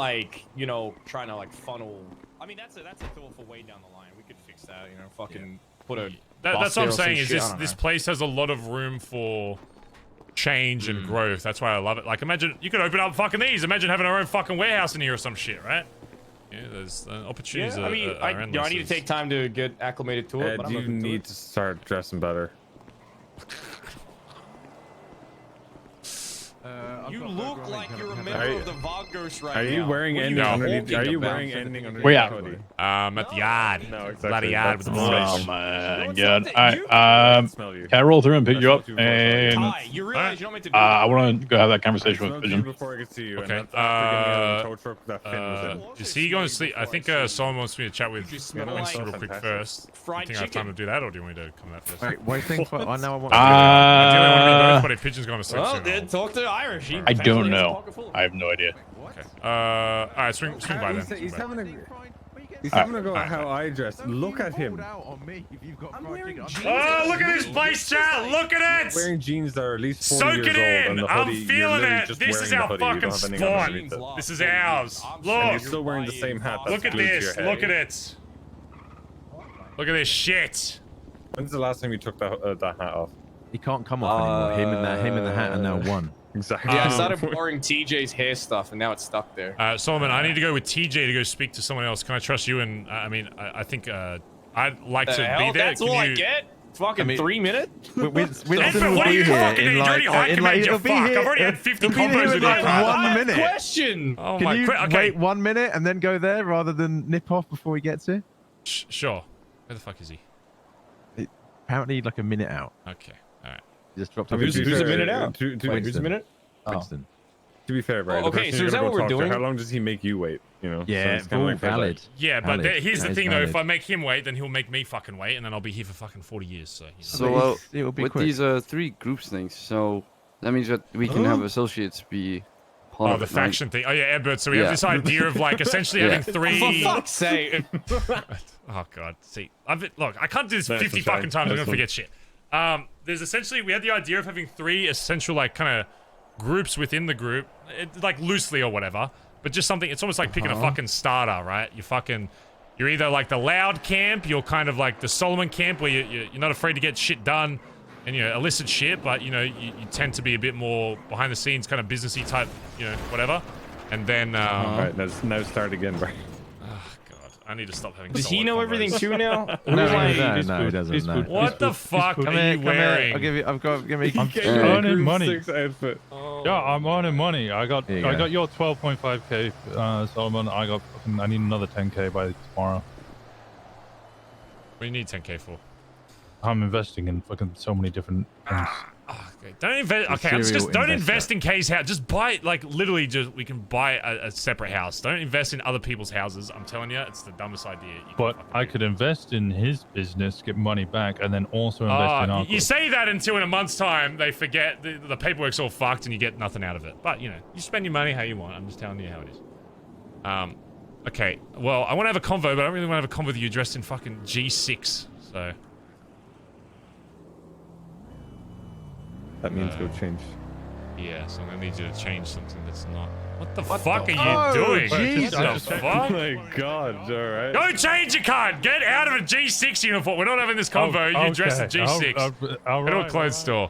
trying to, funnel... I mean, that's a thought for way down the line. We could fix that, fucking put a... That's what I'm saying, is this place has a lot of room for change and growth. That's why I love it. Imagine, you could open up fucking these. Imagine having our own fucking warehouse in here or some shit, right? Yeah, there's opportunities. Yeah, I need to take time to get acclimated to it. But you need to start dressing better. You look like you're a member of the Vogos right now. Are you wearing anything underneath? Are you wearing anything underneath? Where the hoodie? At the yard. No, exactly. Bloody yard with the boys. Oh my god. Can I roll through and pick you up? And you realize you don't meant to do I want to go have that conversation with Vision. Before I get to you. Okay. Is he going to sleep? I think Solomon wants me to chat with Winston real quick first. Do you think I have time to do that, or do you want me to come that first? What do you think? I know I want. I want to be both, but if Pigeon's going to sleep soon. Then talk to Irish. I don't know. I have no idea. Okay. Alright, swing by then. He's having a go at how I dress. Look at him. Oh, look at this place, chat! Look at it! Wearing jeans that are at least 40 Soak years it old, and in! the I'm hoodie, you're feeling literally it! just This is wearing our the hoodie, you fucking don't have anything underneath spawn! it. This is ours! And you're Look! still wearing the same hat. Look at this! Look at it! Look at this shit! When's the last time you took that hat off? He can't come off anymore. Him and the hat are now one. Exactly. Yeah, I started borrowing TJ's hair stuff, and now it's stuck there. Solomon, I need to go with TJ to go speak to someone else. Can I trust you? And I think I'd like to be there. That's all I get? Fucking 3 minutes? Winston what are you talking to? You're already high command, you fuck. I've already had 50 combos with you. 1 minute. Question. Oh Can my you god. Okay. wait 1 minute and then go there rather than nip off before he gets here? Sure. Where the fuck is he? Apparently like a minute out. Okay. Alright. Just dropped Who's off. a minute out? Who's a minute? Winston. To be fair, Barry, okay, so is that what we're doing? How long does he make you wait? Yeah, so it's valid. Yeah, but Valid. here's the That thing is though, valid. if I make him wait, then he'll make me fucking wait, and then I'll be here for fucking 40 years, so... So, it'll be with quick. these 3 groups things, so that means that we can have associates be part Oh, of the it, right? faction thing. Oh yeah, Edbert, so we have this idea of essentially having 3... For fuck's sake. Oh god, see, look, I can't do this Nice 50 one, fucking times. I'm nice gonna one. forget shit. There's essentially, we had the idea of having 3 essential kind of groups within the group, loosely or whatever, but just something. It's almost like picking a fucking starter, right? You're either the loud camp, you're kind of like the Solomon camp, where you're not afraid to get shit done and illicit shit, but you tend to be a bit more behind the scenes, kind of businessy type, whatever. And then All right, now start again, Barry. oh god. I need to stop having. Does he solid know combos. everything too now? No, he doesn't. No. What the fuck are you wearing? I'll give you. I've got. Give me. I'm earning money. 6 outfit. Yeah, I'm earning money. I got There you I go. got your 12.5k, Solomon. I need another 10k by tomorrow. What do you need 10k for? I'm investing in fucking so many different things. Okay, don't invest. Okay, don't invest in Kay's house. Just buy, like, literally, we can buy a separate house. Don't invest in other people's houses. I'm telling you, it's the dumbest idea. But I could invest in his business, get money back, and then also invest in our you say that until in a month's time they forget the paperwork's all fucked and you get nothing out of it. But you know, you spend your money how you want. I'm just telling you how it is. Okay. Well, I want to have a convo, but I don't really want to have a convo with you dressed in fucking G6. So. That means go change. Yeah, so I'm gonna need you to change something that's not. What the fuck the- are you doing? Jesus. What the fuck? Oh my god, alright. Go change your card! Get out of a G6 uniform! We're not having this convo. You dress in G6. Go to a clothes store.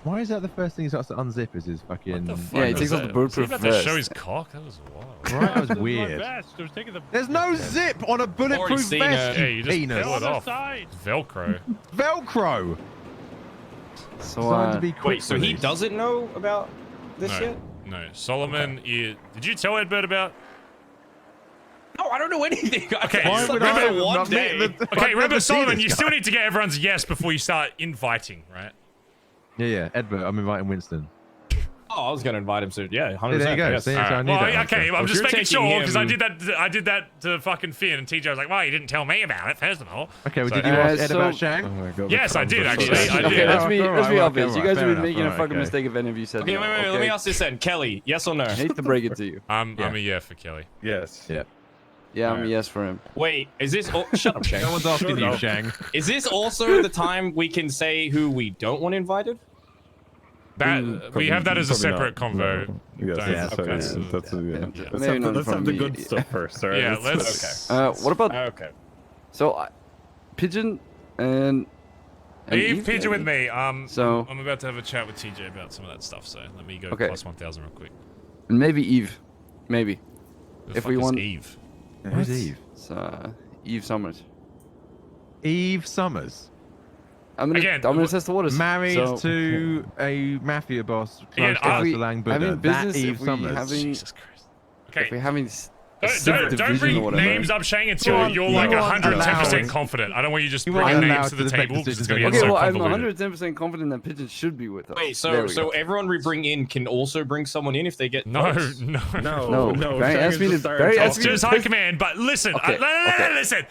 Why is that the first thing he starts to unzip? Is his fucking? Yeah, he takes off the bulletproof vest. About to show his cock? That was wild. Right, that was weird. There's no zip on a bulletproof vest. Yeah, you just penis. pull it off. Velcro. Velcro. So, Designed to be quick wait, so he release. doesn't know about this No, yet? no. Solomon, did you tell Edbert about? No, I don't know anything. Okay, I just remember one day. Okay, remember, Solomon, you still need to get everyone's yes before you start inviting, right? Yeah, Edbert, I'm inviting Winston. Oh, I was gonna invite him soon. Yeah, 100%. There you go. Yes. See, so I knew Well, that okay, answer. I'm If just you're making taking sure because I him- did that to fucking Finn, and TJ was like, "Well, you didn't tell me about it first of all." Okay, well, So- did you ask Ed so- about Shang? Oh my god. Yes, I did actually. I Okay, did. let's be Alright, obvious. You guys fair would be enough, making a alright, fucking okay. mistake if any of you said Okay, no. wait. Okay? Let me ask this then. Kelly, yes or no? I hate to break it to you. I'm a yeah for Kelly. Yes. Yeah. Yeah, I'm a yes for him. Wait, is this? Shut up, Shang. No one's asking you, Shang. Is this also the time we can say who we don't want invited? That we have that as a separate convo. Yes, Don't- that's, okay. Maybe not let's from have the me. good stuff first, alright? Yeah, let's. What about Okay. so Pigeon and Leave Eve, Pigeon with maybe? me. So- I'm about to have a chat with TJ about some of that stuff. So let me go Okay. plus 1,000 real quick. And maybe Eve, maybe Who the if fuck we is want Eve. Who's Eve? It's, Eve Summers. Eve Summers. I'm gonna test the waters. Married so, to a mafia boss Again, close to if we- Lang having Buddha. business, That Eve if we Summers. having, Jesus Christ. Okay. if we're having Don't division or bring whatever. names up, Shang, until You you're aren't like allowed. 110% confident. I don't want you just You bringing aren't names allowed to to the make table because it's decisions going to on get Okay, so well, I'm convoluted. 110% confident that Pigeon should be with us. Wait, There so we go. everyone we bring in can also bring someone in if they get No, votes? no. No, Barry asked me to. Barry It's asked me just to high test- command, but listen, Okay, listen.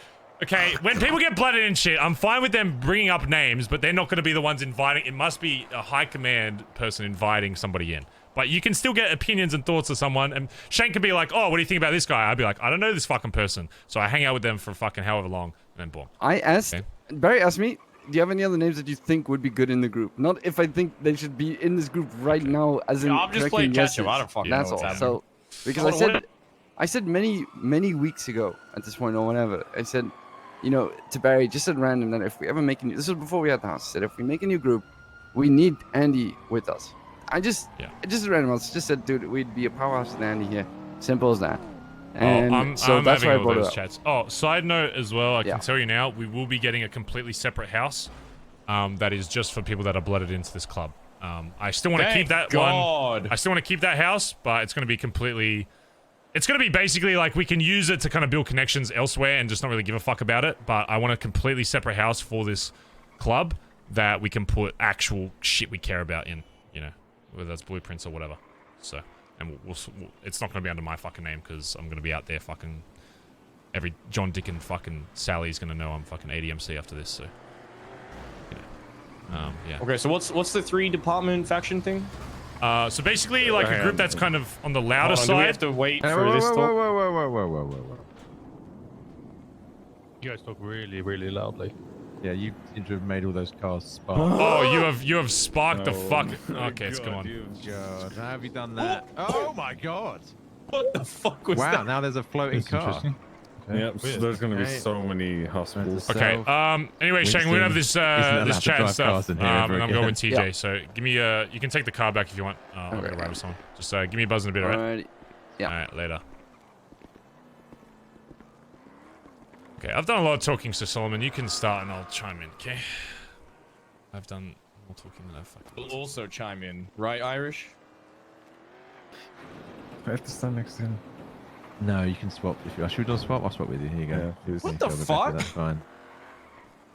Okay, when people get blooded and shit, I'm fine with them bringing up names, but they're not going to be the ones inviting. It must be a high command person inviting somebody in. But you can still get opinions and thoughts of someone, and Shane can be like, "Oh, what do you think about this guy?" I'd be like, "I don't know this fucking person," so I hang out with them for fucking however long, and then boom. I asked Barry asked me, "Do you have any other names that you think would be good in the group? Not if I think they should be in this group right now, as in I'm just correcting playing catch up. yeses. I don't fucking That's know all. what's So because I said many weeks ago at this point or whenever I said, you know, to Barry just at random that if we ever make a new, this was before we had the house. I said if we make a new group, we need Andy with us. I just at random. I just said, dude, we'd be a powerhouse with Andy here. Simple as that. And I'm so that's having why I all brought it those up. chats. Oh, side note as well, I Yeah. can tell you now, we will be getting a completely separate house that is just for people that are blooded into this club. I still want to keep that one. I still want to keep that house, but it's going to be completely... It's going to be basically like we can use it to kind of build connections elsewhere and just not really give a fuck about it, but I want a completely separate house for this club that we can put actual shit we care about in, you know, whether that's blueprints or whatever. So, and we'll it's not going to be under my fucking name because I'm going to be out there fucking... Every John, Dick, and fucking Sally's going to know I'm fucking ADMC after this, so... You know. Yeah. Okay, so what's the 3-department faction thing? So basically, like a group that's kind of on the louder Hold on, side. do we have to wait for Whoa, this whoa, talk? whoa. You guys talk really, really loudly. Yeah, you seem to have made all those cars spark. Oh, you have sparked the fuck. Okay, come on. God, how have you done that? Oh my god! What the fuck was wow, that? now there's a floating That's car. interesting. Yeah, so there's going to be so many hospitals. Okay. Anyway, Shane, we're gonna have this this chat and stuff. And I'm going with TJ. So give me you can take the car back if you want. I'll go to ride with someone. Just give me a buzz in a bit, alright? Alrighty. Yeah. Alright, later. Okay, I've done a lot of talking, so Solomon, you can start and I'll chime in, okay? I've done more talking than I've fucking... We'll also chime in, right, Irish? I have to stand next to him. No, you can swap. If you should I swap? I'll swap with you. Here you go. What the fuck? That's fine.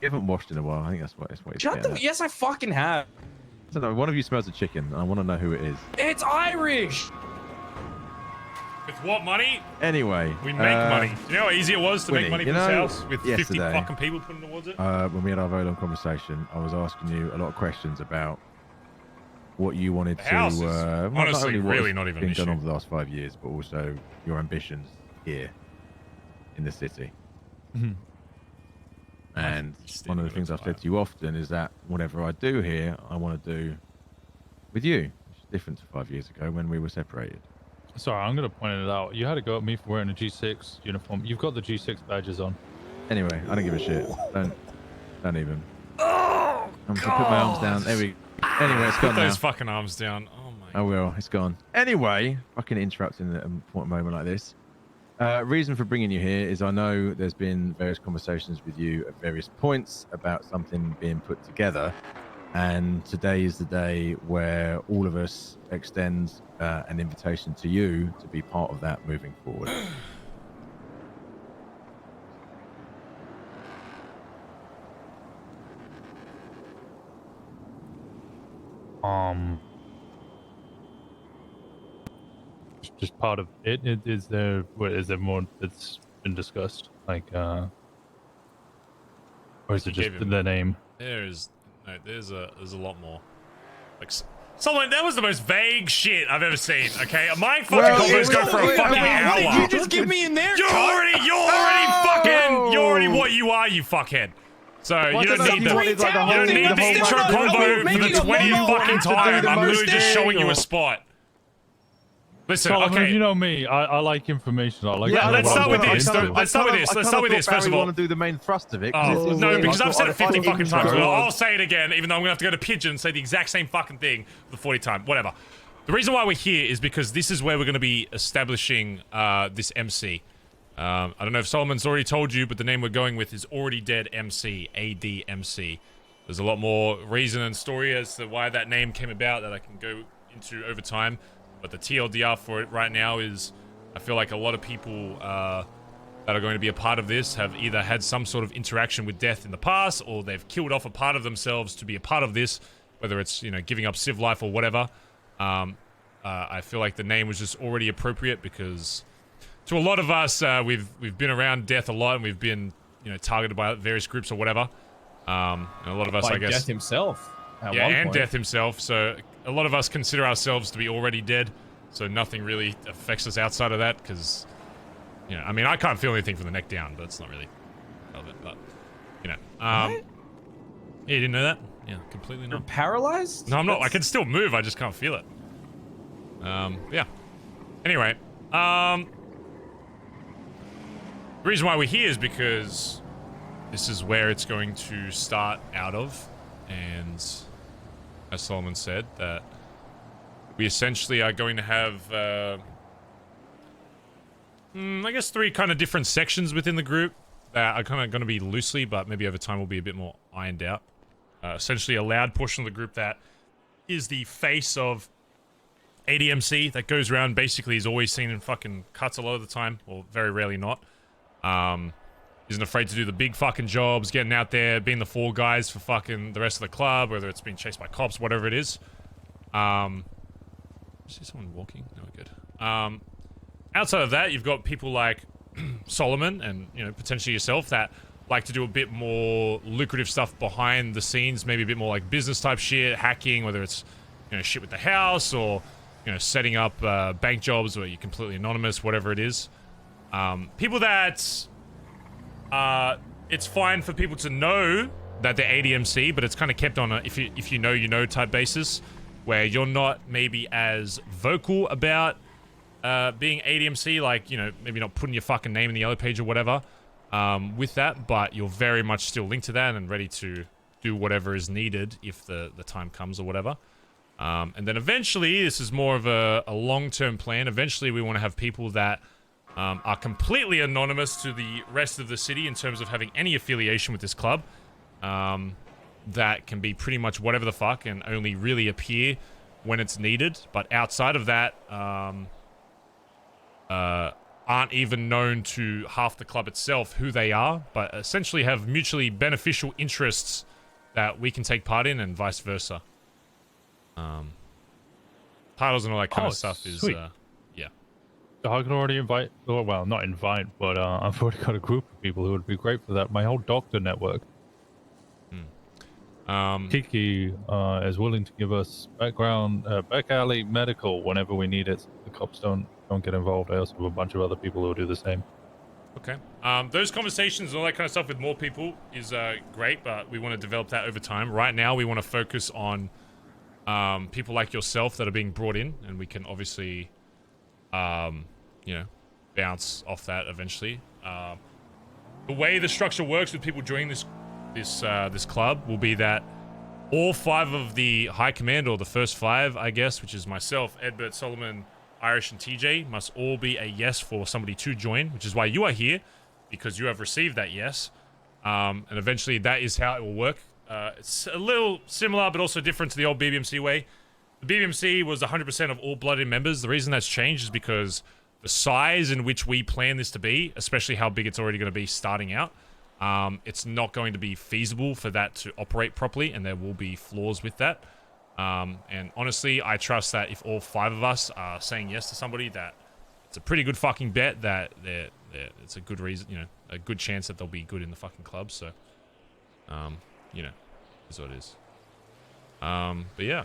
You haven't washed in a while. I think that's what it's Shut the... Yes, I fucking have. I don't know. One of you smells a chicken. I want to know who it is. It's Irish! With what money? Anyway. We make money. Do you know how easy it was to make money for this house? With 50 yesterday, fucking people putting towards it? When we had our very long conversation, I was asking you a lot of questions about what you wanted The to... house is not honestly only what really has not even an been issue. done over the last 5 years, but also your ambitions here in the city. And one of the things I've said to you often is that whatever I do here, I want to do with you. It's different to 5 years ago when we were separated. Sorry, I'm going to point it out. You had a go at me for wearing a G6 uniform. You've got the G6 badges on. Anyway, I don't give a shit. Don't even. I'm going to put my arms down. There we go. Anyway, it's gone Put those now. fucking arms down. Oh my... I will. It's gone. Anyway, fucking interrupting at an important moment like this. Reason for bringing you here is I know there's been various conversations with you at various points about something being put together, and today is the day where all of us extend an invitation to you to be part of that moving forward. Just part of it. Is there more that's been discussed? Like, or is it just the name? There's a lot more. Like, Solomon, that was the most vague shit I've ever seen. Okay, my fucking combos go for a fucking hour. What did you just give me in there? You're already what you are, you fuckhead. So you don't need the intro combo for the 20th fucking time. I'm literally just showing you a spot. Listen, Solomon, okay. you know me. I like information. I like. Yeah, let's start with this. Let's start with this. First of all, want to do the main thrust of it. Oh, no, because I've said it 50 fucking times. I'll say it again, even though I'm gonna have to go to Pigeon and say the exact same fucking thing for the 40th time. Whatever. The reason why we're here is because this is where we're gonna be establishing this MC. I don't know if Solomon's already told you, but the name we're going with is Already Dead MC, ADMC. There's a lot more reason and story as to why that name came about that I can go into over time. But the TLDR for it right now is, I feel like a lot of people that are going to be a part of this have either had some sort of interaction with death in the past, or they've killed off a part of themselves to be a part of this, whether it's, you know, giving up civ life or whatever. I feel like the name was just already appropriate because to a lot of us, we've been around death a lot, and we've been, you know, targeted by various groups or whatever. And a lot of us, By I guess, Death himself. yeah, and Death himself. So a lot of us consider ourselves to be already dead. So nothing really affects us outside of that, because, you know, I mean, I can't feel anything from the neck down, but it's not really relevant. But, you know, yeah, you didn't know that? Yeah, completely not. You're paralyzed? No, I'm not. I can still move. I just can't feel it. Yeah. Anyway, the reason why we're here is because this is where it's going to start out of, and as Solomon said, that we essentially are going to have, I guess 3 kind of different sections within the group that are kind of going to be loosely, but maybe over time will be a bit more ironed out. Essentially a loud portion of the group that is the face of ADMC, that goes around, basically is always seen in fucking cuts a lot of the time, or very rarely not. Isn't afraid to do the big fucking jobs, getting out there, being the fall guys for fucking the rest of the club, whether it's being chased by cops, whatever it is. See someone walking? No, we're good. Outside of that, you've got people like Solomon and, you know, potentially yourself that like to do a bit more lucrative stuff behind the scenes, maybe a bit more like business type shit, hacking, whether it's, you know, shit with the house or, you know, setting up bank jobs where you're completely anonymous, whatever it is. People that it's fine for people to know that they're ADMC, but it's kind of kept on a if you know you know type basis, where you're not maybe as vocal about being ADMC, like, you know, maybe not putting your fucking name in the yellow page or whatever with that, but you're very much still linked to that and ready to do whatever is needed if the time comes or whatever. And then eventually, this is more of a long-term plan, eventually we want to have people that are completely anonymous to the rest of the city in terms of having any affiliation with this club. That can be pretty much whatever the fuck and only really appear when it's needed. But outside of that, aren't even known to half the club itself who they are, but essentially have mutually beneficial interests that we can take part in and vice versa. Titles and all that kind of stuff is, yeah. I can already invite, well, not invite, but I've already got a group of people who would be great for that. My whole doctor network. Kiki is willing to give us background, back alley medical whenever we need it. So the cops don't get involved. I also have a bunch of other people who will do the same. Okay. Those conversations and all that kind of stuff with more people is great, but we want to develop that over time. Right now, we want to focus on people like yourself that are being brought in, and we can obviously, you know, bounce off that eventually. The way the structure works with people joining this club will be that all 5 of the high command, or the first 5, I guess, which is myself, Edbert, Solomon, Irish, and TJ, must all be a yes for somebody to join, which is why you are here, because you have received that yes. And eventually that is how it will work. It's a little similar, but also different to the old BBMC way. The BBMC was 100% of all blooded members. The reason that's changed is because the size in which we plan this to be, especially how big it's already going to be starting out, it's not going to be feasible for that to operate properly, and there will be flaws with that. And honestly, I trust that if all 5 of us are saying yes to somebody, that it's a pretty good fucking bet that it's a good reason, you know, a good chance that they'll be good in the fucking club. So, you know, is what it is. But yeah.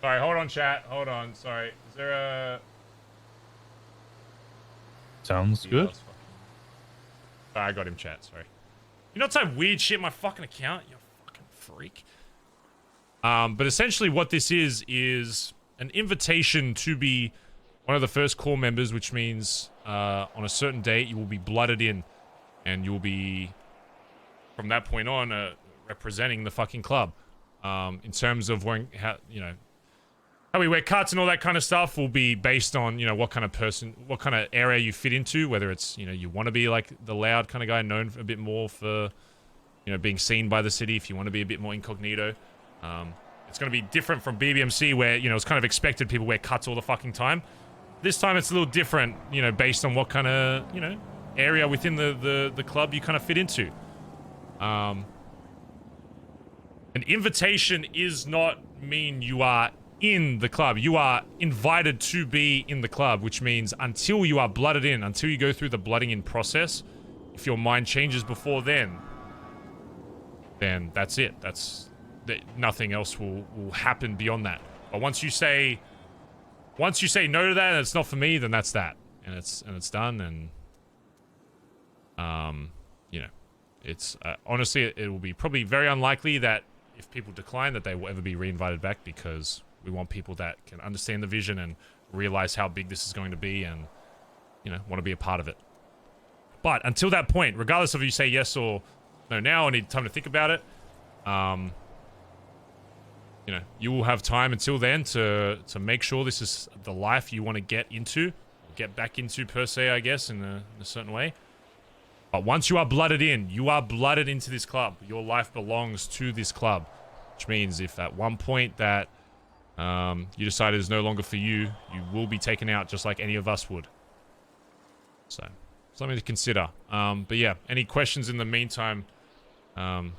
Sorry, hold on, chat. Hold on. Sorry. Is there a... Sounds good. Sorry, I got him, chat. Sorry. You not type weird shit in my fucking account, you fucking freak. But essentially what this is an invitation to be one of the first core members, which means on a certain date you will be blooded in, and you will be, from that point on, representing the fucking club. In terms of wearing, how we wear cuts and all that kind of stuff will be based on, you know, what kind of person, what kind of area you fit into, whether it's, you know, you want to be like the loud kind of guy, known a bit more for, you know, being seen by the city, if you want to be a bit more incognito. It's going to be different from BBMC where, you know, it's kind of expected people wear cuts all the fucking time. This time it's a little different, you know, based on what kind of, you know, area within the club you kind of fit into. An invitation is not mean you are in the club. You are invited to be in the club, which means until you are blooded in, until you go through the blooding in process, if your mind changes before then that's it. Nothing else will happen beyond that. But once you say no to that and it's not for me, then that's that. And it's done. And you know, it's honestly, it will be probably very unlikely that if people decline that they will ever be reinvited back, because we want people that can understand the vision and realize how big this is going to be and, you know, want to be a part of it. But until that point, regardless of if you say yes or no now or need time to think about it, you know, you will have time until then to make sure this is the life you want to get back into per se, I guess, in a certain way. But once you are blooded in, you are blooded into this club. Your life belongs to this club, which means if at one point that you decide it is no longer for you, you will be taken out just like any of us would. So, something to consider. But yeah, any questions in the meantime,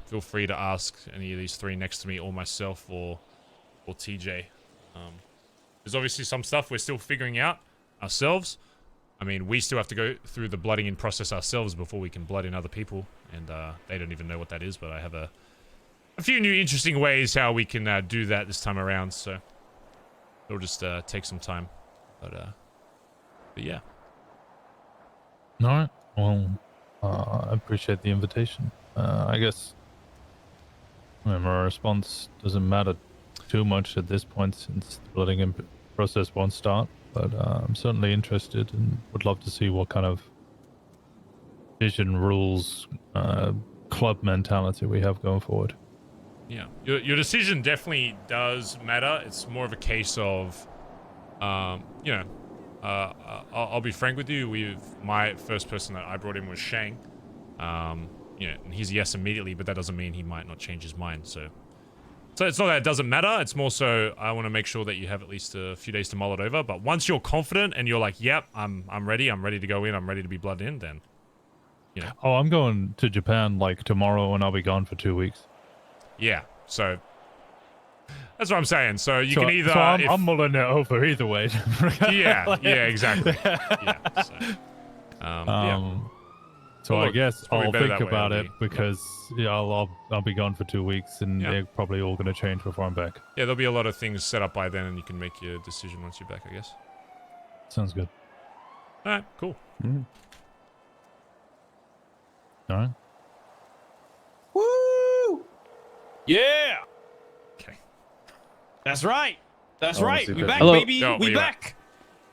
feel free to ask any of these 3 next to me, or myself, or TJ. There's obviously some stuff we're still figuring out ourselves. I mean, we still have to go through the blooding in process ourselves before we can blood in other people, and they don't even know what that is, but I have a few new interesting ways how we can do that this time around, so it'll just take some time. But yeah. Alright, well, I appreciate the invitation. I guess my response doesn't matter too much at this point, since the blooding in process won't start, but I'm certainly interested and would love to see what kind of vision, rules, club mentality we have going forward. Yeah, your decision definitely does matter. It's more of a case of, you know, I'll be frank with you. My first person that I brought in was Shang. You know, and he's a yes immediately, but that doesn't mean he might not change his mind. So it's not that it doesn't matter. It's more so I want to make sure that you have at least a few days to mull it over. But once you're confident and you're like, yep, I'm ready. I'm ready to go in. I'm ready to be blood in. Then, you know. Oh, I'm going to Japan like tomorrow, and I'll be gone for 2 weeks. Yeah. So that's what I'm saying. So you can either. So I'm mulling it over either way. Yeah. Exactly. Yeah. So, yeah. So Well, I look, guess it's probably I'll better think that way, about it'll it be- because I'll be gone for 2 weeks, and Yeah. they're probably all going to change before I'm back. Yeah, there'll be a lot of things set up by then, and you can make your decision once you're back, I guess. Sounds good. All right, cool. All right. Woo! Yeah. Okay. That's right. That's I wanna right. see We that. back, Hello. baby. Yo, where we you back.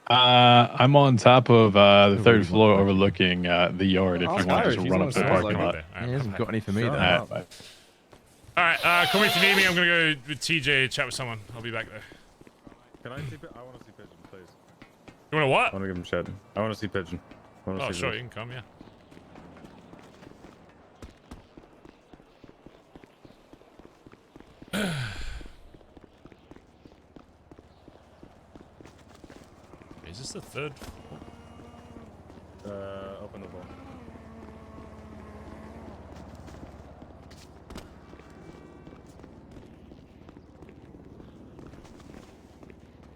I'm on top of the third floor overlooking the yard. If you want to just run up to the parking lot. He hasn't got any for me, Sure. though. All right, call me if you need me. I'm gonna go with TJ, chat with someone. I'll be back there. Can I see? I want to see Pigeon, please. You want to what? I want to give him shit. I want to see Pigeon. I wanna Oh, see sure, Pigeon. you can come, yeah. Is this the third? Open the door.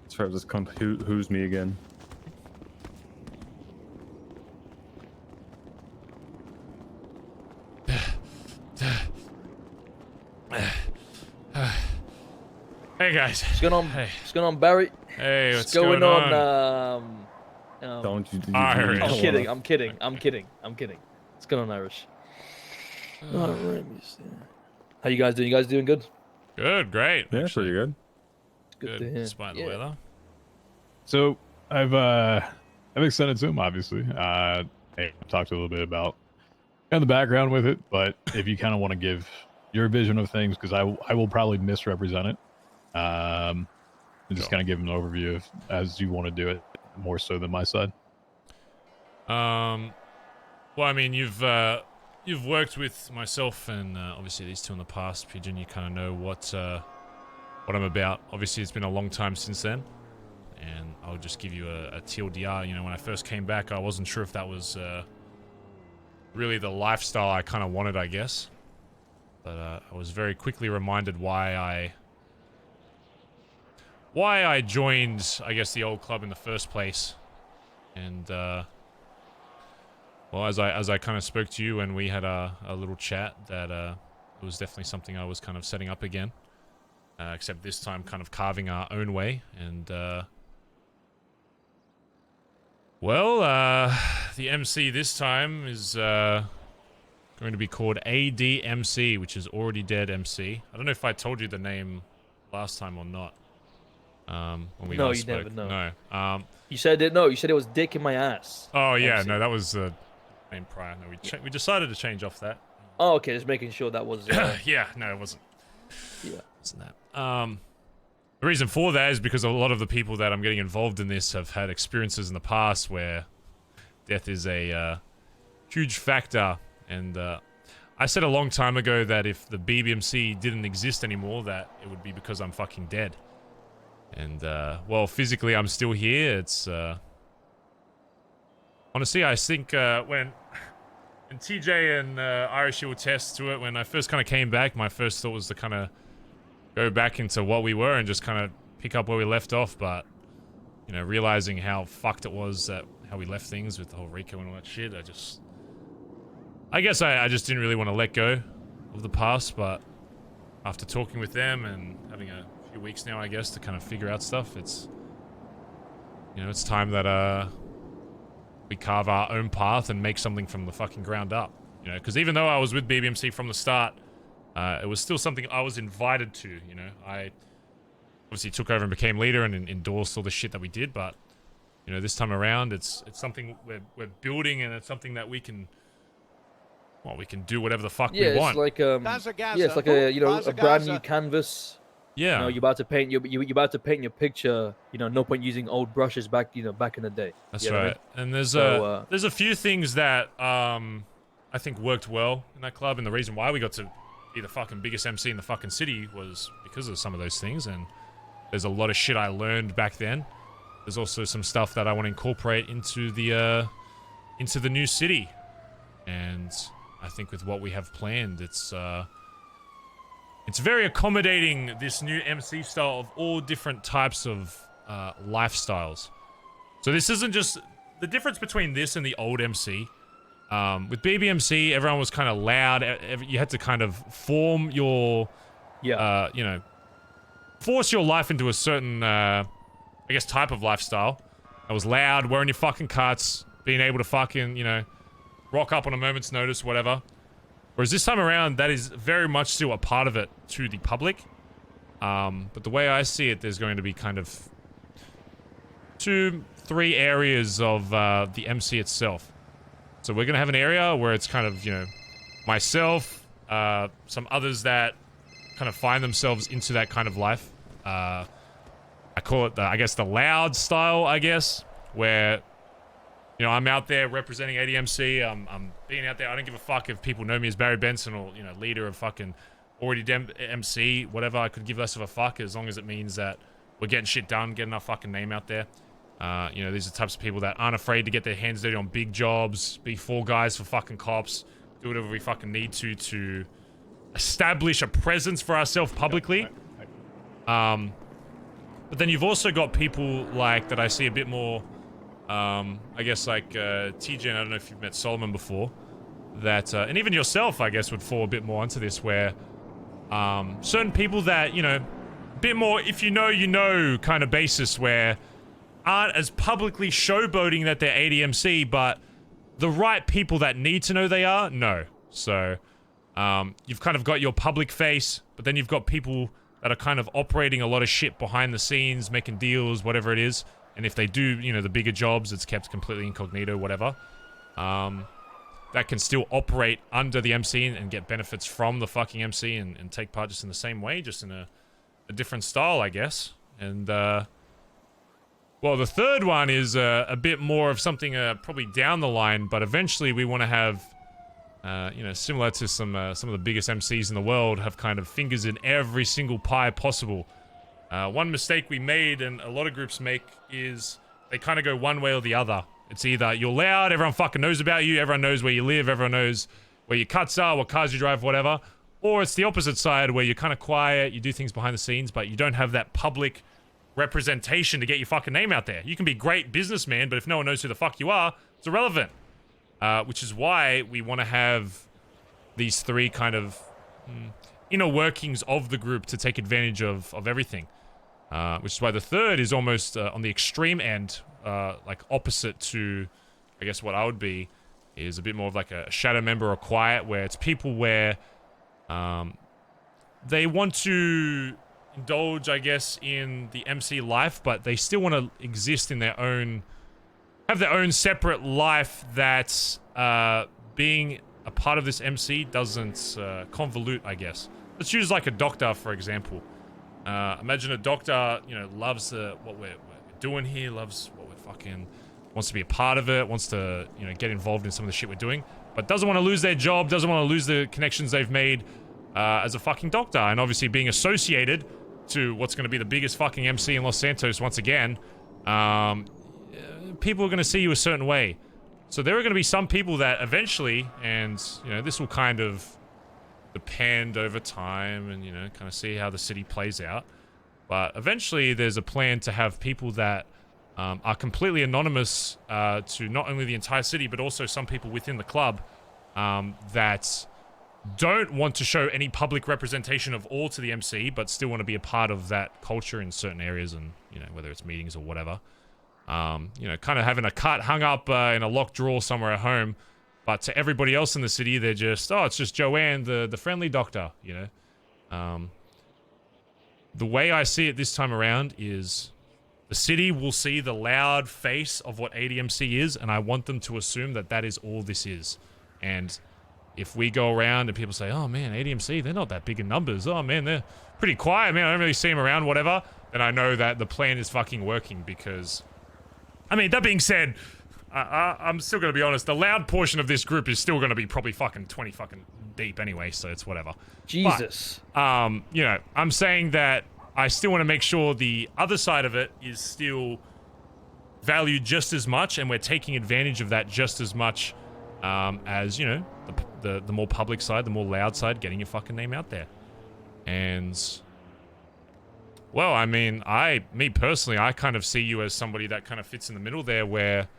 As far as this cunt, who's me again? Hey guys. What's going on? Hey. What's going on, Barry? Hey, what's going going on? Don't you? Irish. I'm kidding. I'm kidding. I'm kidding. I'm kidding. What's going on, Irish? All right, let me see. How you guys doing? You guys doing good? Good, great. Yeah, pretty good. Good to hear. Despite the Yeah. weather. So I've extended to him, obviously. I've talked a little bit about kind of the background with it, but if you kind of want to give your vision of things, because I will probably misrepresent it, and just kind of give him an overview of as you want to do it, more so than my side. Well, I mean, you've worked with myself and obviously these two in the past, Pigeon. You kind of know what I'm about. Obviously, it's been a long time since then, and I'll just give you a TLDR. You know, when I first came back, I wasn't sure if that was really the lifestyle I kind of wanted, I guess. But I was very quickly reminded why I joined, I guess, the old club in the first place, and well, as I kind of spoke to you and we had a little chat, that it was definitely something I was kind of setting up again, except this time kind of carving our own way. And well, the MC this time is going to be called ADMC, which is Already Dead MC. I don't know if I told you the name last time or not. When we No, last you spoke. never know. No. You said it. No, you said it was dick in my ass. Oh yeah, MC. no, that was the name prior. No, we decided to change off that. Oh, okay. Just making sure that was. Yeah, no, it wasn't. Yeah. Wasn't that. The reason for that is because a lot of the people that I'm getting involved in this have had experiences in the past where death is a huge factor, and I said a long time ago that if the BBMC didn't exist anymore, that it would be because I'm fucking dead. And well, physically I'm still here. It's honestly, I think when TJ and Irish will attest to it, when I first kind of came back, my first thought was to kind of go back into what we were and just kind of pick up where we left off. But you know, realizing how fucked it was, that how we left things with the whole Rico and all that shit, I guess I just didn't really want to let go of the past. But after talking with them and having a few weeks now, I guess, to kind of figure out stuff, it's, you know, it's time that we carve our own path and make something from the fucking ground up. You know, because even though I was with BBMC from the start, it was still something I was invited to. You know, I obviously took over and became leader and endorsed all the shit that we did, but you know, this time around, it's something we're building, and it's something that we can. Well, we can do whatever the fuck Yeah, we want. it's like yeah, it's like a a brand new canvas. Yeah. You know, you're about to paint you're about to paint your picture. You know, no point using old brushes back back in the day. That's You know what I right. mean? And there's So, there's a few things that I think worked well in that club, and the reason why we got to be the fucking biggest MC in the fucking city was because of some of those things. And there's a lot of shit I learned back then. There's also some stuff that I want to incorporate into the new city, and I think with what we have planned, it's very accommodating, this new MC style of all different types of lifestyles. So this isn't just the difference between this and the old MC. With BBMC, everyone was kind of loud. You had to kind of form your, force your life into a certain, I guess, type of lifestyle. That was loud, wearing your fucking cuts, being able to fucking, rock up on a moment's notice, whatever. Whereas this time around, that is very much still a part of it to the public. But the way I see it, there's going to be kind of 2-3 areas of the MC itself. So we're going to have an area where it's kind of, myself, some others that kind of find themselves into that kind of life. I call it, I guess, the loud style, I guess, where... I'm out there representing ADMC. I'm being out there. I don't give a fuck if people know me as Barry Benson or, leader of fucking already MC, whatever. I could give less of a fuck as long as it means that we're getting shit done, getting our fucking name out there. These are the types of people that aren't afraid to get their hands dirty on big jobs, be fall guys for fucking cops, do whatever we fucking need to establish a presence for ourselves publicly. But then you've also got people like that I see a bit more... I guess like TJ, I don't know if you've met Solomon before, that and even yourself, I guess, would fall a bit more into this, where certain people that, a bit more if you know kind of basis, where aren't as publicly showboating that they're ADMC, but the right people that need to know they are, no. So you've kind of got your public face, but then you've got people that are kind of operating a lot of shit behind the scenes, making deals, whatever it is. And if they do, the bigger jobs, it's kept completely incognito, whatever. That can still operate under the MC and get benefits from the fucking MC and take part just in the same way, just in a different style, I guess. And, well, the third one is a bit more of something probably down the line, but eventually we want to have, similar to some of the biggest MCs in the world, have kind of fingers in every single pie possible. One mistake we made, and a lot of groups make, is they kind of go one way or the other. It's either you're loud, everyone fucking knows about you, everyone knows where you live, everyone knows where your cuts are, what cars you drive, whatever. Or it's the opposite side, where you're kind of quiet, you do things behind the scenes, but you don't have that public representation to get your fucking name out there. You can be a great businessman, but if no one knows who the fuck you are, it's irrelevant. Which is why we want to have these three kind of inner workings of the group to take advantage of everything. Which is why the third is almost on the extreme end, like opposite to, I guess, what I would be, is a bit more of like a shadow member or quiet, where it's people where they want to indulge, I guess, in the MC life, but they still want to exist in their own, have their own separate life that being a part of this MC doesn't convolute, I guess. Let's use like a doctor, for example. Imagine a doctor, loves what we're doing here, loves what we're fucking, wants to be a part of it, wants to, get involved in some of the shit we're doing, but doesn't want to lose their job, doesn't want to lose the connections they've made as a fucking doctor, and obviously being associated to what's going to be the biggest fucking MC in Los Santos once again, people are going to see you a certain way. So there are going to be some people that eventually, and, this will kind of depend over time and, kind of see how the city plays out. But eventually there's a plan to have people that are completely anonymous to not only the entire city, but also some people within the club that don't want to show any public representation of all to the MC, but still want to be a part of that culture in certain areas and, whether it's meetings or whatever. Kind of having a cut hung up in a locked drawer somewhere at home. But to everybody else in the city, they're just, oh, it's just Joanne, the friendly doctor, The way I see it this time around is the city will see the loud face of what ADMC is, and I want them to assume that that is all this is. And if we go around and people say, oh man, ADMC, they're not that big in numbers. Oh man, they're pretty quiet, man. I don't really see them around, whatever. Then I know that the plan is fucking working because, I mean, that being said, I'm still going to be honest. The loud portion of this group is still going to be probably fucking 20 fucking deep anyway, so it's whatever. Jesus. But, you know, I'm saying that I still want to make sure the other side of it is still valued just as much, and we're taking advantage of that just as much as, you know, the more public side, the more loud side, getting your fucking name out there. And, well, I mean, me personally, I kind of see you as somebody that kind of fits in the middle there, where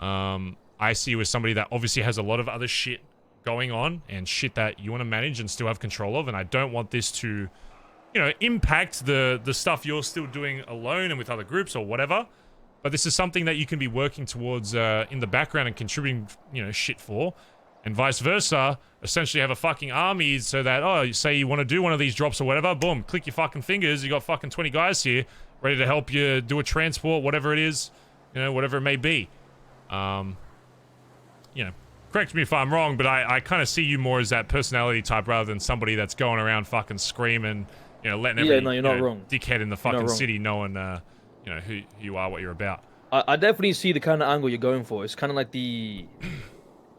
I see you as somebody that obviously has a lot of other shit going on and shit that you want to manage and still have control of, and I don't want this to, you know, impact the stuff you're still doing alone and with other groups or whatever. But this is something that you can be working towards in the background and contributing, you know, shit for. And vice versa, essentially have a fucking army so that, oh, you say you want to do one of these drops or whatever, boom, click your fucking fingers, you got fucking 20 guys here ready to help you do a transport, whatever it is, you know, whatever it may be. You know, correct me if I'm wrong, but I kind of see you more as that personality type rather than somebody that's going around fucking screaming, you know, letting every no, you're not wrong. dickhead in the fucking city knowing, you know, who you are, what you're about. I definitely see the kind of angle you're going for. It's kind of like the...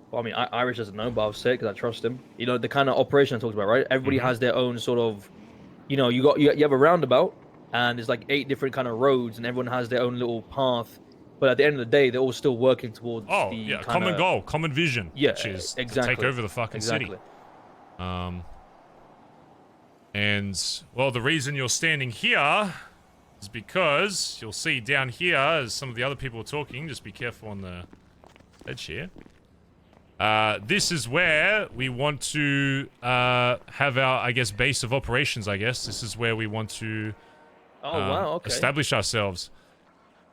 Well, I mean, Irish doesn't know, but I'll say it because I trust him. You know, the kind of operation I talked about, right? Everybody has their own sort of... You know, you have a roundabout, and there's like 8 different kind of roads, and everyone has their own little path. But at the end of the day, they're all still working towards the common goal, common vision. Yeah, which is exactly. to take over the fucking city. And, well, the reason you're standing here is because you'll see down here, as some of the other people are talking, just be careful on the edge here. This is where we want to have our, I guess, base of operations, I guess. This is where we want to establish ourselves.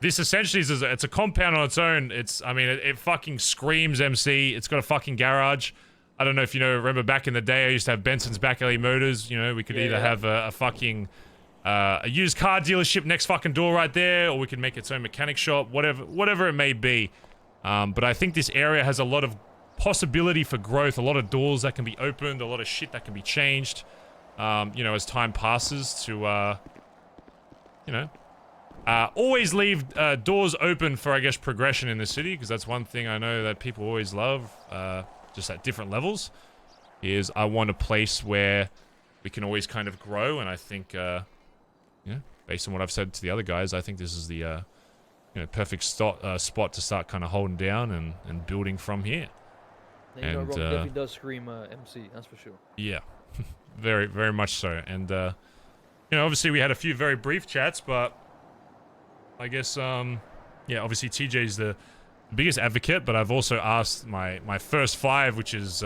This essentially is it's a compound on its own. It's, I mean, it fucking screams MC. It's got a fucking garage. I don't know if you know, remember back in the day, I used to have Benson's Back Alley Motors. You know, we could either have a fucking a used car dealership next fucking door right there, or we could make its own mechanic shop, whatever it may be. But I think this area has a lot of possibility for growth, a lot of doors that can be opened, a lot of shit that can be changed, you know, as time passes to, you know, always leave doors open for, I guess, progression in the city, because that's one thing I know that people always love, just at different levels, is I want a place where we can always kind of grow, and I think, you know, based on what I've said to the other guys, I think this is the, you know, perfect spot to start kind of holding down and building from here. And Rob definitely does scream MC, that's for sure. Yeah, very, very much so. And, you know, obviously we had a few very brief chats, but I guess, yeah, obviously TJ's the biggest advocate, but I've also asked my first 5, which is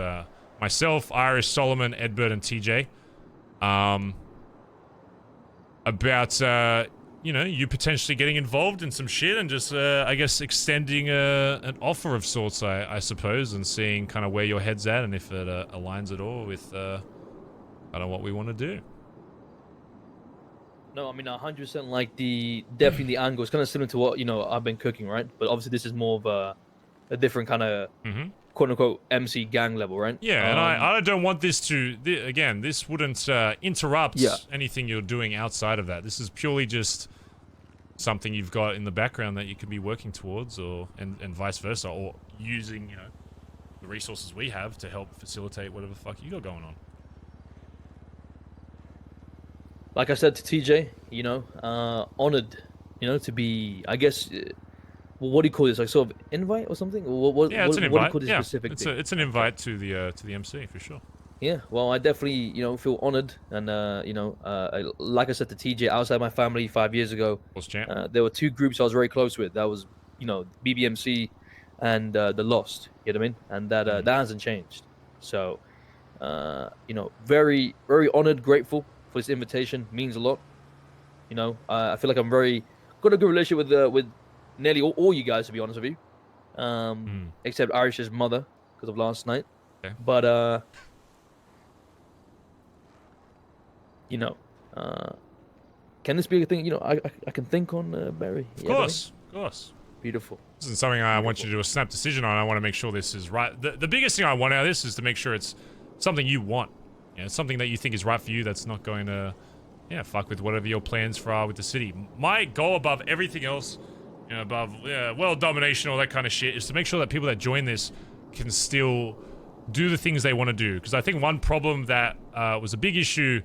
myself, Irish, Solomon, Edbert, and TJ, about, you know, you potentially getting involved in some shit and just, I guess, extending an offer of sorts, I suppose, and seeing kind of where your head's at and if it aligns at all with, I don't know, what we want to do. No, I mean, 100% like definitely the angle. It's kind of similar to what, you know, I've been cooking, right? But obviously this is more of a different kind of quote-unquote MC gang level, right? Yeah, and I don't want this to, again, this wouldn't interrupt anything you're doing outside of that. This is purely just something you've got in the background that you could be working towards, or and vice versa, or using, you know, the resources we have to help facilitate whatever the fuck you got going on. Like I said to TJ, you know, honored, you know, to be, I guess, what do you call this? Like sort of invite or something? Or yeah, it's an invite. What do you call this yeah, specific thing? It's an invite to the MC for sure. Yeah, well, I definitely, you know, feel honored, and you know, like I said to TJ, outside my family 5 years ago, there were 2 groups I was very close with. That was, you know, BBMC and the Lost. You know what I mean? And that hasn't changed. So, you know, very, very honored, grateful for this invitation. Means a lot. You know, I feel like I'm got a good relationship with nearly all you guys, to be honest with you, except Irish's mother because of last night. Okay. But you know, can this be a thing? You know, I can think on Barry. Of course. Beautiful. This isn't something I want you to do a snap decision on. I want to make sure this is right. The biggest thing I want out of this is to make sure it's something you want. You know, something that you think is right for you that's not going to, yeah, fuck with whatever your plans are with the city. My goal above everything else, you know, above world domination, all that kind of shit, is to make sure that people that join this can still do the things they want to do. Because I think one problem that was a big issue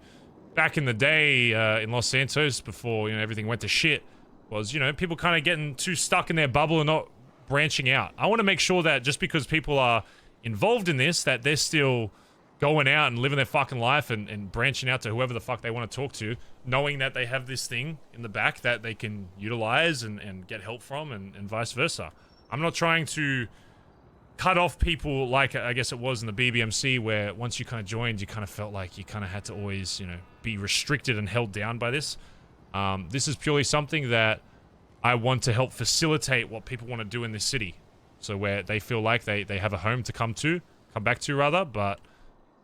back in the day in Los Santos before, you know, everything went to shit was, you know, people kind of getting too stuck in their bubble and not branching out. I want to make sure that just because people are involved in this, that they're still going out and living their fucking life and branching out to whoever the fuck they want to talk to, knowing that they have this thing in the back that they can utilize and get help from and vice versa. I'm not trying to cut off people like I guess it was in the BBMC, where once you kind of joined, you kind of felt like you kind of had to always, you know, be restricted and held down by this. This is purely something that I want to help facilitate what people want to do in this city. So where they feel like they have a home to come back to rather, but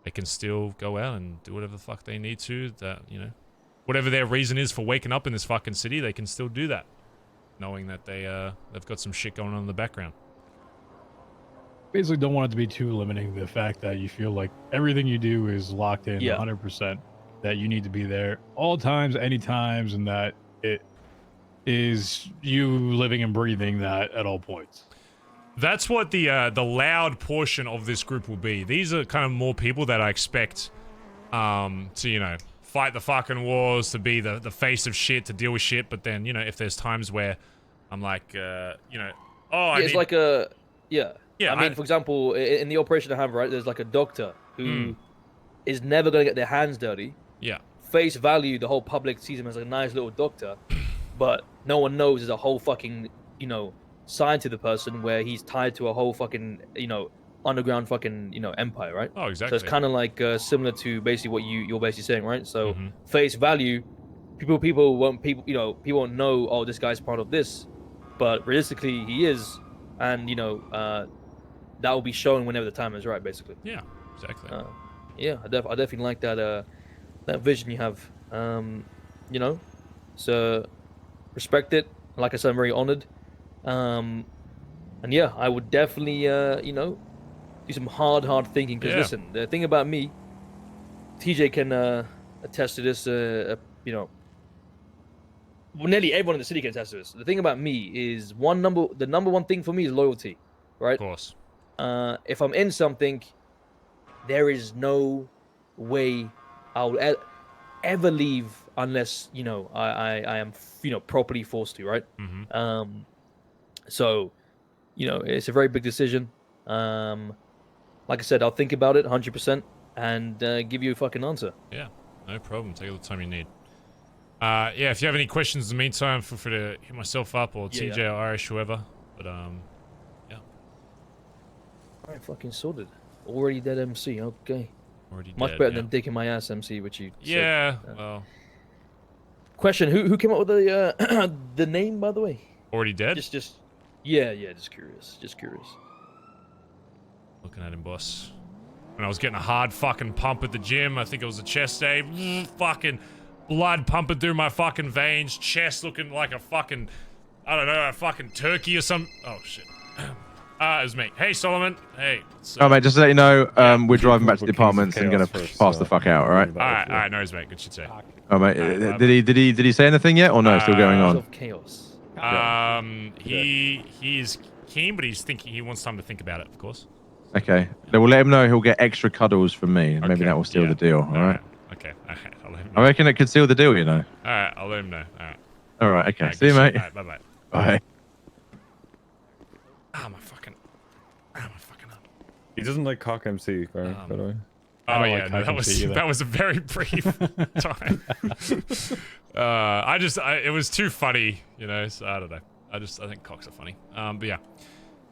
they can still go out and do whatever the fuck they need to, that, you know, whatever their reason is for waking up in this fucking city, they can still do that, knowing that they've got some shit going on in the background. Basically don't want it to be too limiting, the fact that you feel like everything you do is locked in 100%, that you need to be there all times, any times, and that it is you living and breathing that at all points. That's what the loud portion of this group will be. These are kind of more people that I expect to, you know, fight the fucking wars, to be the face of shit, to deal with shit. But then, you know, if there's times where I'm like, you know, it's like a I mean, for example, in the operation I have, right, there's like a doctor who is never going to get their hands dirty. Yeah. Face value, the whole public sees him as a nice little doctor, but no one knows there's a whole fucking, you know, side to the person where he's tied to a whole fucking, you know, underground fucking, you know, empire, right? Oh, exactly. So it's kind of like similar to basically what you're basically saying, right? So face value, people won't know, oh, this guy's part of this, but realistically he is, and you know, that will be shown whenever the time is right, basically. Yeah, exactly. Yeah, I definitely like that that vision you have. You know, so respect it. Like I said, I'm very honored. And yeah, I would definitely you know, do some hard thinking, because listen, the thing about me, TJ can attest to this. You know, well, nearly everyone in the city can attest to this. The thing about me is the number one thing for me is loyalty, right? Of course. If I'm in something, there is no way I'll ever leave unless, you know, I am, you know, properly forced to, right? So, you know, it's a very big decision. Like I said, I'll think about it 100% and give you a fucking answer. Yeah, no problem. Take all the time you need. Yeah, if you have any questions in the meantime, feel free to hit myself up or TJ or Irish, whoever. But yeah. Alright, fucking sorted. Already dead MC, okay. Already Much dead, better than dick in my ass MC, which you yeah, said. well. Question, who came up with the the name, by the way? Already dead? Just yeah, just curious. Looking at him, boss. When I was getting a hard fucking pump at the gym, I think it was a chest day, fucking blood pumping through my fucking veins, chest looking like a fucking, I don't know, a fucking turkey or some. Oh shit. It was me. Hey, Solomon. Hey. Oh, mate, just to let you know, we're driving back to the apartments and gonna pass the fuck out, alright? Alright, no, mate. Good shit, say. Oh, mate, did he say anything yet, or no? Still going on? Chaos. He's keen, but he wants time to think about it, of course. Okay. Then we'll let him know he'll get extra cuddles from me. Okay. Maybe that will seal the deal, alright? Okay, alright. I'll let him know. I reckon it could seal the deal, you know? Alright, I'll let him know. Alright. Alright, okay. See you, mate. Alright, bye-bye. Bye. My fucking up. He doesn't like cock MC, by the way. Oh yeah, no, that was a very brief time. It was too funny, you know. So I don't know. I think cocks are funny. But yeah,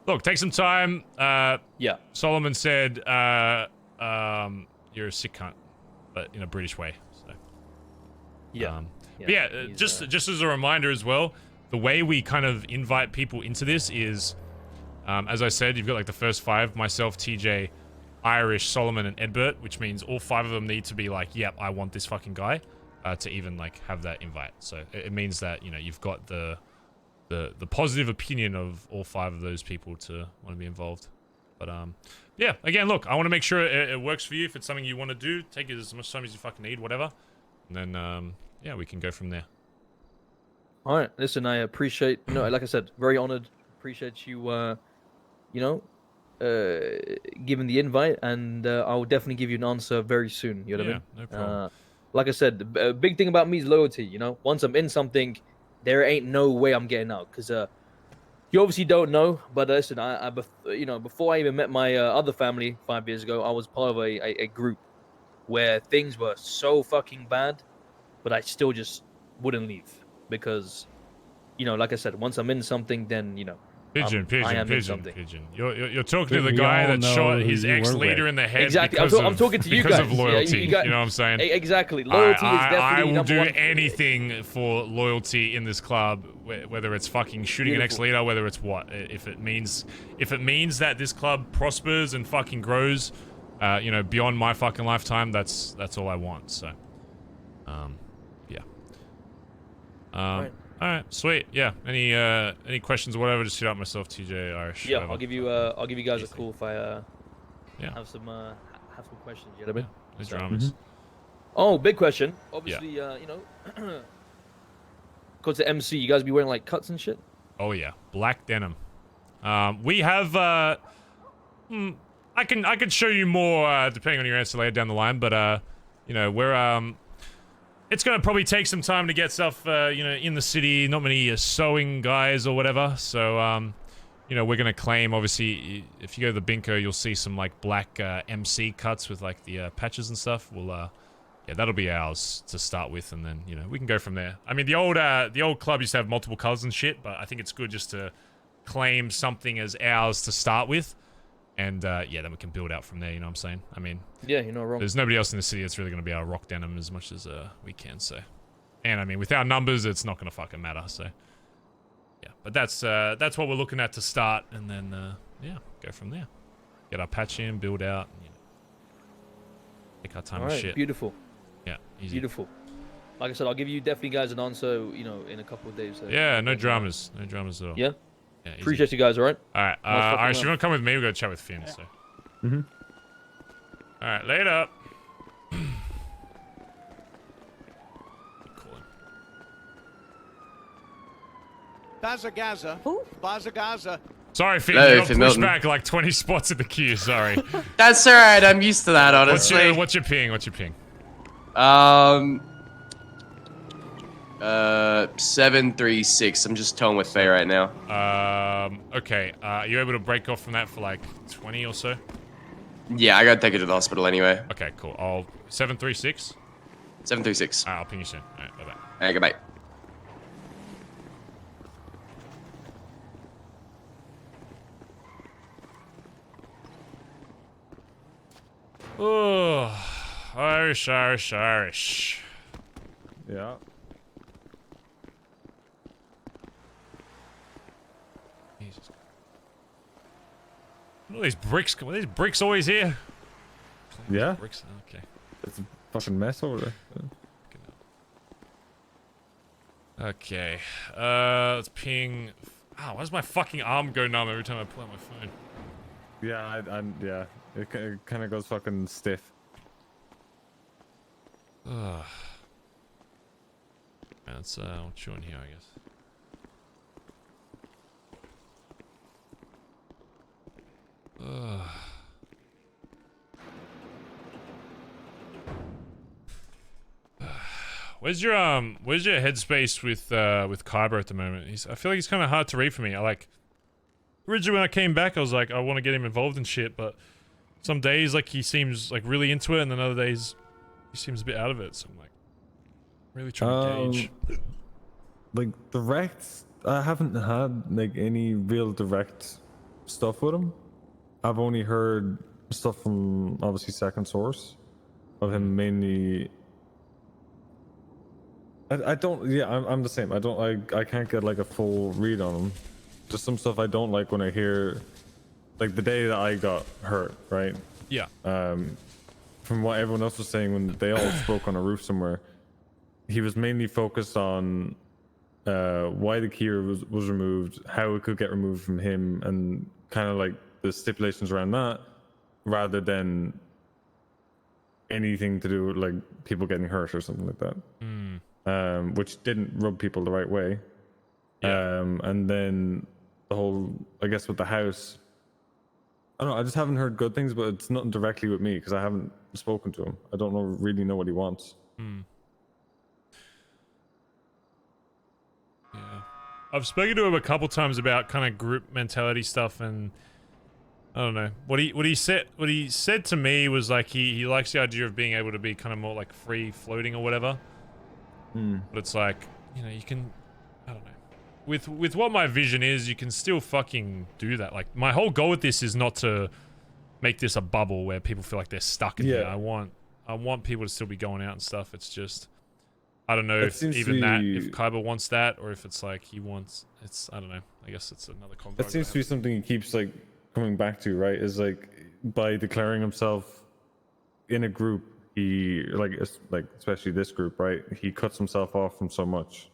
look, take some time. Yeah. Solomon said, "You're a sick cunt," but in a British way. So. Yeah. But yeah, just as a reminder as well, the way we kind of invite people into this is, as I said, you've got like the first 5, myself, TJ, Irish, Solomon, and Edbert, which means all 5 of them need to be like, yep, I want this fucking guy, to even like have that invite. So it means that, you know, you've got the the positive opinion of all 5 of those people to want to be involved. But yeah, again, look, I want to make sure it works for you. If it's something you want to do, take it as much time as you fucking need, whatever. And then yeah, we can go from there. All right, listen, I appreciate, like I said, very honored. Appreciate you, giving the invite, and I will definitely give you an answer very soon. You know what I mean? No problem. Like I said, a big thing about me is loyalty. Once I'm in something, there ain't no way I'm getting out. Cause you obviously don't know, but listen, before I even met my other family 5 years ago, I was part of a group where things were so fucking bad, but I still just wouldn't leave because, like I said, once I'm in something, then Pigeon. You're talking to the We guy all that know shot who his you were ex-leader with. in the head Exactly. because I'm talking to you because guys. of loyalty. Yeah, you know what I'm saying? Exactly. Loyalty is definitely I will number do one. anything for loyalty in this club, whether it's fucking shooting an ex-leader, whether it's what. If it means that this club prospers and fucking grows, beyond my fucking lifetime, that's all I want. So, yeah. Right. All right, sweet. Yeah. Any questions or whatever? Just shoot out myself, TJ, Irish. Yeah, whatever. I'll give you guys a call if I have some questions. You know what I mean? No dramas. Oh, big question. Obviously, go to MC. You guys be wearing like cuts and shit. Oh yeah, black denim. We have. I can show you more depending on your answer later down the line, but we're it's gonna probably take some time to get stuff in the city. Not many sewing guys or whatever, so we're gonna claim. Obviously, if you go to the Binko, you'll see some like black MC cuts with like the patches and stuff. We'll yeah, that'll be ours to start with, and then we can go from there. I mean, the old club used to have multiple colors and shit, but I think it's good just to claim something as ours to start with, and yeah, then we can build out from there. You know what I'm saying? I mean, yeah, you're not wrong. There's nobody else in the city that's really gonna be able to rock denim as much as we can. So, and I mean, with our numbers, it's not gonna fucking matter. So, yeah, but that's what we're looking at to start, and then yeah, go from there. Get our patch in, build out, take our time and shit. Beautiful. Yeah, easy. Beautiful. Like I said, I'll give you definitely guys an answer, in a couple of days. So yeah, no dramas. No dramas at all. Yeah? Yeah, easy. Appreciate you guys, alright? Alright, alright, so you're gonna come with me, we're gonna chat with Finn, so. Alright, later. Bazza. Bazza. Sorry, Finn, Hello, you got Finn pushed Milton. back like 20 spots at the queue, sorry. That's alright, I'm used to that, honestly. What's your ping? 736. I'm just towing with Faye right now. Okay. Are you able to break off from that for like 20 or so? Yeah, I gotta take it to the hospital anyway. Okay, cool. 736? 736. Alright, I'll ping you soon. Alright, bye-bye. Alright, goodbye. Oh, Irish. Yeah. Jesus. What are these bricks? Are these bricks always here? Yeah. Bricks. Okay. It's a fucking mess over there. Okay. Let's ping. Why does my fucking arm go numb every time I pull out my phone? Yeah, yeah. It kind of goes fucking stiff. Ugh. Let's we'll chew in here, I guess. Ugh. Where's your headspace with Kyber at the moment? I feel like he's kind of hard to read for me. Originally when I came back, I was like, I want to get him involved in shit, but some days like he seems like really into it, and then other days he seems a bit out of it. So I'm like, really trying to gauge. Like direct, I haven't had like any real direct stuff with him. I've only heard stuff from obviously second source of him mainly. I don't. Yeah, I'm the same. I can't get like a full read on him. Just some stuff I don't like when I hear, like the day that I got hurt, right? Yeah. From what everyone else was saying when they all spoke on a roof somewhere, he was mainly focused on why the key was removed, how it could get removed from him, and kind of like the stipulations around that, rather than anything to do with like people getting hurt or something like that. Which didn't rub people the right way. And then the whole, I guess, with the house, I don't know, I just haven't heard good things, but it's nothing directly with me because I haven't spoken to him. I don't really know what he wants. Yeah, I've spoken to him a couple times about kind of group mentality stuff, and I don't know what he said to me was like he likes the idea of being able to be kind of more like free floating or whatever. But it's like, you know, you can, I don't know, with what my vision is, you can still fucking do that. Like, my whole goal with this is not to make this a bubble where people feel like they're stuck in here. I want people to still be going out and stuff. It's just, I don't know if Kaiba wants that, or if it's like he wants, I don't know. I guess it's another convo. That seems to be something he keeps like coming back to, right? Is like by declaring himself in a group, he like especially this group, right? He cuts himself off from so much.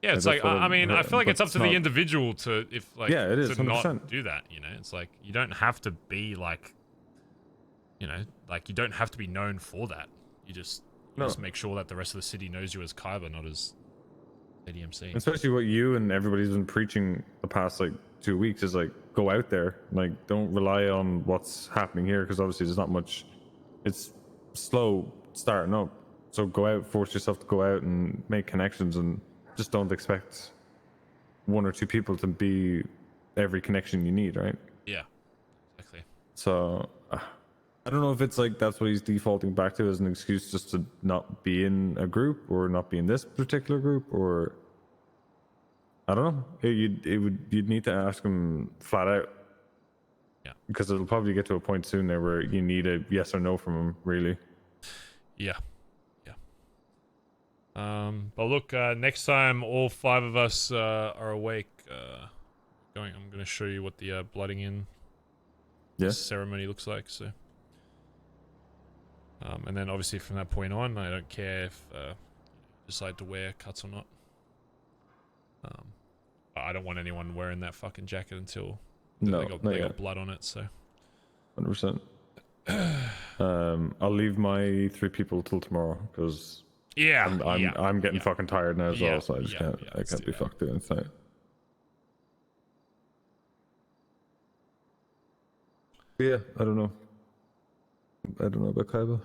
Yeah, it's like, I mean, I feel like it's up to the individual to, if like, yeah, it is, to 100%. not do that, you know? It's like, you don't have to be like, you know, like, you don't have to be known for that. You just make sure that the rest of the city knows you as Kaiba, not as ADMC. Especially what you and everybody's been preaching the past like 2 weeks is like, go out there. Like, don't rely on what's happening here, because obviously there's not much, it's slow starting up. So go out, force yourself to go out and make connections, and just don't expect one or two people to be every connection you need, right? Yeah, exactly. So I don't know if it's like that's what he's defaulting back to as an excuse just to not be in a group or not be in this particular group, or I don't know. You'd need to ask him flat out. Yeah. Because it'll probably get to a point soon there where you need a yes or no from him, really. Yeah. But look, next time all 5 of us are awake, I'm going to show you what the blooding in ceremony looks like. So, and then obviously from that point on, I don't care if you decide to wear cuts or not. I don't want anyone wearing that fucking jacket until they got blood on it. So, 100%. I'll leave my 3 people till tomorrow because. I'm getting fucking tired now as well, so I just can't be fucked doing that. Yeah, I don't know about Kaiba.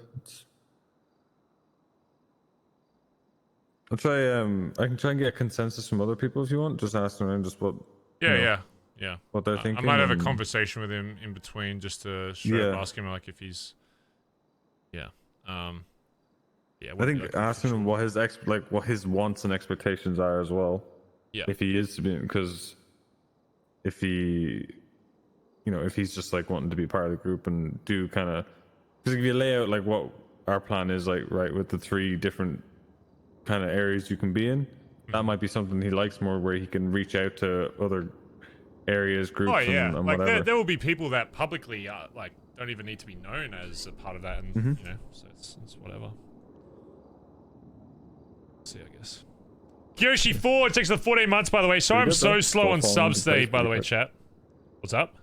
I'll try. I can try and get a consensus from other people if you want. Just ask them just what. Yeah. What they're thinking. I might have a conversation with him in between just to straight up ask him like if he's. I think asking him what his wants and expectations are as well. Yeah. If he is to be, because if he, if he's just like wanting to be part of the group and do kind of, because if you lay out like what our plan is, like right with the 3 different kind of areas you can be in, that might be something he likes more, where he can reach out to other areas, groups. And like whatever. there will be people that publicly like don't even need to be known as a part of that, and so it's whatever. See, I guess. Kyoshi 4 takes the 14 months, by the way. Sorry, I'm so slow on subs today, by the way, chat. What's up?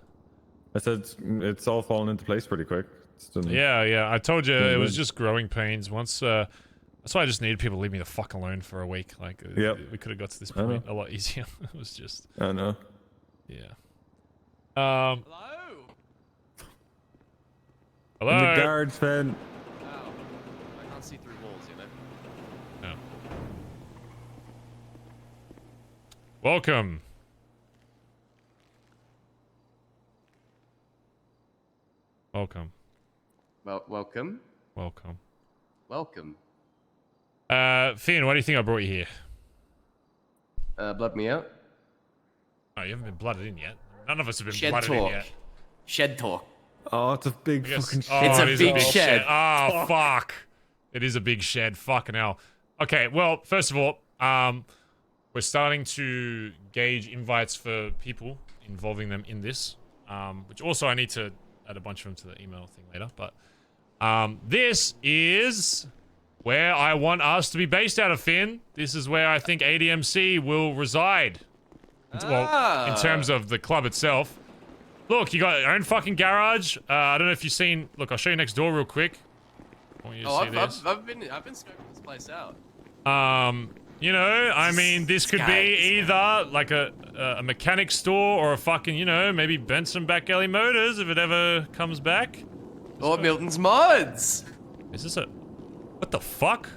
I said it's all fallen into place pretty quick. Yeah. I told you it was just growing pains. Once, that's why I just needed people to leave me the fuck alone for a week. Like, we could have got to this point a lot easier. It was just. I know. Yeah. Hello. Hello. In the guards, man. I can't see through walls, you know. No. Welcome. Welcome. Welcome. Finn, why do you think I brought you here? Blood me out. Oh, you haven't been blooded in yet. None of us have been Shed blooded in talk. yet. Shed talk. Oh, it's a big fucking shed. It's it a is big shed. Oh, fuck. It is a big shed. Fucking hell. Okay, well, first of all, we're starting to gauge invites for people, involving them in this, which also I need to add a bunch of them to the email thing later, but this is where I want us to be based out of, Finn. This is where I think ADMC will reside. Well, in terms of the club itself. Look, you got your own fucking garage. I don't know if you've seen... Look, I'll show you next door real quick. I've been scoping this place out. You know, I mean, this could be either like a mechanic store or a fucking, you know, maybe Benson Back Alley Motors if it ever comes back. Or Milton's Mods. Is this a... What the fuck?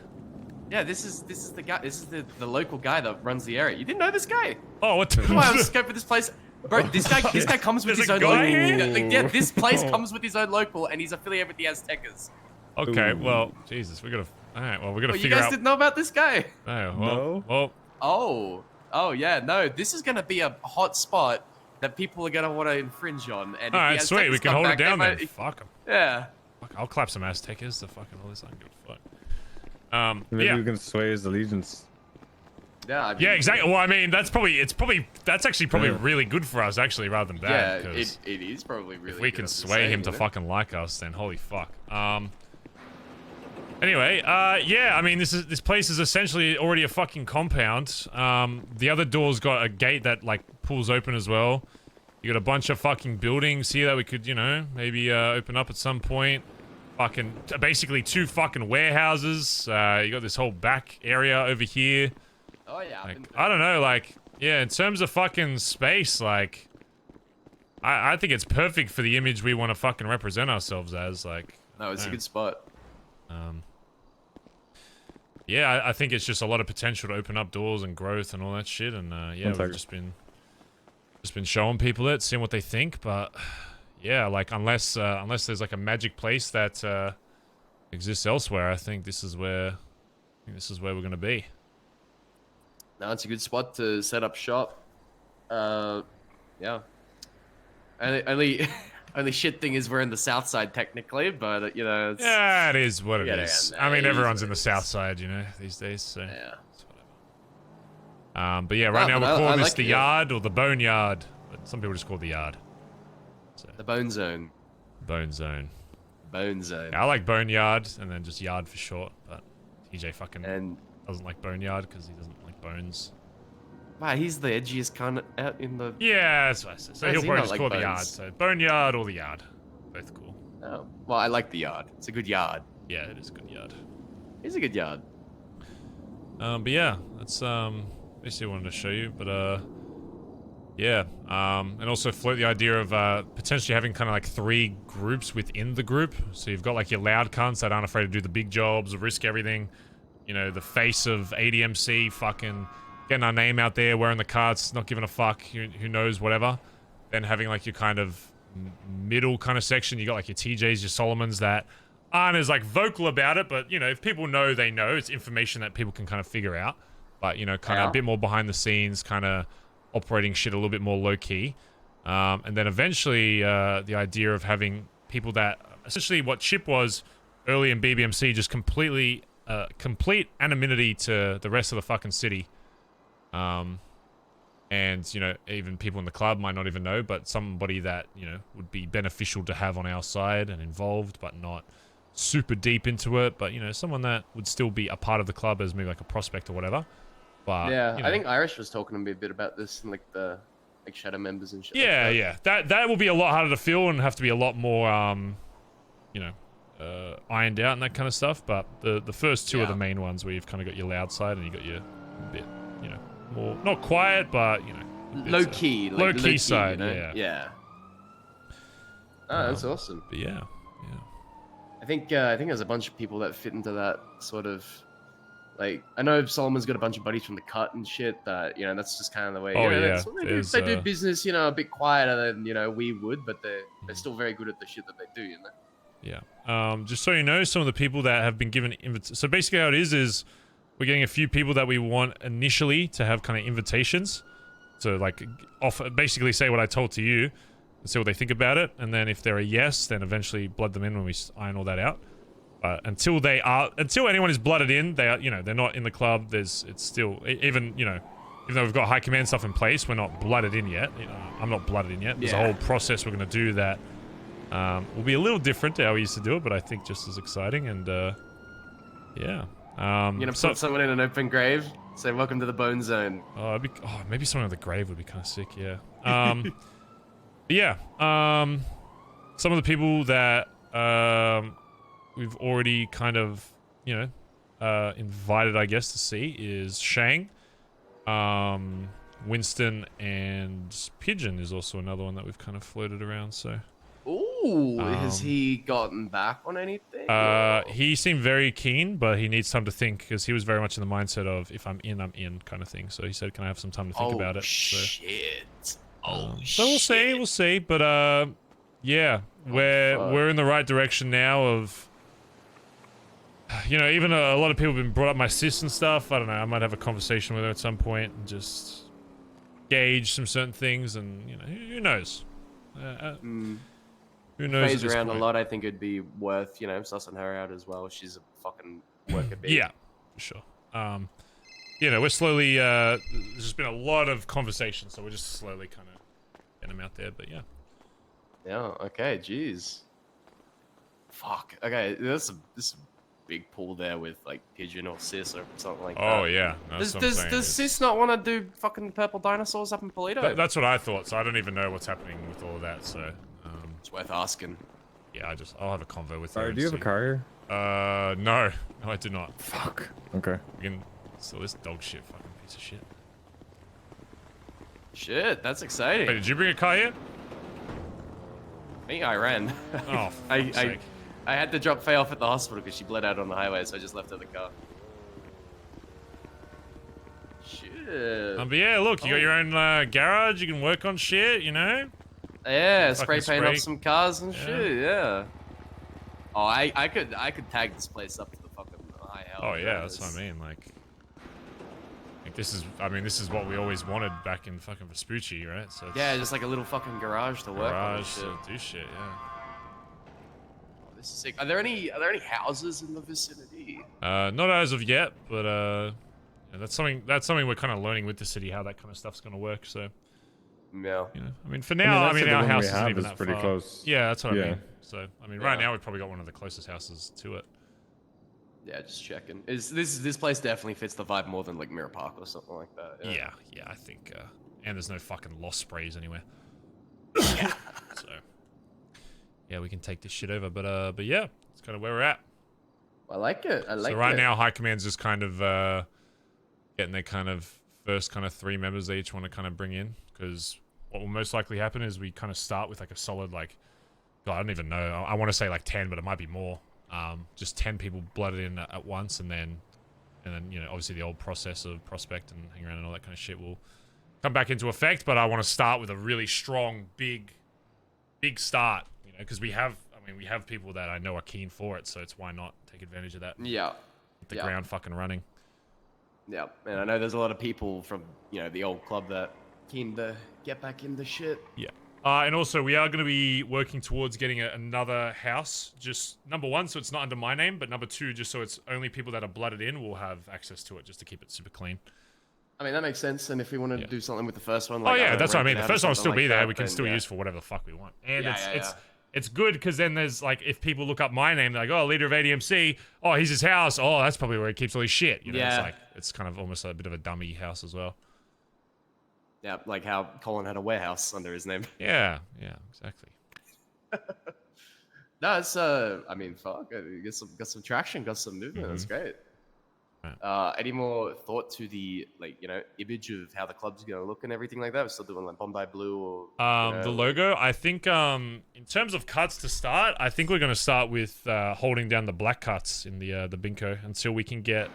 Yeah, this is the guy. This is the local guy that runs the area. You didn't know this guy? Oh, what the... Come on, let's go for this place. Bro, this guy comes with his own local. Yeah, this place comes with his own local, and he's affiliated with the Aztecas. Okay, well, Jesus, we gotta... Alright, well, we gotta You figure out... guys didn't know about this guy? Oh, well, well... Oh, yeah, no, this is gonna be a hot spot that people are gonna want to infringe on. And Alright, sweet, we can hold it down then. Fuck them. Yeah. Fuck, I'll clap some Aztecas to fucking all this. I don't give a fuck. Maybe yeah. we can sway his allegiance. Yeah, I mean, yeah, exactly. Well, I mean, that's actually probably really good for us, actually, rather than bad. Yeah, it is probably really. If we can sway him to fucking like us, then holy fuck. Anyway, yeah, I mean, this place is essentially already a fucking compound. The other door's got a gate that like pulls open as well. You got a bunch of fucking buildings here that we could, you know, maybe open up at some point. Fucking basically 2 fucking warehouses. You got this whole back area over here. Oh yeah. Like, I don't know, like, yeah, in terms of fucking space, like, I think it's perfect for the image we want to fucking represent ourselves as, like. No, it's a good spot. Yeah, I think it's just a lot of potential to open up doors and growth and all that shit, and yeah, we've just been showing people it, seeing what they think, but yeah, like unless there's like a magic place that exists elsewhere, I think this is where we're gonna be. No, it's a good spot to set up shop. Yeah. Only shit thing is we're in the south side technically, but you know. It's, yeah, it is what it is. I mean, everyone's in the south side, you know, these days. So. Yeah. But yeah, right now we're calling this the yard or the boneyard. But some people just call it the yard. So. The bone zone. Bone zone. Bone zone. Yeah, I like boneyard and then just yard for short. But TJ fucking doesn't like boneyard because he doesn't like bones. Wow, he's the edgiest cunt out in the... Yeah, that's what I said. So he'll probably just call it the yard. So boneyard or the yard. Both cool. Oh, well, I like the yard. It's a good yard. Yeah, it is a good yard. It's a good yard. But yeah, that's basically what I wanted to show you. But yeah, and also float the idea of potentially having kind of like 3 groups within the group. So you've got like your loud cunts that aren't afraid to do the big jobs, risk everything. You know, the face of ADMC, fucking getting our name out there, wearing the carts, not giving a fuck, who knows, whatever. Then having like your kind of middle kind of section, you got like your TJs, your Solomons that aren't as like vocal about it, but you know, if people know, they know. It's information that people can kind of figure out. But you know, kind of a bit more behind the scenes, kind of operating shit a little bit more low key. And then eventually the idea of having people that essentially what Chip was early in BBMC, just completely complete anonymity to the rest of the fucking city. And you know, even people in the club might not even know, but somebody that, you know, would be beneficial to have on our side and involved, but not super deep into it, but you know, someone that would still be a part of the club as maybe like a prospect or whatever. But yeah, you know, I think Irish was talking to me a bit about this and like the shadow members and shit. Yeah, like that. that will be a lot harder to fill and have to be a lot more you know, ironed out and that kind of stuff. But the first 2 are the main ones where you've kind of got your loud side and you got your bit, you know, more not quiet, but you know, low key, like low key side. You know? Yeah. Yeah. Oh, that's awesome. But yeah. I think there's a bunch of people that fit into that sort of, like, I know Solomon's got a bunch of buddies from the cut and shit that, you know, that's just kind of the way. Oh, you know, yeah. that's what they do business, you know, a bit quieter than, you know, we would, but they're still very good at the shit that they do, you know. Yeah. Just so you know, some of the people that have been given so basically how it is we're getting a few people that we want initially to have kind of invitations. So like basically say what I told to you and see what they think about it. And then if they're a yes, then eventually blood them in when we iron all that out. But until anyone is blooded in, they are, you know, they're not in the club. It's still, even though we've got high command stuff in place, we're not blooded in yet. You know, I'm not blooded in yet. There's a whole process we're going to do that will be a little different to how we used to do it, but I think just as exciting. And yeah, yeah. You're gonna put someone in an open grave. Say, "Welcome to the Bone Zone." Maybe someone with a grave would be kind of sick. Yeah. Yeah. Some of the people that we've already kind of, invited, I guess, to see is Shang, Winston, and Pigeon is also another one that we've kind of floated around. So. Ooh, has he gotten back on anything? He seemed very keen, but he needs time to think because he was very much in the mindset of if I'm in kind of thing. So he said, "Can I have some time to think about it?" Shit. So we'll see. But yeah, we're in the right direction now. Of even a lot of people have been brought up my sis and stuff. I don't know. I might have a conversation with her at some point and just gauge some certain things, and who knows. Who knows? Plays around a lot. I think it'd be worth, sussing her out as well. She's a fucking worker bee. Yeah, for sure. We're slowly. There's just been a lot of conversation, so we're just slowly kind of getting them out there. But yeah. Yeah. Okay. Jeez. Fuck. Okay. This is a big pool there with like Pigeon or Sis or something like that. Oh yeah. Does Sis not want to do fucking purple dinosaurs up in Polito? That's what I thought. So I don't even know what's happening with all of that. So. It's worth asking. Yeah, I'll have a convo with her. Alright, do you have a car here? No, I do not. Fuck. Okay. We can sell this dog shit, fucking piece of shit. Shit, that's exciting. Wait, did you bring a car here? I think I ran. Oh, for fuck's sake. I had to drop Faye off at the hospital because she bled out on the highway, so I just left her the car. Shit. But yeah, look, you got your own garage. You can work on shit, Yeah, spray paint up some cars and shit. Yeah. Oh, I could tag this place up to the fucking high hell. Oh yeah, that's what I mean. Like this is what we always wanted back in fucking Vespucci, right? So yeah, just like a little fucking garage to work on. Garage to do shit. Yeah. Oh, this is sick. Are there any houses in the vicinity? Not as of yet, but that's something we're kind of learning with the city how that kind of stuff's gonna work. So. Yeah. For now, our house isn't even is that pretty far. close. Yeah, that's what I mean. So, right now we've probably got one of the closest houses to it. Yeah, just checking. This place definitely fits the vibe more than like Mirror Park or something like that. Yeah, I think. And there's no fucking lost sprays anywhere. Yeah. So, yeah, we can take this shit over. But yeah, it's kind of where we're at. I like it. So right now, High Command's just kind of getting their kind of first kind of 3 members they each want to kind of bring in, because what will most likely happen is we kind of start with like a solid God, I don't even know. I want to say like 10, but it might be more. Just 10 people blooded in at once, and then obviously the old process of prospect and hang around and all that kind of shit will come back into effect. But I want to start with a really strong, big start, because we have people that I know are keen for it, so it's why not take advantage of that. Yeah. Hit the ground fucking running. Yeah, and I know there's a lot of people from the old club that keen to get back into shit. Yeah. And also, we are going to be working towards getting another house. Just number 1, so it's not under my name, but number 2, just so it's only people that are blooded in will have access to it, just to keep it super clean. I mean, that makes sense. And if we wanted to do something with the first one, that's what I mean. The first one will still be there. We can still use for whatever the fuck we want. And it's good because then there's if people look up my name, they're like, oh, leader of ADMC. Oh, he's his house. Oh, that's probably where he keeps all his shit. It's kind of almost a bit of a dummy house as well. Yeah, like how Colin had a warehouse under his name. Yeah, exactly. No, it's I mean, fuck, got some traction, got some movement. That's great. Right. Any more thought to the image of how the club's gonna look and everything like that? We're still doing like Bondi Blue or the logo. I think in terms of cuts to start, I think we're gonna start with holding down the black cuts in the Binko until we can get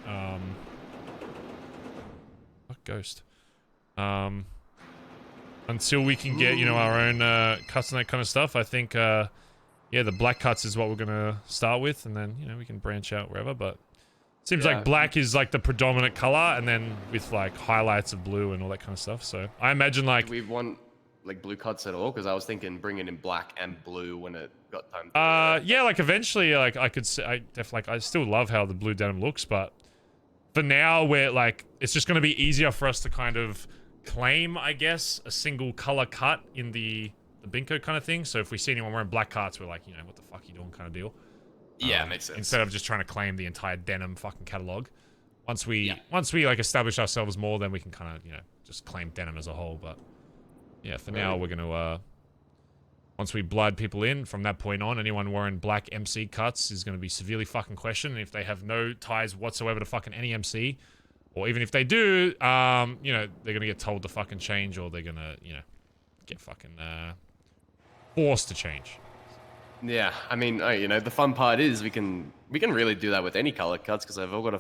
Ghost. Until we can get, our own cuts and that kind of stuff. I think, the black cuts is what we're going to start with, and then, we can branch out wherever, but it seems like black is, the predominant color, and then with, highlights of blue and all that kind of stuff, so I imagine, Do we want, blue cuts at all? Because I was thinking bringing in black and blue when it got time to eventually, I could say, I still love how the blue denim looks, but for now, we're, it's just going to be easier for us to kind of claim, I guess, a single color cut in the Binko kind of thing. So if we see anyone wearing black cuts, we're like, what the fuck are you doing kind of deal. Yeah, makes sense. Instead of just trying to claim the entire denim fucking catalog. Once we like establish ourselves more, then we can kind of, you know, just claim denim as a whole. But yeah, for now we're gonna once we blood people in, from that point on, anyone wearing black MC cuts is gonna be severely fucking questioned. And if they have no ties whatsoever to fucking any MC, or even if they do, you know, they're gonna get told to fucking change, or they're gonna, you know, get fucking forced to change. Yeah, I mean, you know, the fun part is we can really do that with any color cuts because they've all got a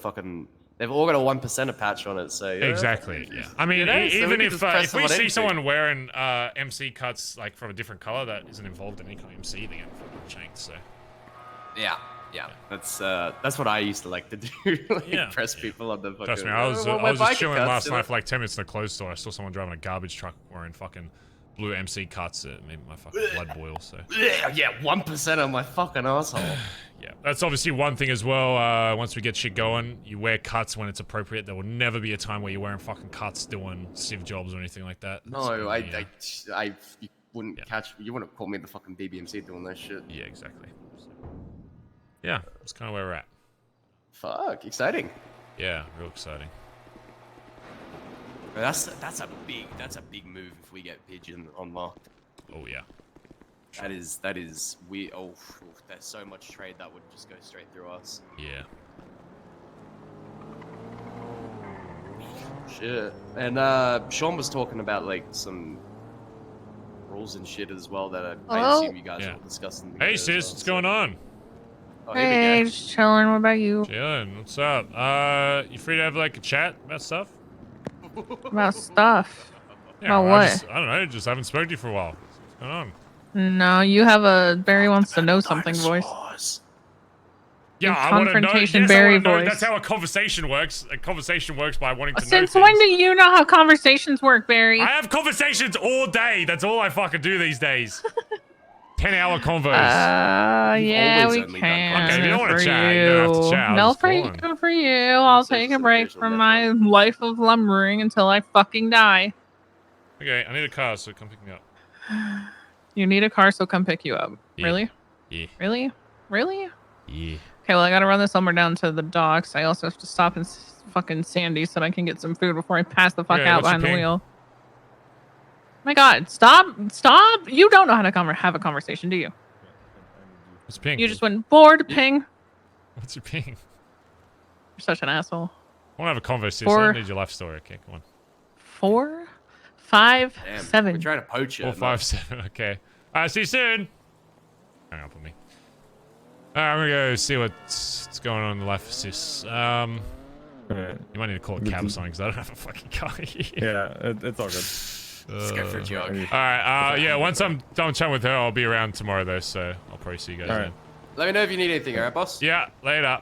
1% patch on it. So yeah. Exactly. Yeah. I mean, You know, so even we if can just press we on see anything. someone wearing MC cuts like from a different color that isn't involved in any kind of MC, they're gonna fucking change. So. Yeah. That's what I used to like to do. Like press people on the fucking. Trust me, I was just chilling last night for like 10 minutes in a clothes store. I saw someone driving a garbage truck wearing fucking blue MC cuts. It made my fucking blood boil. So. Yeah, 1% on my fucking asshole. Yeah, that's obviously one thing as well. Once we get shit going, you wear cuts when it's appropriate. There will never be a time where you're wearing fucking cuts doing civ jobs or anything like that. No, you wouldn't you wouldn't call me the fucking DMCA doing that shit. Yeah, exactly. So, yeah, that's kind of where we're at. Fuck, exciting. Yeah, real exciting. That's a big move if we get Pigeon unlocked. Oh yeah. That is we there's so much trade that would just go straight through us. Yeah. Shit. And Sean was talking about like some rules and shit as well that I assume you guys will discuss in the Hey video as sis, well, what's so- going on? Oh, here we Hey, go. just chilling. What about you? Chilling. What's up? You free to have like a chat about stuff? About stuff. Yeah, About well, what? I don't know. Just haven't spoken to you for a while. What's going on? No, you have a Barry wants to know something voice. Yeah, Your I want to know. confrontation Yes, I Barry wanna know. voice. That's how a conversation works. A conversation works by wanting to know Since things. when do you know how conversations work, Barry? I have conversations all day. That's all I fucking do these days. 10-hour convos. Yeah, we can. Okay, if you don't want for to chat, you don't have to chat. I'll No, just for call you. in. For you. I'll take a break from my life of lumbering until I fucking die. Okay, I need a car, so come pick me up. You need a car, so come pick you up. Yeah. Really? Yeah. Really? Really? Yeah. Okay, well, I gotta run this lumber down to the docks. I also have to stop in fucking Sandy so that I can get some food before I pass the fuck Okay, out what's your behind the ping? wheel. My God, stop! You don't know how to have a conversation, do you? What's ping? You just went bored, ping. What's your ping? You're such an asshole. I want to have a conversation. I need your life story. Okay, come on. 4, 5, Damn, 7. We're trying to poach you. 4, 5, 7. Okay. See you soon. Hang up on me. I'm gonna go see what's going on in the life of sis. You might need to call a cab or something because I don't have a fucking car here. Yeah, it's all good. Let's go for a jog. Alright, yeah, once I'm done chatting with her, I'll be around tomorrow though, so I'll probably see you guys then. Let me know if you need anything, alright, boss? Yeah, later.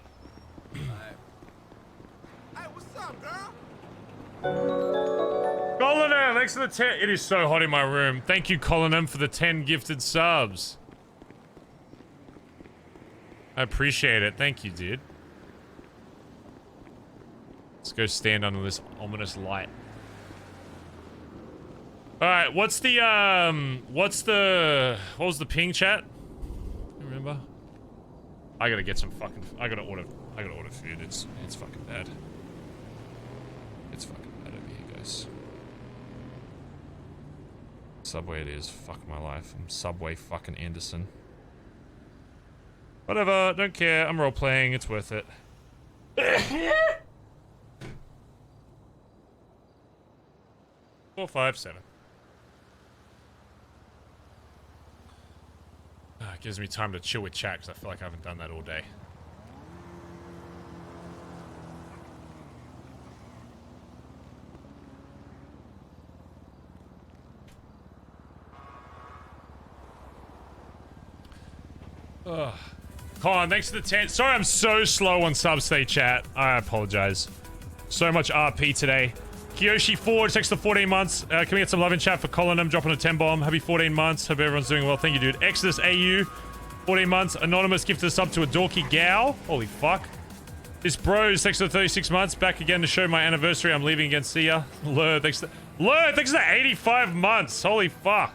Colin, thanks for the 10. It is so hot in my room. Thank you, Colin, for the 10 gifted subs. I appreciate it. Thank you, dude. Let's go stand under this ominous light. Alright, what was the ping chat? Remember? I gotta get some fucking, I gotta order food. It's fucking bad. It's fucking bad over here, guys. Subway it is. Fuck my life. I'm Subway fucking Anderson. Whatever, don't care. I'm role playing. It's worth it. 4, 5, 7. It gives me time to chill with chat because I feel like I haven't done that all day. Ugh. Colin, thanks for the 10. Sorry I'm so slow on substate chat. I apologize. So much RP today. Kiyoshi Ford, thanks for 14 months. Can we get some love in chat for Colin? I'm dropping a 10 bomb. Happy 14 months. Hope everyone's doing well. Thank you, dude. Exodus AU, 14 months. Anonymous gifted us up to a dorky gal. Holy fuck. This bros, thanks for 36 months. Back again to show my anniversary. I'm leaving again. See ya. Lur, thanks for 85 months. Holy fuck.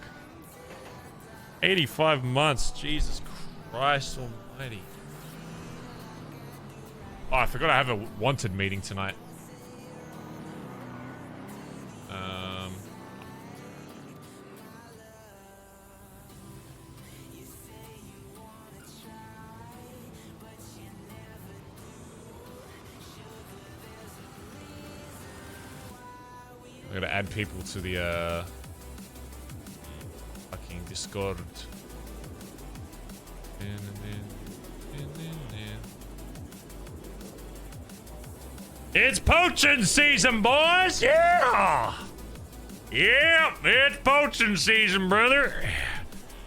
85 months. Jesus Christ almighty. Oh, I forgot I have a wanted meeting tonight. I gotta add people to the fucking Discord. It's poaching season, boys! Yeah! Yep, it's poaching season, brother.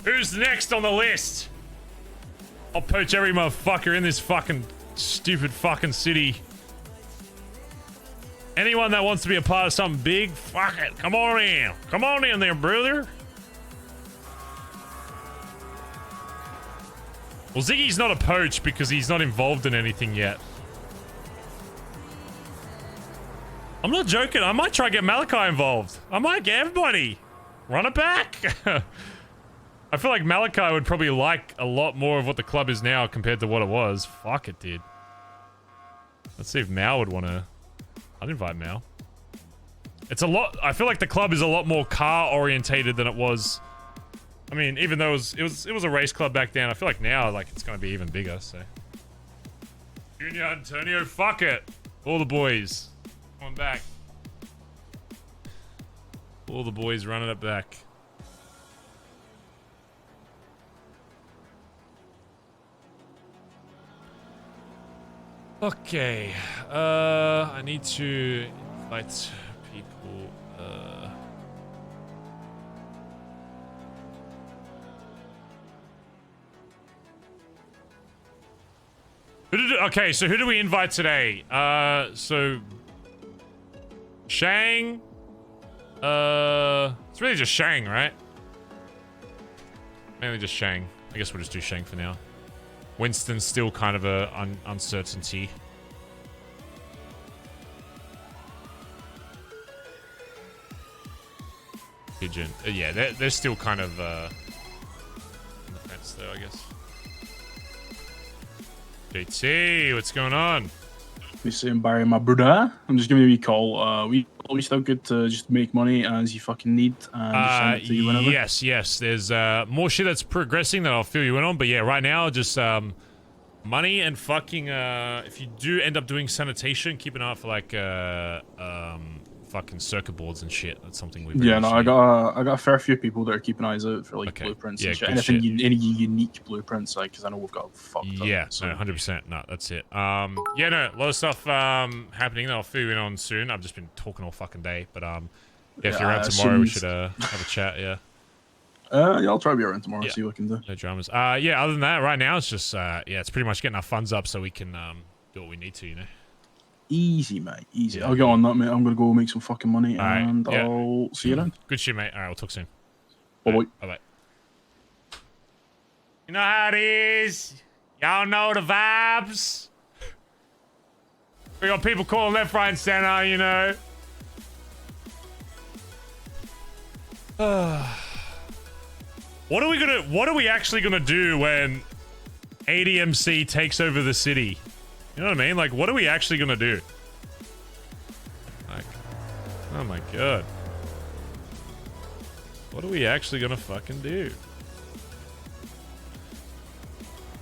Who's next on the list? I'll poach every motherfucker in this fucking stupid fucking city. Anyone that wants to be a part of something big, fuck it. Come on in. Come on in there, brother. Well, Ziggy's not a poach because he's not involved in anything yet. I'm not joking. I might try to get Malachi involved. I might get everybody. Run it back. I feel like Malachi would probably like a lot more of what the club is now compared to what it was. Fuck it, dude. Let's see if Mal would want to... I'd invite Mal. It's a lot... I feel like the club is a lot more car-orientated than it was. I mean, even though it was a race club back then, I feel like now, like, it's going to be even bigger, so... Junior Antonio, fuck it. All the boys. Come on back. All the boys running it back. Okay, I need to invite people, okay, so who do we invite today? So... Shang? It's really just Shang, right? Mainly just Shang. I guess we'll just do Shang for now. Winston's still kind of a uncertainty. Pigeon. Yeah, they're still kind of on the fence there, I guess. JT, what's going on? Me saying Barry, my brother. I'm just giving you a call. We always still good to just make money as you fucking need and just send it to you whenever. Yes. There's more shit that's progressing that I'll fill you in on, but yeah, right now just money and fucking if you do end up doing sanitation, keep an eye out for like fucking circuit boards and shit. That's something we've I got a fair few people that are keeping eyes out for like blueprints and shit. Anything any unique blueprints, like, because I know we've got fucked up. Yeah, so. No, 100%. No, that's it. Yeah, no, a lot of stuff happening that I'll fill you in on soon. I've just been talking all fucking day, but if you're around tomorrow, we should have a chat. Yeah. Yeah, I'll try to be around tomorrow. See what I can do. No dramas. Yeah. Other than that, right now it's just it's pretty much getting our funds up so we can do what we need to, you know. Easy, mate. Easy. Yeah. I'll get on that, mate. I'm gonna go make some fucking money, and I'll see you then. Good shit, mate. All right, we'll talk soon. Bye-bye. Bye-bye. You know how it is. Y'all know the vibes. We got people calling left, right, and center, you know. What are we actually gonna do when ADMC takes over the city? You know what I mean? Like, what are we actually gonna do? Like, oh my god. What are we actually gonna fucking do?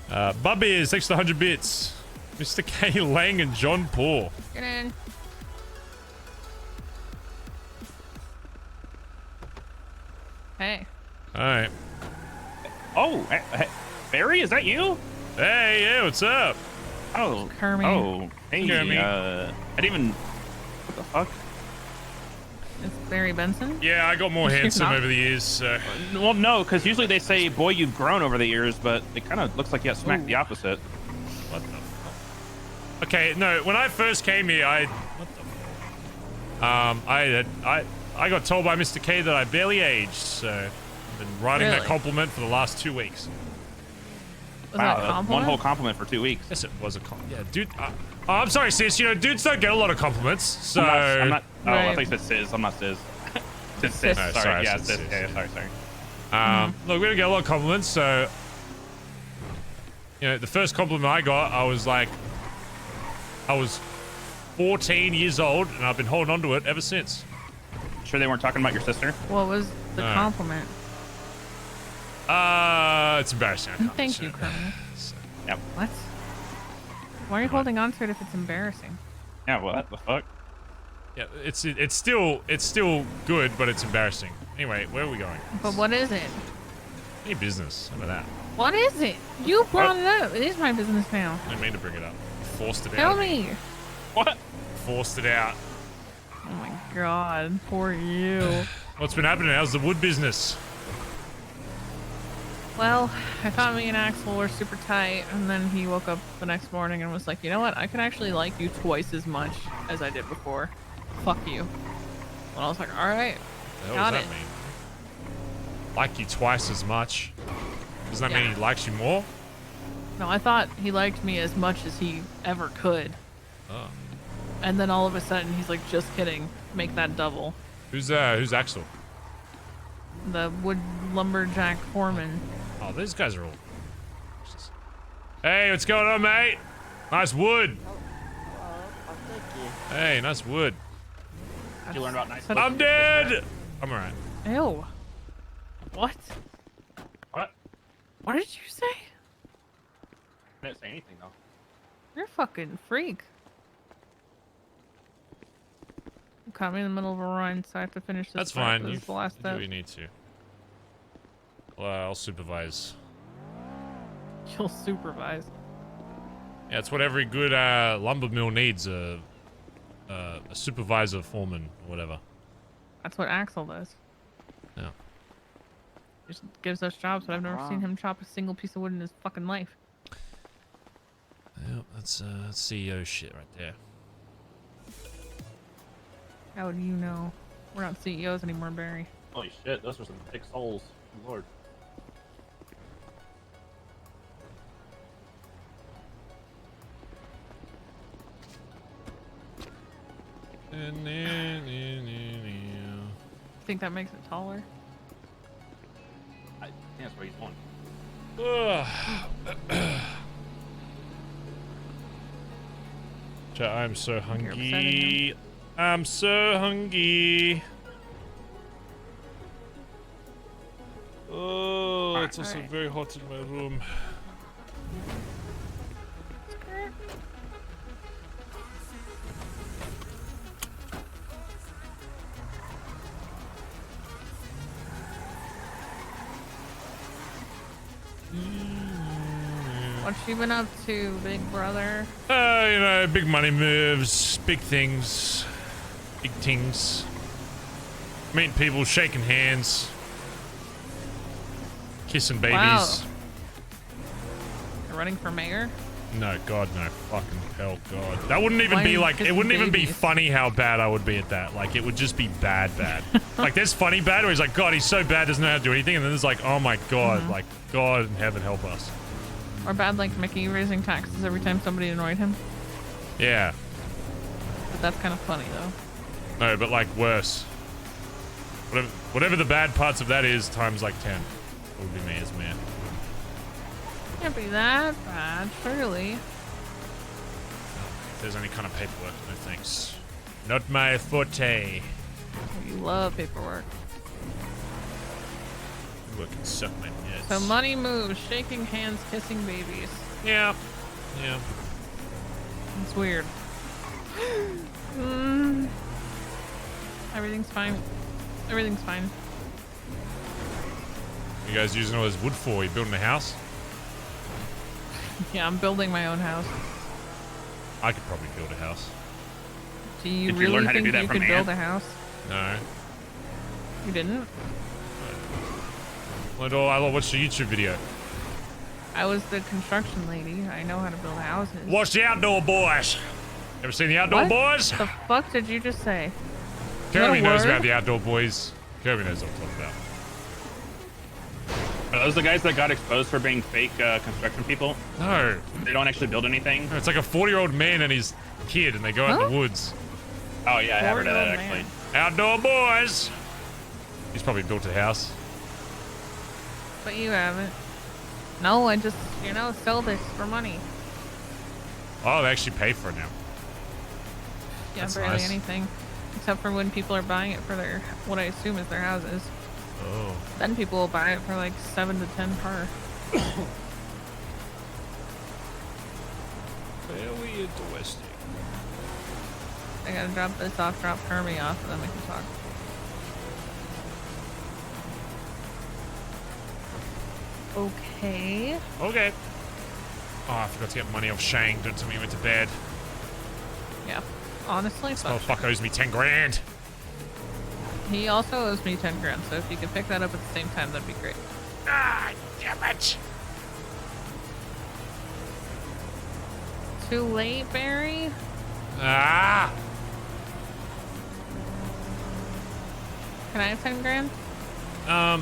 Bubby is thanks to 100 bits. Mr. K. Lang and John Paul. Get in. Hey. Alright. Oh, hey, Barry, is that you? Hey, yeah, what's up? Oh, Kermit. Oh, hey, Kermit. I didn't even... What the fuck? It's Barry Benson? Yeah, I got more handsome over the years, so... Well, no, because usually they say, boy, you've grown over the years, but it kind of looks like you got smacked the opposite. What the fuck? Okay, no, when I first came here, I got told by Mr. K that I barely aged, so I've been writing that compliment for the last 2 weeks. Was that a compliment? One whole compliment for 2 weeks. Yes, it was a compliment. Yeah, dude. I'm sorry, sis. You know, dudes don't get a lot of compliments, so... I'm not oh, I thought you said sis. I'm not sis. Sis. No, sorry. Yeah, sis. sis. Yeah, sorry. Look, we don't get a lot of compliments, so... You know, the first compliment I got, I was like... I was 14 years old, and I've been holding on to it ever since. Sure they weren't talking about your sister? What was the No. compliment? It's embarrassing. I can't Thank you, say Colonel. Yep. What? Why are you holding on to it if it's embarrassing? Yeah, what the fuck? Yeah, it's still good, but it's embarrassing. Anyway, where are we going? But what is it? Any business? How about that? What is it? You brought it up. It is my business now. I didn't mean to bring it up. Forced it Tell out. me. What? Forced it out. Oh my god, poor you. What's been happening? How's the wood business? Well, I thought me and Axel were super tight, and then he woke up the next morning and was like, you know what? I could actually like you twice as much as I did before. Fuck you. And I was like, alright. What the hell Got does it. that mean? Like you twice as much? Does that mean he likes you more? No, I thought he liked me as much as he ever could. Oh. And then all of a sudden, he's like, just kidding. Make that double. Who's Axel? The wood lumberjack foreman. Oh, these guys are all... Hey, what's going on, mate? Nice wood. Hey, nice wood. Did you learn about nice? I'm dead! I'm alright. Ew. What? What? What did you say? I didn't say anything though. You're a fucking freak. You caught me in the middle of a run, so I have to finish this. That's part. fine. This You is the last do step. what you need to. Well, I'll supervise. You'll supervise. Yeah, it's what every good lumber mill needs, a supervisor, foreman, or whatever. That's what Axel does. Yeah. Just gives us jobs, but I've never seen him chop a single piece of wood in his fucking life. Yep, that's CEO shit right there. How do you know? We're not CEOs anymore, Barry. Holy shit, those are some thick souls. Lord. Think that makes it taller? I think that's where he's going. Chat, I'm so hungry. I'm so hungry. Oh, it's also very hot in my room. What you been up to, big brother? You know, big money moves, big things, big things. Meeting people, shaking hands, kissing babies. Wow. You're running for mayor? No, God, no. Fucking hell, God. That wouldn't even Why be are you like, it kissing wouldn't even be babies? funny how bad I would be at that. Like, it would just be bad. Like, there's funny bad where he's like, God, he's so bad, doesn't know how to do anything. And then there's like, oh my God, like, God in heaven help us. Or bad like Mickey raising taxes every time somebody annoyed him? Yeah. But that's kind of funny, though. No, but like worse. Whatever the bad parts of that is, times like 10. Would be me as mayor. Can't be that bad, surely. If there's any kind of paperwork, no thanks. Not my forte. You love paperwork. Paperwork can suck my nuts. So money moves, shaking hands, kissing babies. Yeah. Yeah. It's weird. Everything's fine. Everything's fine. You guys using all this wood for? You building a house? Yeah, I'm building my own house. I could probably build a house. Do you Did you really learn how to think do that you from could build Ant? a house? No. You didn't? I watched a YouTube video. I was the construction lady. I know how to build houses. Watch the Outdoor Boys. Ever seen the Outdoor What Boys? the fuck did you just say? Kirby knows word? about the Outdoor Boys. Kirby knows what I'm talking about. Are those the guys that got exposed for being fake construction people? No. They don't actually build anything? It's like a 40-year-old man and his kid, and they go out in the woods. Oh, yeah, I have heard of that, 40-year-old actually. Outdoor Boys. He's probably built a house. But you haven't. No, I just, sell this for money. Oh, they actually pay for it now. Yeah, That's barely nice. anything, except for when people are buying it for their what I assume is their houses. Oh. Then people will buy it for like 7 to 10 per. Very interesting. I gotta drop this off, drop Hermie off, and then we can talk. Okay. Okay. Oh, I forgot to get money off Shang. Don't tell me he went to bed. Yeah. Honestly, This fuck. motherfucker owes me 10 grand. He also owes me 10 grand, so if you could pick that up at the same time, that'd be great. Ah, damn it. Too late, Barry? Ah. Can I have 10 grand? No.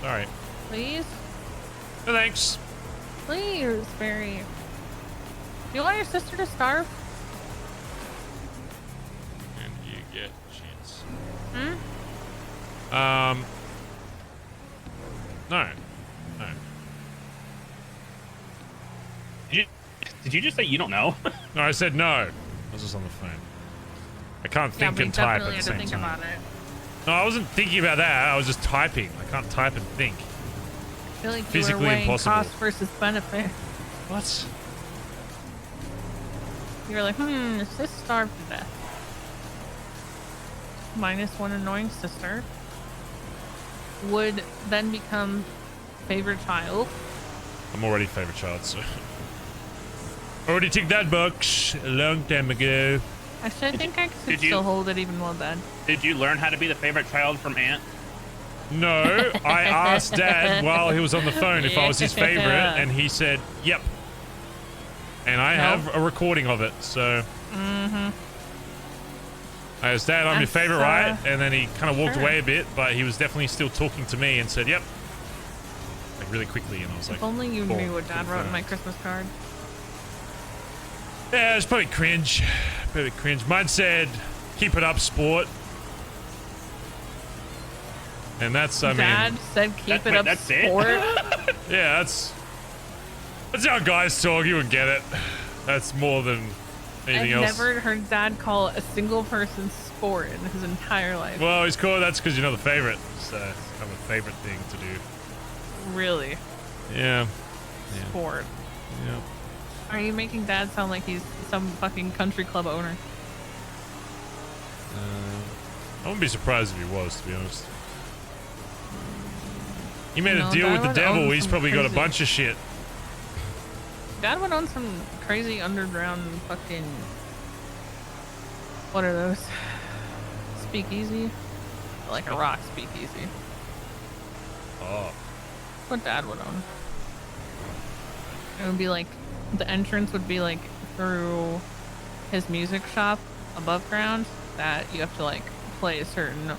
Sorry. Please? No thanks. Please, Barry. Do you want your sister to starve? And you get chance. Hmm? No. No. Did you just say you don't know? No, I said no. I was just on the phone. I can't Yeah, think but and you type definitely at the had to same think time. about it. No, I wasn't thinking about that. I was just typing. I can't type and think. I feel like you Physically were weighing impossible. cost versus benefit. What? You were like, is this starved to death? Minus one annoying sister. Would then become favorite child. I'm already favorite child, so. Already ticked that box a long time ago. Actually, I think I could did you- still hold it even while dead. Did you learn how to be the favorite child from Ant? No, I asked Dad while he was on the phone if I was his favorite, and he said, yep. And I have a recording of it, so. Mm-hmm. I asked Dad, I'm your That's, favorite, right? And then he kind of walked sure. away a bit, but he was definitely still talking to me and said, yep. Like really quickly, and I was like, If only you cool, knew what Dad wrote in my confirmed. Christmas card. Yeah, it was probably cringe. Probably cringe. Mine said, keep it up, sport. And that's, I Dad mean. said keep it up, sport. Yeah, that's how guys talk. You would get it. That's more than anything I've else. never heard Dad call a single person sport in his entire life. Well, he's cool. That's because you're not the favorite. So it's kind of a favorite thing to do. Really? Yeah. Sport. Yeah. Are you making Dad sound like he's some fucking country club owner? I wouldn't be surprised if he was, to be honest. He made No, a deal Dad with the would devil. own He's some probably got a crazy- bunch of shit. Dad went on some crazy underground fucking. What are those? Speakeasy? Like a rock speakeasy. Oh. What Dad would own. It would be like, the entrance would be like through his music shop above ground that you have to like play a certain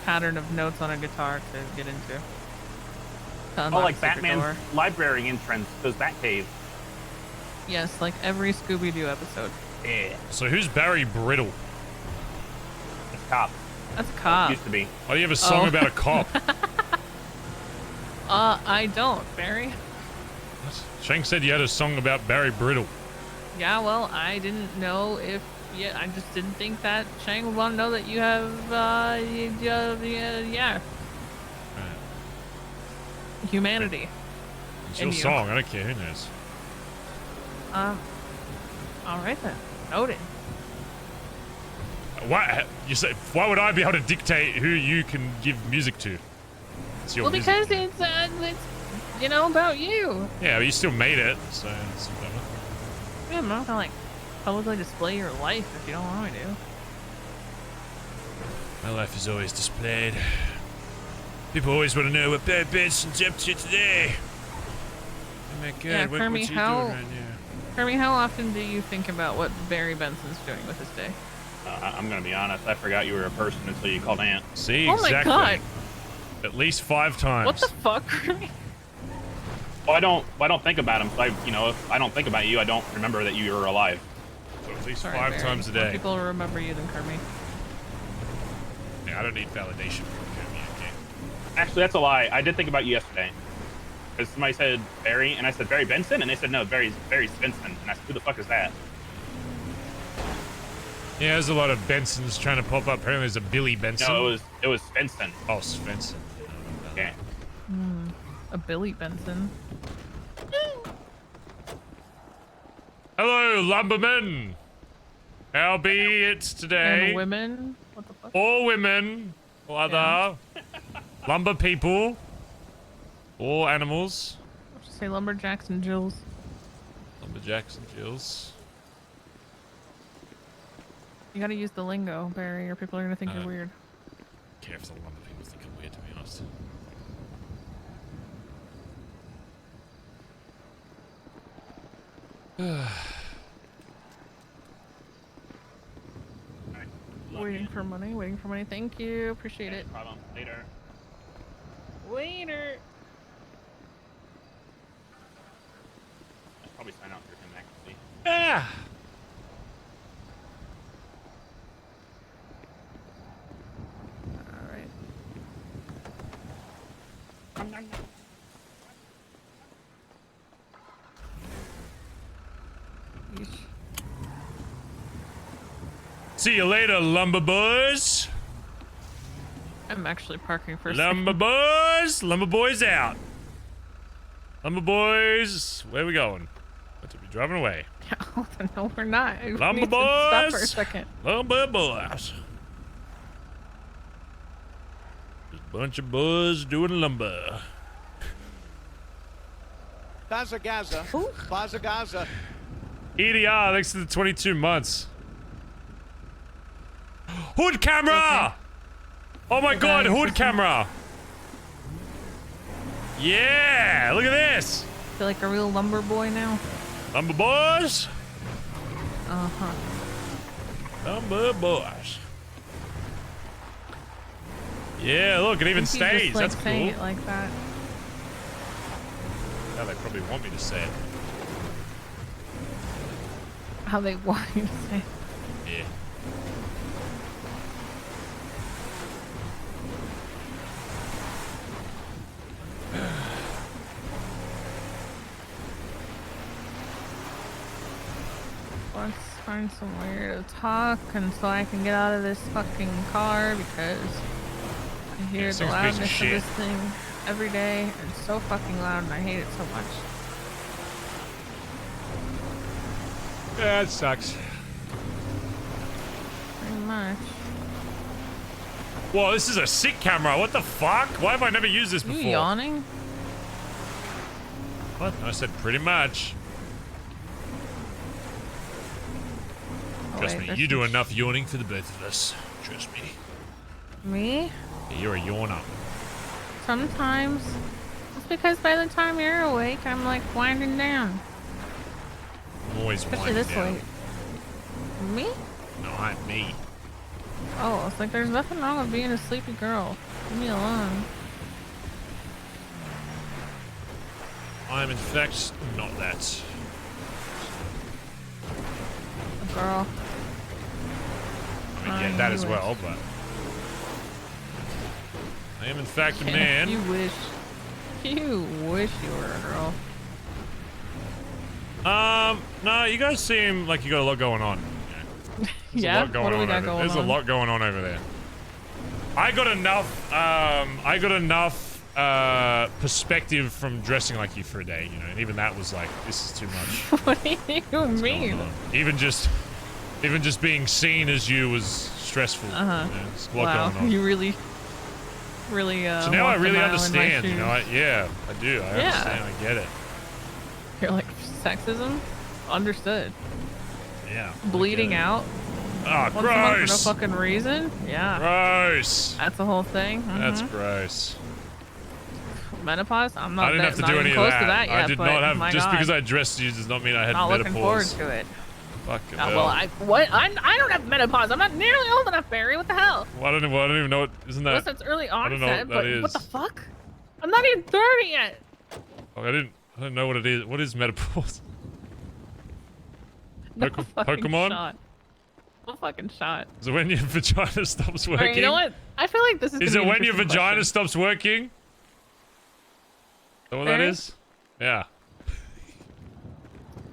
pattern of notes on a guitar to get into. To Oh, unlock like a secret Batman's door. library entrance, those Batcave. Yes, like every Scooby-Doo episode. Yeah. So who's Barry Brittle? It's cop. That's a cop. Used to be. Why do you have a song Oh. about a cop? I don't, Barry. Shank said you had a song about Barry Brittle. Yeah, well, I didn't know if. Yeah, I just didn't think that Shang would want to know that you have. Yeah. Humanity. It's in your you. song. I don't care. Who knows? All right then. Noted. Why? You say? Why would I be able to dictate who you can give music to? It's your Well, music. because it's about you. Yeah, but you still made it, so it's whatever. Yeah, I'm not gonna like publicly display your life if you don't want me to. My life is always displayed. People always want to know what Barry Benson's up to today. Oh my god, Yeah, what's Kermie, he doing how- right now? Kermie, how often do you think about what Barry Benson's doing with his day? I'm gonna be honest. I forgot you were a person until you called Ant. See, Oh my exactly. God. At least 5 times. What the fuck, Kermie? Well, I don't think about him. So if I don't think about you, I don't remember that you were alive. So at least Sorry, 5 Barry. times a More day. people remember you than Kermie. Yeah, I don't need validation from Kermie, okay? Actually, that's a lie. I did think about you yesterday. Because somebody said Barry, and I said Barry Benson, and they said no, Barry Svensson, and I said, who the fuck is that? Yeah, there's a lot of Bensons trying to pop up. Apparently there's a Billy Benson. No, it was Svensson. Oh, Svensson. Yeah. A Billy Benson. Hello, lumbermen. How be it today? And women. What the fuck? All women. Or other lumber people. All animals. Just say lumberjacks and Jills. Lumberjacks and Jills. You gotta use the lingo, Barry, or people are gonna think you're weird. I don't care if the lumber people think I'm weird, to be honest. Waiting for money, waiting for money. Thank you, appreciate it. Problem. Later. Waiter. I'll probably sign out through him actually. Ah! Alright. See you later, lumber boys. I'm actually parking for a Lumber boys. Lumber boys out. Lumber boys. Where we going? What are we driving away? No, we're not. We Lumber need to stop boys. for a second. Lumber boys. Just a bunch of boys doing lumber. Bazza Gaza. Bazza Gaza. EDR, thanks to the 22 months. Hood camera! Oh my god, hood camera! Yeah, look at this! Feel like a real lumber boy now. Lumber boys? Uh-huh. Lumber boys. Yeah, look, it even I think you stays. just, like, That's saying cool. it like that. Now they probably want me to say it. How they want you to say it. Yeah. Let's find somewhere to talk and so I can get out of this fucking car because I hear this the thing's a piece of loudness of shit. this thing every day and it's so fucking loud and I hate it so much. Yeah, it sucks. Pretty much. Whoa, this is a sick camera. What the fuck? Why have I never used this You before? yawning? What? I said pretty much. Oh, Trust wait, me, there's you do some enough yawning for the both of us. Trust me. Me? Yeah, you're a yawner. Sometimes. It's because by the time you're awake, I'm like winding down. I'm always Especially winding this down. late. Me? No, I'm me. Oh, it's like there's nothing wrong with being a sleepy girl. Leave me alone. I'm in fact not that. A girl. I mean, yeah, that as well, but I am in fact a man. You wish. You wish you were a girl. No, you guys seem like you got a lot going on. There's Yeah? a lot going What do we on got over- going There's on? a lot going on over there. I got enough perspective from dressing like you for a day, you know, and even that was like, this is too much. What do you mean? Even just being seen as you was stressful. Uh-huh. You know, there's a lot Wow, going on. you really So now I walked a really mile in my understand, you know, shoes. yeah, I do. I understand, I get it. You're like, sexism? Understood. Yeah. Bleeding out? Ah, Once a month for no gross. fucking reason? Yeah. Gross. That's the whole thing? That's Mhm. gross. Menopause? I'm not I didn't that, have to not do even any close of to that yet, I did but not have, my just God. because I dressed you does not mean I had Not looking forward menopause. to it. Fucking Well, I don't have menopause. I'm not nearly old enough, Barry. What the hell? Well, I don't even know what, isn't that? Unless it's early I don't know onset, what that but is. what the fuck? I'm not even 30 yet. Oh, I didn't know what it is. What is menopause? No fucking Pokemon? shot. No fucking shot. Is it when your vagina stops working? Alright, you know what? I feel like this is Is gonna it be an when your interesting vagina question. stops working? Is that what that Barry? is? Yeah.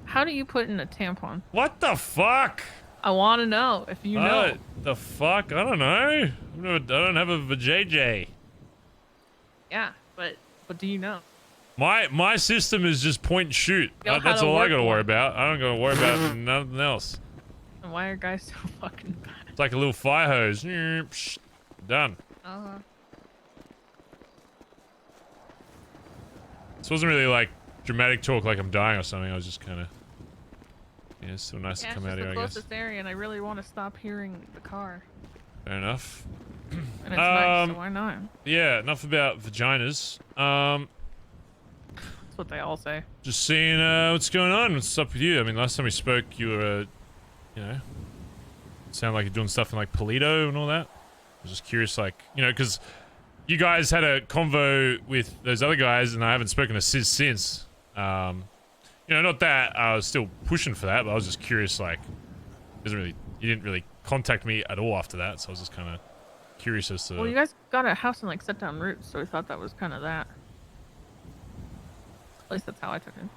How do you put in a tampon? What the fuck? I want to know if you know. The fuck? I don't know. I don't have a JJ. Yeah, but do you know? My system is just point and shoot. You know how That's to all I work gotta one. worry about. I don't gotta worry about nothing else. And why are guys so fucking bad? It's like a little fire hose. Done. This wasn't really like dramatic talk like I'm dying or something. I was just kind of... Yeah, it's still nice to come out here, I the guess. closest area, and I really want to stop hearing the car. Fair enough. And it's nice, so why not? Yeah, enough about vaginas. That's what they all say. Just seeing what's going on. What's up with you? I mean, last time we spoke, you were, you know, sound like you're doing stuff in like Polito and all that. I was just curious, like, you know, because you guys had a convo with those other guys, and I haven't spoken to Sis since. You know, not that I was still pushing for that, but I was just curious, like, you didn't really contact me at all after that, so I was just kind of curious as to... Well, you guys got a house and like set down roots, so we thought that was kind of that. At least that's how I took it.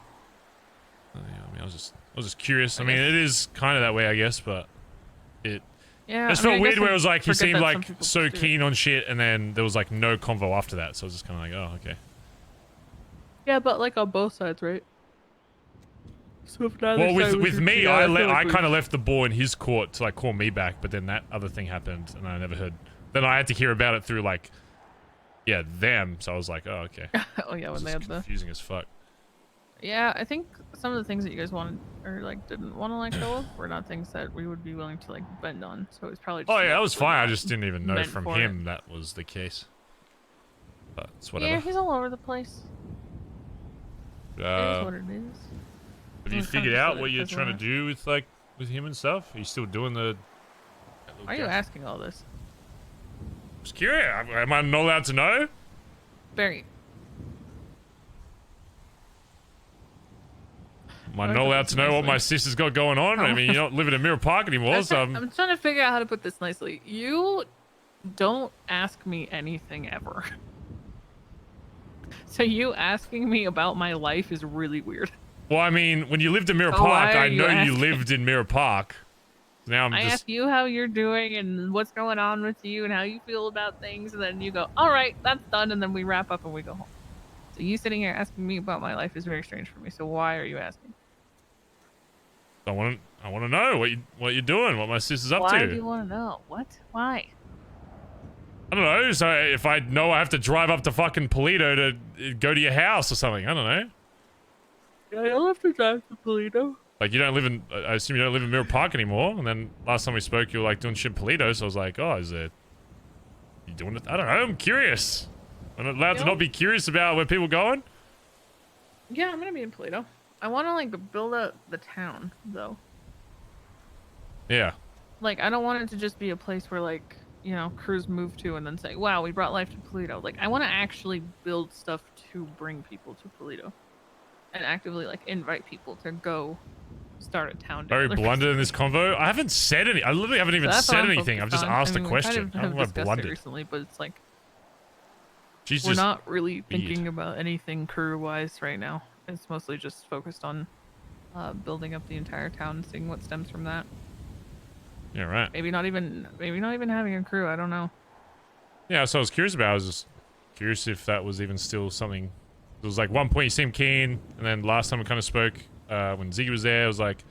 Yeah, I mean, I was just curious. I mean, it is kind of that way, I guess, but it... Yeah, It just I mean, felt I weird guess where it was like, he forget seemed that like some people so do it. keen on shit, and then there was like no convo after that, so I was just kind of like, oh, okay. Yeah, but like on both sides, right? So if neither Well, side was with your me, key, I feel like kind of left the ball in his court to like call me back, but then that other thing happened, and I never heard. Then I had to hear about it through like, yeah, them. So I was like, oh, okay. Oh yeah, when It's they just had the... confusing as fuck. Yeah, I think some of the things that you guys wanted or like didn't want to let go of were not things that we would be willing to like bend on. So it was probably. Just Oh yeah, that like, was fine. I just didn't even know meant from for him that was the case. But it's whatever. Yeah, he's all over the place. It is what it is. Have you It's kind of figured just out that what it you're doesn't trying to work. do with like with him and stuff? Are you still doing the? Why are you asking all this? Just curious. Am I not allowed to know? Very. Am I not allowed to know what my sister's got going on? I mean, you're not living in Mirror Park anymore, so I'm trying to figure out how to put this nicely. You don't ask me anything ever. So you asking me about my life is really weird. Well, I mean, when you lived in Mirror So why Park, are I you know you asking? lived in Mirror Park. Now I'm I just... ask you how you're doing and what's going on with you and how you feel about things, and then you go, all right, that's done, and then we wrap up and we go home. So you sitting here asking me about my life is very strange for me. So why are you asking? I want to know what you're doing, what my sister's up Why to. do you want to know? What? Why? I don't know. So if I know I have to drive up to fucking Polito to go to your house or something, I don't know. Yeah, I don't have to drive to Polito. Like you don't live in, I assume you don't live in Mirror Park anymore. And then last time we spoke, you were like doing shit in Polito. So I was like, oh, is it? You doing it? I don't know. I'm curious. I'm not allowed to not be curious about where people are going. Yeah, I'm gonna be in Polito. I want to like build up the town though. Yeah. Like I don't want it to just be a place where like, you know, crews move to and then say, wow, we brought life to Polito. Like I want to actually build stuff to bring people to Polito and actively like invite people to go start a town. Very together. blundered in this convo. I haven't said any. I literally haven't even So that's what said I'm anything. I've just focused on. asked I mean, a we question. kind of I have don't know if I discussed it blundered. recently, but it's like She's we're just not really weird. thinking about anything crew-wise right now. It's mostly just focused on building up the entire town and seeing what stems from that. Yeah, right. Maybe not even having a crew. I don't know. Yeah, so I was curious about. I was just curious if that was even still something. It was like one point you seemed keen, and then last time we kind of spoke when Ziggy was there, it was like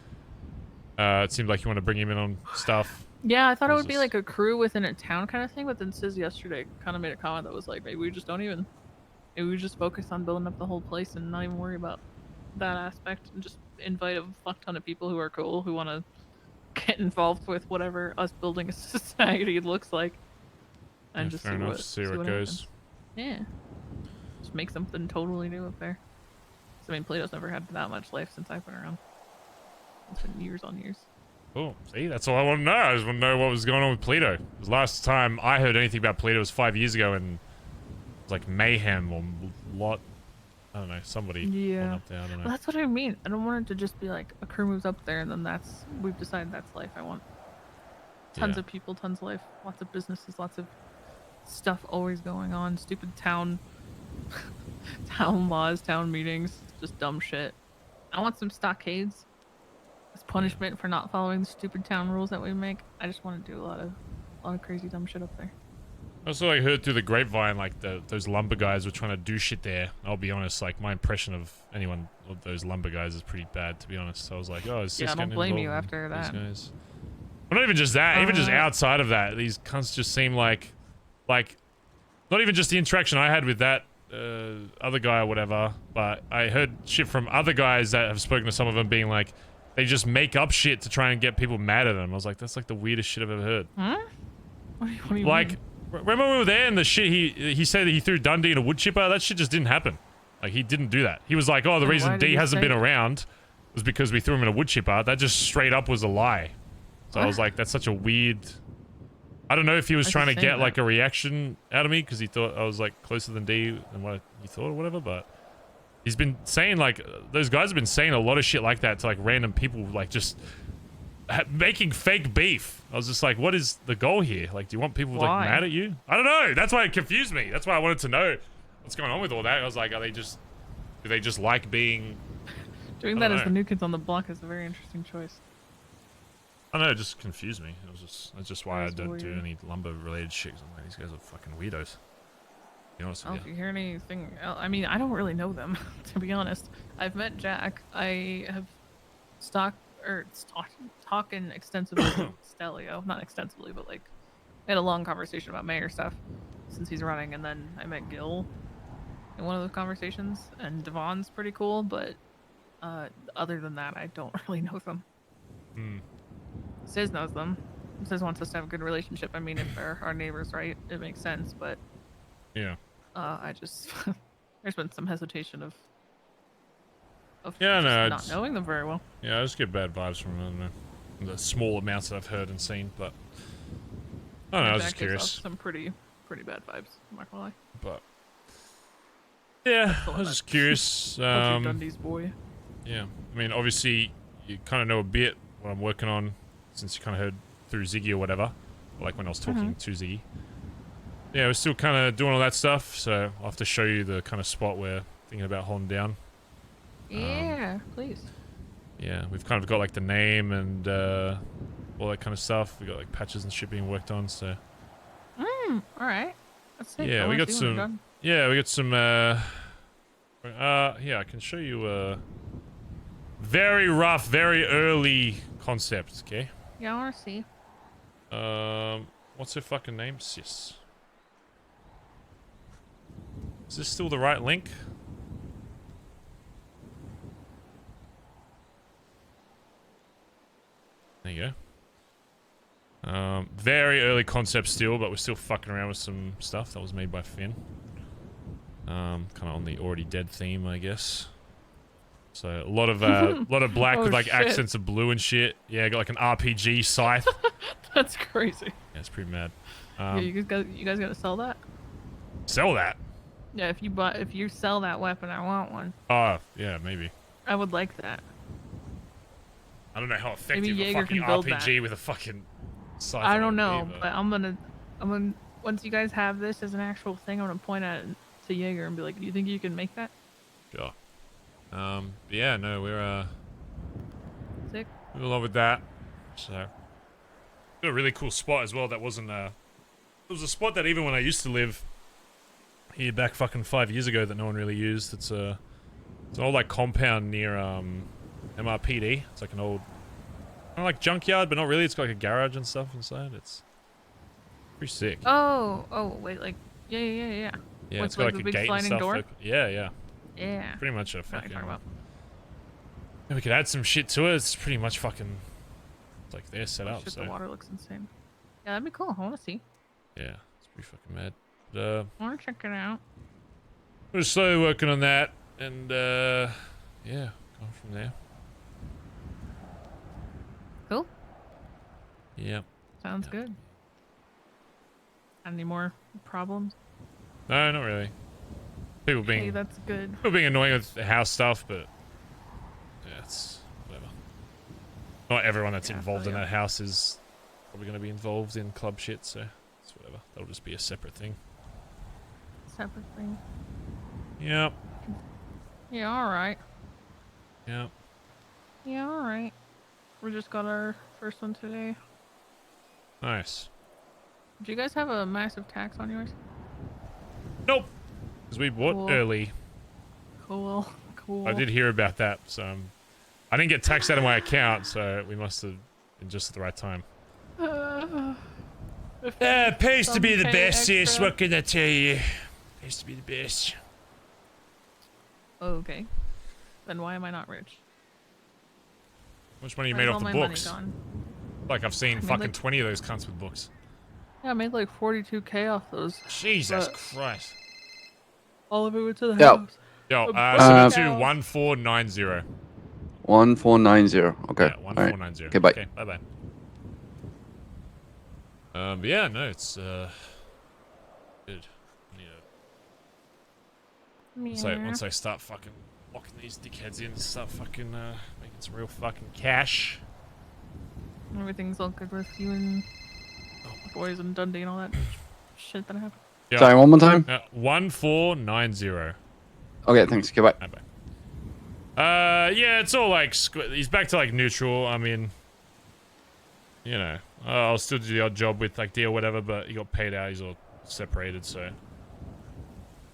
it seemed like you want to bring him in on stuff. Yeah, I thought it would be like a crew within a town kind of thing, but then Sis yesterday kind of made a comment that was like, maybe we just focus on building up the whole place and not even worry about that aspect and just invite a fuck ton of people who are cool, who want to get involved with whatever us building a society looks like. And Yeah, just fair enough. See where it goes. happens. Yeah. Just make something totally new up there. 'Cause, I mean, Plato's never had that much life since I've been around. It's been years on years. Cool. See, that's all I want to know. I just want to know what was going on with Polito. Because last time I heard anything about Polito was 5 years ago, and it was like mayhem or lot. I don't know. Somebody went up there. I don't know. Well, that's what I mean. I don't want it to just be like a crew moves up there and then we've decided that's life. I want tons of people, tons of life, lots of businesses, lots of stuff always going on. Stupid town laws, town meetings, just dumb shit. I want some stockades. It's punishment for not following the stupid town rules that we make. I just want to do a lot of crazy dumb shit up there. I also like heard through the grapevine like those lumber guys were trying to do shit there. I'll be honest, like my impression of anyone of those lumber guys is pretty bad, to be honest. So I was like, oh, is this Yeah, I don't blame you after that. Guys? But not even just that, even just outside of that, these cunts just seem like not even just the interaction I had with that other guy or whatever, but I heard shit from other guys that have spoken to some of them being like, they just make up shit to try and get people mad at them. I was like, that's like the weirdest shit I've ever heard. Huh? What do you like, mean? remember when we were there and the shit he said that he threw Dundee in a wood chipper? That shit just didn't happen. Like, he didn't do that. He was like, oh, the Then reason why did D he hasn't say been it? around was because we threw him in a wood chipper. That just straight up was a lie. So I was like, that's such a weird... I don't know if he was Why'd trying you to say get that? like a reaction out of me because he thought I was like closer than D than what he thought or whatever, but he's been saying like, those guys have been saying a lot of shit like that to like random people, like just making fake beef. I was just like, what is the goal here? Like, do you want people like Why? mad at you? I don't know. That's why it confused me. That's why I wanted to know what's going on with all that. I was like, do they just like being... Doing I that don't as the know. new kids on the block is a very interesting choice. I don't know, it just confused me. That's just why I That's don't do weird. any lumber related shit. 'Cause I'm like, these guys are fucking weirdos. To be honest Oh, with if you. you hear anything, I mean, I don't really know them, to be honest. I've met Jack. I have talking extensively with Stelio. Not extensively, but like, we had a long conversation about mayor stuff since he's running, and then I met Gil in one of those conversations, and Devon's pretty cool, but other than that, I don't really know them. Hmm. Sis knows them. Sis wants us to have a good relationship. I mean, if they're our neighbors, right? It makes sense, but Yeah. I just there's been some hesitation of Yeah, just no, not knowing them very well. Yeah, I just get bad vibes from them. The small amounts that I've heard and seen, but I don't know, I was Jack just gives curious. off some pretty bad vibes. I'm not gonna lie. But yeah, I was just curious. Bunch of Dundee's boy. Yeah, I mean, obviously, you kind of know a bit what I'm working on since you kind of heard through Ziggy or whatever, like when I was talking to Ziggy. Yeah, we're still kind of doing all that stuff, so I'll have to show you the kind of spot we're thinking about holding down. Yeah, please. Yeah, we've kind of got like the name and all that kind of stuff. We got like patches and shit being worked on, so. All right. That's sick. I Yeah, we wanna got see when you're some. done. Yeah, we got some. Yeah, I can show you very rough, very early concept. Okay. Yeah, I wanna see. What's her fucking name? Sis. Is this still the right link? There you go. Very early concept still, but we're still fucking around with some stuff that was made by Finn. Kind of on the already dead theme, I guess. So a lot of black Oh, with like shit. accents of blue and shit. Yeah, got like an RPG scythe. That's crazy. Yeah, it's pretty mad. Yeah, you guys gotta sell that. Sell that. Yeah, if you sell that weapon, I want one. Oh, yeah, maybe. I would like that. I don't know how effective a Jaeger fucking can build RPG that. with a fucking scythe I would don't be, know, but I'm gonna once you guys have this as an actual thing, I'm gonna point at it to Jaeger and be like, "Do you think you can make that?" Sure. Yeah, no, we're Sick. we're along with that. So, got a really cool spot as well. That wasn't it was a spot that even when I used to live here back fucking 5 years ago that no one really used. It's an old like compound near MRPD. It's like an old kind of like junkyard, but not really. It's got like a garage and stuff inside. It's pretty sick. Oh, wait, like yeah. Yeah, What's it's got like the a big gate and sliding stuff. door? Open. Yeah. Yeah. Pretty much a I know what fucking. you're talking about. Yeah, we could add some shit to it. It's pretty much fucking. It's like they're set up. Shit, So the water looks insane. Yeah, that'd be cool. I want to see. yeah, it's pretty fucking mad. But, I want to check it out. we're slowly working on that, and yeah, going from there. Cool. Yep. Sounds good. Any more problems? No, not really. People being Hey, that's good. people being annoying with the house stuff, but yeah, it's whatever. Not everyone that's involved in that house is probably going to be involved in club shit, so it's whatever. That'll just be a separate thing. Separate thing. Yep. Yeah, all right. Yep. Yeah, all right. We just got our first one today. Nice. Do you guys have a massive tax on yours? Nope. Because we bought Cool. early. Cool. Cool. I did hear about that, so I didn't get taxed out of my account, so we must have been just at the right time. It pays to be the best, yes. What can I tell you? Pays to be the best. Oh, okay. Then why am I not rich? How much money you Where's made all off the my money books? gone? Like I've seen I made, fucking like- 20 of those cunts with books. Yeah, I made like 42K off those. Jesus but Christ. all of it went to the Yo. house. Yo, A send it bunch to of 1490. 1490. Okay. Yeah, All 1490. right. Okay, bye. Okay, bye-bye. But yeah, no, it's good. Yeah. Once I start fucking locking these dickheads in, start fucking making some real fucking cash. Everything's all good with you and boys and Dundee and all that shit that happened. Yeah. Sorry, one more time. 1490. Okay, thanks. Goodbye. Yeah, it's all like he's back to like neutral. I mean, you know, I'll still do the odd job with like D or whatever, but he got paid out. He's all separated, so.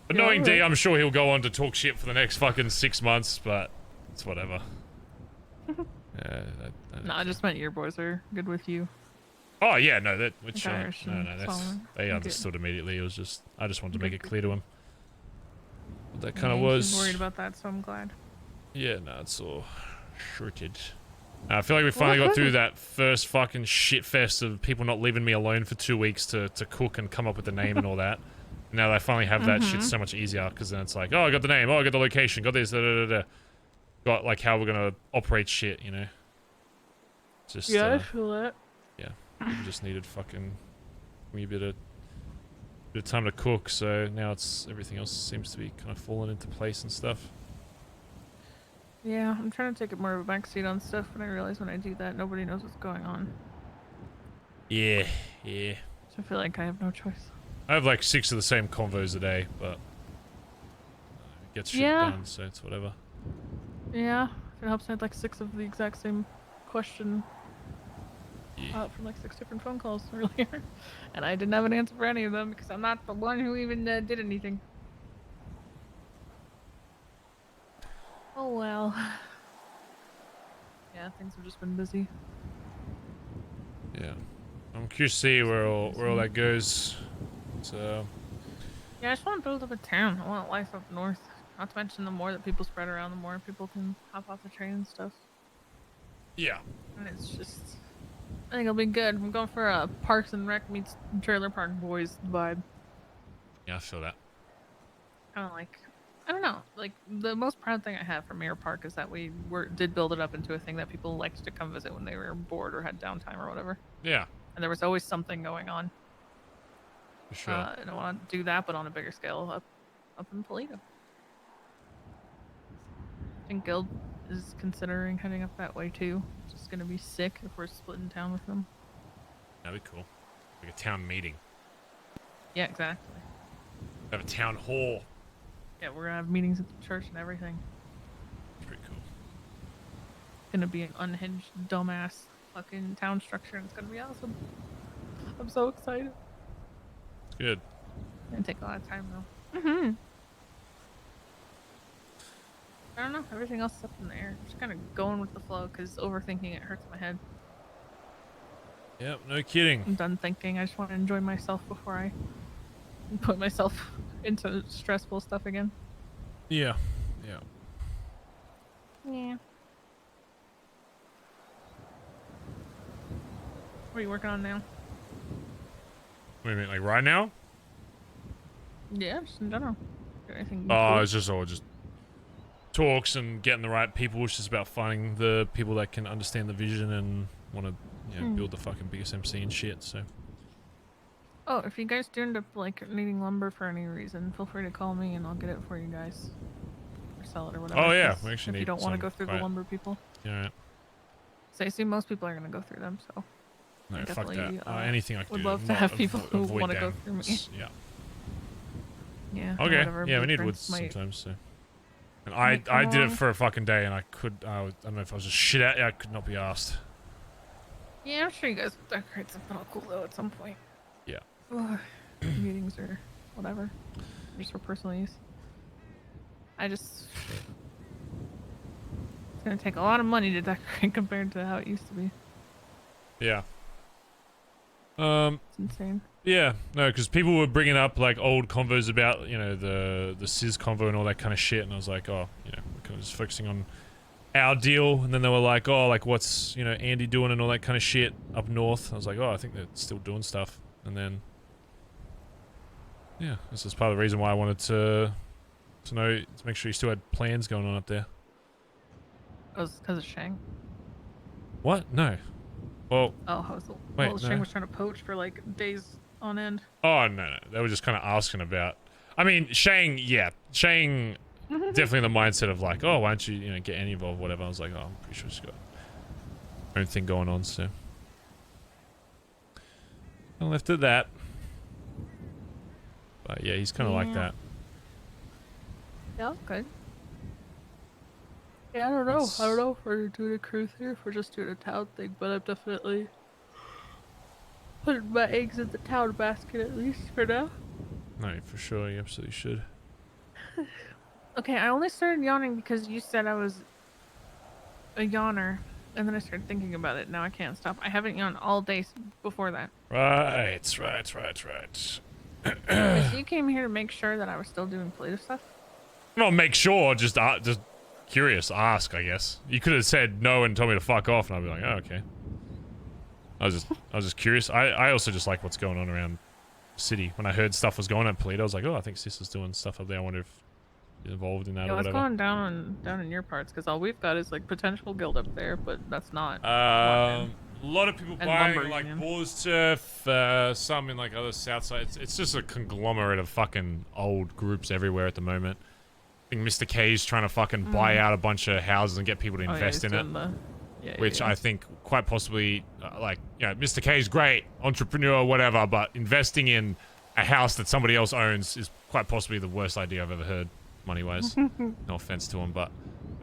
But Yeah, knowing D, alright. I'm sure he'll go on to talk shit for the next fucking 6 months, but it's whatever. Yeah. No, I just meant your boys are good with you. Oh yeah, no, that Like which Irish no, and that's Solomon. they Good. understood immediately. It was just I just wanted to make it Good. clear to him what that Yeah, kind of you was. seem worried about that, so I'm glad. Yeah, no, it's all shorted. I feel like we finally got through that first fucking shit fest of people not leaving me alone for 2 weeks to cook and come up with the name and all that. Now I finally have that shit so much easier because then it's like, oh, I got the name, oh, I got the location, got this, da da da da. Got like how we're gonna operate shit, you know. Just Yeah, I feel that. yeah, we just needed fucking a bit of time to cook, so now it's everything else seems to be kind of falling into place and stuff. Yeah, I'm trying to take it more of a backseat on stuff, and I realize when I do that, nobody knows what's going on. Yeah, yeah. So I feel like I have no choice. I have like 6 of the same convos a day, but it gets shit Yeah. done, so it's whatever. Yeah, if it helps, I had like 6 of the exact same question from like 6 different phone calls earlier, and I didn't have an answer for any of them because I'm not the one who even did anything. Oh well. Yeah, things have just been busy. Yeah, I'm curious to see where all that goes. So Yeah, I just want to build up a town. I want life up north. Not to mention, the more that people spread around, the more people can hop off the train and stuff. yeah, And it's just, I think it'll be good. I'm going for a Parks and Rec meets Trailer Park Boys vibe. yeah, I feel that. Kind of like, I don't know, like the most proud thing I have for Mirror Park is that we did build it up into a thing that people liked to come visit when they were bored or had downtime or whatever. Yeah, And there was always something going on. for sure. And I want to do that, but on a bigger scale up in Toledo. I think Guild is considering heading up that way too. It's just gonna be sick if we're splitting town with them. That'd be cool. Like a town meeting. Yeah, exactly. Have a town hall. Yeah, we're gonna have meetings at the church and everything. Pretty cool. It's gonna be an unhinged, dumbass fucking town structure, and it's gonna be awesome. I'm so excited. It's good. It's gonna take a lot of time though. Mm-hmm. I don't know. Everything else is up in the air. Just kind of going with the flow because overthinking it hurts my head. Yep, no kidding. I'm done thinking. I just want to enjoy myself before I put myself into stressful stuff again. Yeah, yeah. Yeah. What are you working on now? What do you mean, like right now? Yeah, just in general. Anything Oh, cool? it's just all just talks and getting the right people. It's just about finding the people that can understand the vision and want to, you know, build the fucking biggest MC and shit. So Oh, if you guys do end up like needing lumber for any reason, feel free to call me and I'll get it for you guys. Or sell it or whatever. Oh, yeah, 'cause we actually if you need don't want to some go through quite- the lumber people. yeah, right. So I assume most people are gonna go through them, so No, I fuck definitely, that. Anything I can would do. love to not have people who avoid want to go them. through me. Yeah. Yeah. and Okay. whatever Yeah, we need wood blueprints might- sometimes. So. And might I come did it along. for a fucking day, and I don't know if I was just shit out. I could not be asked. Yeah, I'm sure you guys will decorate something all cool though at some point. Yeah. Ugh, meetings or whatever, just for personal use. It's gonna take a lot of money to decorate compared to how it used to be. Yeah. It's insane. Yeah, no, because people were bringing up like old convos about, you know, the CIS convo and all that kind of shit, and I was like, oh, you know, we're kind of just focusing on our deal, and then they were like, oh, like what's, you know, Andy doing and all that kind of shit up north. I was like, oh, I think they're still doing stuff, and then yeah, this is part of the reason why I wanted to know, to make sure you still had plans going on up there. Oh, it's because of Shang. What? No. Well. Oh, wait, Shang no. was trying to poach for like days on end. Oh, no. They were just kind of asking about... I mean, Shang, yeah. Shang, definitely in the mindset of like, oh, why don't you, you know, get Andy involved, whatever. I was like, oh, I'm pretty sure she's got her own thing going on, so... I left it at that. But yeah, he's kind of like that. Yeah, good. Yeah, I don't know. I don't know if we're doing a cruise here, if we're just doing a town thing, but I'm definitely putting my eggs in the town basket at least for now. No, for sure. You absolutely should. Okay, I only started yawning because you said I was a yawner, and then I started thinking about it. Now I can't stop. I haven't yawned all day before that. Right. So you came here to make sure that I was still doing Polito stuff? Not make sure, just curious, ask, I guess. You could have said no and told me to fuck off, and I'd be like, oh, okay. I was just curious. I also just like what's going on around the city. When I heard stuff was going on at Polito, I was like, oh, I think Sis is doing stuff up there. I wonder if he's involved in that or what's whatever. going down in your parts? Because all we've got is like potential guild up there, but that's not. A lot of people And buying lumber like union. Boars Turf, some in like other south side. It's just a conglomerate of fucking old groups everywhere at the moment. I think Mr. K's trying to fucking buy out a bunch of houses and get people to invest in it. Which I think quite possibly, like, you know, Mr. K's great, entrepreneur, whatever, but investing in a house that somebody else owns is quite possibly the worst idea I've ever heard, money-wise. No offense to him, but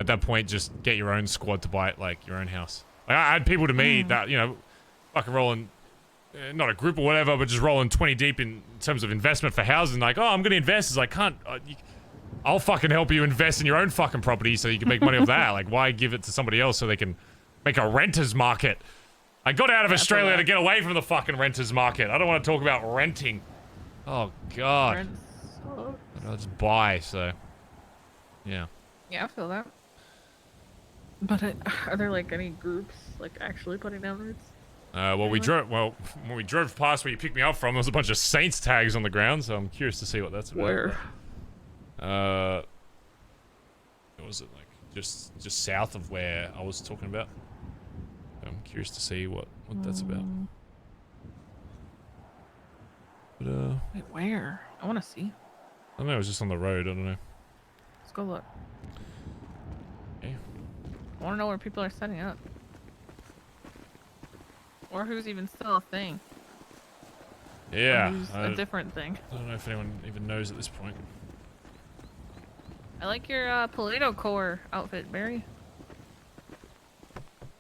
at that point, just get your own squad to buy it, like, your own house. Like, I had people to me that, you know, fucking rolling, not a group or whatever, but just rolling 20 deep in terms of investment for housing, like, oh, I'm going to invest. It's like, I'll fucking help you invest in your own fucking property so you can make money off that. Like, why give it to somebody else so they can make a renter's market? I got out of Australia to get away from the fucking renter's market. I don't want to talk about renting. Oh, God. I'll just buy, so... Yeah. Yeah, I feel that. But are there like any groups like actually putting down roots? When we drove past where you picked me up from, there was a bunch of Saints tags on the ground, so I'm curious to see what that's about. Where? What was it, like just south of where I was talking about? I'm curious to see what that's about. But Wait, where? I want to see. I don't know, it was just on the road, I don't know. Let's go look. Okay. I want to know where people are setting up. Or who's even still a thing. Yeah. Or who's a different thing. I don't know if anyone even knows at this point. I like your Polito core outfit, Barry.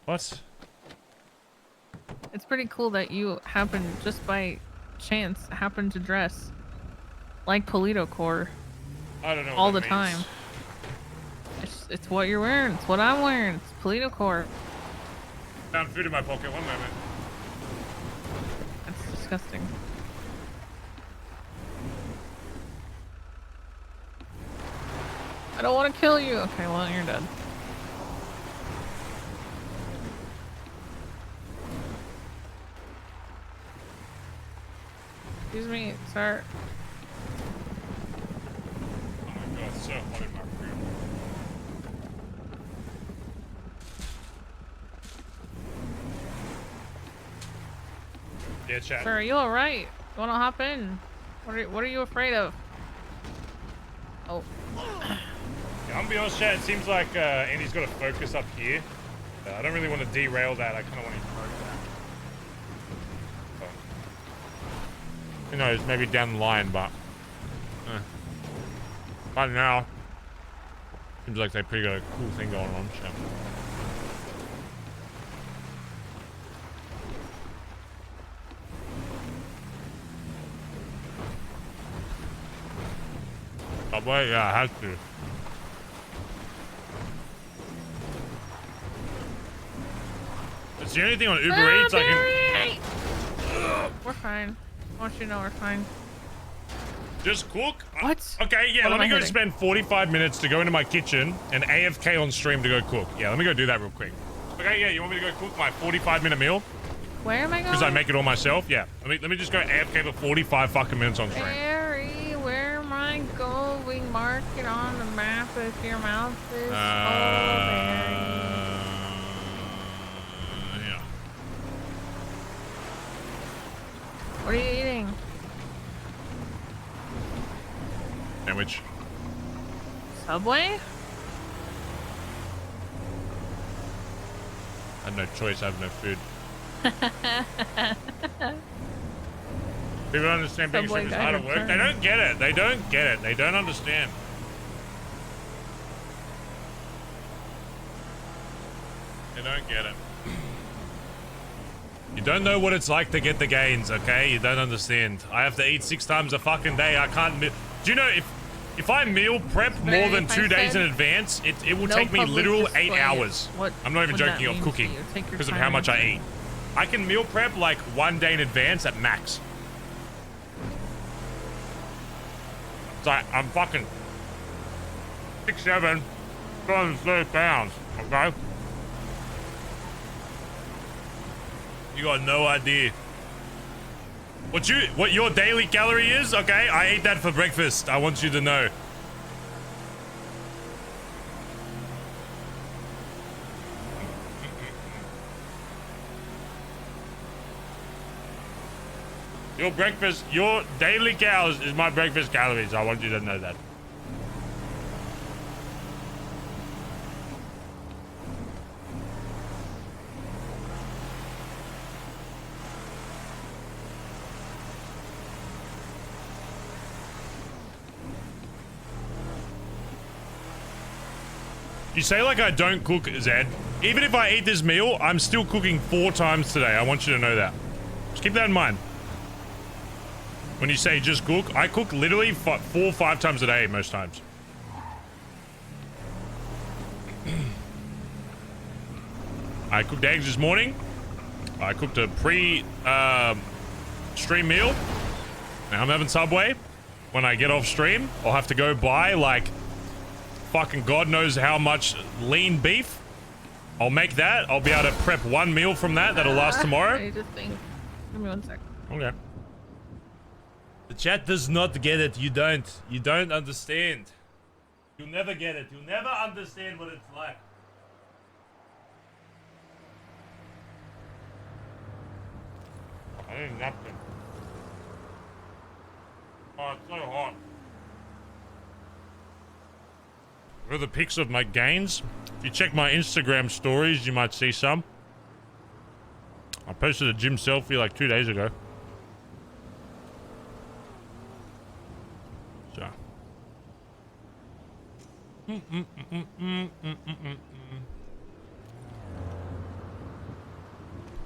What? It's pretty cool that you happen, just by chance, happen to dress like Polito core. I don't know. All the time. It's what you're wearing. It's what I'm wearing. It's Polito core. Found food in my pocket. One moment. That's disgusting. I don't want to kill you. Okay, well, you're dead. Excuse me, sir. Oh my god, it's so hot in my room. Yeah, chat. Sir, are you alright? You wanna hop in? What are you afraid of? Oh. Yeah, I'm gonna be honest, chat. It seems like Andy's got to focus up here. I don't really want to derail that. I kind of want to promote that. So, who knows? Maybe down the line, but right now, seems like they pretty got a cool thing going on. Chat. Subway? Yeah, I have to. It's the only thing on Uber Eats I can. We're fine. I want you to know we're fine. Just cook? What? Okay, yeah, What let am me I go hitting? spend 45 minutes to go into my kitchen and AFK on stream to go cook. Yeah, let me go do that real quick. Okay, yeah, you want me to go cook my 45-minute meal? Where am I going? Because I make it all myself? Yeah. Let me just go AFK for 45 fucking minutes on stream. Barry, where am I going? Mark it on the map if your mouth is full, Yeah. What are you eating? Sandwich. Subway? I have no choice, I have no food. People don't understand being Subway streamers guy hard at work. They returned. don't get it. They don't get it. They don't understand. They don't get it. You don't know what it's like to get the gains, okay? You don't understand. I have to eat 6 times a fucking day. I can't. Do you know if I meal prep more than 2 days in advance, it will no take me public literal 8 display. hours. What I'm not even would that joking of mean cooking to you? Take your because of time how much I and- eat. I can meal prep like 1 day in advance at max. So I'm fucking 6'7", 230 pounds, okay? You got no idea. What your daily calorie is? Okay, I ate that for breakfast. I want you to know. Your breakfast, your daily calories is my breakfast calories. I want you to know that. You say like I don't cook, Zed. Even if I eat this meal, I'm still cooking 4 times today. I want you to know that. Just keep that in mind. When you say just cook, I cook literally 4 or 5 times a day most times. I cooked eggs this morning. I cooked a stream meal. Now I'm having Subway. When I get off stream, I'll have to go buy like fucking God knows how much lean beef. I'll make that. I'll be able to prep 1 meal from that. That'll last tomorrow. I just think. Give me 1 sec. Okay. The chat does not get it. You don't. You don't understand. You'll never get it. You'll never understand what it's like. I need nothing. Oh, it's so hot. For the pics of my gains, if you check my Instagram stories, you might see some. I posted a gym selfie like 2 days ago. So. I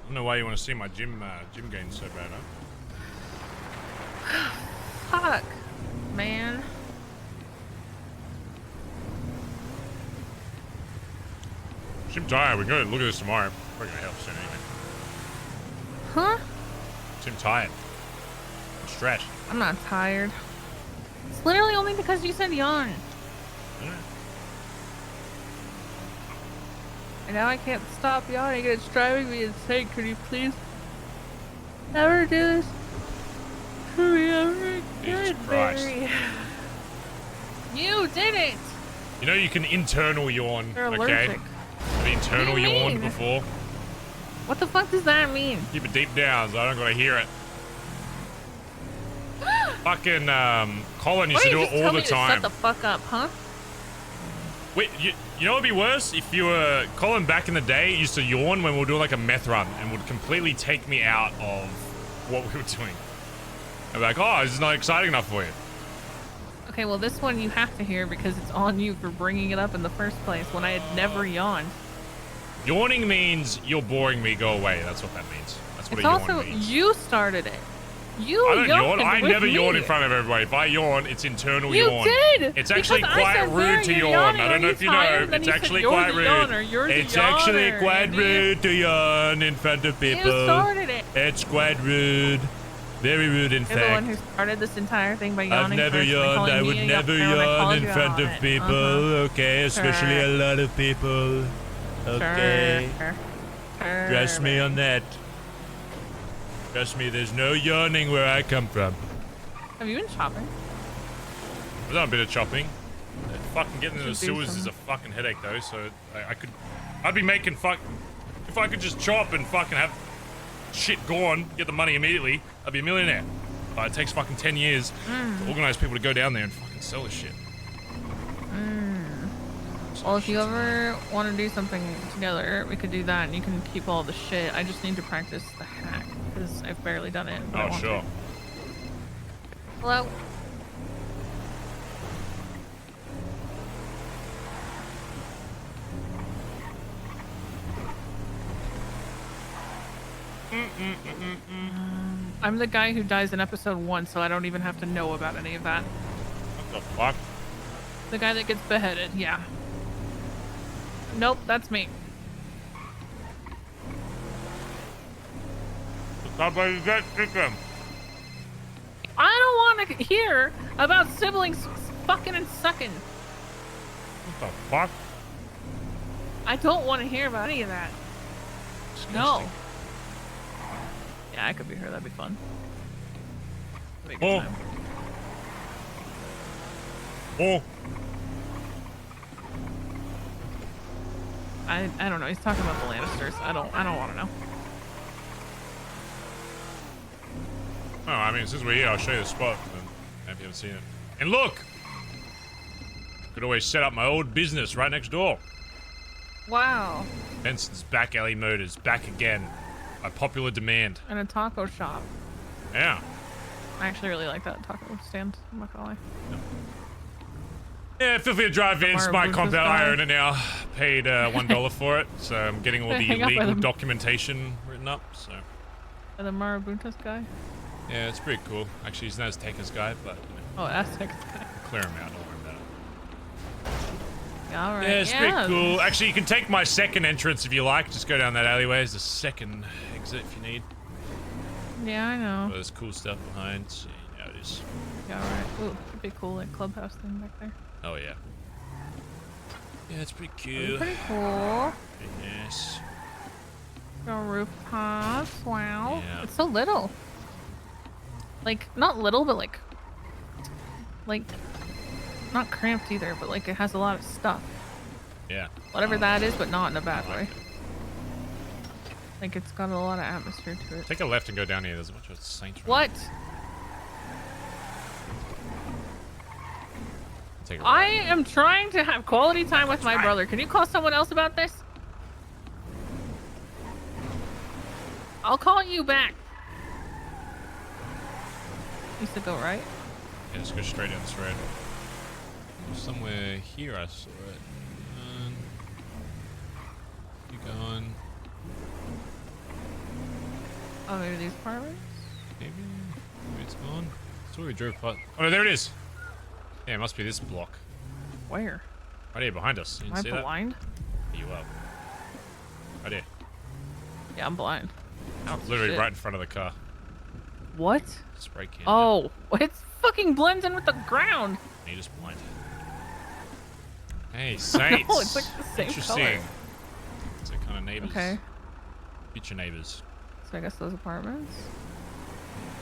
don't know why you want to see my gym gains so bad, huh? Fuck, man. I'm tired. We can go look at this tomorrow. Probably gonna help soon anyway. Huh? I'm tired. I'm stressed. I'm not tired. It's literally only because you said yawn. Yeah. And now I can't stop yawning. It's driving me insane. Could you please never do this for me ever Jesus again, Christ. Barry? You did it! You know you can internal yawn, You're okay? allergic. I've internal What do you yawned mean? before. What the fuck does that mean? Keep it deep down so I don't gotta hear it. Fucking Colin used to do it all the time. Shut the fuck up, huh? Wait, you know what'd be worse? If you were Colin back in the day used to yawn when we were doing like a meth run and would completely take me out of what we were doing. I'd be like, oh, this is not exciting enough for you. Okay, well this one you have to hear because it's on you for bringing it up in the first place when I had never yawned. Yawning means you're boring me, go away. That's what that means. That's what It's a yawn also, means. you started it. You I don't yawn. yawned I with never yawn in me. front of everybody. If I yawn, it's internal You yawn. did! It's actually Because I quite said, rude "There, to you're yawn. yawning. I Are don't know you if you tired?" know. Then It's you said, actually "You're quite the rude. yawner. You're the It's actually yawner, quite Andy." rude to yawn in front of people. You started it. It's quite rude. Very rude, in You're the one fact. who started this entire thing by I've yawning never first and yawned. calling I me would a never yawner when I yawn called in you front on of it. people. Okay, especially Sure. a lot of people. Okay. Sure. Trust me on that. Trust me, there's no yawning where I come from. Have you been shopping? I've done a bit of chopping. Fucking getting into the Should do sewers is some. a fucking headache though, so I'd be making if I could just chop and fucking have shit gone, get the money immediately, I'd be a millionaire. But it takes fucking 10 years to organize people to go down there and fucking sell this shit. Well, if you ever want to do something together, we could do that, and you can keep all the shit. I just need to practice the hack because I've barely done it. But I Oh, want sure. to. Hello. I'm the guy who dies in episode 1, so I don't even have to know about any of that. What the fuck? The guy that gets beheaded, yeah. Nope, that's me. Somebody get chicken. I don't want to hear about siblings fucking and sucking. What the fuck? I don't want to hear about any of that. No. Yeah, I could be her. That'd be fun. That'd be a good time. Oh. I don't know. He's talking about the Lannisters. I don't want to know. Oh, I mean, since we're here, I'll show you the spot. If you haven't seen it. And look! Could always set up my old business right next door. Wow. Benson's Back Alley Motors, back again. By popular demand. And a taco shop. Yeah. I actually really like that taco stand. I'm not gonna lie. Yeah, feel free to drive in. It's my compound. I own it now. Paid $1 for it, so I'm getting all the Hang out by legal the- documentation written up. So And the Marabuntas guy. yeah, it's pretty cool. Actually, he's not as Azteca's guy, but Oh, Aztec guy. clear him out. Don't worry about it. Yeah, all right. Yeah, it's pretty cool. Actually, you can take my second entrance if you like. Just go down that alleyway. There's a second exit if you need. Yeah, I know. Well, there's cool stuff behind. So you know it is. Yeah, all right. Ooh, it'd be cool, like clubhouse thing back there. Oh yeah. Yeah, it's pretty That'd be cool. pretty cool. Pretty nice. The rooftops. Wow. Yeah. It's so little. Like, not little, but like, not cramped either, but like it has a lot of stuff. Yeah. Whatever that is, but not in a bad way. Like, it's got a lot of atmosphere to it. Take a left and go down here. There's a bunch of saints. What? Take a I am trying to have quality time with my brother. Can you call someone else about this? I'll call you back. Used to go right. Yeah, just go straight down this road. Somewhere here I saw it. Keep going. Oh, maybe these apartments? Maybe it's gone. So we drove past. Oh no, there it is. Yeah, it must be this block. Where? Right here behind us. You Am didn't I see that? blind? You up. Right here. Yeah, I'm blind. I don't see Literally shit. right in front of the car. What? Spray can. Oh, it fucking blends in with the ground. You're just blind. Hey, Saints. No, it's like the same Interesting. color. It's like kind of neighbors. Okay. Future neighbors. So I guess those apartments.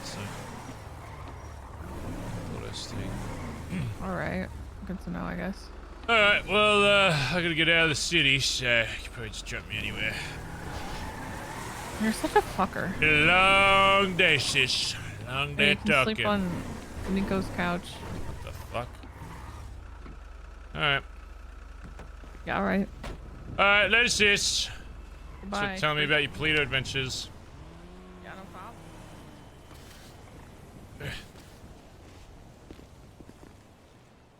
So. Interesting. All right. Good to know, I guess. Alright, well, I gotta get out of the city, so you can probably just jump me anywhere. You're such a fucker. Long day, sis. Long Hey, day you can talking. sleep on Nico's couch. What the fuck? Alright. Yeah, all right. Alright, later, sis. Goodbye. So tell me about your Polito adventures. Yeah, no problem.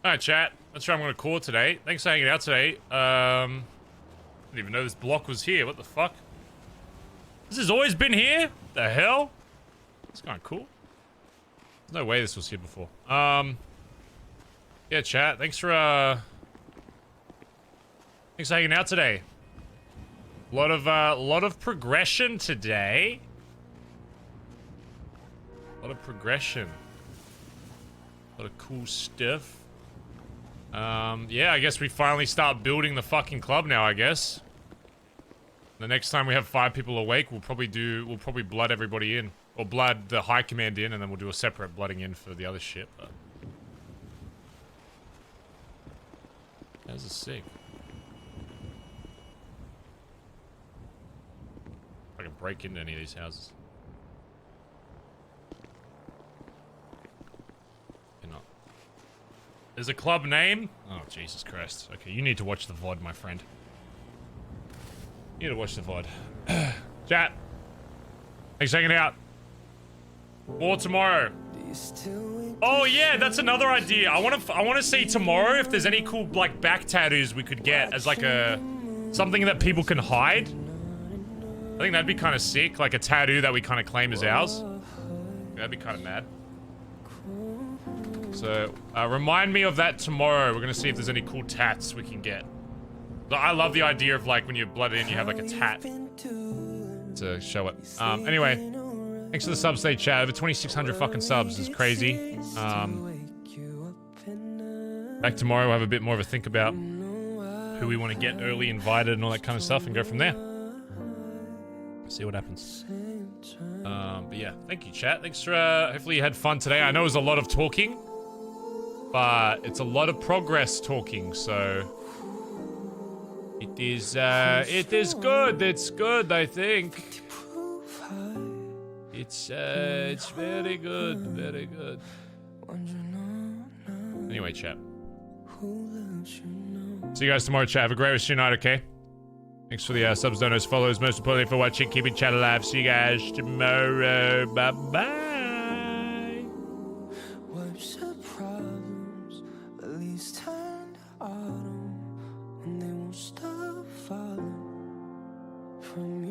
Alright, chat. That's where I'm gonna call today. Thanks for hanging out today. I didn't even know this block was here. What the fuck? This has always been here? The hell? It's kind of cool. No way this was here before. Yeah, chat. Thanks for hanging out today. A lot of progression today. A lot of progression. A lot of cool stuff. Yeah, I guess we finally start building the fucking club now, I guess. The next time we have 5 people awake, we'll probably blood everybody in. Or blood the high command in, and then we'll do a separate blooding in for the other shit, but... Those are sick. If I can break into any of these houses. Cannot. There's a club name? Oh, Jesus Christ. Okay, you need to watch the VOD, my friend. You need to watch the VOD. Chat. Thanks for hanging out. More tomorrow. Oh yeah, that's another idea. I want to see tomorrow if there's any cool like back tattoos we could get as like a something that people can hide. I think that'd be kind of sick, like a tattoo that we kind of claim as ours. That'd be kind of mad. So remind me of that tomorrow. We're gonna see if there's any cool tats we can get. I love the idea of like when you're blooded in, you have like a tat to show it. Anyway. Thanks for the sub state chat. Over 2,600 fucking subs is crazy. Back tomorrow, we'll have a bit more of a think about who we want to get early invited and all that kind of stuff and go from there. See what happens. But yeah, thank you, chat. Thanks for, hopefully you had fun today. I know it was a lot of talking, but it's a lot of progress talking, so... It is good. It's good, I think. It's very good, very good. Anyway, chat. See you guys tomorrow, chat. Have a great rest of your night, okay? Thanks for the subs, donos, follows. Most importantly for watching, keeping chat alive. See you guys tomorrow. Bye-bye. Wipes the problems, at least turn to autumn, and they won't stop falling from you.